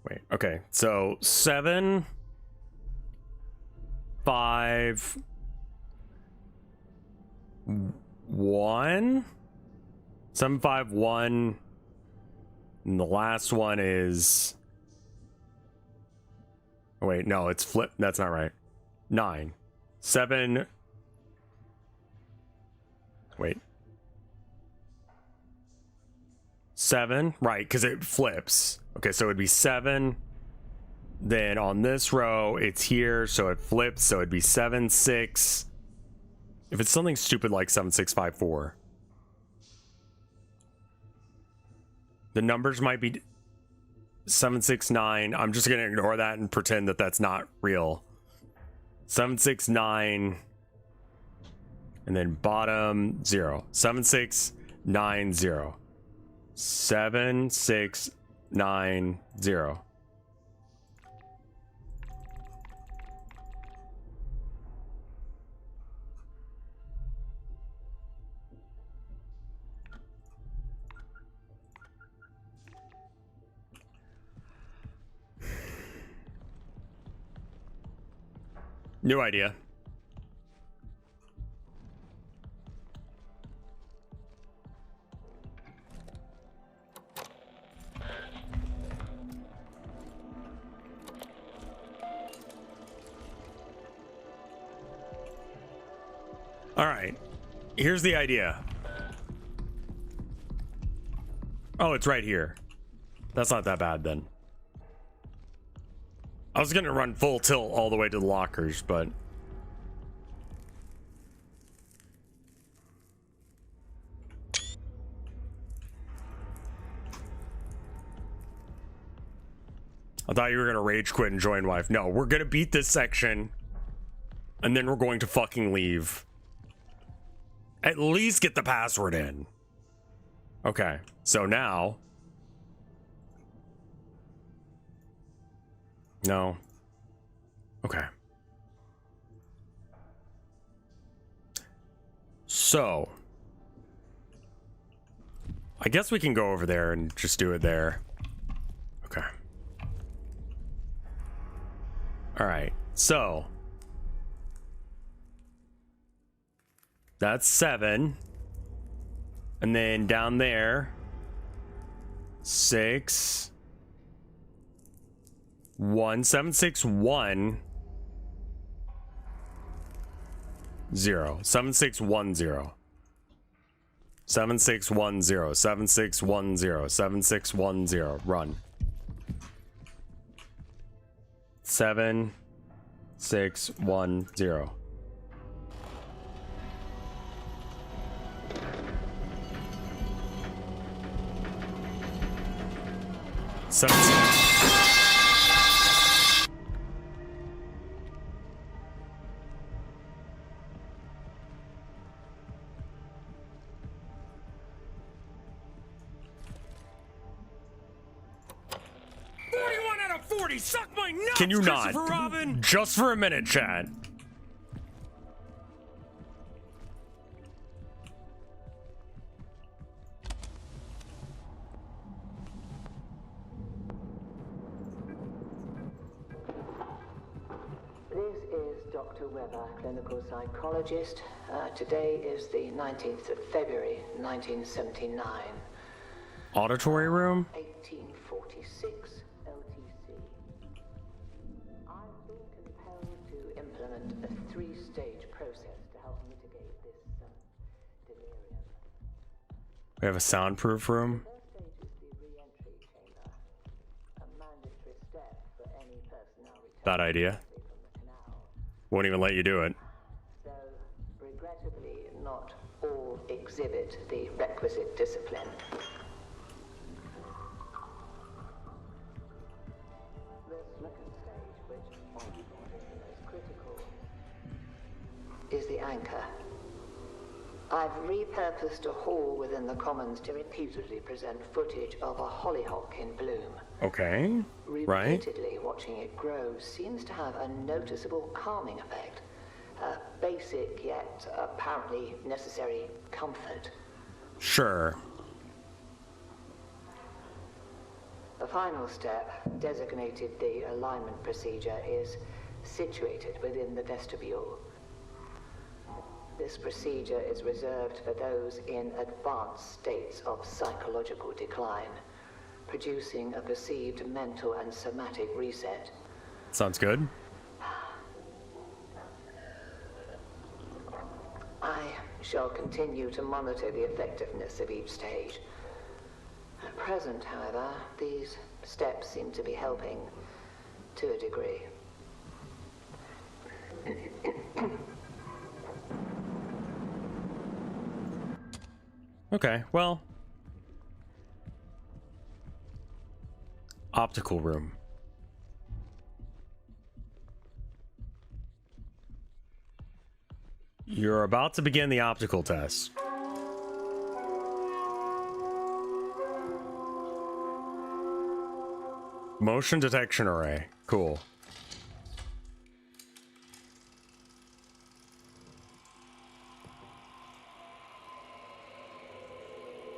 Wait, okay. So 7, 5, 1. 7, 5, 1. And the last one is... Oh, wait, no, it's flip. That's not right. 9. 7. Wait. 7. Right, because it flips. Okay, so it'd be 7. Then on this row, it's here, so it flips. So it'd be 7, 6. If it's something stupid like 7, 6, 5, 4. The numbers might be 7, 6, 9. I'm just gonna ignore that and pretend that that's not real. 7, 6, 9, and then bottom 0. 7, 6, 9, 0. 7, 6, 9, 0. No idea. All right. Here's the idea. Oh, it's right here. That's not that bad then. I was gonna run full tilt all the way to the lockers, but... I thought you were gonna rage quit and join wife. No, we're gonna beat this section, and then we're going to fucking leave. At least get the password in. Okay, so now... No. Okay. So. I guess we can go over there and just do it there. Okay. Alright, so. That's 7. And then down there. 6. 1, 7, 6, 1, 0, 7, 6, 1, 0, 7, 6, 1, 0, 7, 6, 1, 0, 7, 6, 1, 0, run. 7, 6, 1, 0. Suck my nuts, can you not? Robin? Just for a minute, Chad. This is Dr. Weber, clinical psychologist. Today is the 19th of February, 1979. Auditory room? 1846. Implement a 3-stage process to help mitigate this delirium. We have a soundproof room. First stage is the re-entry chamber, a mandatory step for any personnel Bad returning idea. from the canal. Won't even let you do it. Though, regrettably, not all exhibit the requisite discipline. The second stage, which often is the most critical, is the anchor. I've repurposed a hall within the Commons to repeatedly present footage of a hollyhock in bloom. Okay. Right. Repeatedly watching it grow seems to have a noticeable calming effect. A basic yet apparently necessary comfort. Sure. The final step, designated the alignment procedure, is situated within the vestibule. This procedure is reserved for those in advanced states of psychological decline, producing a perceived mental and somatic reset. Sounds good. I shall continue to monitor the effectiveness of each stage. At present, however, these steps seem to be helping to a degree. Okay, well. Optical room. You're about to begin the optical test. Motion detection array. Cool.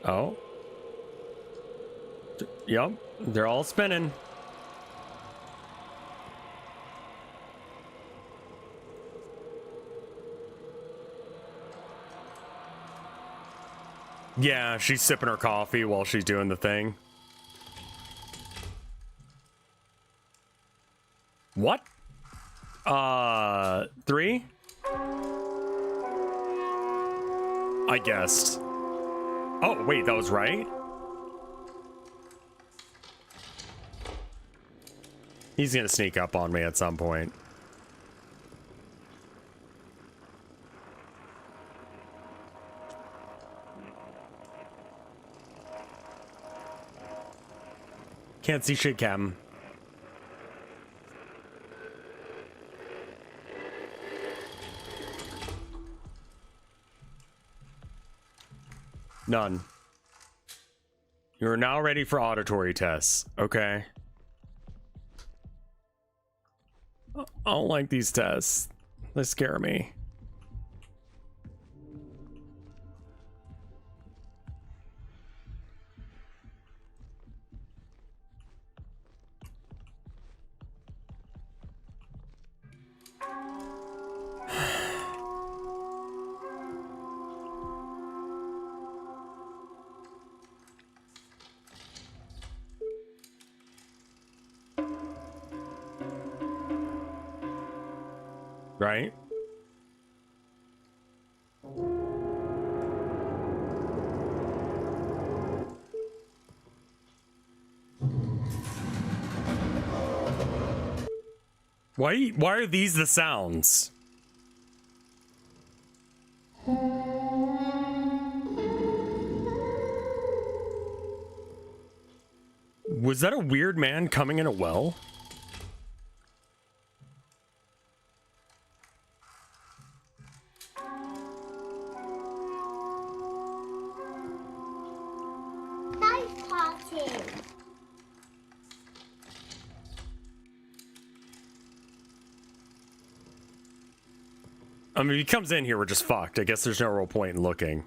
Oh. Yep, they're all spinning. Yeah, she's sipping her coffee while she's doing the thing. What? 3? I guessed. Oh, wait, that was right? He's gonna sneak up on me at some point. Can't see shit, Captain. None. You're now ready for auditory tests. Okay. I don't like these tests. They scare me. Right? Why are these the sounds? Was that a weird man coming in a well? Nice party. I mean, if he comes in here, we're just fucked. I guess there's no real point in looking.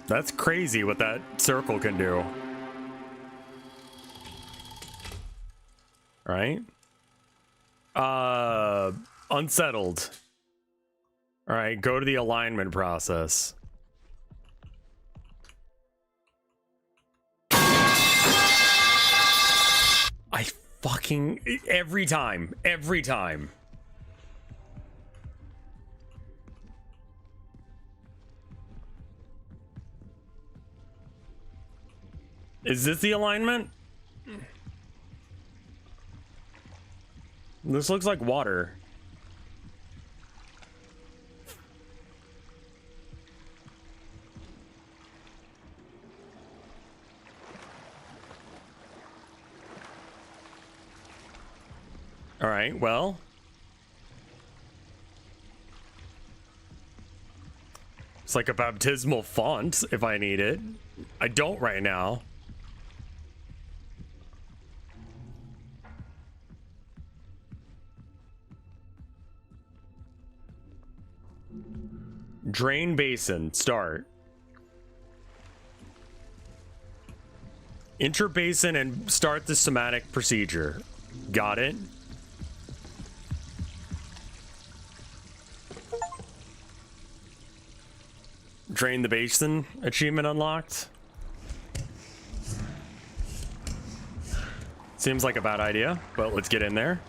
That's crazy what that circle can do. Right? Unsettled. All right, go to the alignment process. I fucking every time. Is this the alignment? This looks like water. All right, well. It's like a baptismal font if I need it. I don't right now. Drain basin, start. Enter basin and start the somatic procedure. Got it? Drain the basin, achievement unlocked. Seems like a bad idea, but let's get in there.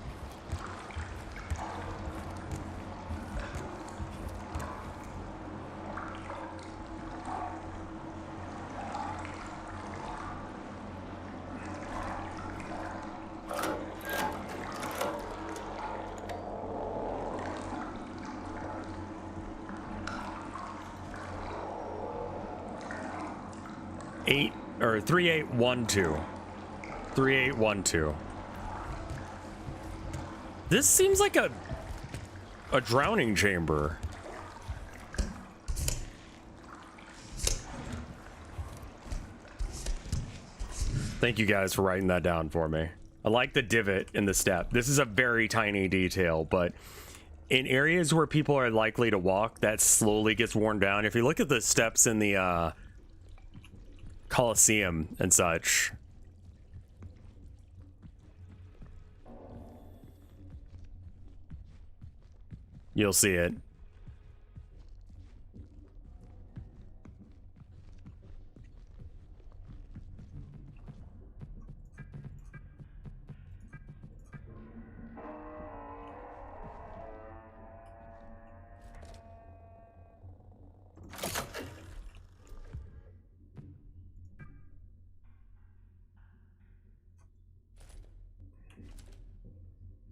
Eight or 3812. 3812. This seems like a drowning chamber. Thank you guys for writing that down for me. I like the divot in the step. This is a very tiny detail, but in areas where people are likely to walk, that slowly gets worn down. If you look at the steps in the Coliseum and such. You'll see it.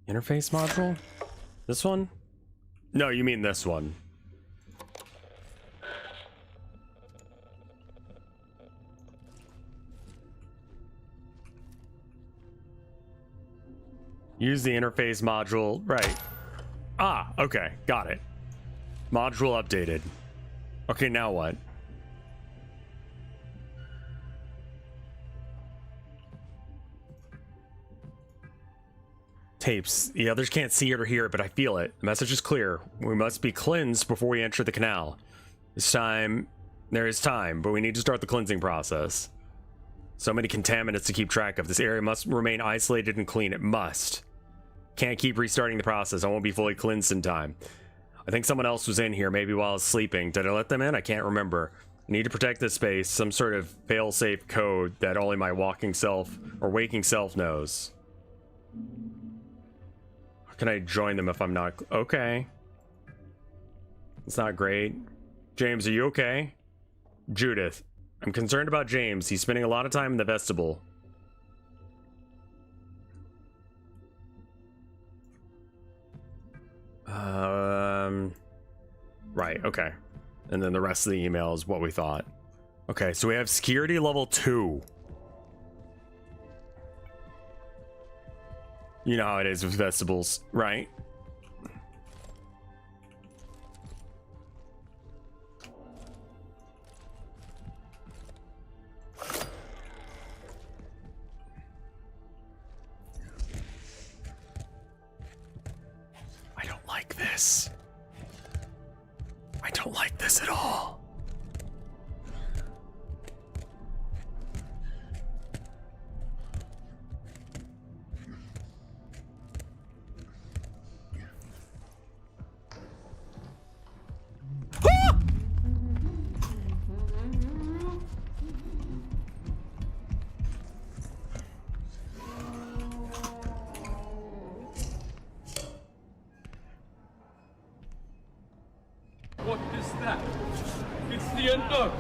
Interface module? This one? No, you mean this one. Use the interface module. Right. Ah, okay. Got it. Module updated. Okay, now what? Tapes. The others can't see it or hear it, but I feel it. The message is clear. We must be cleansed before we enter the canal. This time, there is time, but we need to start the cleansing process. So many contaminants to keep track of. This area must remain isolated and clean. It must. Can't keep restarting the process. I won't be fully cleansed in time. I think someone else was in here, maybe while I was sleeping. Did I let them in? I can't remember. I need to protect this space. Some sort of fail-safe code that only my waking self or waking self knows. Can I join them if I'm not? Okay. It's not great. James, are you okay? Judith. I'm concerned about James. He's spending a lot of time in the vestibule. Right, okay. And then the rest of the email is what we thought. Okay, so we have security level 2. You know how it is with vestibules, right? I don't like this. I don't like this at all. that? It's the end dog.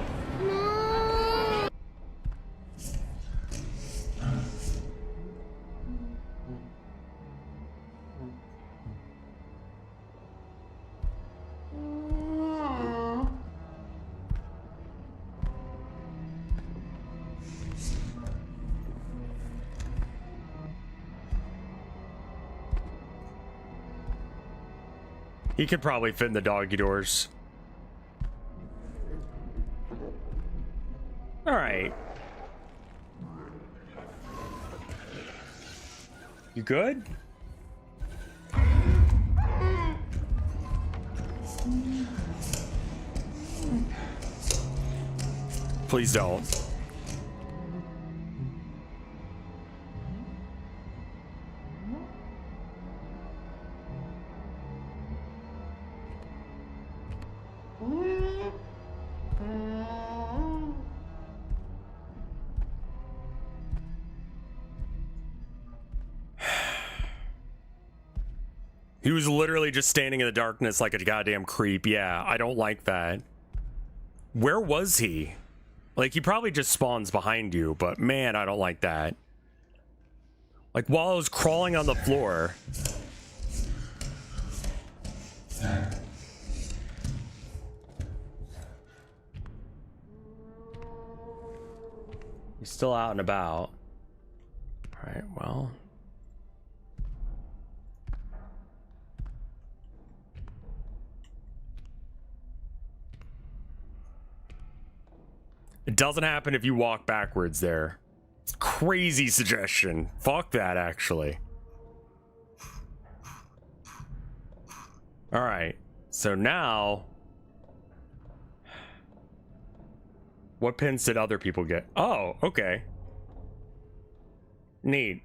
He could probably fit in the doggy doors. All right. You good? Please don't. He was literally just standing in the darkness like a goddamn creep. Yeah, I don't like that. Where was he? Like, he probably just spawns behind you, but man, I don't like that. Like, while I was crawling on the floor. He's still out and about. All right, well. It doesn't happen if you walk backwards there. It's crazy suggestion. Fuck that, actually. All right. So now, what pins did other people get? Oh, okay. Neat.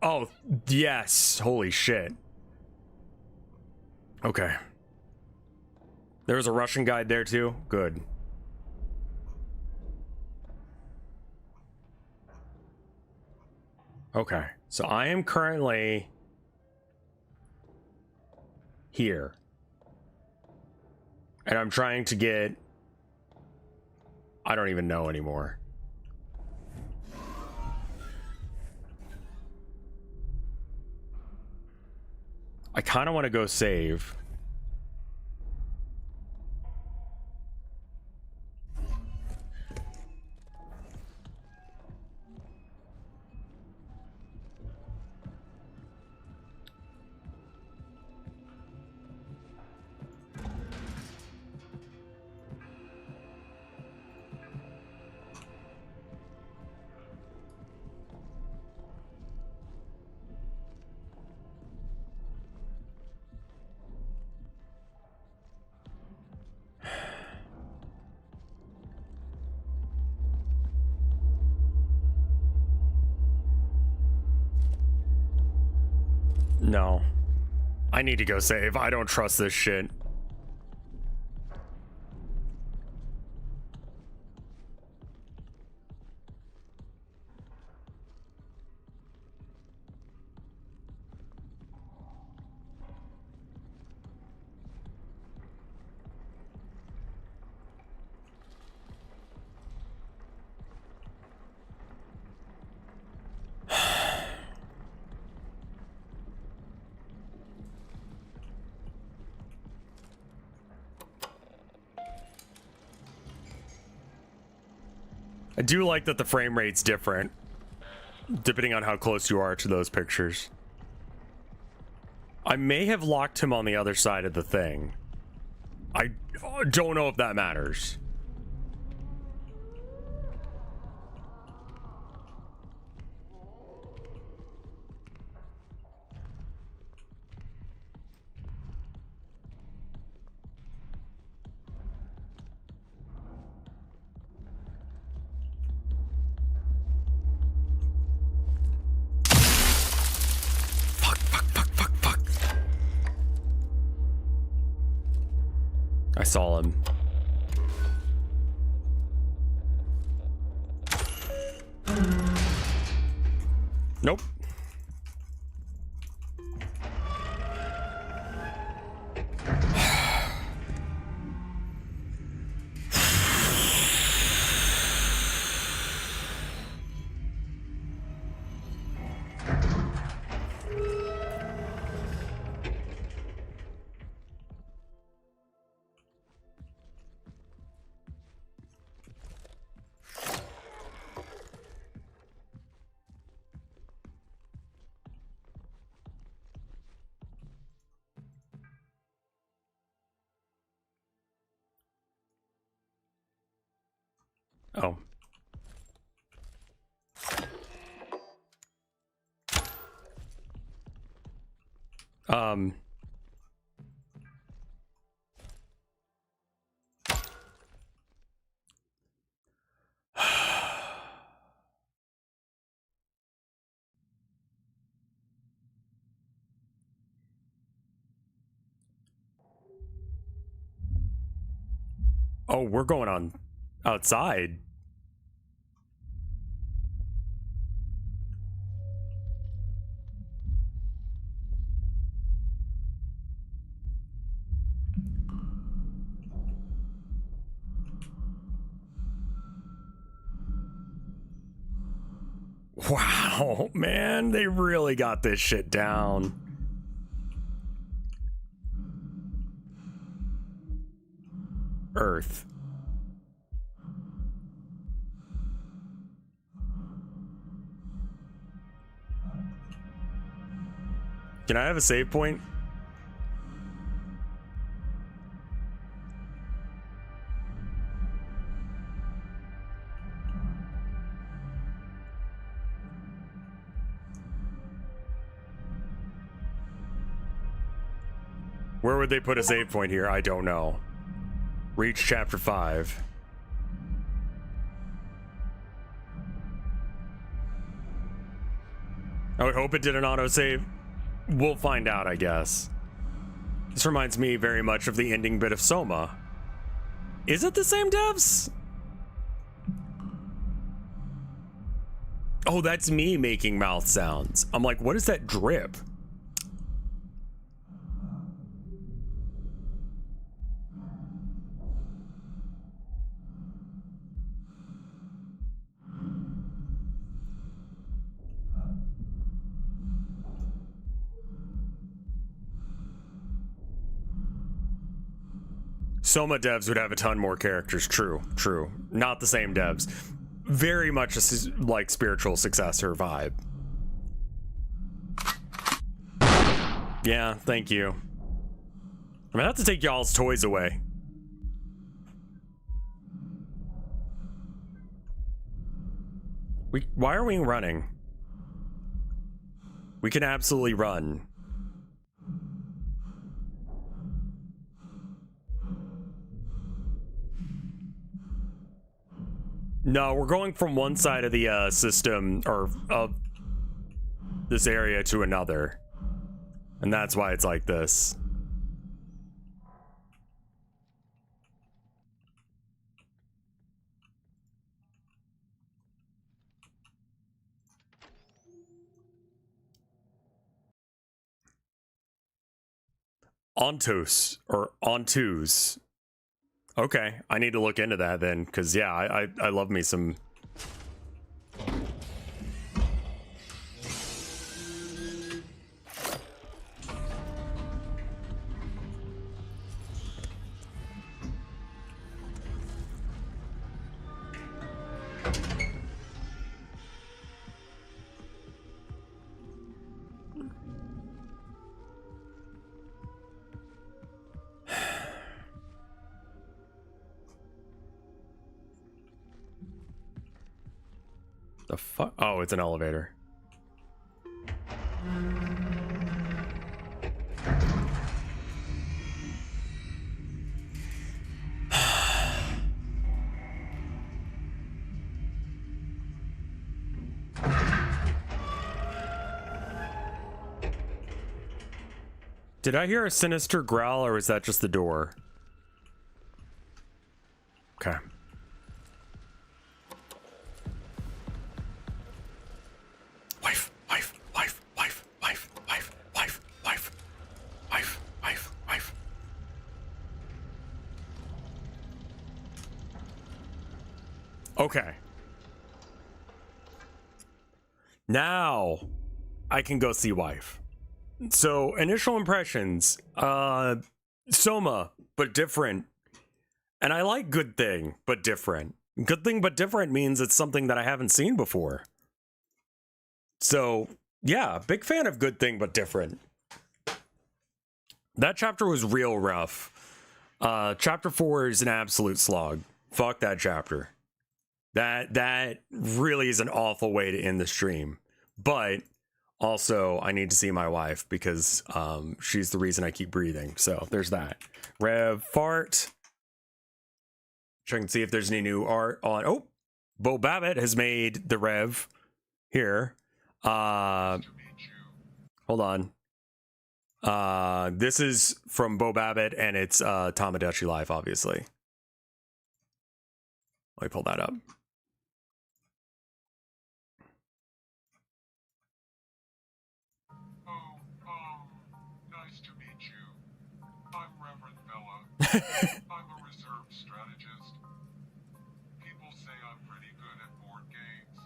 Oh, yes. Holy shit. Okay. There was a Russian guide there too? Good. Okay. So I am currently here. And I'm trying to get... I don't even know anymore. I kind of want to go save. No. I need to go save. I don't trust this shit. I do like that the frame rate's different depending on how close you are to those pictures. I may have locked him on the other side of the thing. I don't know if that matters. I saw him. Nope. Oh. Oh, we're going on outside. Wow, man, they really got this shit down. Earth. Can I have a save point? Where would they put a save point here? I don't know. Reach chapter 5. I would hope it did an autosave. We'll find out, I guess. This reminds me very much of the ending bit of Soma. Is it the same devs? Oh, that's me making mouth sounds. I'm like, what is that drip? Soma devs would have a ton more characters. True, true. Not the same devs. Very much a like spiritual successor vibe. Yeah, thank you. I'm gonna have to take y'all's toys away. Why are we running? We can absolutely run. No, we're going from one side of the system, or of this area, to another. And that's why it's like this. Ontos, or ontos. Okay, I need to look into that then, because yeah, I love me some. The fuck? Oh, it's an elevator. Did I hear a sinister growl, or was that just the door? Okay. Wife. Okay. Now I can go see wife. So initial impressions, Soma, but different. And I like good thing, but different. Good thing, but different means it's something that I haven't seen before. So yeah, big fan of good thing, but different. That chapter was real rough. Chapter 4 is an absolute slog. Fuck that chapter. That really is an awful way to end the stream. But also, I need to see my wife because she's the reason I keep breathing. So there's that. Rev Fart. Check and see if there's any new art on. Oh, Bo Babbitt has made the Rev here. Hold on. This is from Bo Babbitt, and it's Tomodachi Life, obviously. Let me pull that up. Nice to meet you. I'm Reverend Bella. I'm a reserve strategist. People say I'm pretty good at board games.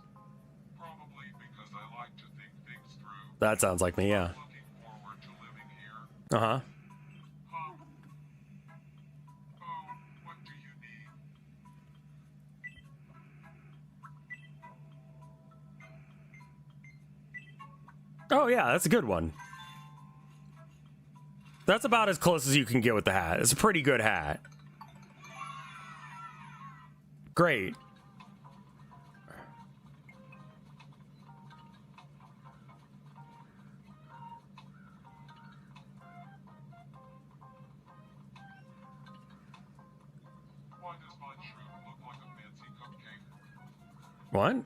Probably because I like to think things through. That sounds like me, yeah. I'm looking forward to living here. Uh-huh. Oh, what do you need? Oh, yeah, that's a good one. That's about as close as you can get with the hat. It's a pretty good hat. Great. Why does my shroom look like a fancy cupcake? What? Right.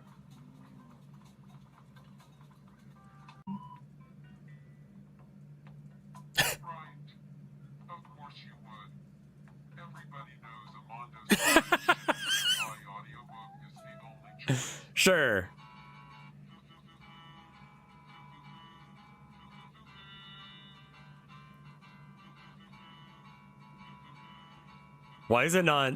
Of course you would. Everybody knows Amando's audiobook is the only choice. Sure. Why is it not?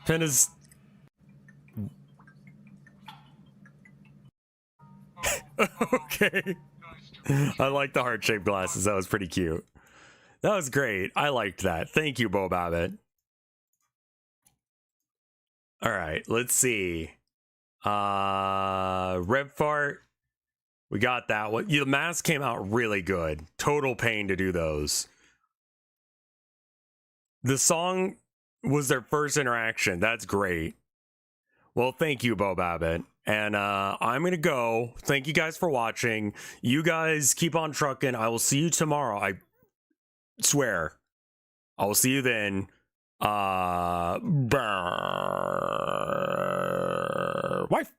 Pen is. Okay. I like the heart-shaped glasses. That was pretty cute. That was great. I liked that. Thank you, Bo Babbitt. All right, let's see. Rev Fart. We got that one. The mask came out really good. Total pain to do those. The song was their first interaction. That's great. Well, thank you, Bo Babbitt. And I'm going to go. Thank you guys for watching. You guys keep on trucking. I will see you tomorrow. I swear. I will see you then. Wife.